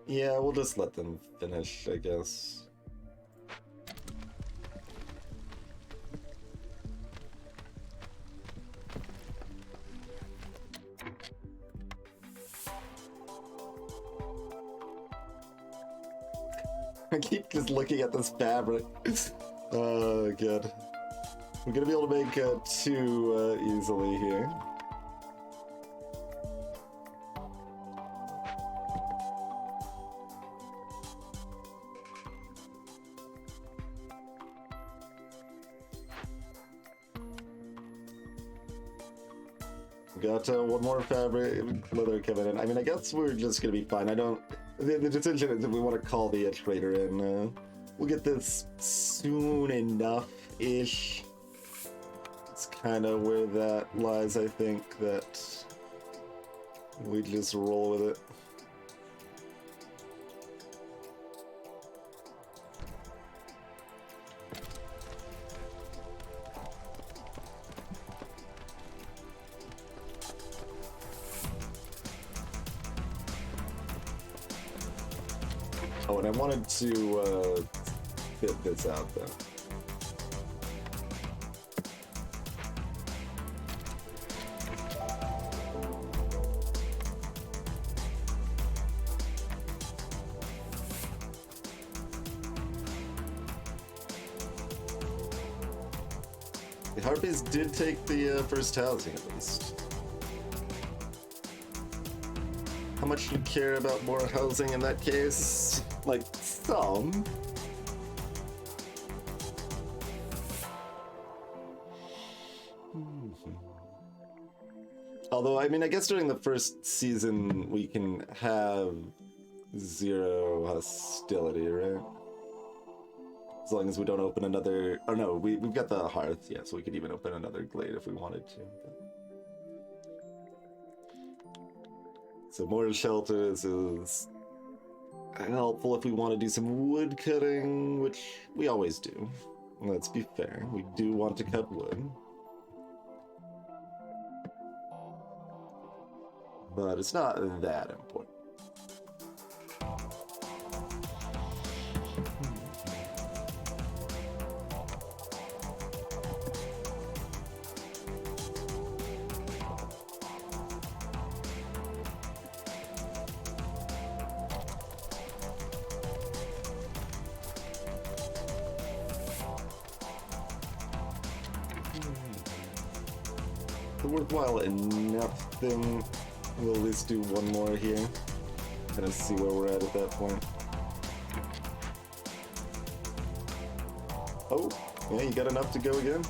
Yeah, we'll just let them finish, I guess. I keep just looking at this fabric. Oh, good. We're gonna be able to make 2 easily here. Got 1 more fabric, leather coming in. I mean, I guess we're just gonna be fine. I don't... The decision is if we want to call the trader in. We'll get this soon enough-ish. It's kind of where that lies, I think, that we just roll with it. Oh, and I wanted to fit this out though. The Harpies did take the first housing at least. How much do you care about more housing in that case? Like, some. Although, I mean, I guess during the first season, we can have 0 hostility, right? As long as we don't open another... Oh no, we've got the hearth, yeah, so we could even open another glade if we wanted to. So more shelters is helpful if we want to do some wood cutting, which we always do. Let's be fair, we do want to cut wood. But it's not that important. The worthwhile enough thing, we'll at least do 1 more here. Kind of see where we're at that point. Oh, yeah, you got enough to go again?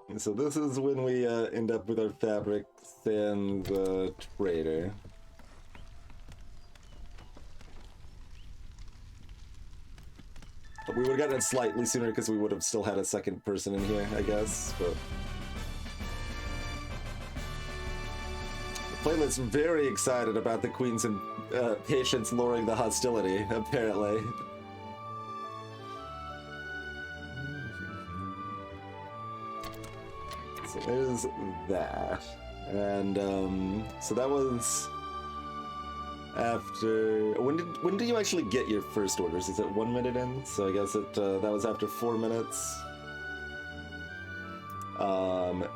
And so this is when we end up with our fabric and the trader. But we would have gotten it slightly sooner because we would have still had a second person in here, I guess, but... Playlist's very excited about the Queen's patience lowering the hostility, apparently. So there's that. And so that was after when did you actually get your first orders? Is it 1 minute in? So I guess that was after 4 minutes.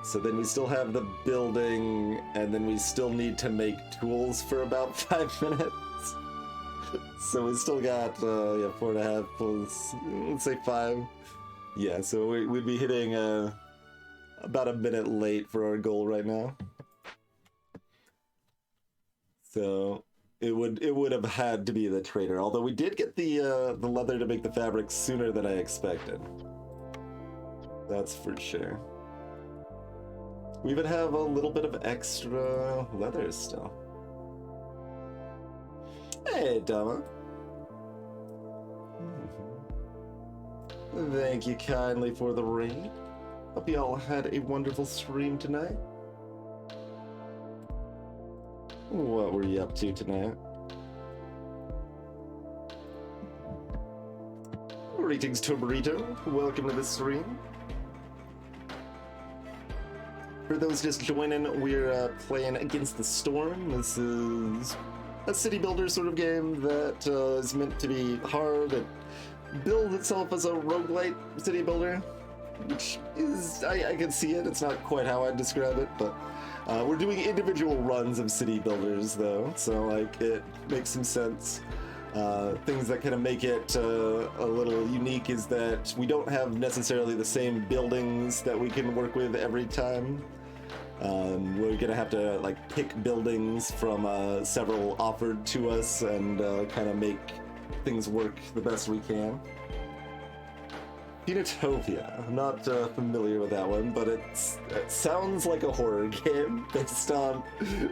So then we still have the building, and then we still need to make tools for about 5 minutes. So we still got 4.5 plus, let's say 5. Yeah, so we'd be hitting about a minute late for our goal right now. So it would have had to be the trader, although we did get the leather to make the fabric sooner than I expected. That's for sure. We even have a little bit of extra leather still. Hey, Dama. Thank you kindly for the raid. Hope you all had a wonderful stream tonight. What were you up to tonight? Greetings, Toburito. Welcome to the stream. For those just joining, we're playing Against the Storm. This is a city builder sort of game that is meant to be hard. It builds itself as a roguelite city builder, which is, I can see it. It's not quite how I'd describe it, but we're doing individual runs of city builders, though, so like it makes some sense. Things that kind of make it a little unique is that we don't have necessarily the same buildings that we can work with every time. We're gonna have to like pick buildings from several offered to us and kind of make things work the best we can. Unitopia. I'm not familiar with that one, but it sounds like a horror game based on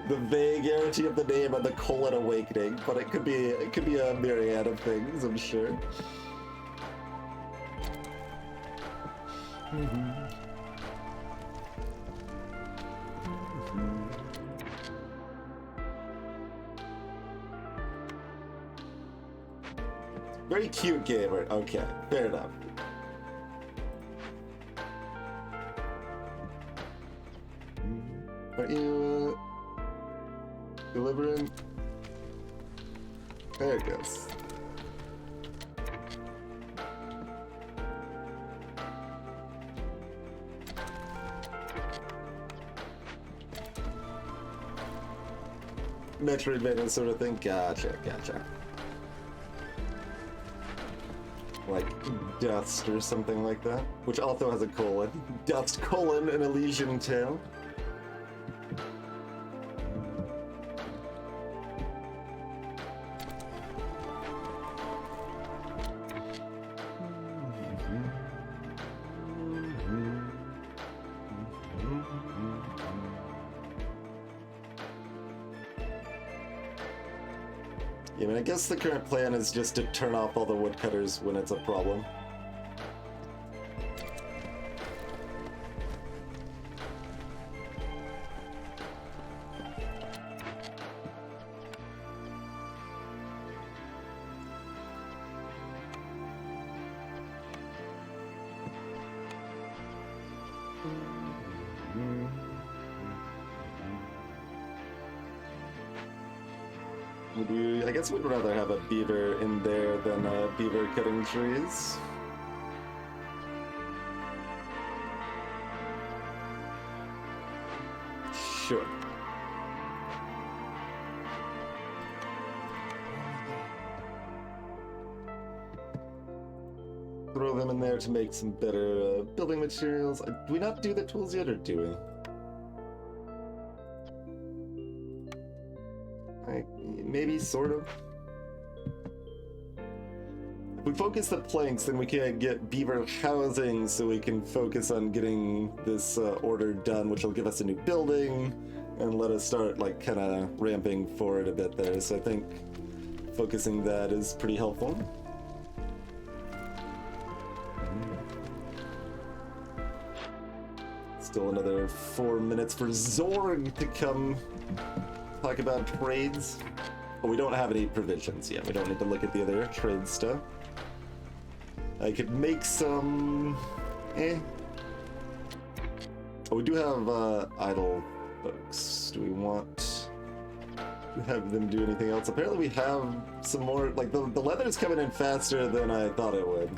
the vagueity of the name and the colon awakening. But it could be a myriad of things, I'm sure. Very cute gamer. Okay, fair enough. Are you delivering? There it goes. Metroidvania sort of thing. Gotcha. Like Dust or something like that, which also has a colon. Dust, colon, an Elysian Tale. Yeah, I mean, I guess the current plan is just to turn off all the woodcutters when it's a problem. I guess we'd rather have a beaver in there than a beaver cutting trees. Sure. Throw them in there to make some better building materials. Do we not do the tools yet, or do we? Maybe, sort of. If we focus the planks, then we can get beaver housing so we can focus on getting this order done, which will give us a new building and let us start like kind of ramping forward a bit there. So I think focusing that is pretty helpful. Still another 4 minutes for Zorg to come talk about trades. But we don't have any provisions yet. We don't need to look at the other trade stuff. I could make some... Oh, we do have idle folks. Do we want to have them do anything else? Apparently we have some more... Like, the leather's coming in faster than I thought it would.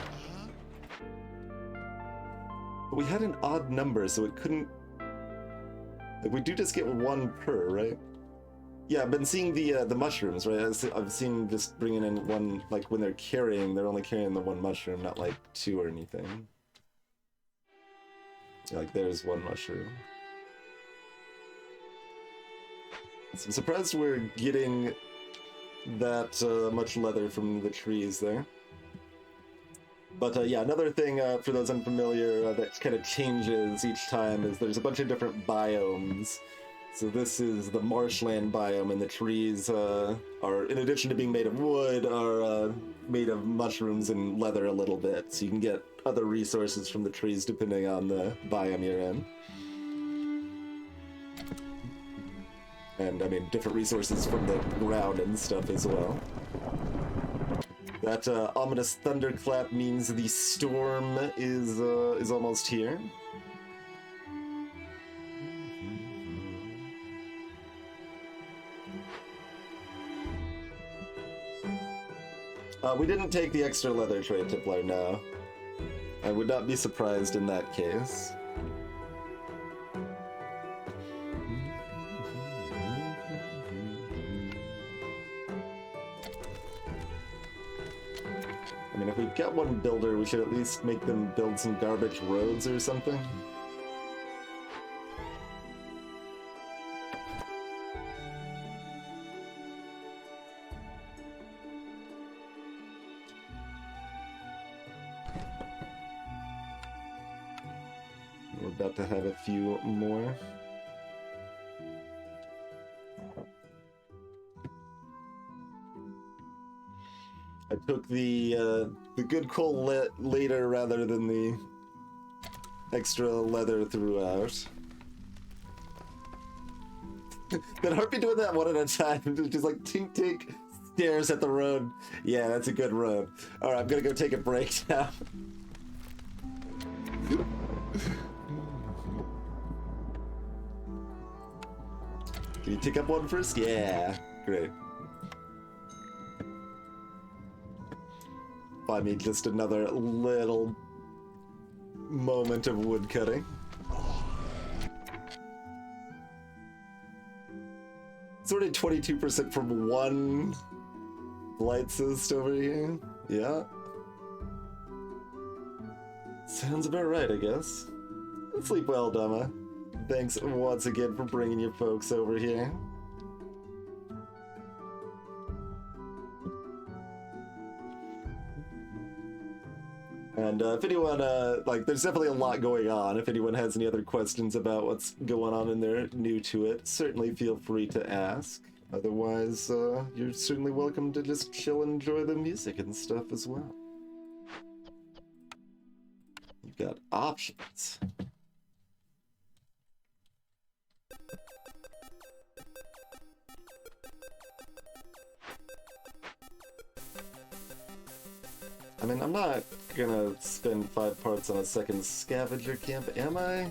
But we had an odd number, so it couldn't... Like, we do just get one per, right? Yeah, I've been seeing the mushrooms, right? I've seen just bringing in one, like when they're carrying, they're only carrying the one mushroom, not like two or anything. Yeah, like there's one mushroom. So I'm surprised we're getting that much leather from the trees there. But yeah, another thing for those unfamiliar that kind of changes each time is there's a bunch of different biomes. So this is the marshland biome, and the trees are, in addition to being made of wood, are made of mushrooms and leather a little bit. So you can get other resources from the trees depending on the biome you're in. And, I mean, different resources from the ground and stuff as well. That ominous thunderclap means the storm is almost here. We didn't take the extra leather trade, Tiplar, no. I would not be surprised in that case. I mean, if we've got one builder, we should at least make them build some garbage roads or something. We're about to have a few more. I took the good coal later rather than the extra leather throughout. Been Harpy doing that one at a time, just like tink tink, stares at the road. Yeah, that's a good road. All right, I'm gonna go take a break now. Can you take up one first? Yeah, great. Find me just another little moment of wood cutting. Sort of 22% from one light cyst over here. Yeah. Sounds about right, I guess. Sleep well, Dama. Thanks once again for bringing your folks over here. And if anyone, like, there's definitely a lot going on. If anyone has any other questions about what's going on and they're new to it, certainly feel free to ask. Otherwise, you're certainly welcome to just chill and enjoy the music and stuff as well. You've got options. I mean, I'm not gonna spend 5 parts on a second scavenger camp, am I?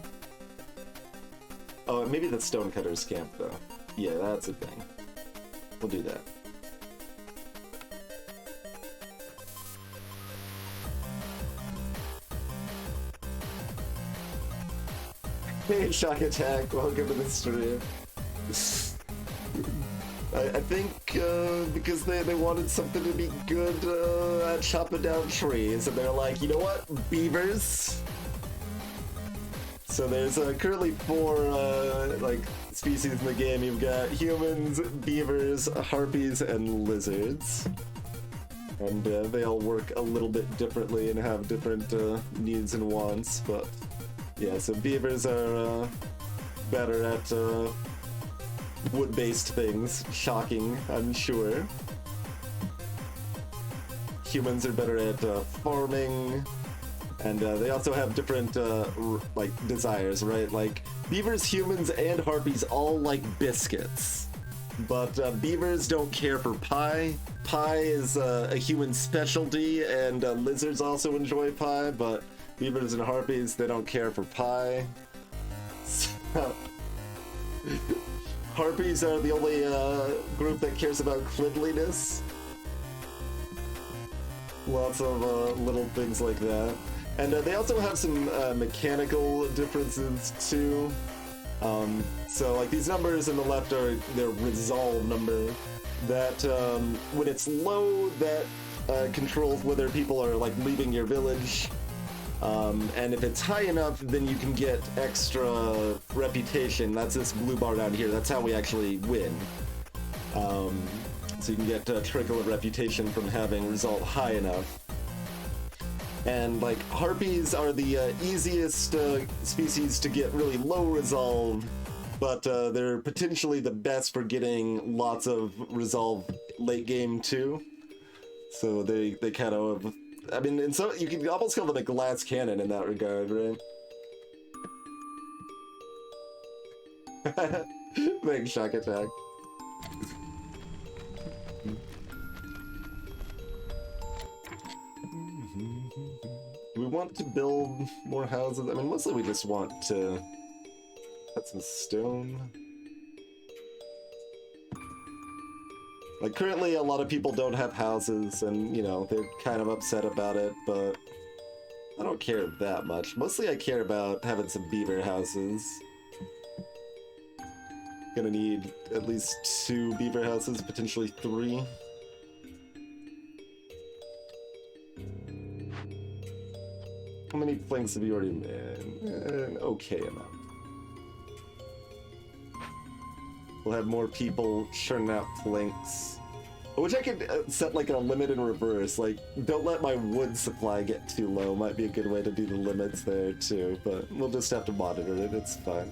Oh, maybe the Stonecutter's camp, though. Yeah, that's a thing. We'll do that. Hey, Shock Attack, welcome to the stream. I think because they wanted something to be good at chopping down trees, and they're like, you know what, beavers? So there's currently 4 like species in the game. You've got humans, beavers, harpies, and lizards. And they all work a little bit differently and have different needs and wants, but yeah, so beavers are better at wood-based things. Shocking, I'm sure. Humans are better at farming, and they also have different like desires, right? Like beavers, humans, and harpies all like biscuits. but beavers don't care for pie. Pie is a human specialty, and lizards also enjoy pie, but beavers and harpies, they don't care for pie. So, harpies are the only group that cares about cleanliness. Lots of little things like that. And they also have some mechanical differences too. So like these numbers on the left are their resolve number. That when it's low, that controls whether people are like leaving your village. And if it's high enough, then you can get extra reputation. That's this blue bar down here. That's how we actually win. So you can get a trickle of reputation from having resolve high enough. And like harpies are the easiest species to get really low resolve, but they're potentially the best for getting lots of resolve late game too. So they kind of, I mean, and so you can almost call them a glass cannon in that regard, right? Thanks, Shock Attack. Do we want to build more houses? I mean, mostly we just want to cut some stone. Like, currently a lot of people don't have houses, and, you know, they're kind of upset about it, but I don't care that much. Mostly I care about having some beaver houses. Gonna need at least 2 beaver houses, potentially 3. How many planks have you already made? An okay amount. We'll have more people churning out planks. Which I could set like a limit in reverse. Like, don't let my wood supply get too low. Might be a good way to do the limits there too, but we'll just have to monitor it. It's fine.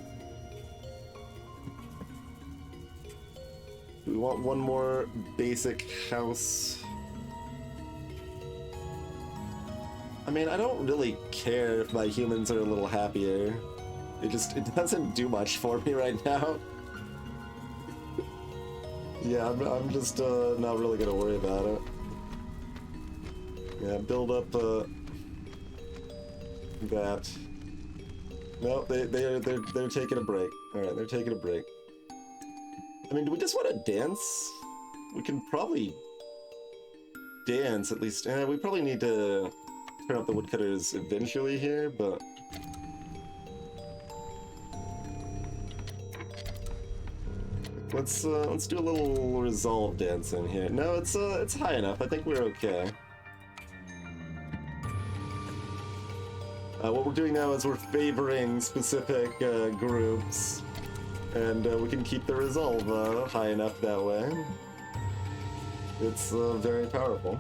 We want one more basic house. I mean, I don't really care if my humans are a little happier. It doesn't do much for me right now. Yeah, I'm just not really gonna worry about it. Yeah, build up that. No, they're taking a break. All right, they're taking a break. I mean, do we just want to dance? We can probably dance at least. We probably need to turn up the woodcutters eventually here, but let's do a little resolve dancing here. No, it's high enough. I think we're okay. What we're doing now is we're favoring specific groups, and we can keep the resolve high enough that way. It's very powerful.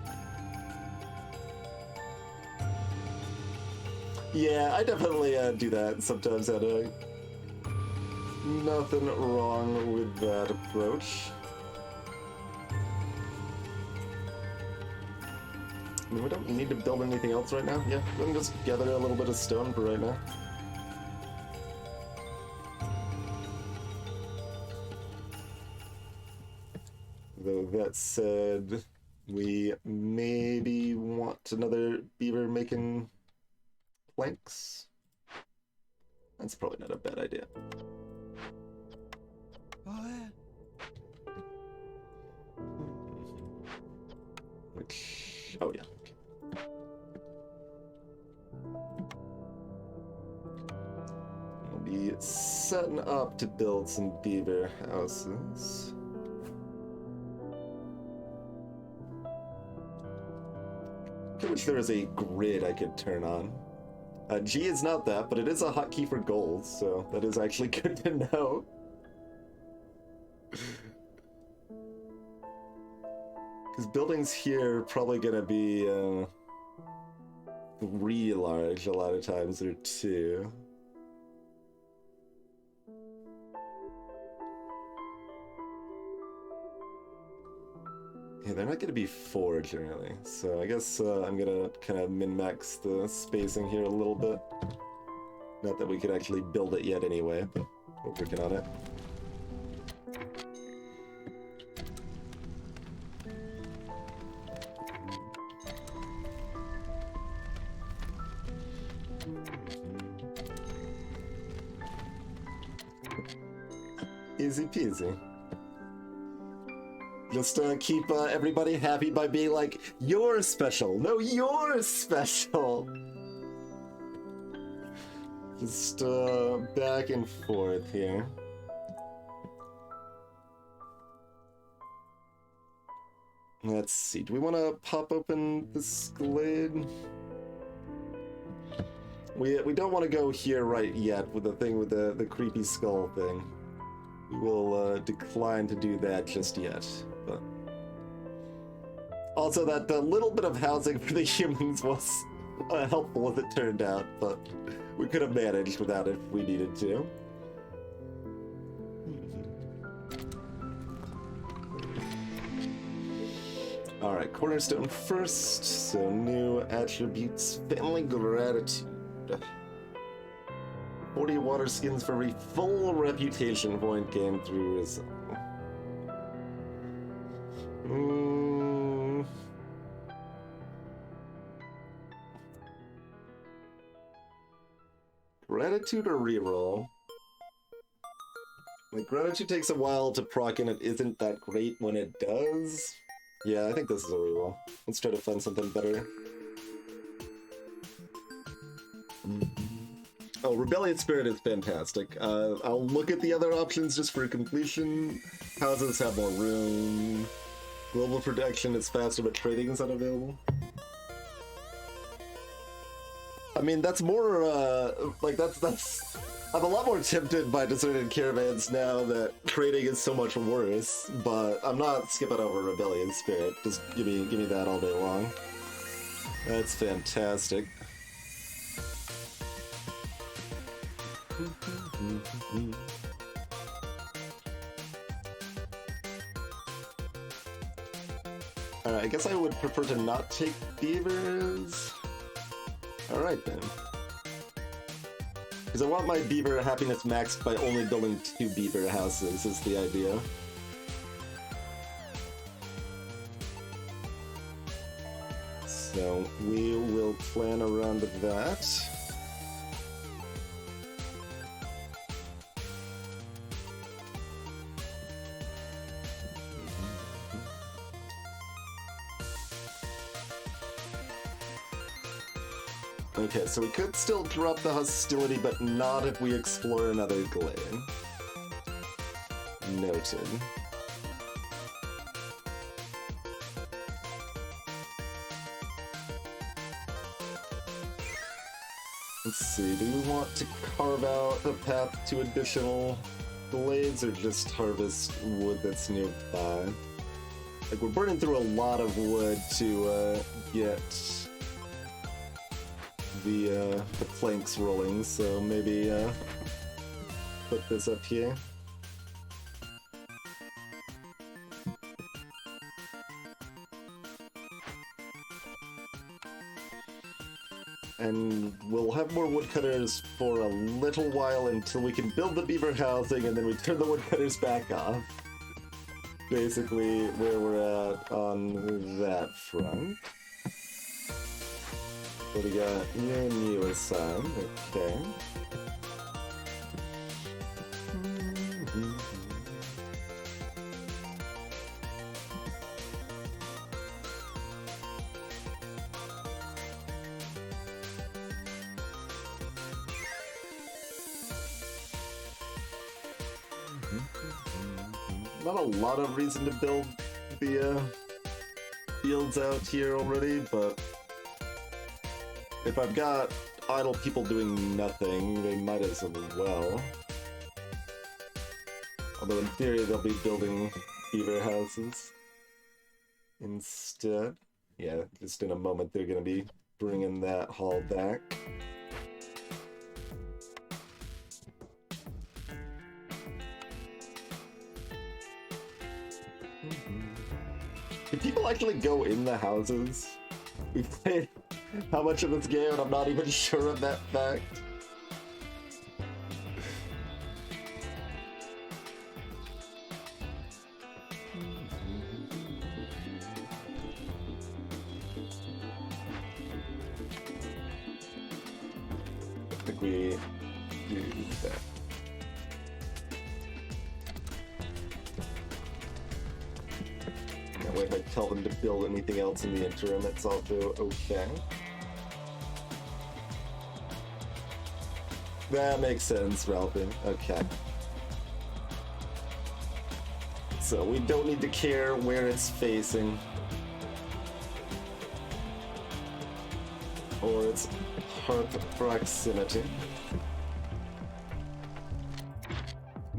Yeah, I definitely do that sometimes, Hedda. Nothing wrong with that approach. I mean, we don't need to build anything else right now. Yeah, we can just gather a little bit of stone for right now. Though that said, we maybe want another beaver making planks. That's probably not a bad idea. Which, oh yeah. We'll be setting up to build some beaver houses. I wish there was a grid I could turn on. G is not that, but it is a hotkey for goals, so that is actually good to know. Because buildings here are probably gonna be really large a lot of times, or 2. Yeah, they're not gonna be 4 generally, so I guess I'm gonna kind of min-max the spacing here a little bit. Not that we could actually build it yet anyway, but we're working on it. Easy peasy. Just keep everybody happy by being like, you're special. No, you're special. Just back and forth here. Let's see. Do we want to pop open this glade? We don't want to go here right yet with the thing with the creepy skull thing. We will decline to do that just yet. But also, that little bit of housing for the humans was helpful as it turned out, but we could have managed without it if we needed to. Alright, cornerstone first. So, new attributes, family gratitude. 40 water skins for every full reputation point gained through resolve. Gratitude or reroll? Like, gratitude takes a while to proc and it isn't that great when it does. Yeah, I think this is a reroll. Let's try to find something better. Oh, Rebellion Spirit is fantastic. I'll look at the other options just for completion. Houses have more room. Global protection is faster, but trading is unavailable. I mean, that's more, like, that's... I'm a lot more tempted by deserted caravans now that trading is so much worse, but I'm not skipping over Rebellion Spirit. Just give me that all day long. That's fantastic. Alright, I guess I would prefer to not take beavers. Alright then. Because I want my beaver happiness maxed by only building 2 beaver houses, is the idea. So we will plan around that. Okay, so we could still drop the hostility, but not if we explore another glade. Noted. Let's see, do we want to carve out a path to additional glades, or just harvest wood that's nearby? Like, we're burning through a lot of wood to get the planks rolling, so maybe put this up here. And we'll have more woodcutters for a little while until we can build the beaver housing, and then we turn the woodcutters back off. Basically where we're at on that front. What do we got here? New assign. Okay. Not a lot of reason to build the fields out here already, but if I've got idle people doing nothing, they might as well. Although in theory they'll be building beaver houses instead. Yeah, just in a moment they're gonna be bringing that hall back. Do people actually go in the houses? We've played how much of this game and I'm not even sure of that fact. I think we do that. That way if I tell them to build anything else in the interim, it's also okay. That makes sense, Ralphie. Okay. So we don't need to care where it's facing. Or its hearth proximity.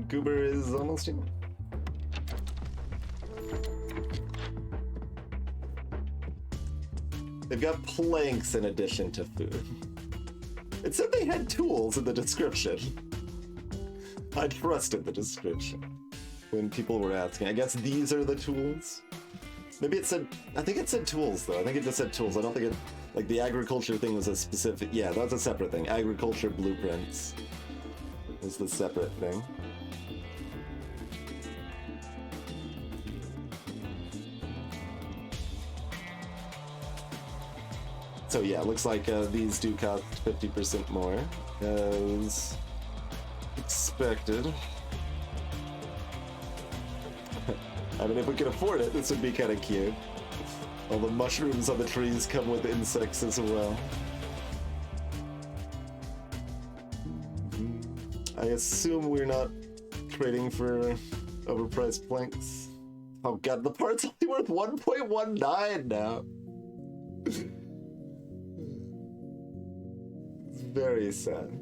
Goober is almost here. They've got planks in addition to food. It said they had tools in the description. I trusted the description when people were asking. I guess these are the tools? Maybe it said, I think it said tools though. I think it just said tools. I don't think it, like the agriculture thing was a specific, yeah, that's a separate thing. Agriculture blueprints is the separate thing. So yeah, looks like these do cost 50% more, as expected. I mean, if we could afford it, this would be kind of cute. All the mushrooms on the trees come with insects as well. I assume we're not trading for overpriced planks. Oh god, the part's only worth 1.19 now. It's very sad.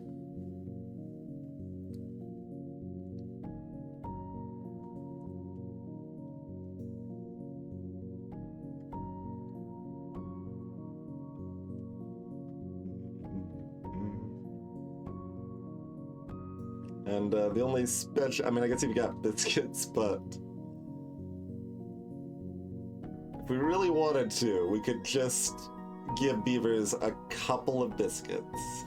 And the only special, I mean, I guess you've got biscuits, but if we really wanted to, we could just give beavers a couple of biscuits.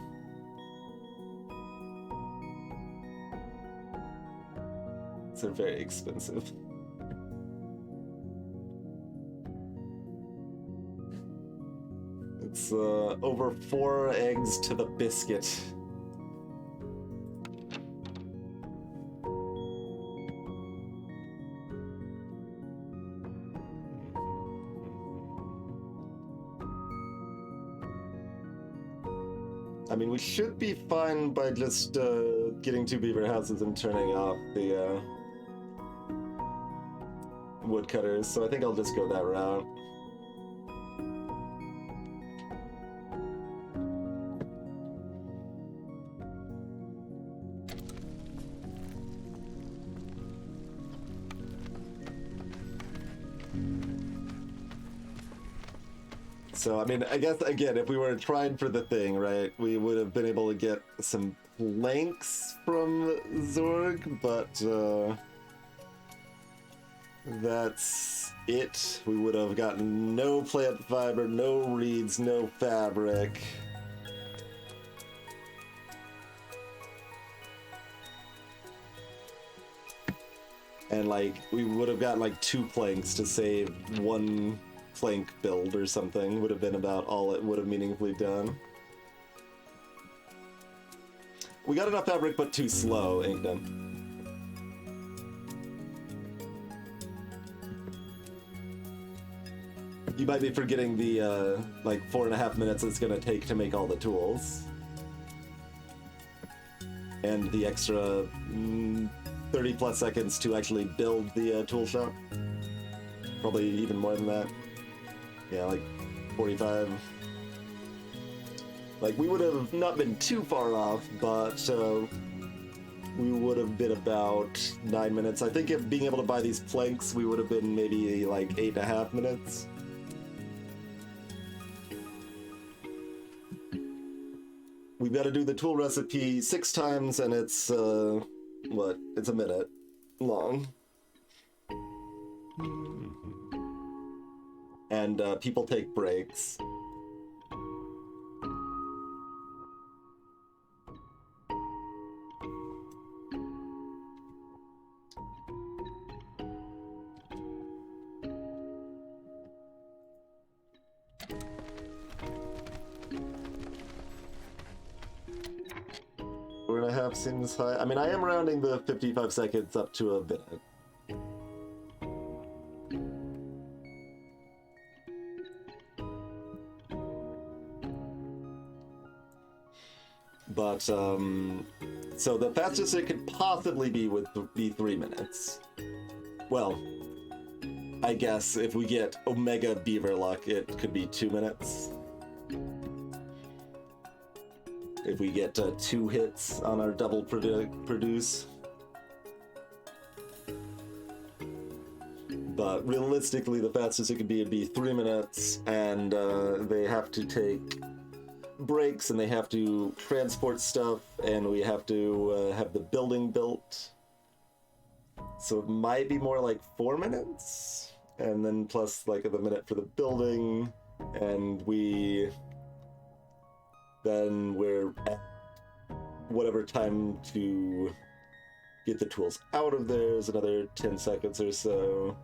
They're very expensive. It's over 4 eggs to the biscuit. I mean, we should be fine by just getting 2 beaver houses and turning off the woodcutters, so I think I'll just go that route. So, I mean, I guess, again, if we were trying for the thing, right, we would have been able to get some planks from Zorg, but that's it. We would have gotten no plant fiber, no reeds, no fabric. And, like, we would have gotten, like, 2 planks to save 1 plank build or something. Would have been about all it would have meaningfully done. We got enough fabric, but too slow, Inkdom. You might be forgetting the, like, 4.5 minutes it's gonna take to make all the tools. And the extra 30 plus seconds to actually build the tool shop. Probably even more than that. Yeah, like 45. Like, we would have not been too far off, but we would have been about 9 minutes. I think if being able to buy these planks, we would have been maybe like 8.5 minutes. We've got to do the tool recipe 6 times, and it's, what? It's a minute long. And people take breaks. Four and a half seems high. I mean, I am rounding the 55 seconds up to a minute. But, so the fastest it could possibly be would be 3 minutes. Well, I guess if we get Omega Beaver luck, it could be 2 minutes. If we get 2 hits on our double produce. But realistically, the fastest it could be would be 3 minutes, and they have to take breaks, and they have to transport stuff, and we have to have the building built. So it might be more like 4 minutes, and then plus like the minute for the building, and then we're at whatever time to get the tools out of there is another 10 seconds or so.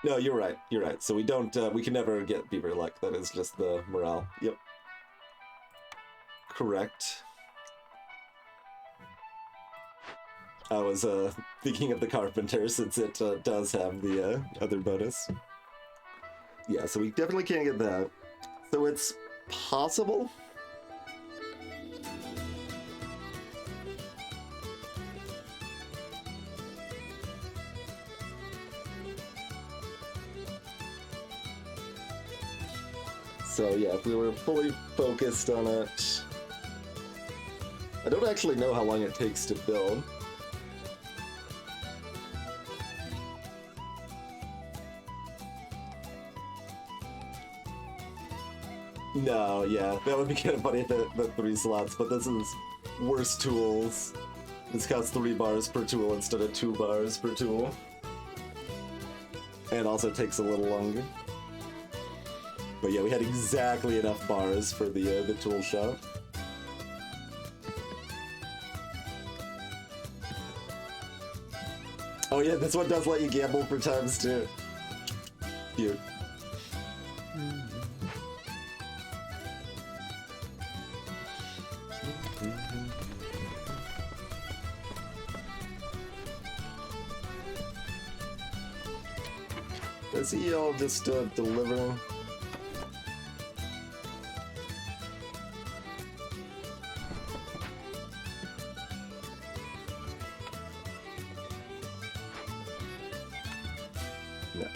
No, you're right. You're right. So we don't. We can never get beaver luck. That is just the morale. Yep. Correct. I was thinking of the carpenter since it does have the other bonus. Yeah, so we definitely can't get that. So it's possible. So yeah, if we were fully focused on it... I don't actually know how long it takes to build. No, yeah, that would be kind of funny if it the 3 slots, but this is worse tools. This costs 3 bars per tool instead of 2 bars per tool. And also takes a little longer. But yeah, we had exactly enough bars for the tool shop. Oh yeah, this one does let you gamble for times too. Cute. Is he all just delivering? No.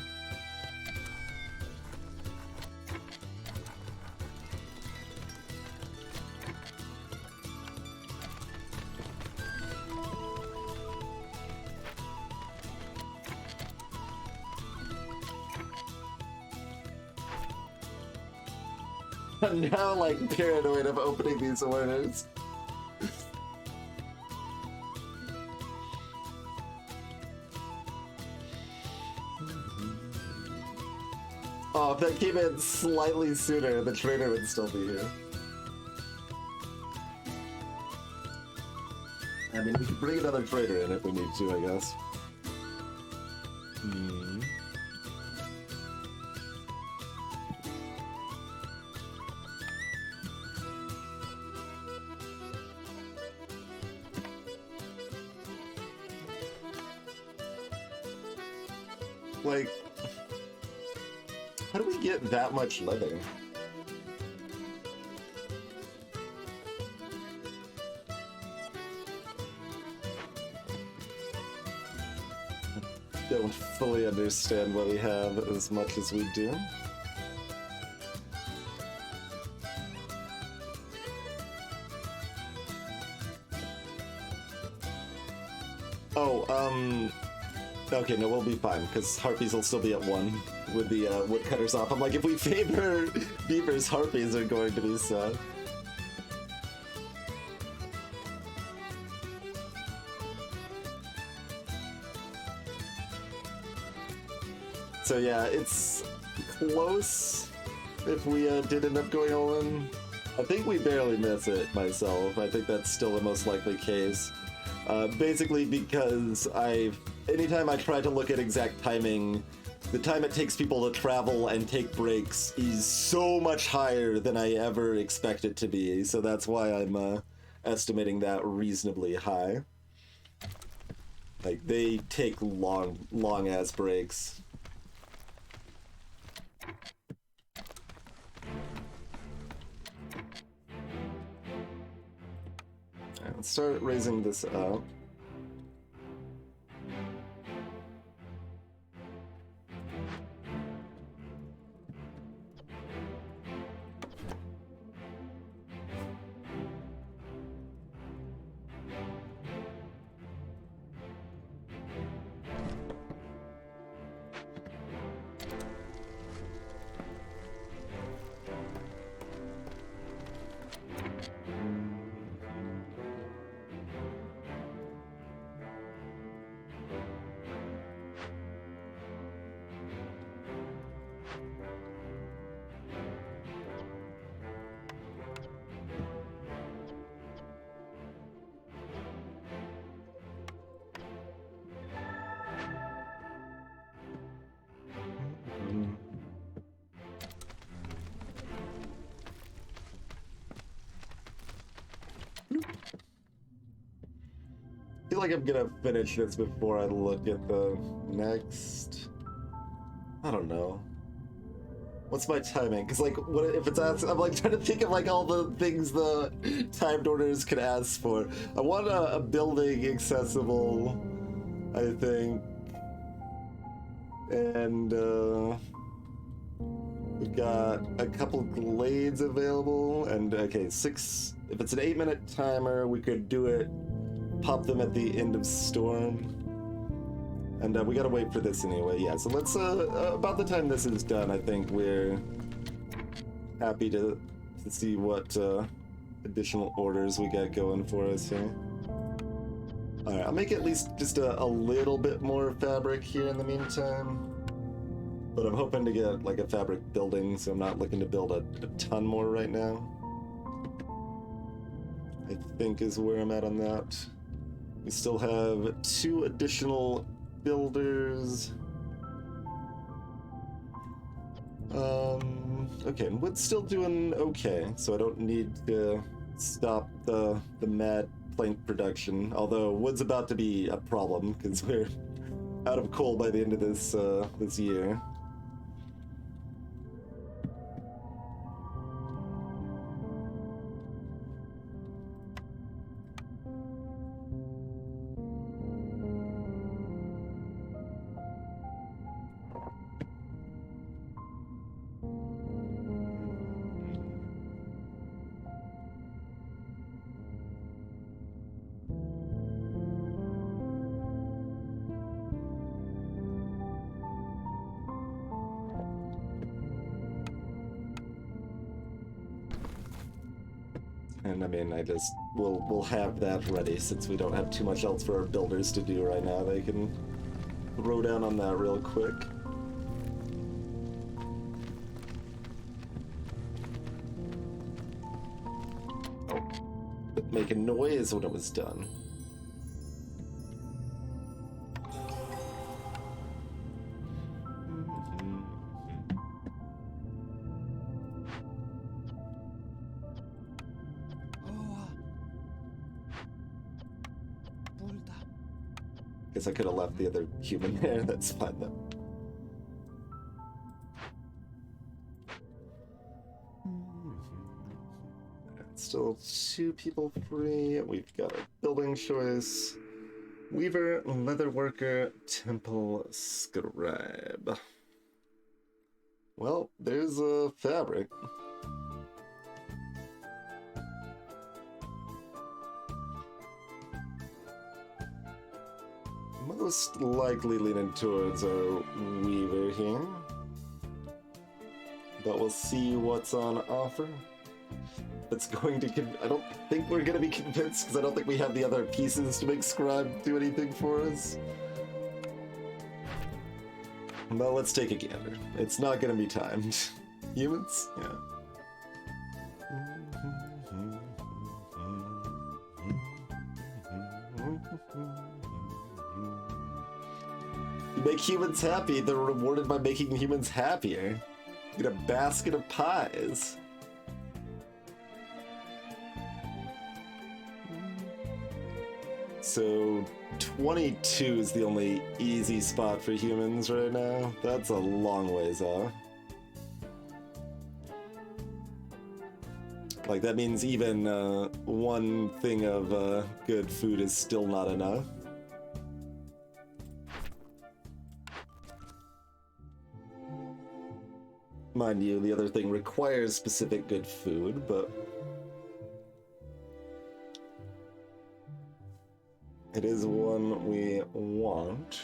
I'm now like paranoid of opening these orders. Oh, if that came in slightly sooner, the trader would still be here. I mean, we could bring another trader in if we need to, I guess. Like, how do we get that much leather? Don't fully understand what we have as much as we do. Oh, okay, no, we'll be fine, because Harpies will still be at 1 with the woodcutters off. I'm like, if we favor beavers, Harpies are going to be sad. So yeah, it's close if we did end up going all in. I think we barely miss it myself. I think that's still the most likely case. Basically because anytime I try to look at exact timing, the time it takes people to travel and take breaks is so much higher than I ever expect it to be. So that's why I'm estimating that reasonably high. Like, they take long ass breaks. Alright, let's start raising this up. I feel like I'm gonna finish this before I look at the next. I don't know. What's my timing? Because, like, what if it's asked? I'm like trying to think of like all the things the timed orders could ask for. I want a building accessible, I think, and we've got a couple glades available, and okay, 6. If it's an 8-minute timer, we could do it. Pop them at the end of storm. And we gotta wait for this anyway, yeah. So let's, about the time this is done, I think we're happy to see what additional orders we got going for us here. Alright, I'll make at least just a little bit more fabric here in the meantime. But I'm hoping to get like a fabric building, so I'm not looking to build a ton more right now. I think is where I'm at on that. We still have 2 additional builders. Okay, and wood's still doing okay, so I don't need to stop the mad plank production. Although wood's about to be a problem because we're out of coal by the end of this this year. And I mean, we'll have that ready since we don't have too much else for our builders to do right now. They can throw down on that real quick. Oh, make a noise when it was done. Guess I could have left the other human there. That's fine though. Still 2 people free. We've got a building choice. Weaver, leather worker, temple scribe. Well, there's a fabric. Most likely leaning towards our weaver here. But we'll see what's on offer. That's going to I don't think we're going to be convinced because I don't think we have the other pieces to make scribe do anything for us. But let's take a gander. It's not going to be timed. Humans? Yeah. You make humans happy, they're rewarded by making humans happier. Get a basket of pies. So 22 is the only easy spot for humans right now. That's a long ways off. Like, that means even one thing of good food is still not enough. Mind you, the other thing requires specific good food, but it is one we want.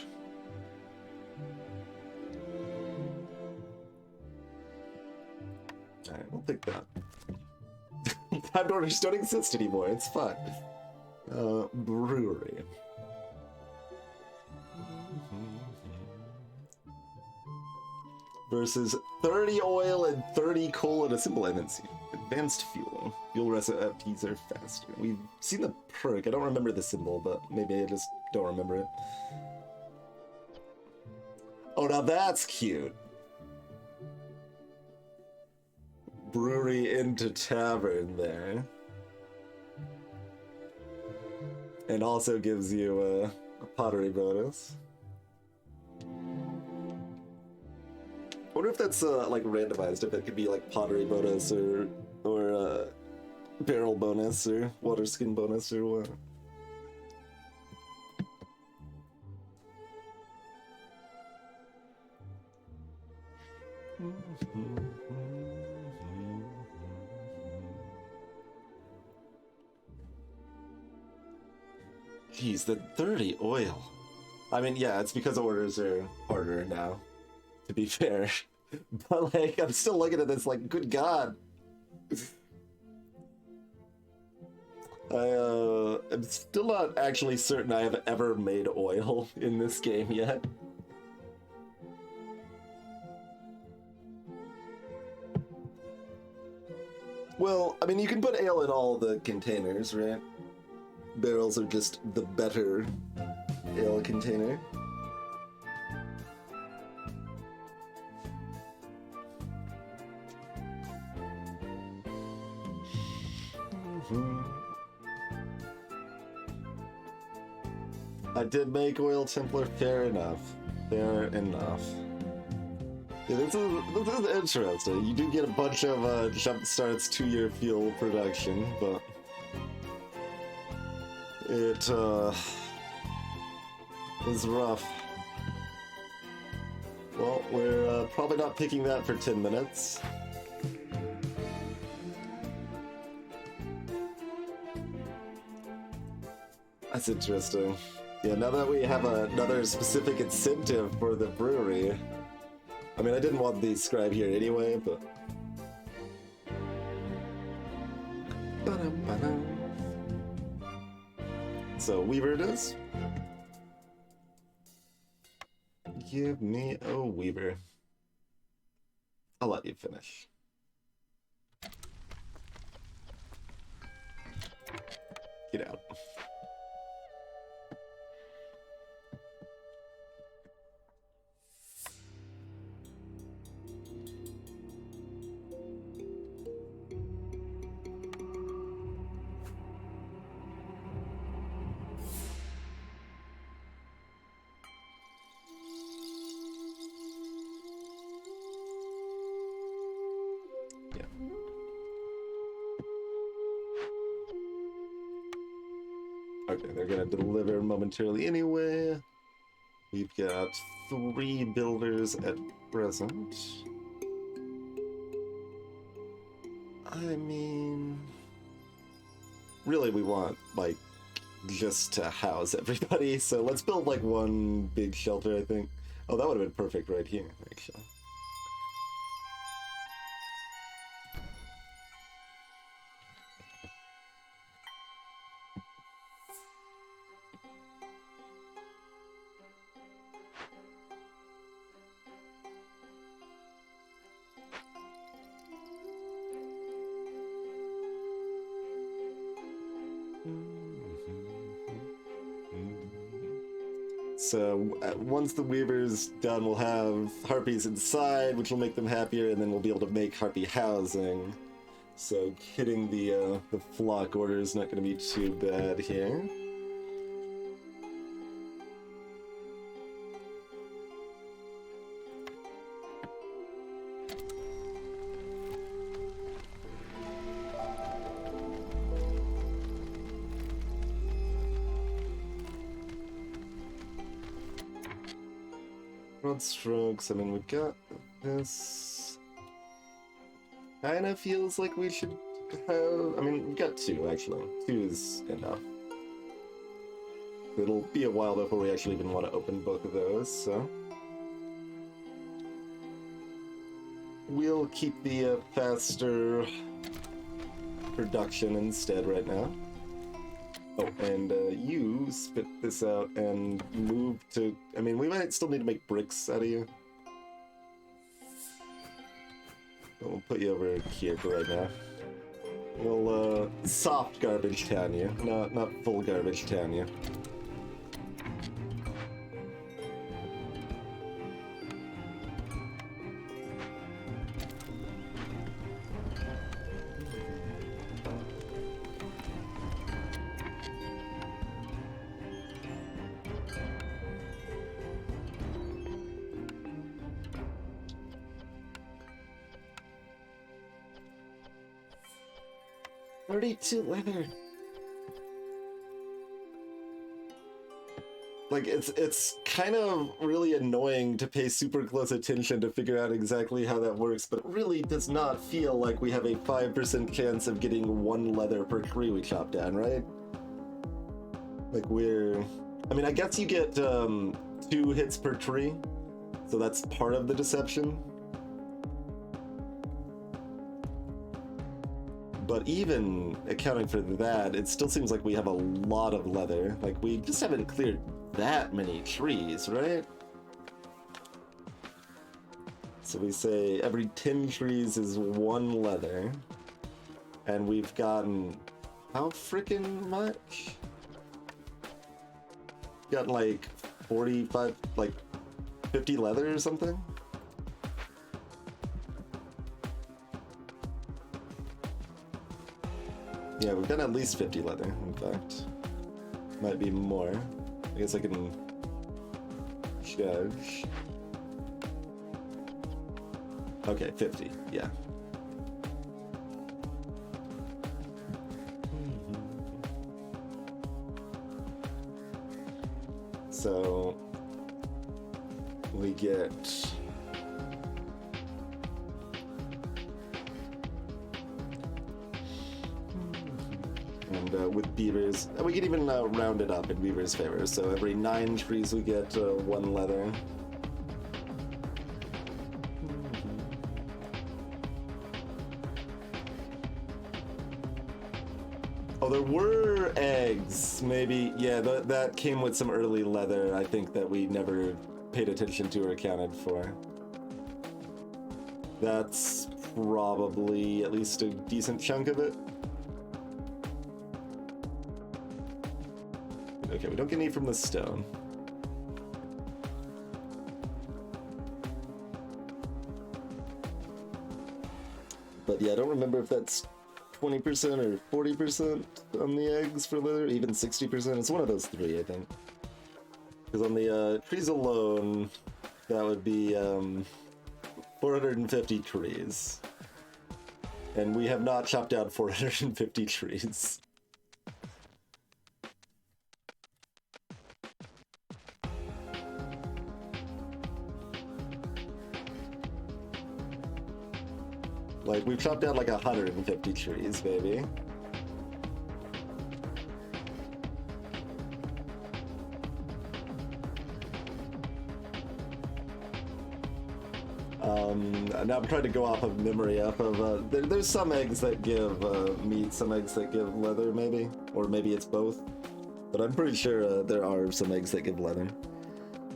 Alright, we'll pick that. Time orders don't exist anymore, it's fine. Brewery. Versus 30 oil and 30 coal and a simple MNC. Advanced fuel. Fuel recipes are faster. We've seen the perk. I don't remember the symbol, but maybe I just don't remember it. Oh, now that's cute. Brewery into tavern there. And also gives you a pottery bonus. I wonder if that's like randomized, if it could be like pottery bonus or barrel bonus or water skin bonus or what. Jeez, the 30 oil. I mean, yeah, it's because orders are harder now, to be fair. But, like, I'm still looking at this like, good God. I'm still not actually certain I have ever made oil in this game yet. Well, I mean, you can put ale in all the containers, right? Barrels are just the better ale container. I did make oil templar, fair enough. Fair enough. Yeah, this is interesting. You do get a bunch of jump starts to your fuel production, but it is rough. Well, we're probably not picking that for 10 minutes. That's interesting. Yeah, now that we have another specific incentive for the brewery. I mean, I didn't want the scribe here anyway, but... So, Weaver it is. Give me a Weaver. I'll let you finish. Get out. Okay, they're gonna deliver momentarily anyway. We've got 3 builders at present. I mean... really we want, like, just to house everybody, so let's build, like, one big shelter, I think. Oh, that would have been perfect right here, actually. So once the Weaver's done, we'll have Harpies inside, which will make them happier, and then we'll be able to make Harpy housing. So hitting the flock order is not going to be too bad here. Broad strokes, I mean, we got this. Kinda feels like we should have, I mean, we got 2 actually. 2 is enough. It'll be a while before we actually even want to open both of those, so. We'll keep the faster production instead right now. Oh, and you spit this out and move to... I mean, we might still need to make bricks out of you. We'll put you over here for right now. We'll soft garbage town you, not full garbage town you. Leather. Like, it's kind of really annoying to pay super close attention to figure out exactly how that works, but it really does not feel like we have a 5% chance of getting 1 leather per tree we chop down, right? Like, I mean, I guess you get 2 hits per tree, so that's part of the deception. But even accounting for that, it still seems like we have a lot of leather. Like, we just haven't cleared that many trees, right? So we say every 10 trees is 1 leather. And we've gotten... how freaking much? Gotten like 45, like 50 leather or something? Yeah, we've gotten at least 50 leather, in fact. Might be more. I guess I can judge. Okay, 50, yeah. So we get with beavers, we can even round it up in beavers' favor. So every 9 trees we get 1 leather. Oh, there were eggs. Maybe, yeah, that came with some early leather, I think, that we never paid attention to or accounted for. That's probably at least a decent chunk of it. Okay, we don't get any from the stone. But yeah, I don't remember if that's 20% or 40% on the eggs for leather, even 60%. It's one of those 3, I think. Because on the trees alone, that would be 450 trees. And we have not chopped down 450 trees. Like, we've chopped down like 150 trees, maybe. Now I'm trying to go off of memory there's some eggs that give meat, some eggs that give leather, maybe. Or maybe it's both. But I'm pretty sure there are some eggs that give leather.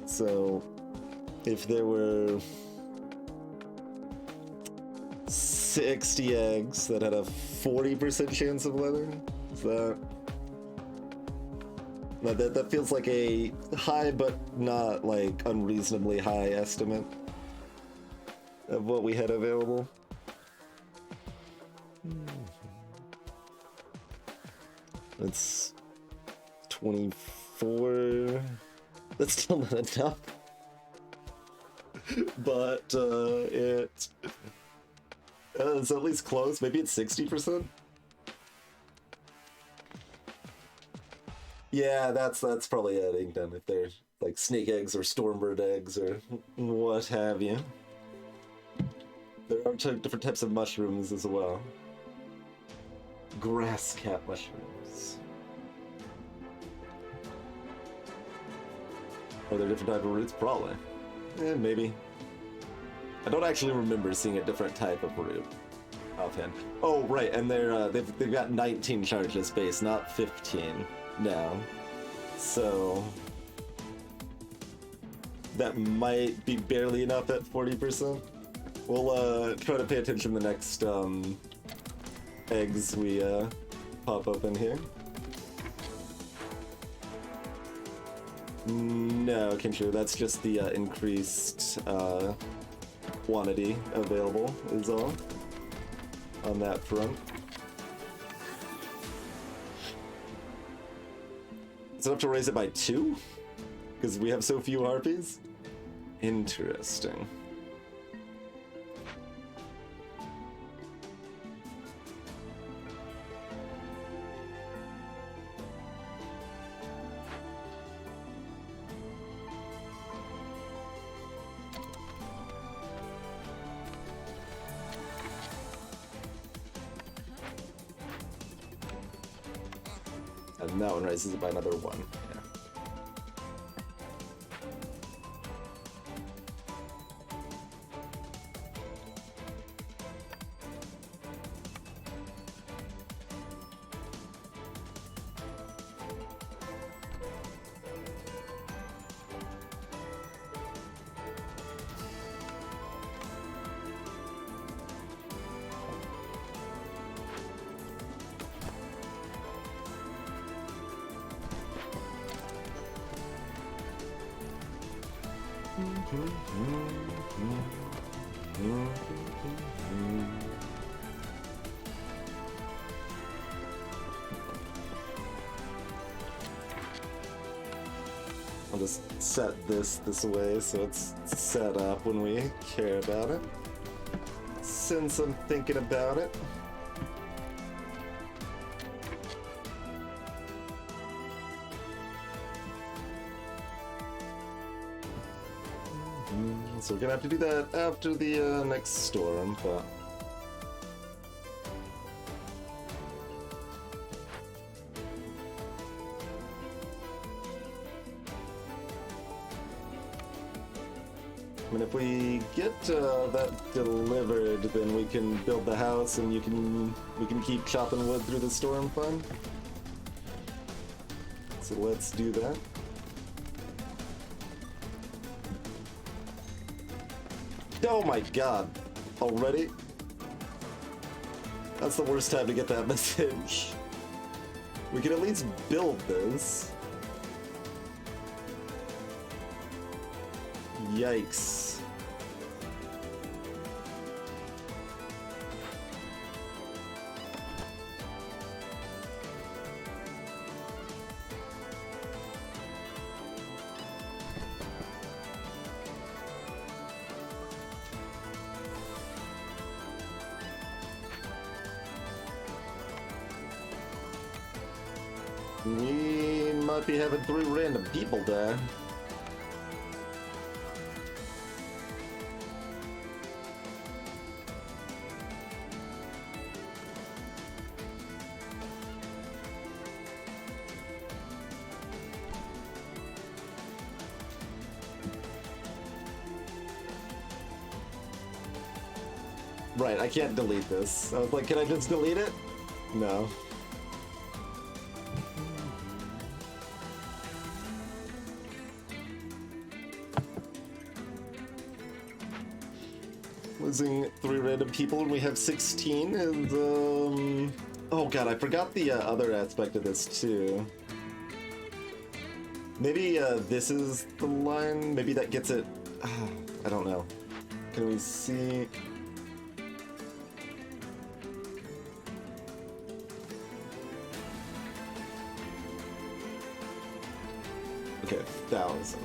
So, if there were 60 eggs that had a 40% chance of leather, is that feels like a high but not like unreasonably high estimate of what we had available. That's 24. That's still not enough. But it's at least close. Maybe it's 60%. Yeah, that's probably it, Inkden. If they're like snake eggs or stormbird eggs or what have you. There are different types of mushrooms as well. Grass cap mushrooms. Are there different type of roots? Probably. Maybe. I don't actually remember seeing a different type of root offhand. Oh, right, and they've got 19 charges base, not 15 now. So that might be barely enough at 40%. We'll try to pay attention to the next eggs we pop open here. No, Kinshiro, that's just the increased quantity available is all on that front. Is it enough to raise it by 2? Because we have so few harpies? Interesting. And that one raises it by another 1. Yeah. I'll just set this way so it's set up when we care about it. Since I'm thinking about it. So we're gonna have to do that after the next storm, but... I mean, if we get that delivered, then we can build the house and we can keep chopping wood through the storm fun. So let's do that. Oh my god. Already? That's the worst time to get that message. We can at least build this. Yikes. We might be having 3 random people die. Right, I can't delete this. I was like, can I just delete it? No. Losing 3 random people and we have 16 is, oh god, I forgot the other aspect of this too. Maybe this is the line? Maybe that gets it... I don't know. Can we see... Okay, 1,000.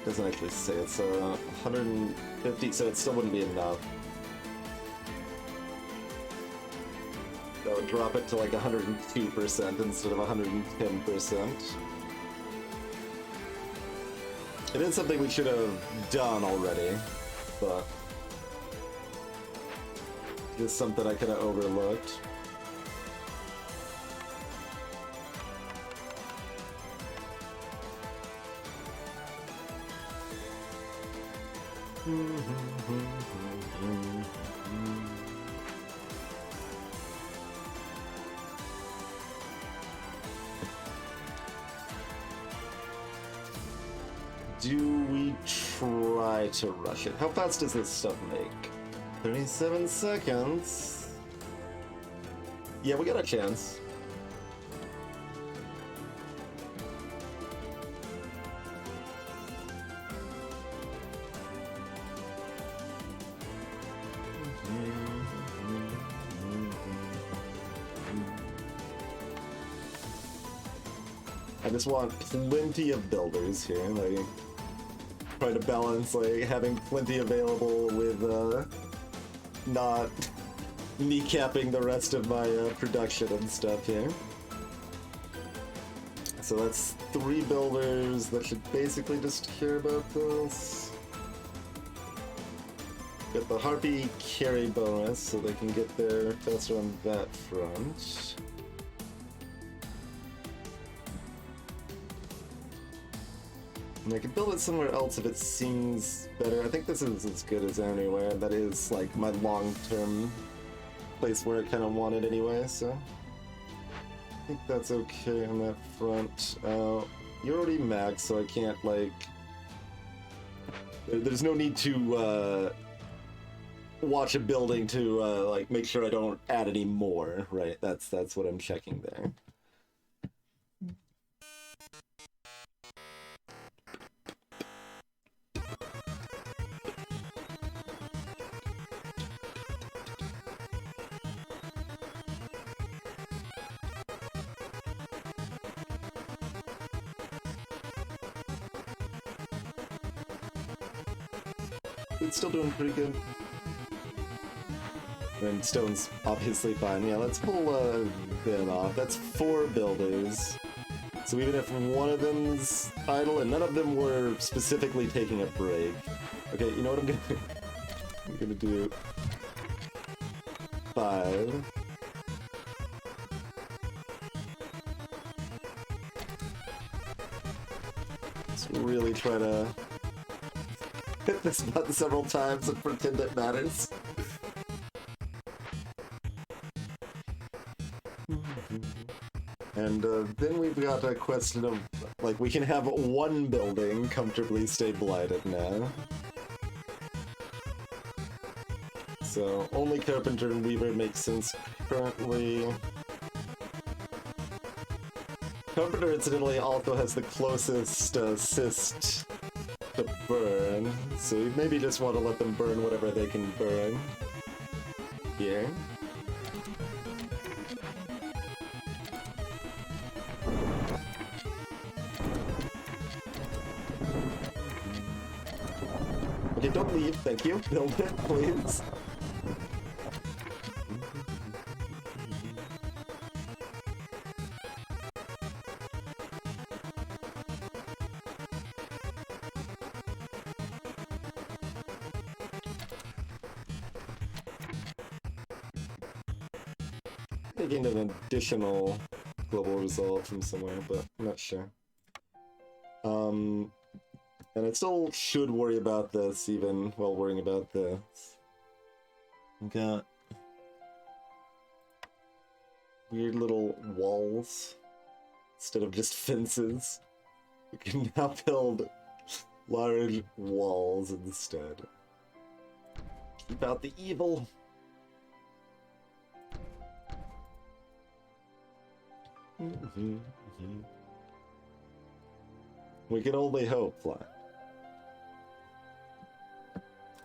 Doesn't actually say it's 150, so it still wouldn't be enough. That drop it to like 102% instead of 110%. It is something we should have done already, but it's something I could have overlooked. Do we try to rush it? How fast does this stuff make? 37 seconds. Yeah, we got a chance. I just want plenty of builders here, like try to balance like having plenty available with not kneecapping the rest of my production and stuff here. So that's 3 builders that should basically just care about this. Get the Harpy carry bonus so they can get there faster on that front. And I could build it somewhere else if it seems better. I think this is as good as anywhere. That is like my long-term place where I kind of want it anyway, so I think that's okay on that front. You're already maxed, so I can't like... There's no need to watch a building to like make sure I don't add any more, right? That's what I'm checking there. It's still doing pretty good. And stone's obviously fine. Yeah, let's pull them off. That's 4 builders. So even if one of them's idle, and none of them were specifically taking a break. Okay, you know what I'm gonna do? I'm gonna do 5. Let's really try to hit this button several times and pretend it matters. And then we've got a question of, like, we can have one building comfortably stay blighted now. So, only Carpenter and Weaver makes sense currently. Carpenter, incidentally, also has the closest assist to burn, so you maybe just want to let them burn whatever they can burn. Here. Okay, don't leave, thank you. Build it, please. I gained an additional global resolve from somewhere, but I'm not sure. And I still should worry about this, even while worrying about this. We've got weird little walls instead of just fences. We can now build large walls instead. Keep out the evil. We can only hope, Fly.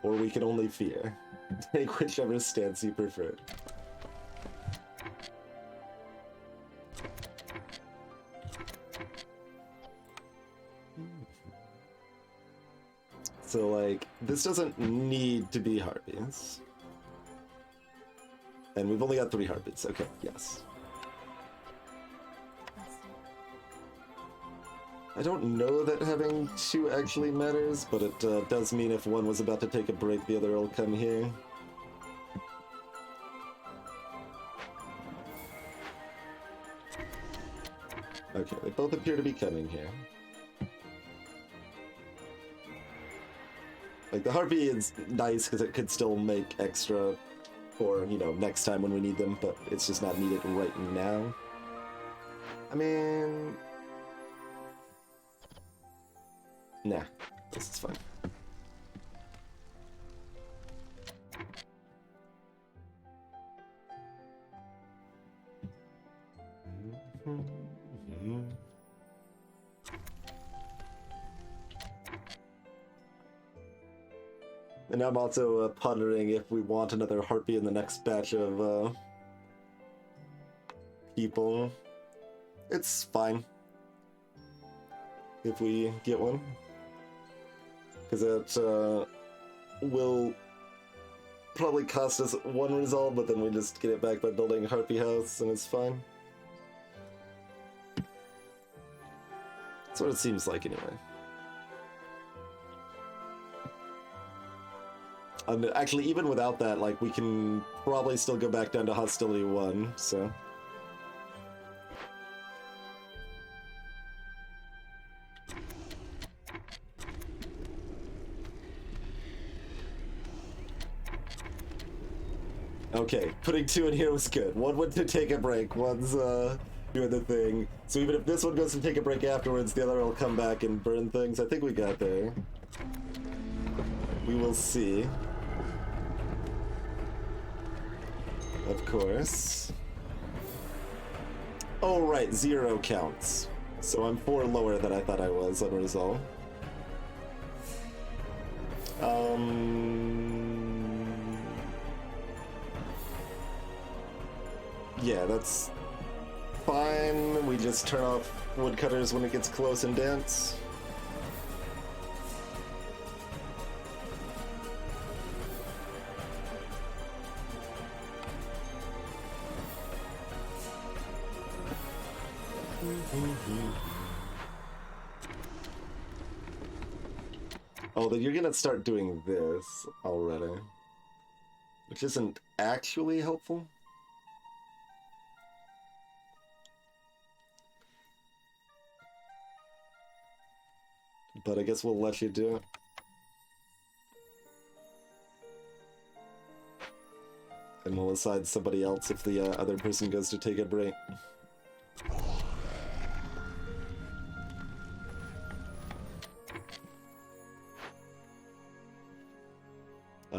Or we can only fear. Take whichever stance you prefer. So, like, this doesn't need to be Harpies. And we've only got 3 heartbeats. Okay, yes. I don't know that having 2 actually matters, but it does mean if one was about to take a break, the other will come here. Okay, they both appear to be coming here. Like, the Harpy is nice because it could still make extra for, you know, next time when we need them, but it's just not needed right now. I mean... Nah, this is fine. And I'm also pondering if we want another Harpy in the next batch of people. It's fine if we get one, because it will probably cost us 1 resolve, but then we just get it back by building Harpy House, and it's fine. That's what it seems like, anyway. And actually, even without that, like, we can probably still go back down to Hostility 1, so... Okay, putting 2 in here was good. One went to take a break, one's doing the thing. So even if this one goes to take a break afterwards, the other will come back and burn things. I think we got there. We will see. Of course. Oh right, 0 counts. So I'm 4 lower than I thought I was on resolve. Yeah, that's fine. We just turn off woodcutters when it gets close and dense. Oh, then you're gonna start doing this already, which isn't actually helpful. But I guess we'll let you do it. And we'll assign somebody else if the other person goes to take a break.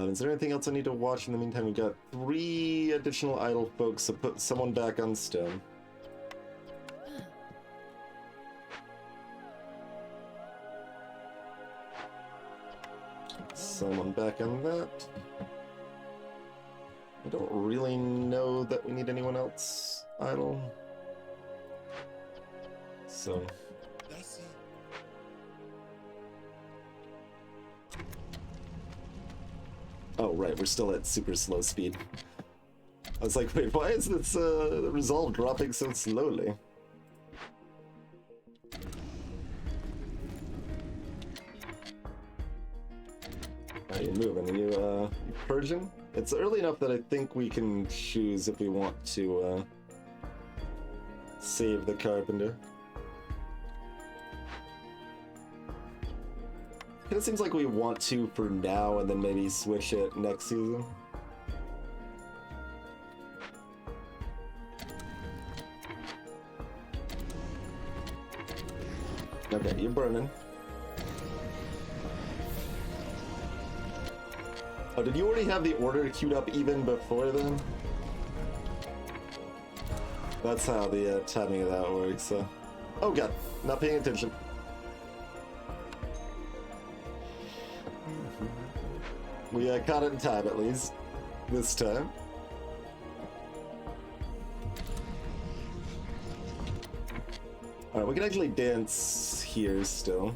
Is there anything else I need to watch in the meantime? We've got 3 additional idle folks, so put someone back on stone. Someone back on that. I don't really know that we need anyone else idle. So... Oh, right, we're still at super slow speed. I was like, wait, why is this resolve dropping so slowly? Are you moving? Are you purging? It's early enough that I think we can choose if we want to save the carpenter. It seems like we want to for now, and then maybe switch it next season. Okay, you're burning. Oh, did you already have the order queued up even before then? That's how the timing of that works, so... Oh god, not paying attention. We caught it in time, at least. This time. Alright, we can actually dance here still.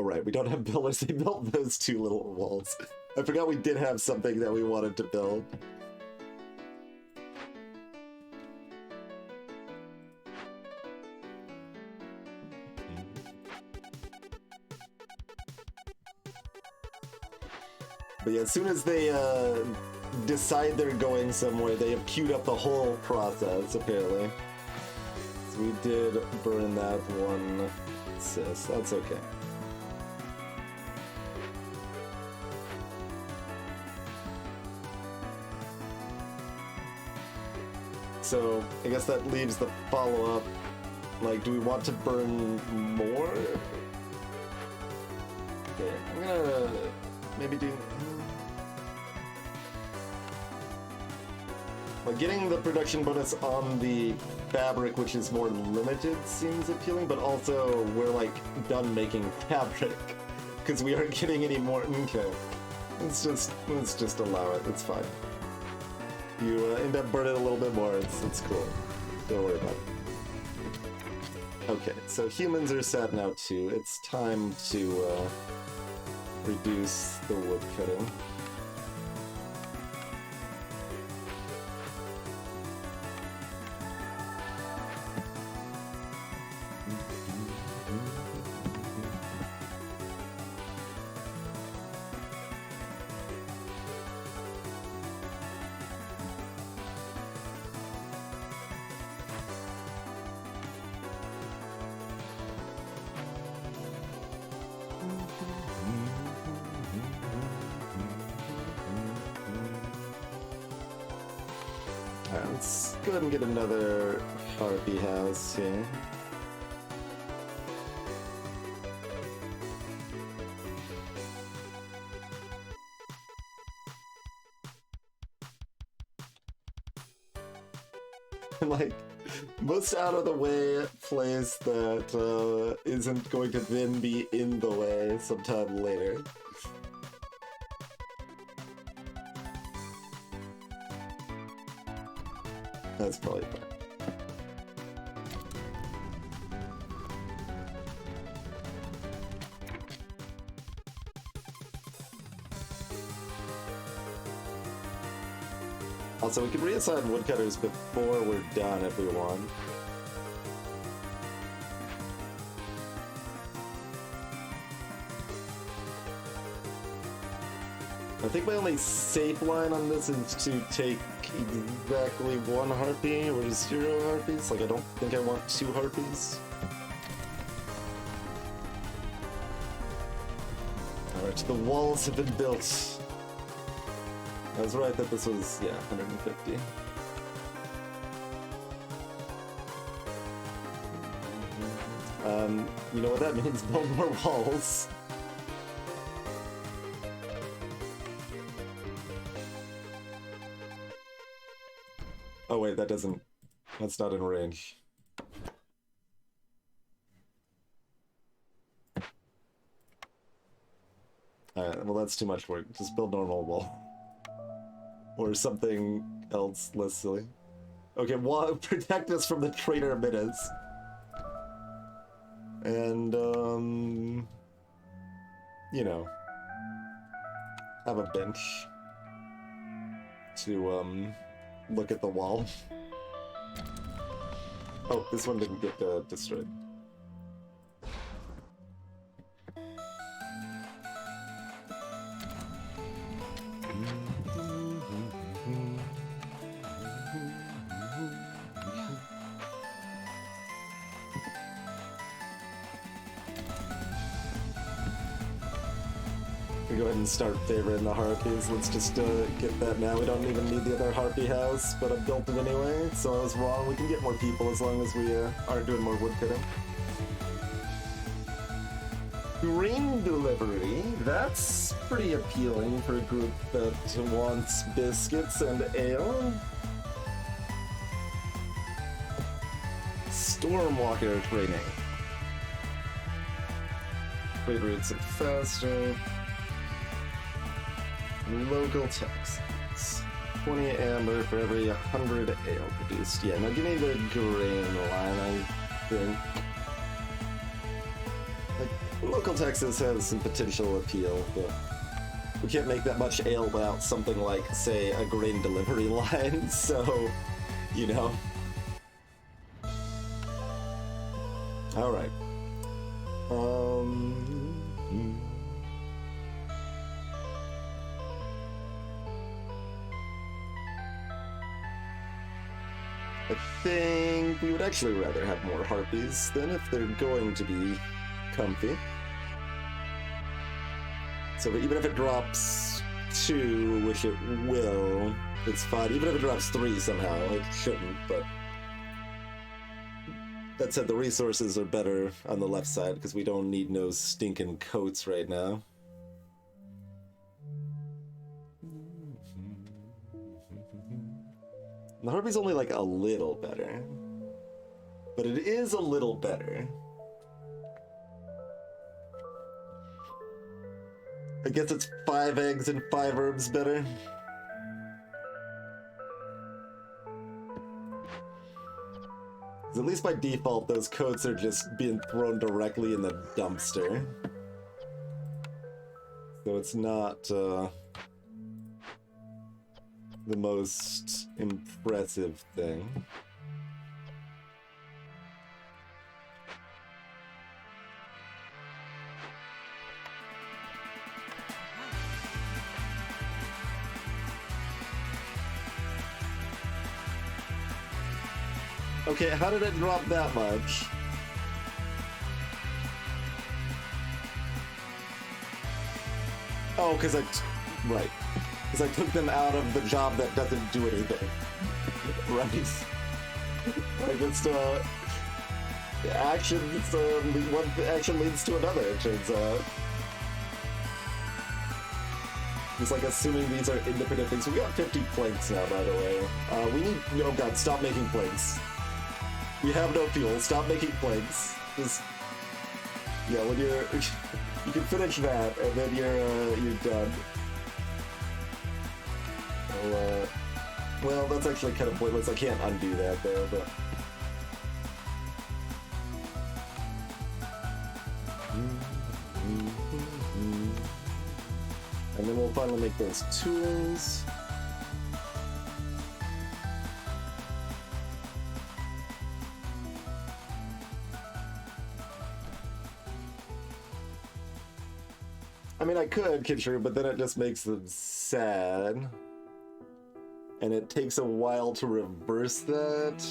Oh right, we don't have builders. They built those two little walls. I forgot we did have something that we wanted to build. But yeah, as soon as they decide they're going somewhere, they have queued up the whole process, apparently. So we did burn that one sis. That's okay. So I guess that leaves the follow-up. Like, do we want to burn more? Okay, I'm gonna maybe do... Like, getting the production bonus on the fabric, which is more limited, seems appealing, but also we're, like, done making fabric, because we aren't getting any more... Okay. Let's just allow it, it's fine. You end up burning a little bit more, it's cool. Don't worry about it. Okay, so humans are sad now too. It's time to reduce the wood cutting. Alright, let's go ahead and get another harpy house here. Like, most out of the way place that isn't going to then be in the way sometime later. That's probably fine. Also, we can reassign woodcutters before we're done if we want. I think my only safe line on this is to take exactly one harpy or 0 harpies. Like, I don't think I want 2 harpies. Alright, the walls have been built. I was right that this was, yeah, 150. You know what that means? Build more walls. Oh wait, that's not in range. Alright, well that's too much work. Just build normal wall. Or something else less silly. Okay, protect us from the traitor Midas. And, you know, have a bench to, look at the wall. Oh, this one didn't get destroyed. Go ahead and start favoring the harpies. Let's just get that now. We don't even need the other harpy house, but I built it anyway, so I was wrong. We can get more people as long as we aren't doing more woodcutting. Grain delivery. That's pretty appealing for a group that wants biscuits and ale. Stormwalker training. Trade routes and faster. Local taxes. 20 amber for every 100 ale produced. Yeah, now give me the grain line, I think. Like, local Texas has some potential appeal, but we can't make that much ale without something like, say, a grain delivery line, so, you know. Alright. I think we would actually rather have more harpies than if they're going to be comfy. So even if it drops 2, which it will, it's fine. Even if it drops 3 somehow, it shouldn't, but... That said, the resources are better on the left side, because we don't need no stinking coats right now. The harpy's only like a little better. But it is a little better. I guess it's 5 eggs and 5 herbs better. At least by default, those coats are just being thrown directly in the dumpster. So it's not the most impressive thing. Okay, how did it drop that much? Oh, because right. Because I took them out of the job that doesn't do anything. Right. I just, actions, one action leads to another, it turns out. It's like assuming these are independent things. We got 50 planks now, by the way. We need, oh god, stop making planks. We have no fuel, stop making planks. Just, yeah, when you're, you can finish that, and then you're done. Well, that's actually kind of pointless. I can't undo that though, but... And then we'll finally make those tools. I mean, I could, Kitcher, but then it just makes them sad. And it takes a while to reverse that.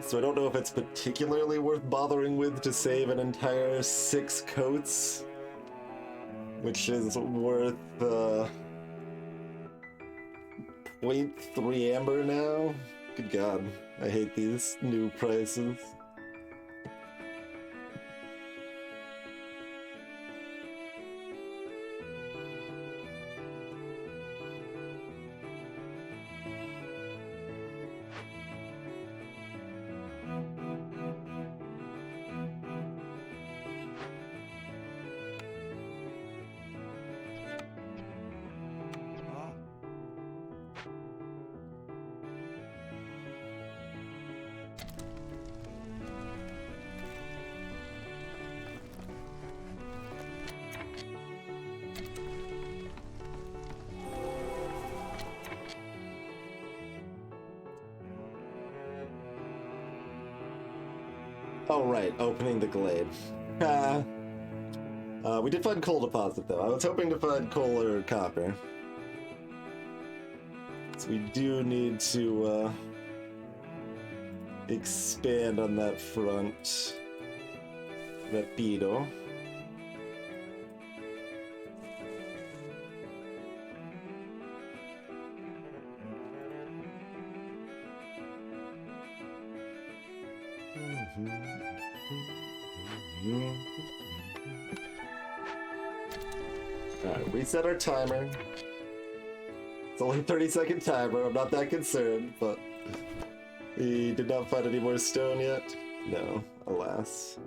So I don't know if it's particularly worth bothering with to save an entire 6 coats. Which is worth, 0.3 amber now? Good god, I hate these new prices. Oh, right, opening the glade. We did find coal deposit, though. I was hoping to find coal or copper. So we do need to, expand on that front. Rapido. Alright, reset our timer. It's only a 30-second timer, I'm not that concerned, but... We did not find any more stone yet? No, alas.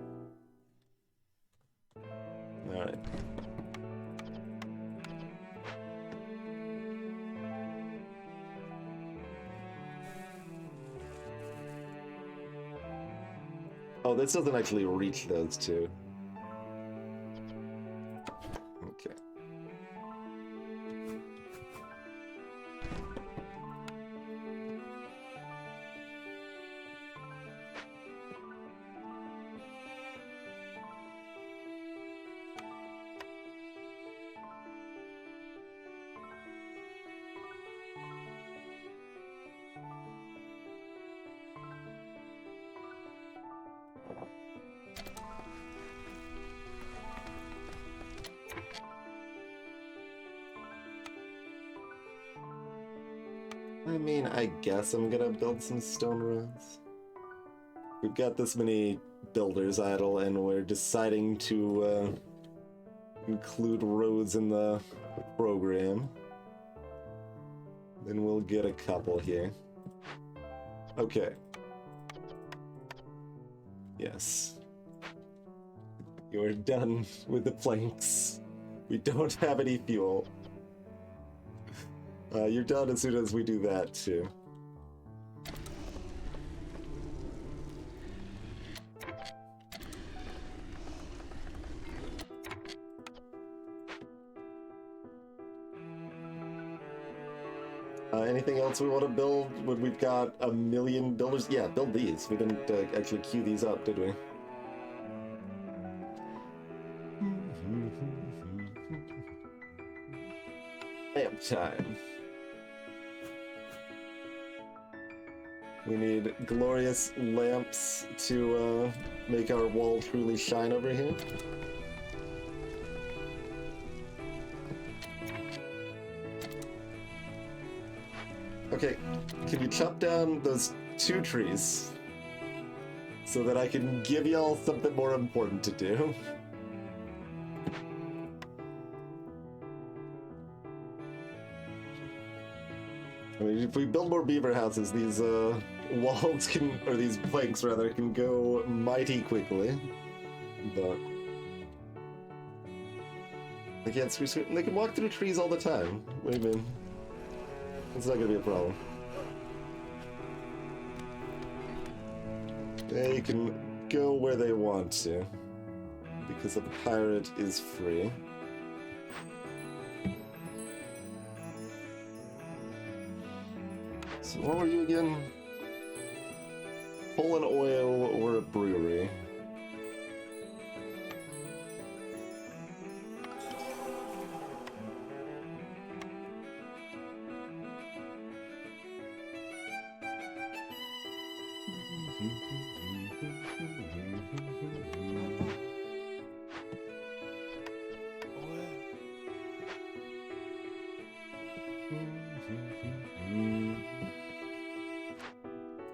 Alright. Oh, this doesn't actually reach those two. Okay. I mean, I guess I'm gonna build some stone roads. We've got this many builders idle, and we're deciding to include roads in the program. Then we'll get a couple here. Okay. Yes. You're done with the planks. We don't have any fuel. You're done as soon as we do that, too. Anything else we want to build when we've got 1 million builders? Yeah, build these. We didn't actually queue these up, did we? Lamp time. We need glorious lamps to make our wall truly shine over here. Okay, can you chop down those 2 trees so that I can give y'all something more important to do? I mean, if we build more beaver houses, these walls can, or these planks rather, can go mighty quickly. But they can't squeeze through. They can walk through trees all the time. What do you mean? It's not gonna be a problem. They can go where they want to, because a pirate is free. So what were you again? Coal and oil or a brewery?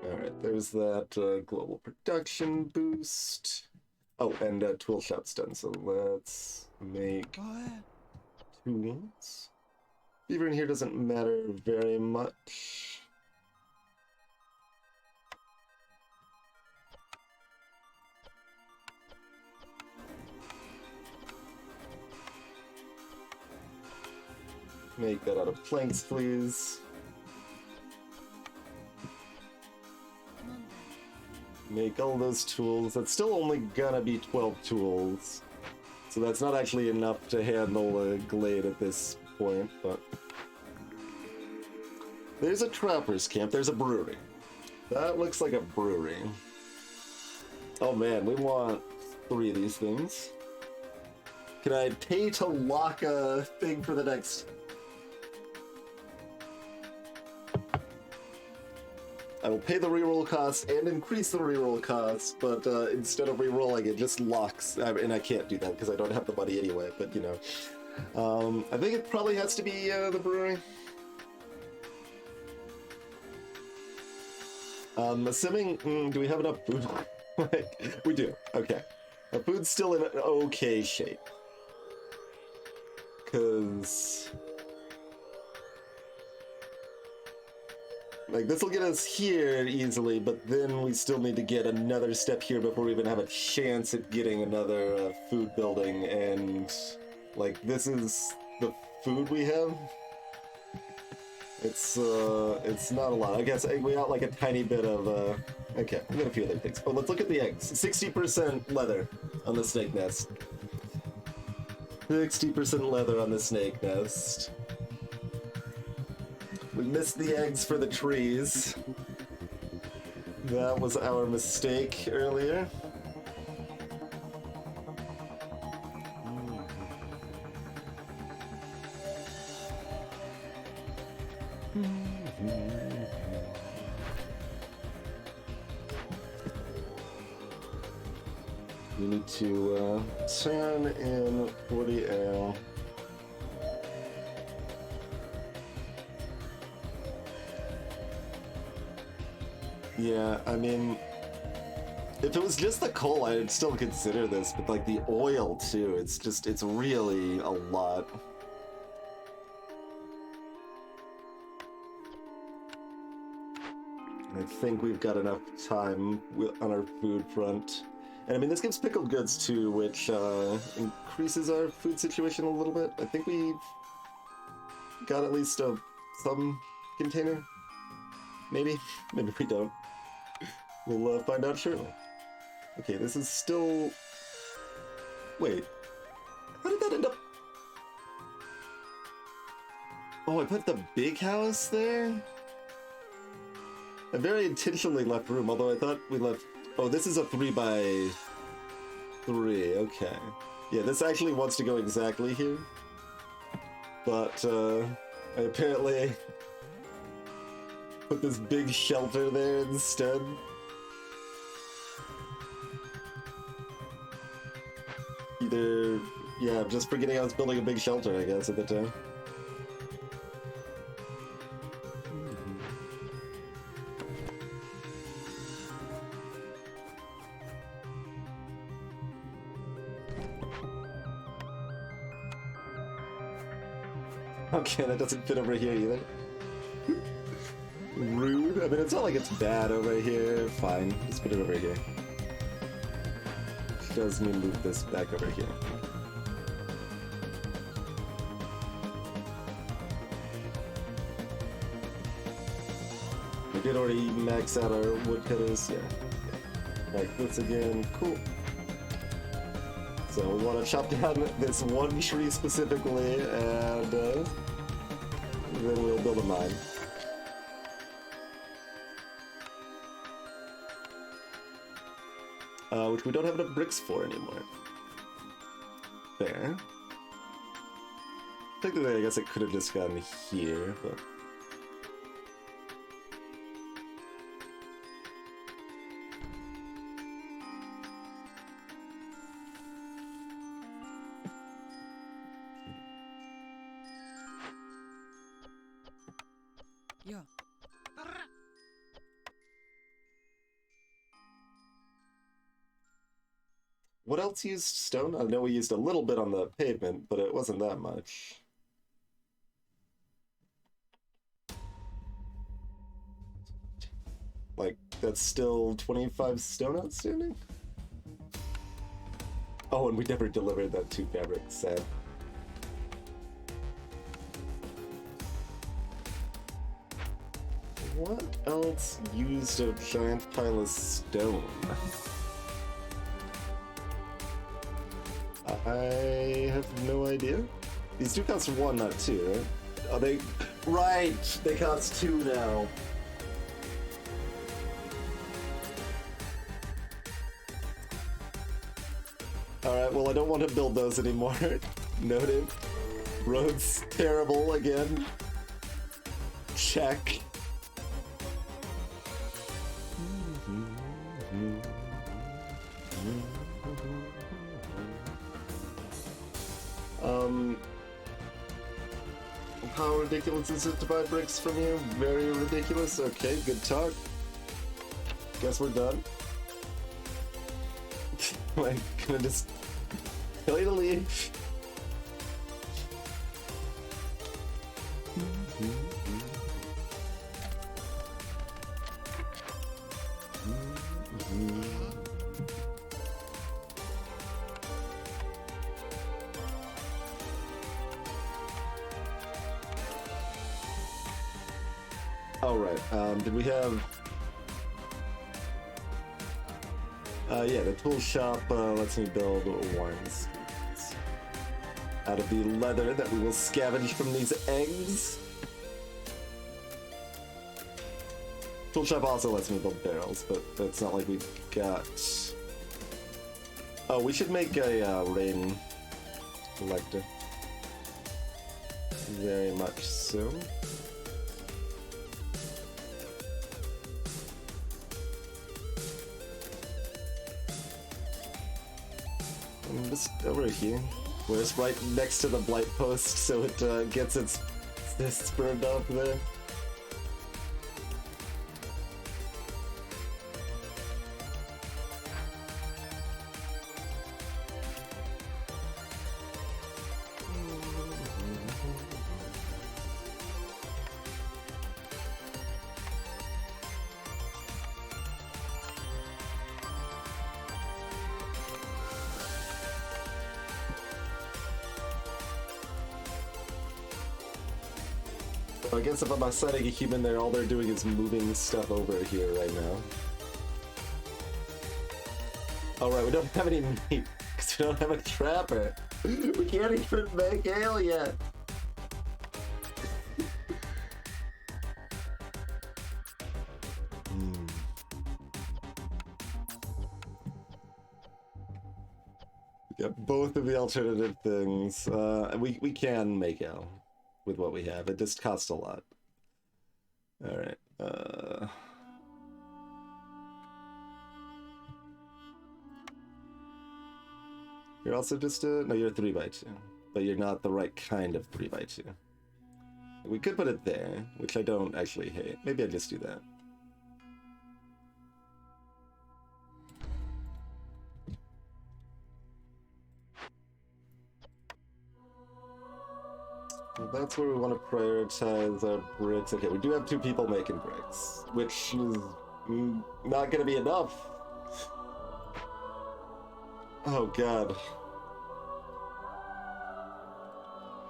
Alright, there's that global production boost. Oh, and tool shop's done, so let's make tools. Beaver in here doesn't matter very much. Make that out of planks, please. Make all those tools. That's still only gonna be 12 tools. So that's not actually enough to handle a glade at this point, but... There's a trapper's camp, there's a brewery. That looks like a brewery. Oh man, we want 3 of these things. Can I pay to lock a thing for the next... I will pay the reroll cost and increase the reroll cost, but instead of rerolling, it just locks. And I can't do that because I don't have the money anyway, but you know. I think it probably has to be the brewery. Assuming, do we have enough food? We do, okay. Our food's still in an okay shape. Because... like, this will get us here easily, but then we still need to get another step here before we even have a chance at getting another food building, and, like, this is the food we have. It's not a lot. I guess we got like a tiny bit of, okay, we got a few other things. Oh, let's look at the eggs. 60% leather on the snake nest. 60% leather on the snake nest. We missed the eggs for the trees. That was our mistake earlier. We need to turn in 40 ale. Yeah, I mean, if it was just the coal, I'd still consider this, but like the oil too, it's really a lot. I think we've got enough time on our food front. And I mean, this gives pickled goods too, which increases our food situation a little bit. I think we've got at least some container. Maybe. Maybe we don't. We'll find out shortly. Okay, this is still... Wait. How did that end up... Oh, I put the big house there? I very intentionally left room, although I thought we left... Oh, this is a 3x3, okay. Yeah, this actually wants to go exactly here. But, I apparently put this big shelter there instead. Either... Yeah, I'm just forgetting I was building a big shelter, I guess, at the time. Okay, that doesn't fit over here either. Rude. I mean, it's not like it's bad over here. Fine, just put it over here. Which does mean move this back over here. We did already max out our woodcutters, yeah. Like this again, cool. So we want to chop down this one tree specifically, and then we'll build a mine. Which we don't have enough bricks for anymore. There. Technically, I guess it could have just gone here, but... Yeah. What else used stone? I know we used a little bit on the pavement, but it wasn't that much. Like, that's still 25 stone outstanding? Oh, and we never delivered that 2 fabric set. What else used a giant pile of stone? I have no idea. These do cost 1, not 2, right? Oh, they... Right! They cost 2 now. Alright, well I don't want to build those anymore. Noted. Roads terrible again. Check. How ridiculous is it to buy bricks from you? Very ridiculous. Okay, good talk. Guess we're done. Am I gonna just tell you to leave? Oh, right. Did we have... yeah, the tool shop lets me build wine skins out of the leather that we will scavenge from these eggs. Tool shop also lets me build barrels, but it's not like we got... Oh, we should make a rain collector. Very much so. Just over here, where it's right next to the blight post, so it gets its cysts burned off there. I guess if I'm assigning a human there, all they're doing is moving stuff over here right now. Alright, we don't have any meat, because we don't have a trapper. We can't even make ale yet. We got both of the alternative things. We can make ale with what we have. It just costs a lot. Alright. You're also just a... No, you're a 3x2. But you're not the right kind of 3x2. We could put it there, which I don't actually hate. Maybe I just do that. That's where we want to prioritize our bricks. Okay, we do have 2 people making bricks, which is not going to be enough. Oh god.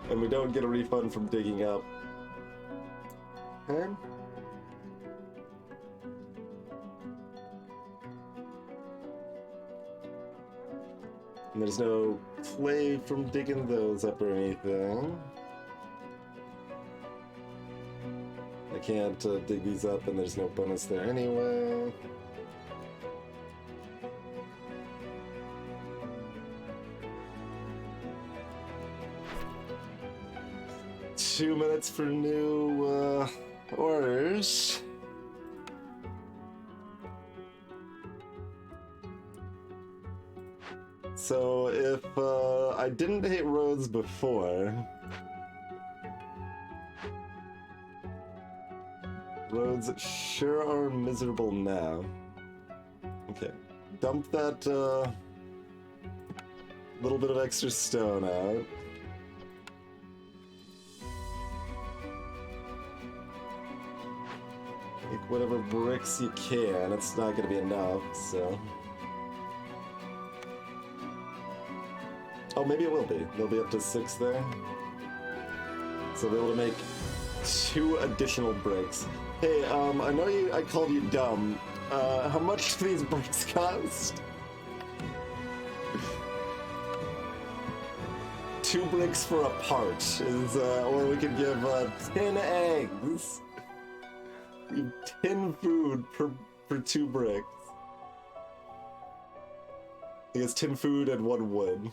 And we don't get a refund from digging up. Okay. And there's no play from digging those up or anything. I can't dig these up, and there's no bonus there anyway. Two minutes for new orders. So if I didn't hate roads before, roads sure are miserable now. Okay, dump that little bit of extra stone out. Make whatever bricks you can. It's not gonna be enough, so. Oh, maybe it will be. They'll be up to 6 there. So they'll be able to make 2 additional bricks. Hey, I know I called you dumb. How much do these bricks cost? 2 bricks for a part is, or we could give 10 eggs. We have 10 food for 2 bricks. I guess 10 food and 1 wood.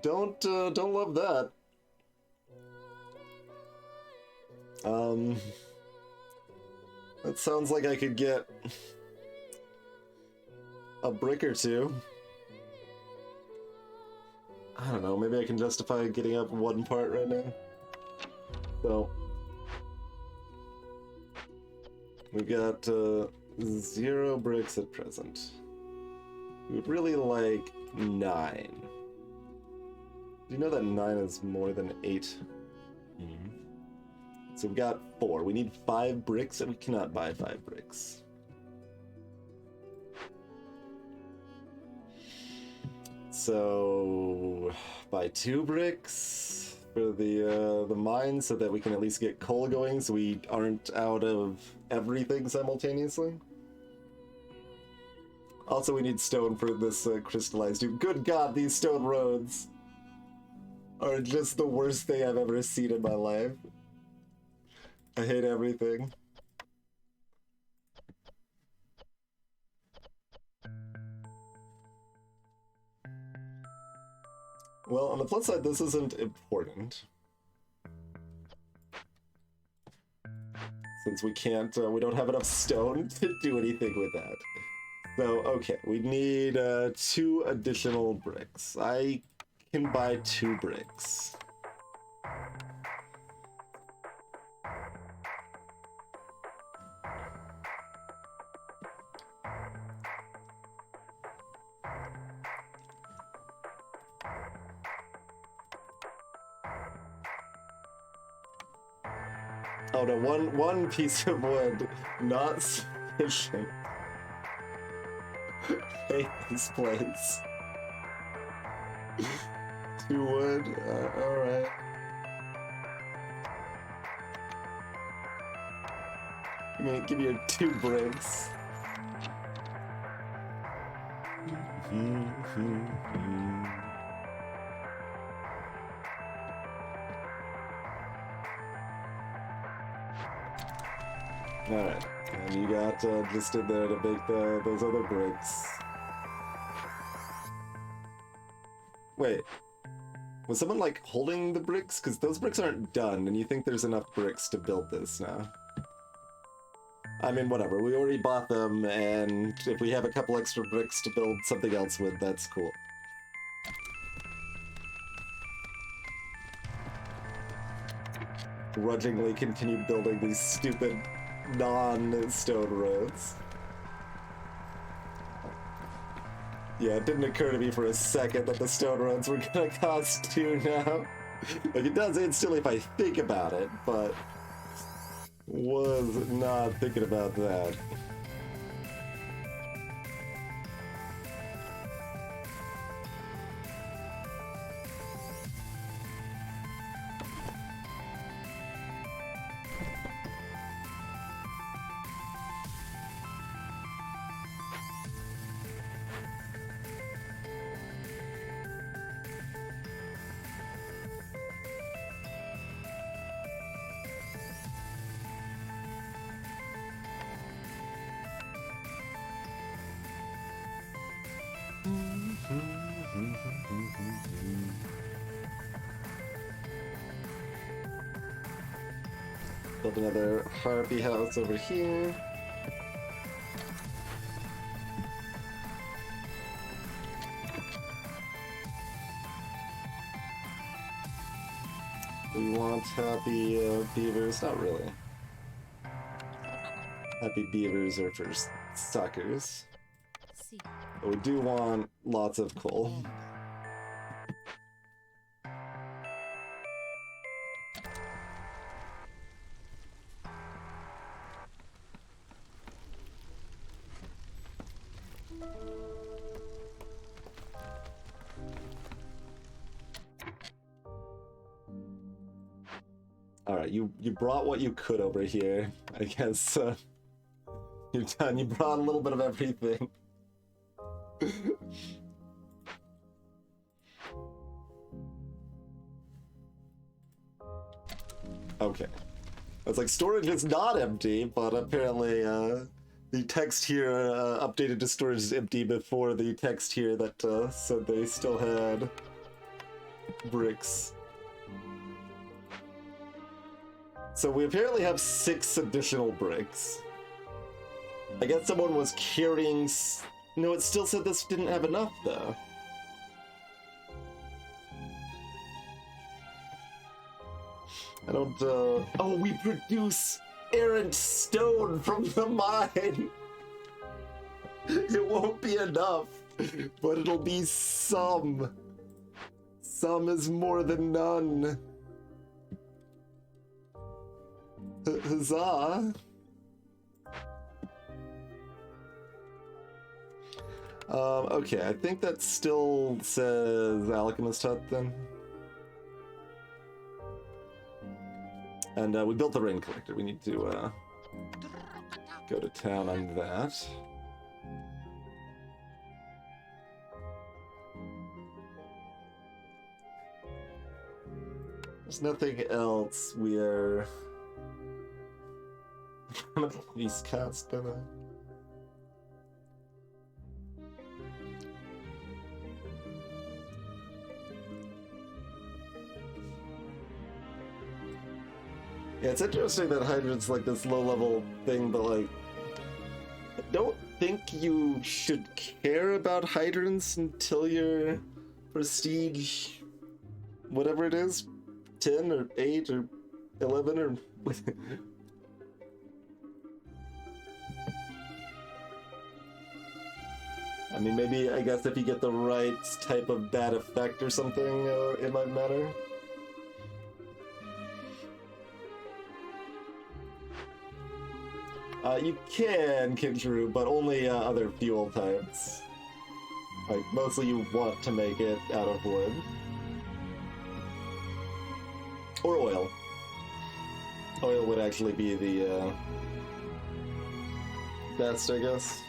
Don't love that. That sounds like I could get a brick or 2. I don't know, maybe I can justify getting up 1 part right now. So, we've got 0 bricks at present. We would really like 9. Do you know that 9 is more than 8? Mm-hmm. So we've got 4. We need 5 bricks, and we cannot buy 5 bricks. So, buy 2 bricks, for the mine so that we can at least get coal going so we aren't out of everything simultaneously. Also, we need stone for this crystallized tube. Good God, these stone roads are just the worst thing I've ever seen in my life. I hate everything. Well, on the plus side, this isn't important. Since we can't, we don't have enough stone to do anything with that. So, okay, we need 2 additional bricks. I can buy 2 bricks. Oh no, one piece of wood, not sufficient. Hate this place. 2 wood, alright. Give me your 2 bricks. Alright, and you got just in there to make those other bricks. Wait, was someone like holding the bricks? Because those bricks aren't done, and you think there's enough bricks to build this now. I mean, whatever, we already bought them, and if we have a couple extra bricks to build something else with, that's cool. Grudgingly continue building these stupid non-stone roads. Yeah, it didn't occur to me for a second that the stone roads were gonna cost 2 now. Like, it does instantly if I think about it, but was not thinking about that. Build another harpy house over here. We want happy beavers, not really. Happy beavers are for suckers. But we do want lots of coal. Alright, you brought what you could over here. I guess you're done. You brought a little bit of everything. Okay. It's like storage is not empty, but apparently the text here updated to storage is empty before the text here that said they still had bricks. So we apparently have 6 additional bricks. I guess someone was carrying... No, it still said this didn't have enough, though. I don't, Oh, we produce errant stone from the mine! It won't be enough, but it'll be some. Some is more than none. Huzzah! Okay, I think that still says Alchemist Hut then. And we built the rain collector. We need to go to town on that. There's nothing else we are... These cats gonna... Yeah, it's interesting that Hydrant's like this low-level thing, but like... I don't think you should care about Hydrants until you're prestige... whatever it is. 10 or 8 or 11 or... I mean, maybe, I guess if you get the right type of bad effect or something, it might matter. You can Kinjuru, but only other fuel types. Like, mostly you want to make it out of wood. Or oil. Oil would actually be the best, I guess.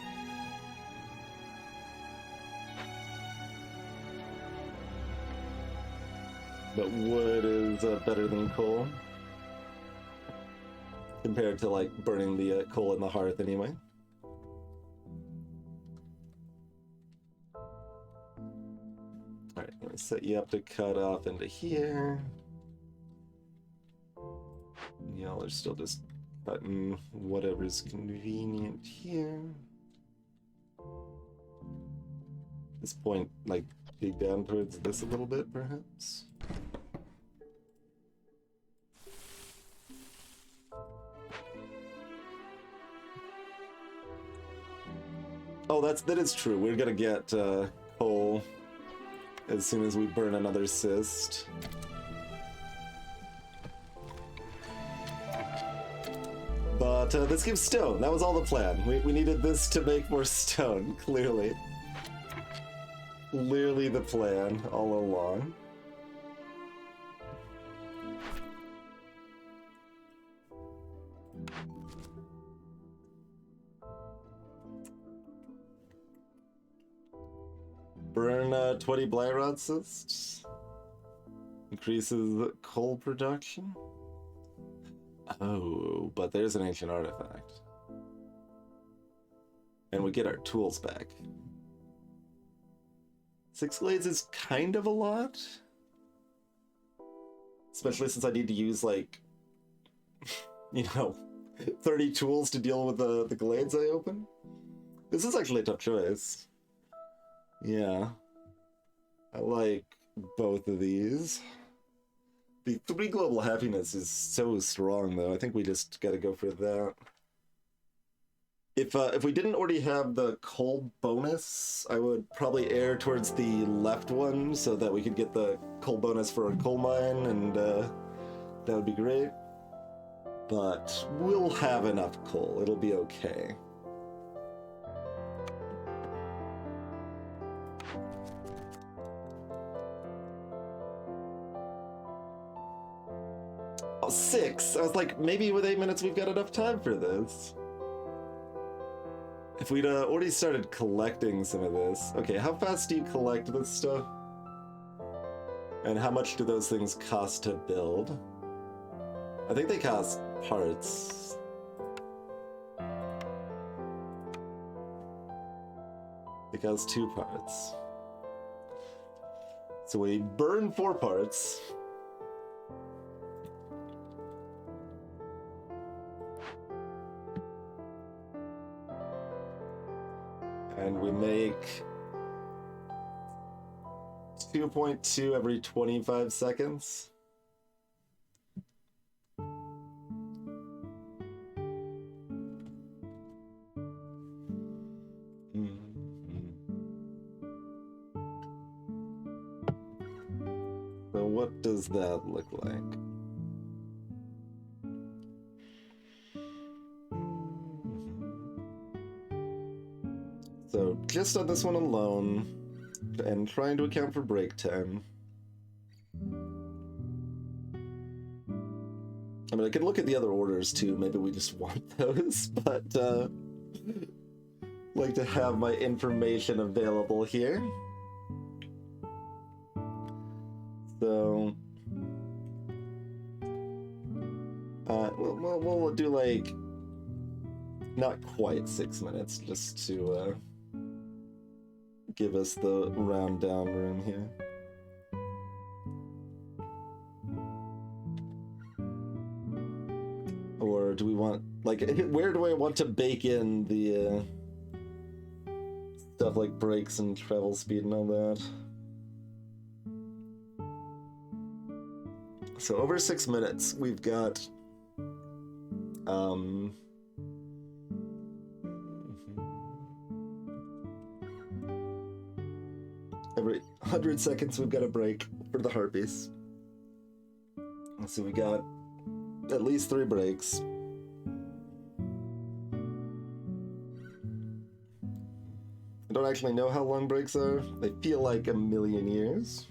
But wood is better than coal. Compared to, like, burning the coal in the hearth anyway. Alright, let me set you up to cut off into here. Y'all are still just cutting whatever's convenient here. At this point, like, dig down towards this a little bit, perhaps? Oh, that is true. We're gonna get coal as soon as we burn another cyst. But this gives stone. That was all the plan. We needed this to make more stone, clearly. Clearly the plan all along. Burn 20 Blightrod cysts. Increases coal production. Oh, but there's an ancient artifact. And we get our tools back. 6 glades is kind of a lot. Especially since I need to use, like, 30 tools to deal with the glades I open. This is actually a tough choice. Yeah. I like both of these. The 3 global happiness is so strong, though. I think we just gotta go for that. If we didn't already have the coal bonus, I would probably err towards the left one so that we could get the coal bonus for our coal mine, and that would be great. But we'll have enough coal. It'll be okay. Oh, 6! I was like, maybe with 8 minutes we've got enough time for this. If we'd already started collecting some of this... Okay, how fast do you collect this stuff? And how much do those things cost to build? I think they cost parts. They cost 2 parts. So we burn 4 parts. And we make 2.2 every 25 seconds. So what does that look like? So just on this one alone, and trying to account for break time. I mean, I could look at the other orders too. Maybe we just want those, but like to have my information available here. So we'll do like not quite 6 minutes just to give us the round down room here. Or do we want, like, where do I want to bake in the stuff like brakes and travel speed and all that? So over 6 minutes, we've got every 100 seconds we've got a break for the harpies. So we got at least 3 breaks. I don't actually know how long breaks are. They feel like a million years.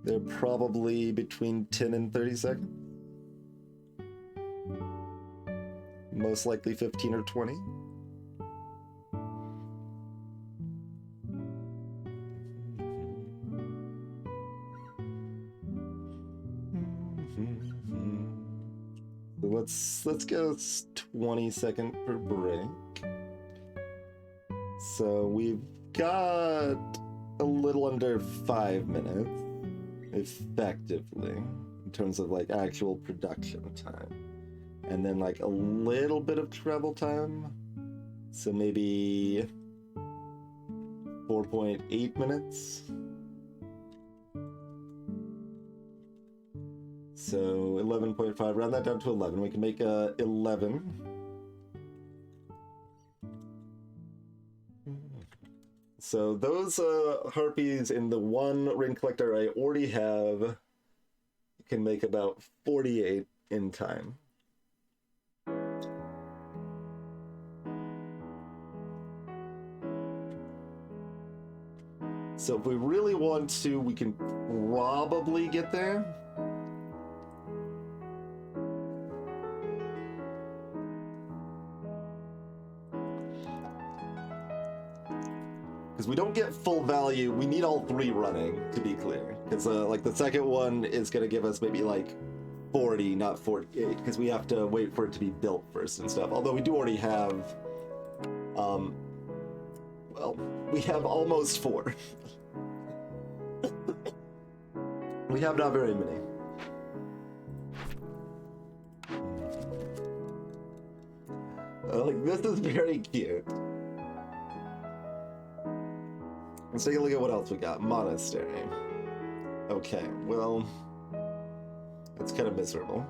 They're probably between 10 and 30 seconds. Most likely 15 or 20. Let's go 20 second per break. So we've got a little under 5 minutes, effectively, in terms of like actual production time. And then like a little bit of travel time. So maybe 4.8 minutes. So 11.5, round that down to 11. We can make 11. So those harpies in the one ring collector I already have can make about 48 in time. So if we really want to, we can probably get there. Because we don't get full value, we need all 3 running, to be clear. Because like the second one is going to give us maybe like 40, not 48, because we have to wait for it to be built first and stuff. Although we do already have, well, we have almost 4. We have not very many. Like, this is very cute. Let's take a look at what else we got. Monastery. Okay, well, it's kind of miserable.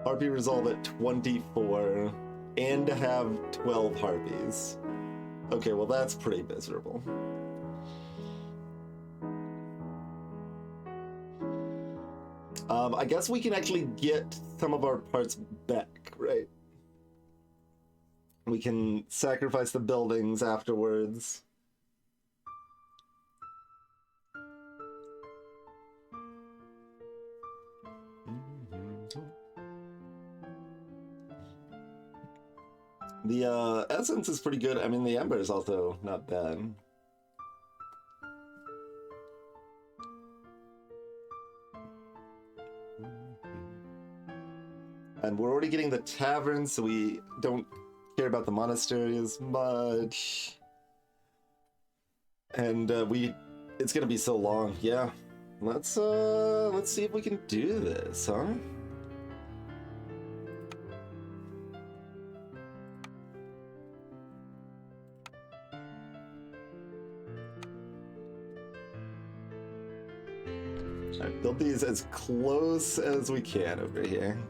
Harpy resolve at 24 and to have 12 harpies. Okay, well, that's pretty miserable. I guess we can actually get some of our parts back, right? We can sacrifice the buildings afterwards. The essence is pretty good. I mean, the ember is also not bad. And we're already getting the tavern, so we don't care about the monastery as much. And it's gonna be so long. Yeah, let's see if we can do this, huh? Alright, build these as close as we can over here.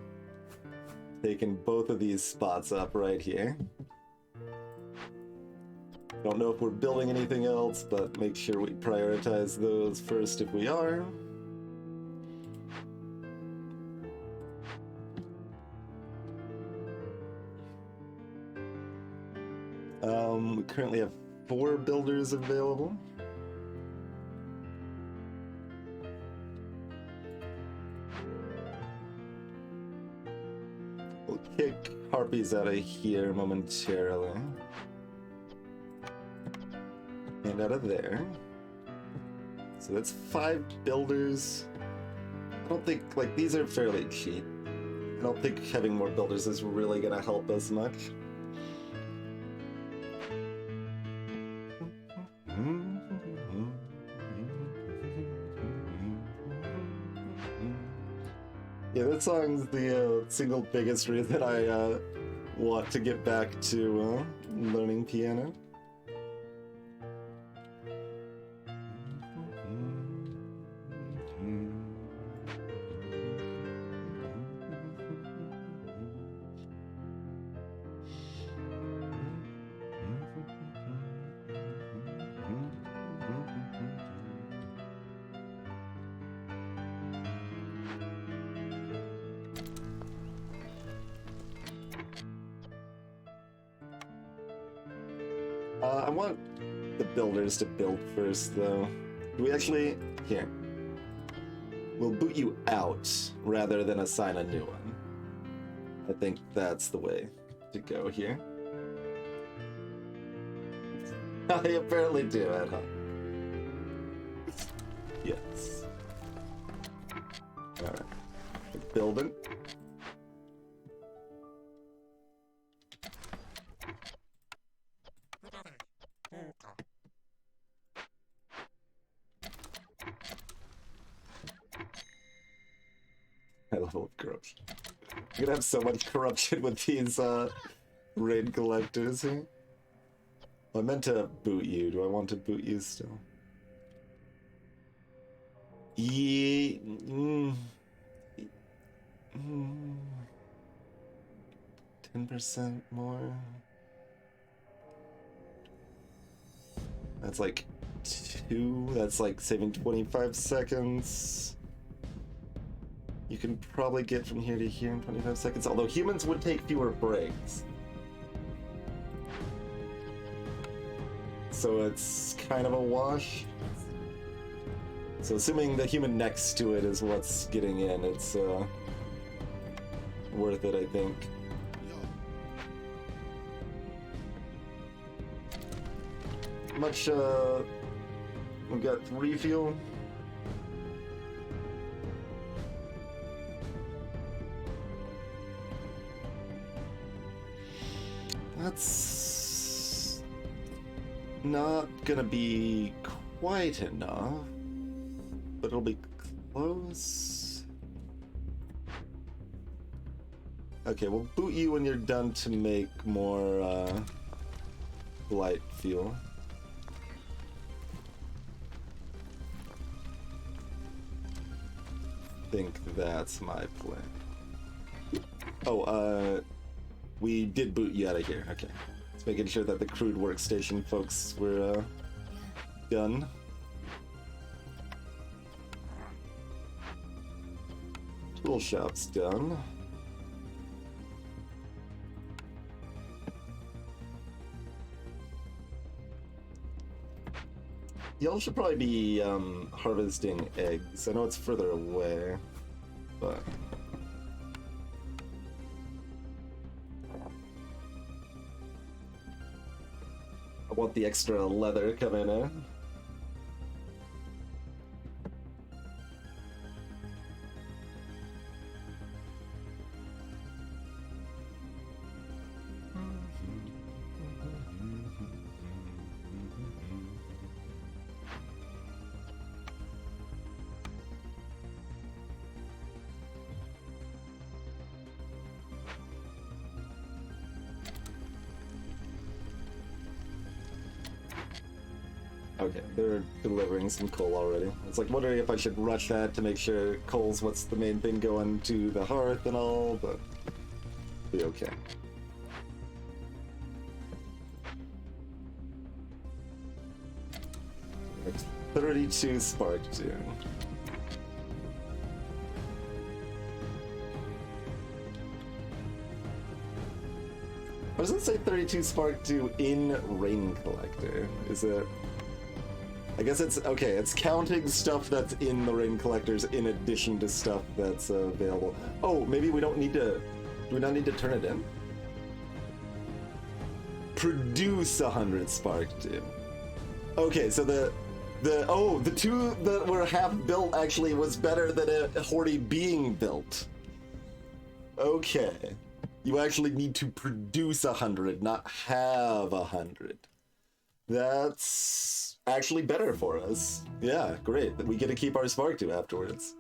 Taking both of these spots up right here. Don't know if we're building anything else, but make sure we prioritize those first if we are. We currently have 4 builders available. We'll kick harpies out of here momentarily. And out of there. So that's 5 builders. I don't think, like, these are fairly cheap. I don't think having more builders is really gonna help us much. Yeah, that song's the single biggest reason I want to get back to learning piano. I want the builders to build first, though. Do we actually... Here. We'll boot you out rather than assign a new one. I think that's the way to go here. I apparently do it, huh? Yes. Alright. Building. I love corruption. You're gonna have so much corruption with these raid collectors here. I meant to boot you. Do I want to boot you still? Yeah. 10% more. That's like 2. That's like saving 25 seconds. You can probably get from here to here in 25 seconds, although humans would take fewer breaks. So it's kind of a wash. So assuming the human next to it is what's getting in, it's worth it, I think. How much, we got 3 fuel. That's not gonna be quite enough, but it'll be close. Okay, we'll boot you when you're done to make more light fuel. I think that's my plan. Oh, we did boot you out of here. Okay. Just making sure that the crude workstation folks were done. Tool shop's done. Y'all should probably be harvesting eggs. I know it's further away, but... I want the extra leather coming in. Okay, they're delivering some coal already. It's like wondering if I should rush that to make sure coal's what's the main thing going to the hearth and all, but be okay. It's 32 spark too. What does it say 32 spark do in Rain Collector? Is it... I guess it's, okay, it's counting stuff that's in the Rain Collectors in addition to stuff that's available. Oh, maybe we don't need to Do we not need to turn it in? Produce 100 spark, dude. Okay, so the two that were half built actually was better than a Horde being built. Okay. You actually need to produce 100, not have 100. That's actually better for us. Yeah, great. We get to keep our Spark 2 afterwards.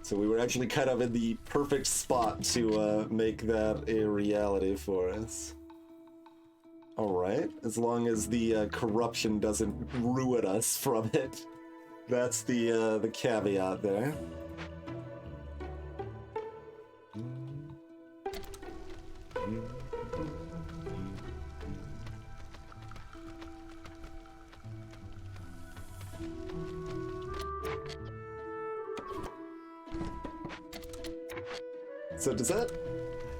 So we were actually kind of in the perfect spot to make that a reality for us. Alright, as long as the corruption doesn't ruin us from it. That's the caveat there. So does that...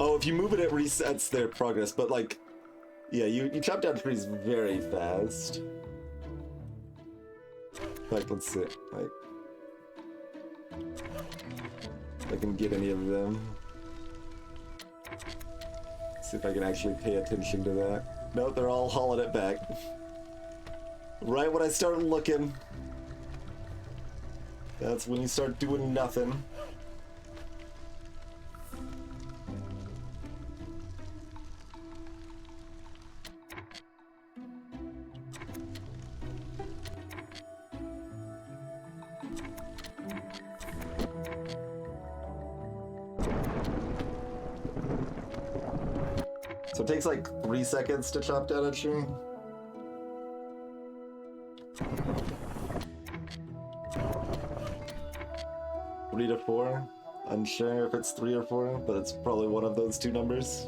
Oh, if you move it, it resets their progress, but like... Yeah, you chop down trees very fast. Like, let's see, like... if I can get any of them. See if I can actually pay attention to that. Nope, they're all hauling it back. Right when I start looking, that's when you start doing nothing. So it takes like 3 seconds to chop down a tree. Three to 4. Unsure if it's 3 or 4, but it's probably one of those two numbers.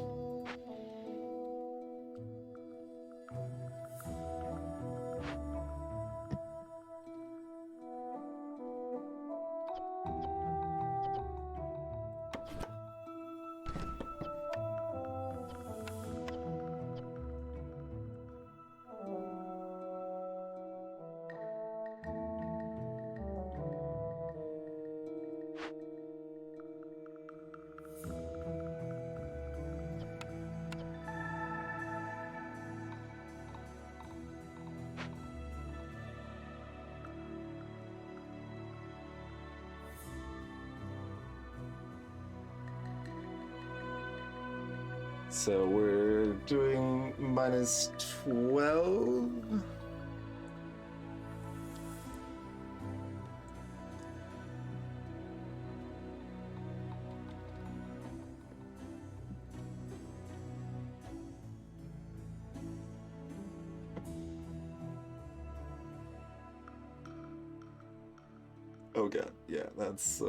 So we're doing minus 12. Oh god, yeah, that's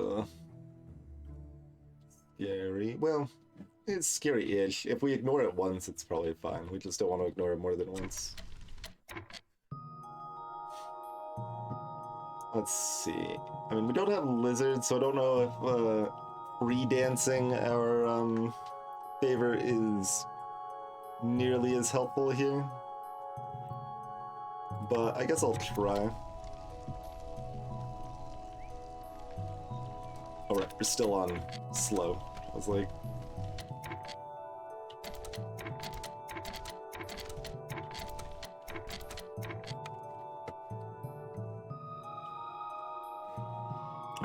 scary. Well, it's scary-ish. If we ignore it once, it's probably fine. We just don't want to ignore it more than once. Let's see. I mean, we don't have lizards, so I don't know if re-dancing our favor is nearly as helpful here. But I guess I'll try. Alright, we're still on slow. I was like...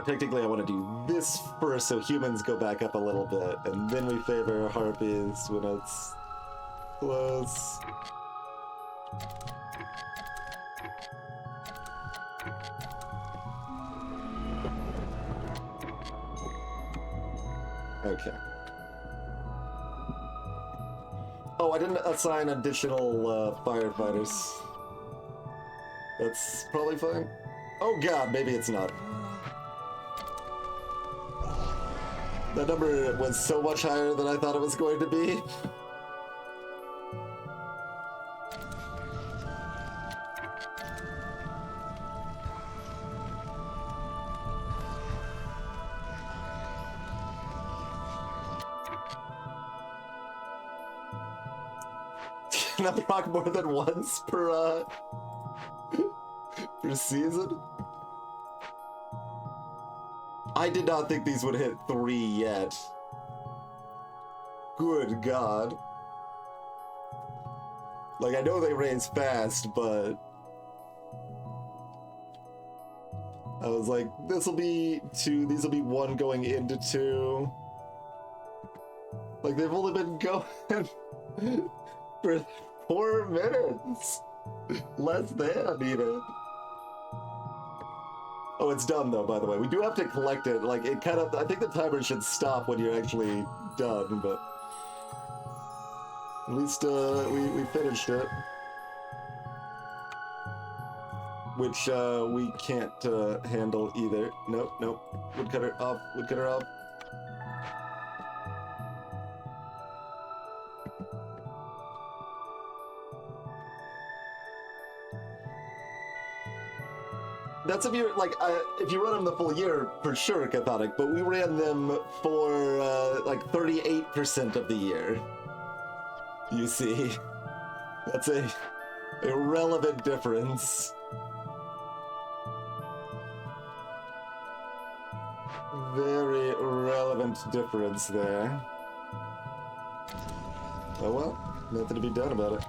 Technically, I want to do this first so humans go back up a little bit, and then we favor harpies when it's close. Okay. Oh, I didn't assign additional firefighters. That's probably fine. Oh god, maybe it's not. That number was so much higher than I thought it was going to be. Can I proc more than once per season? I did not think these would hit 3 yet. Good God. Like, I know they raise fast, but I was like, this'll be 2, these'll be 1 going into 2. Like, they've only been going for 4 minutes. Less than, even. Oh, it's done, though, by the way. We do have to collect it. Like, it kind of... I think the timer should stop when you're actually done, but... At least, we finished it. Which, we can't, handle either. Nope, nope. Woodcutter off, woodcutter off. That's if you're, like, if you run them the full year, for sure, Cathodic, but we ran them for, like, 38% of the year. You see? That's a relevant difference. Very relevant difference there. Oh well, nothing to be done about it.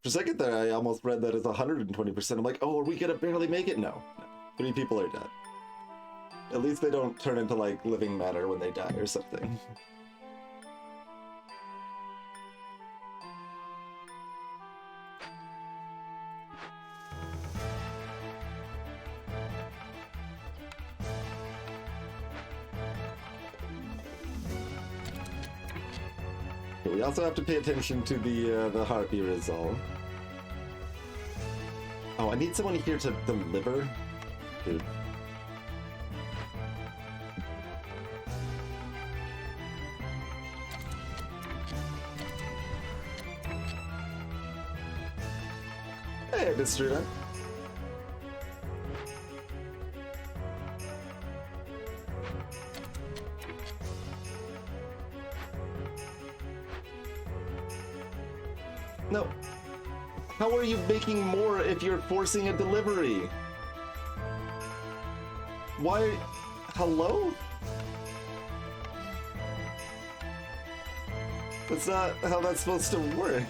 For a second there, I almost read that as 120%. I'm like, oh, are we gonna barely make it? No. 3 people are dead. At least they don't turn into, like, living matter when they die or something. But we also have to pay attention to the Harpy result. Oh, I need someone here to deliver. Dude. Hey, Mistrina. No. How are you making more if you're forcing a delivery? Why? Hello? That's not how that's supposed to work.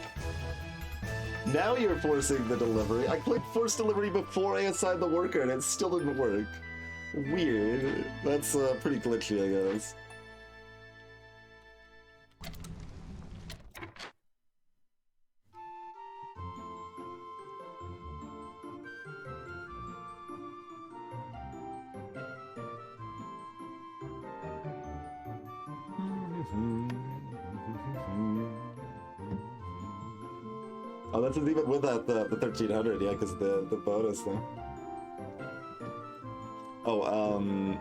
Now you're forcing the delivery. I clicked force delivery before I assigned the worker and it still didn't work. Weird. That's pretty glitchy, I guess. Oh, that's even without the 1300, yeah, because the bonus thing. Oh, okay.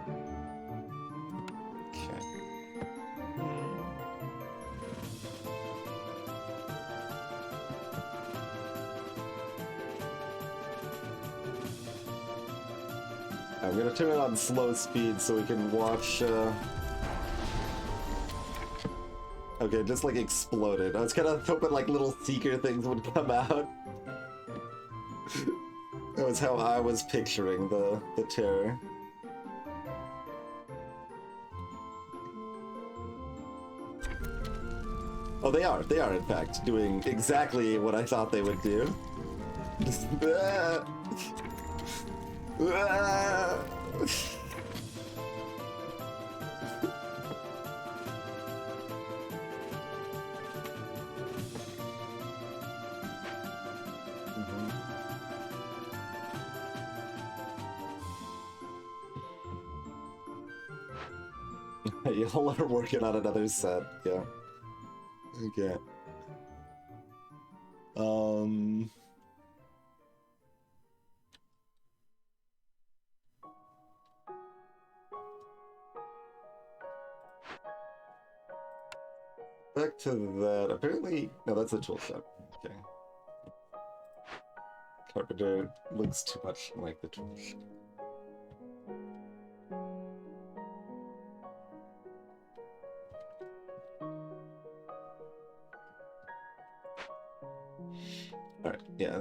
I'm gonna turn it on slow speed so we can watch, Okay, just like exploded. I was kind of hoping like little seeker things would come out. That was how I was picturing the terror. Oh, they are in fact doing exactly what I thought they would do. Y'all are working on another set, yeah. Okay. Back to that. Apparently, no, that's a tool shop. Okay. Carpenter looks too much like the tool shop.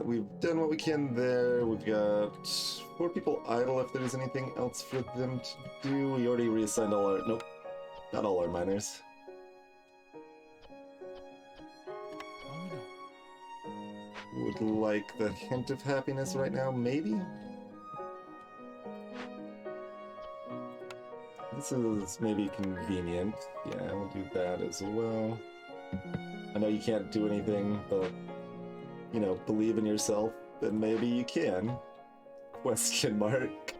we've done what we can there. We've got 4 people idle if there's anything else for them to do. We already reassigned all our... Nope, not all our miners. Would like the hint of happiness right now, maybe? This is maybe convenient. Yeah, we'll do that as well. I know you can't do anything, but, you know, believe in yourself, and maybe you can. Question mark.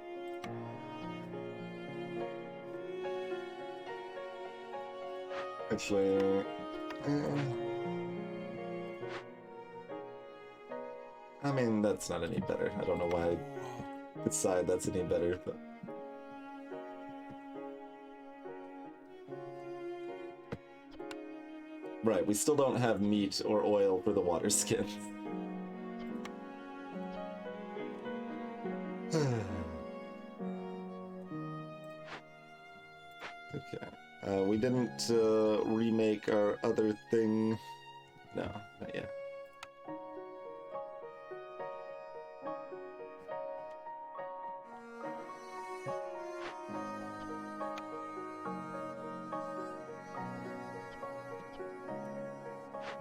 Actually... I mean, that's not any better. I don't know why I decide that's any better, but... Right, we still don't have meat or oil for the water skins. Okay. We didn't remake our other thing. No, not yet.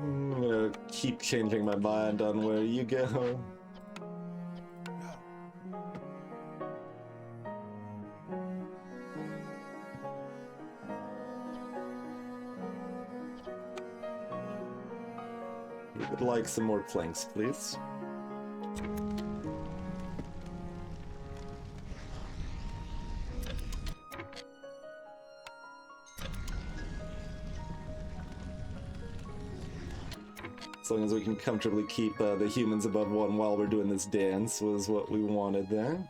I'm gonna keep changing my mind on where you go. We would like some more planks, please. As long as we can comfortably keep the humans above 1 while we're doing this dance was what we wanted there.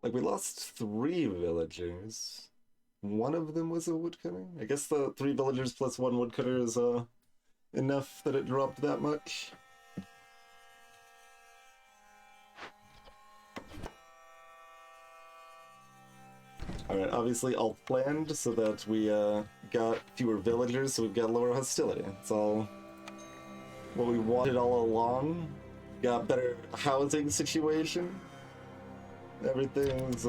Like, we lost 3 villagers. One of them was a woodcutter? I guess the 3 villagers plus 1 woodcutter is enough that it dropped that much. Alright, obviously all planned so that we got fewer villagers, so we've got lower hostility. It's all what we wanted all along. Got better housing situation. Everything's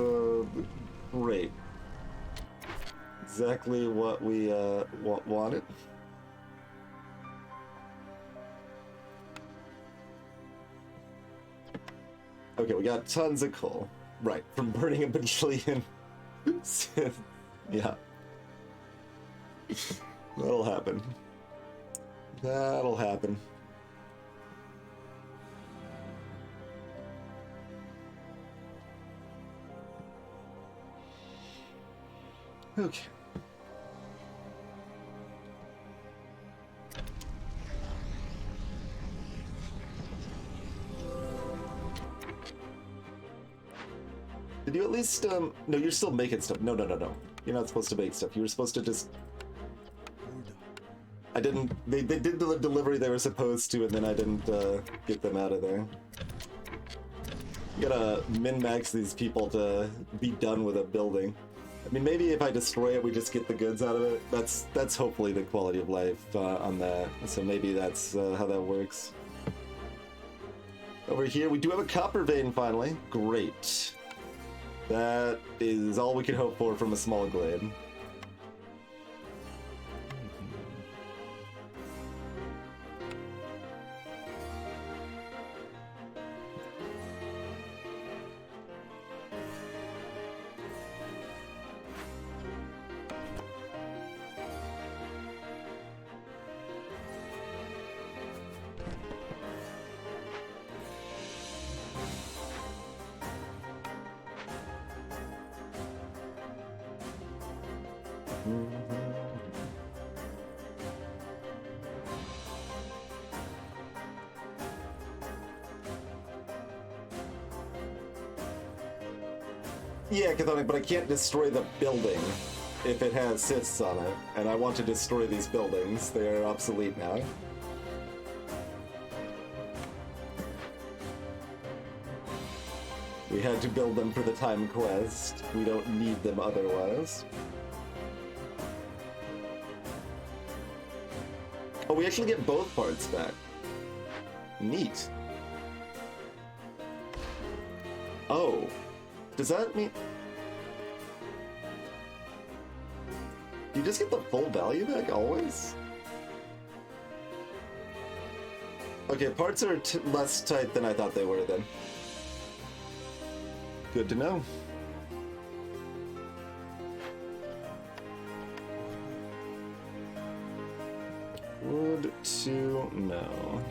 great. Exactly what we wanted. Okay, we got tons of coal. Right, from burning a bajillion. Yeah. That'll happen. That'll happen. Okay. Did you at least, no, you're still making stuff. No. You're not supposed to make stuff. You were supposed to just... I didn't... They did the delivery they were supposed to, and then I didn't get them out of there. You gotta min-max these people to be done with a building. I mean, maybe if I destroy it, we just get the goods out of it. That's hopefully the quality of life on that. So maybe that's how that works. Over here, we do have a copper vein, finally. Great. That is all we can hope for from a small glade. Yeah, Chthonic, but I can't destroy the building if it has cysts on it, and I want to destroy these buildings. They are obsolete now. We had to build them for the time quest. We don't need them otherwise. Oh, we actually get both parts back. Neat. Oh. Does that mean... You just get the full value back, always? Okay, parts are less tight than I thought they were, then. Good to know. Good to know.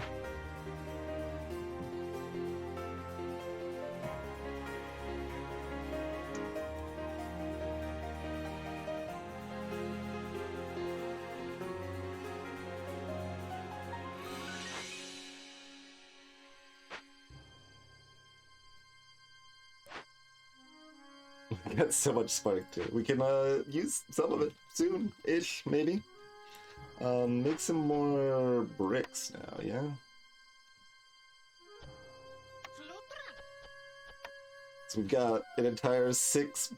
We got so much spark too. We can use some of it soon-ish, maybe. Make some more bricks now, yeah? So we've got an entire 6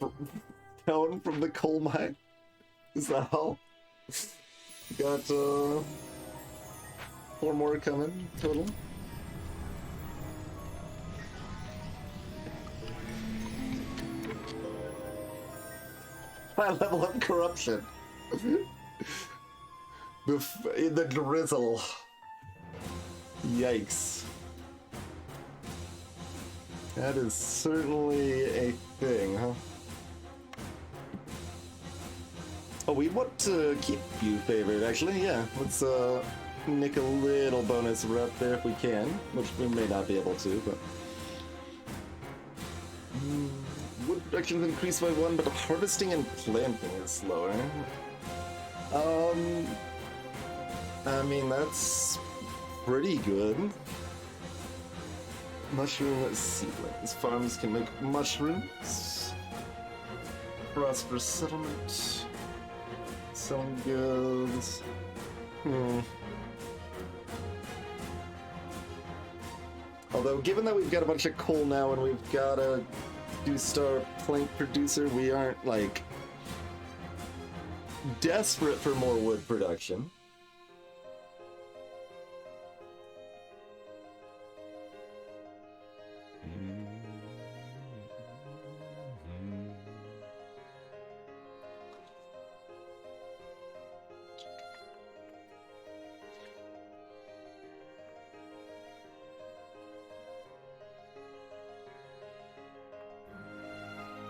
town from the coal mine. Is that all? We got 4 more coming total. High level of corruption. In the drizzle. Yikes. That is certainly a thing, huh? Oh, we want to keep you favored, actually, yeah. Let's nick a little bonus rep there if we can, which we may not be able to, but... Wood production is increased by 1, but harvesting and planting is slower. I mean, that's pretty good. Mushroom seedlings. Farms can make mushrooms. Prosperous settlement. Selling goods. Although, given that we've got a bunch of coal now and we've got a 2-star plank producer, we aren't, like, desperate for more wood production.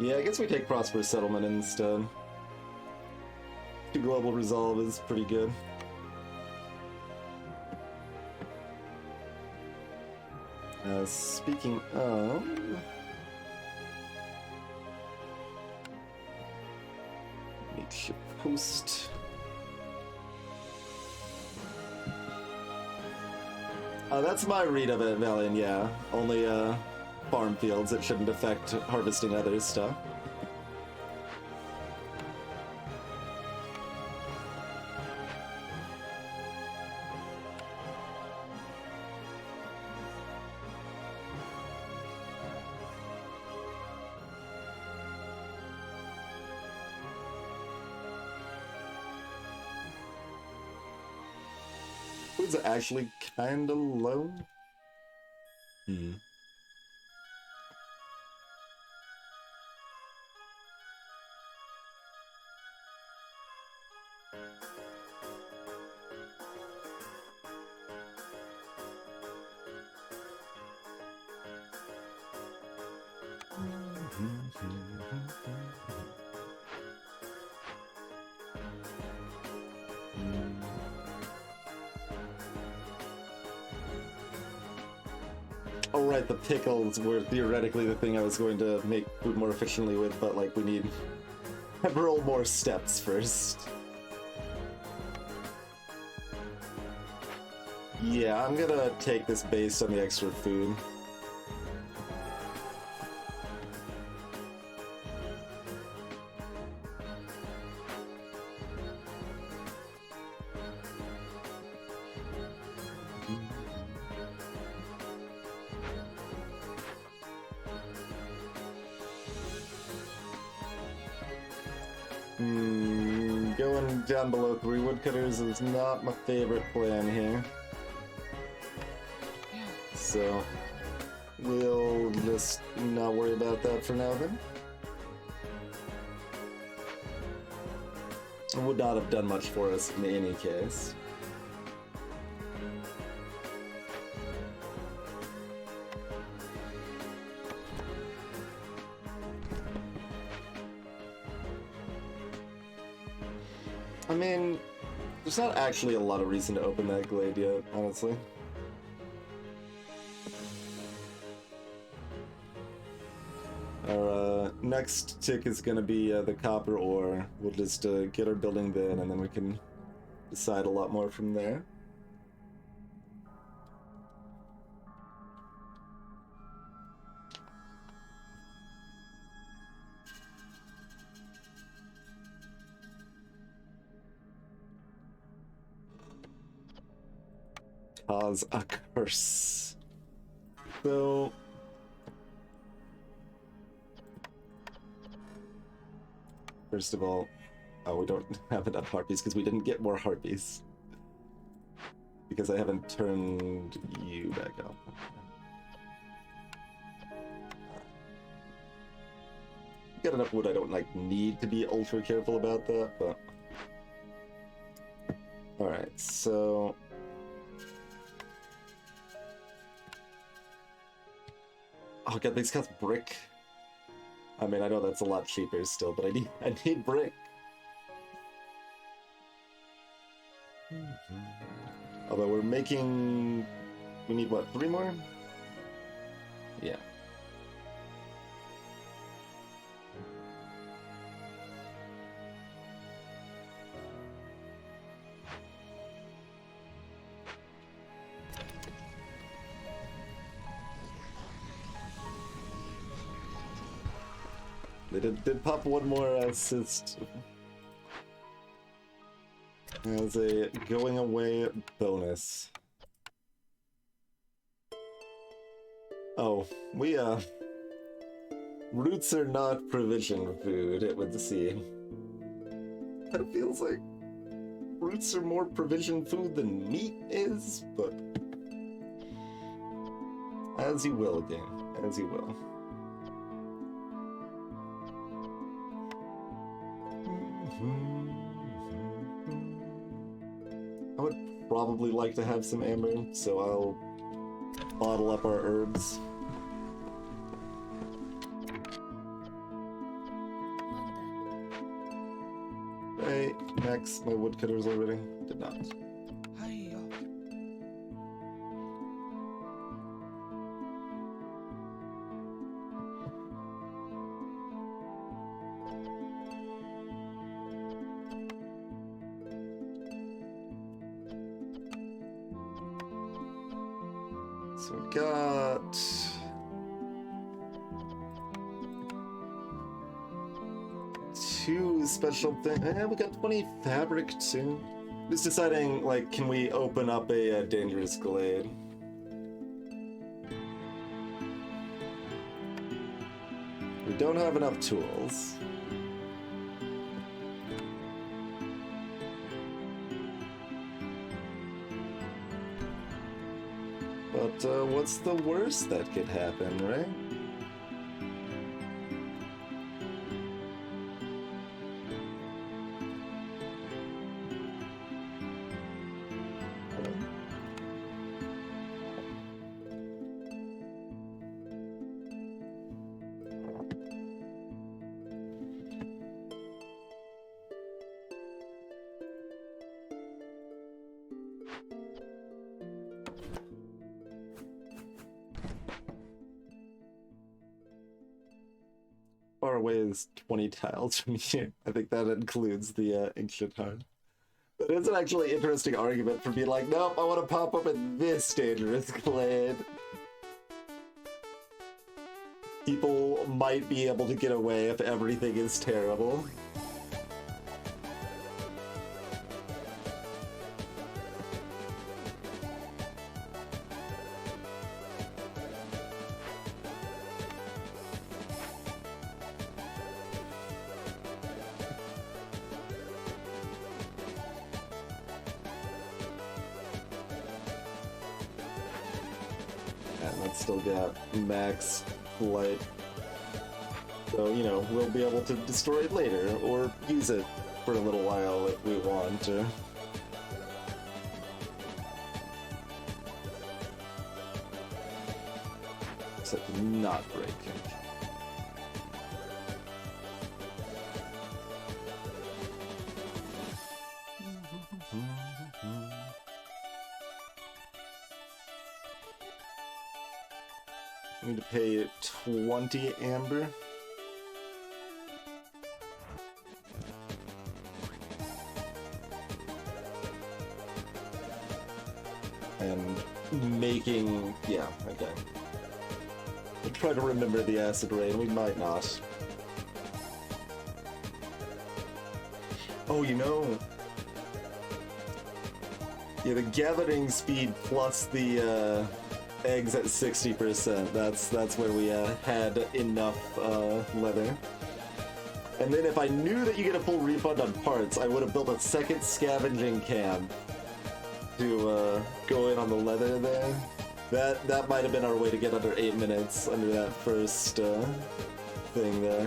Yeah, I guess we take Prosperous Settlement instead. 2 global resolve is pretty good. Speaking of... Makeshift post. That's my read of it, Valiant, yeah. Only, farm fields. It shouldn't affect harvesting other stuff. Food's actually kinda low. Oh right, the pickles were theoretically the thing I was going to make food more efficiently with, but like we need several more steps first. Yeah, I'm gonna take this based on the extra food. Going down below 3 woodcutters is not my favorite plan here. So, we'll just not worry about that for now then. It would not have done much for us in any case. I mean, there's not actually a lot of reason to open that glade yet, honestly. Our next tick is going to be the copper ore. We'll just get our building then, and then we can decide a lot more from there. Cause a curse. So... First of all, oh, we don't have enough harpies because we didn't get more harpies. Because I haven't turned you back up. Got enough wood, I don't need to be ultra careful about that, but... Alright, so... Oh god, these cost brick. I mean, I know that's a lot cheaper still, but I need brick. Although we're making... We need, what, 3 more? Yeah. They did pop one more assist as a going away bonus. Oh, we roots are not provision food, it would seem. It feels like roots are more provision food than meat is, but as you will, game, as you will. I would probably like to have some amber, so I'll bottle up our herbs. Hey, Max, my woodcutters already? Did not. So we got... two special things. We got 20 fabric too. Just deciding, like, can we open up a dangerous glade? We don't have enough tools. But what's the worst that could happen, right? Far away is 20 tiles from here. I think that includes the ancient heart. But it's an actually interesting argument for being like, nope, I want to pop up in this dangerous glade. People might be able to get away if everything is terrible. That's still got max light. So, you know, we'll be able to destroy it later, or use it for a little while if we want, or... Except not breaking. I need to pay 20 amber. And making... yeah, okay. We'll try to remember the acid rain, we might not. Oh, you know... yeah, the gathering speed plus the, eggs at 60%, that's where we, had enough, leather. And then if I knew that you get a full refund on parts, I would have built a second scavenging camp to, go in on the leather there. That might have been our way to get under 8 minutes under that first, thing there.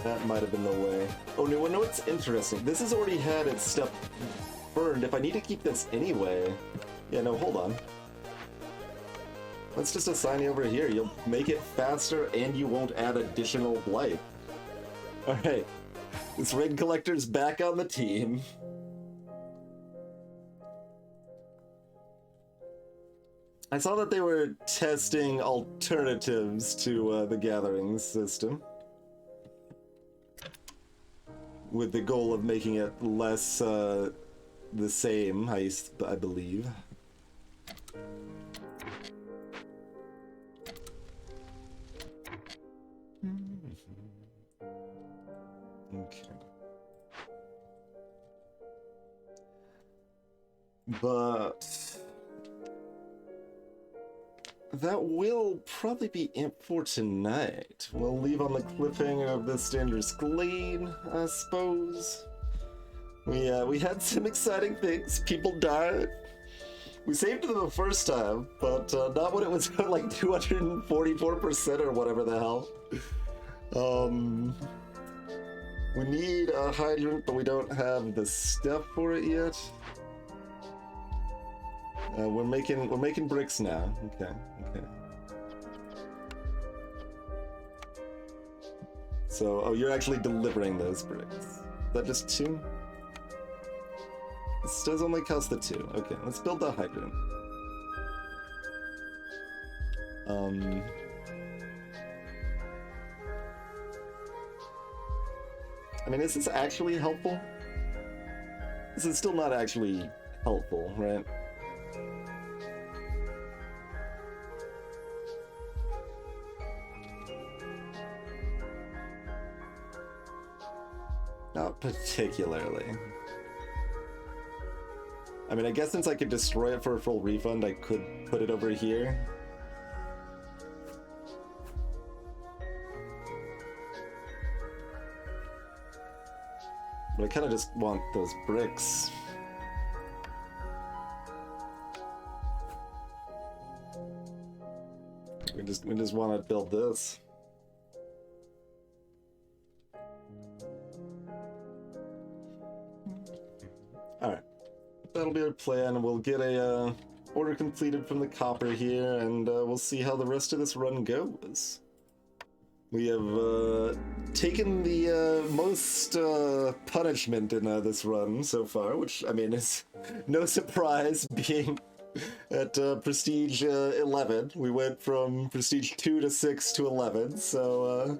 That might have been the way. Oh, no, no, what's interesting? This has already had its stuff burned. If I need to keep this anyway... yeah, no, hold on. Let's just assign you over here. You'll make it faster and you won't add additional blight. Alright. This ring collector's back on the team. I saw that they were testing alternatives to the gathering system. With the goal of making it less the same, I believe. Okay. But that will probably be it for tonight. We'll leave on the cliffhanger of the Standards Glade, I suppose. We had some exciting things. People died. We saved them the first time, but not when it was like 244% or whatever the hell. We need a hydrant, but we don't have the stuff for it yet. We're making bricks now. Okay. So, oh, you're actually delivering those bricks. Is that just 2? This does only cost the 2. Okay, let's build the hydrant. I mean, is this actually helpful? This is still not actually helpful, right? Not particularly. I mean, I guess since I could destroy it for a full refund, I could put it over here. But I kind of just want those bricks. We just want to build this. Alright. That'll be our plan. We'll get a order completed from the copper here, and we'll see how the rest of this run goes. We have taken the most punishment in this run so far, which, I mean, is no surprise being at Prestige 11. We went from Prestige 2 to 6 to 11, so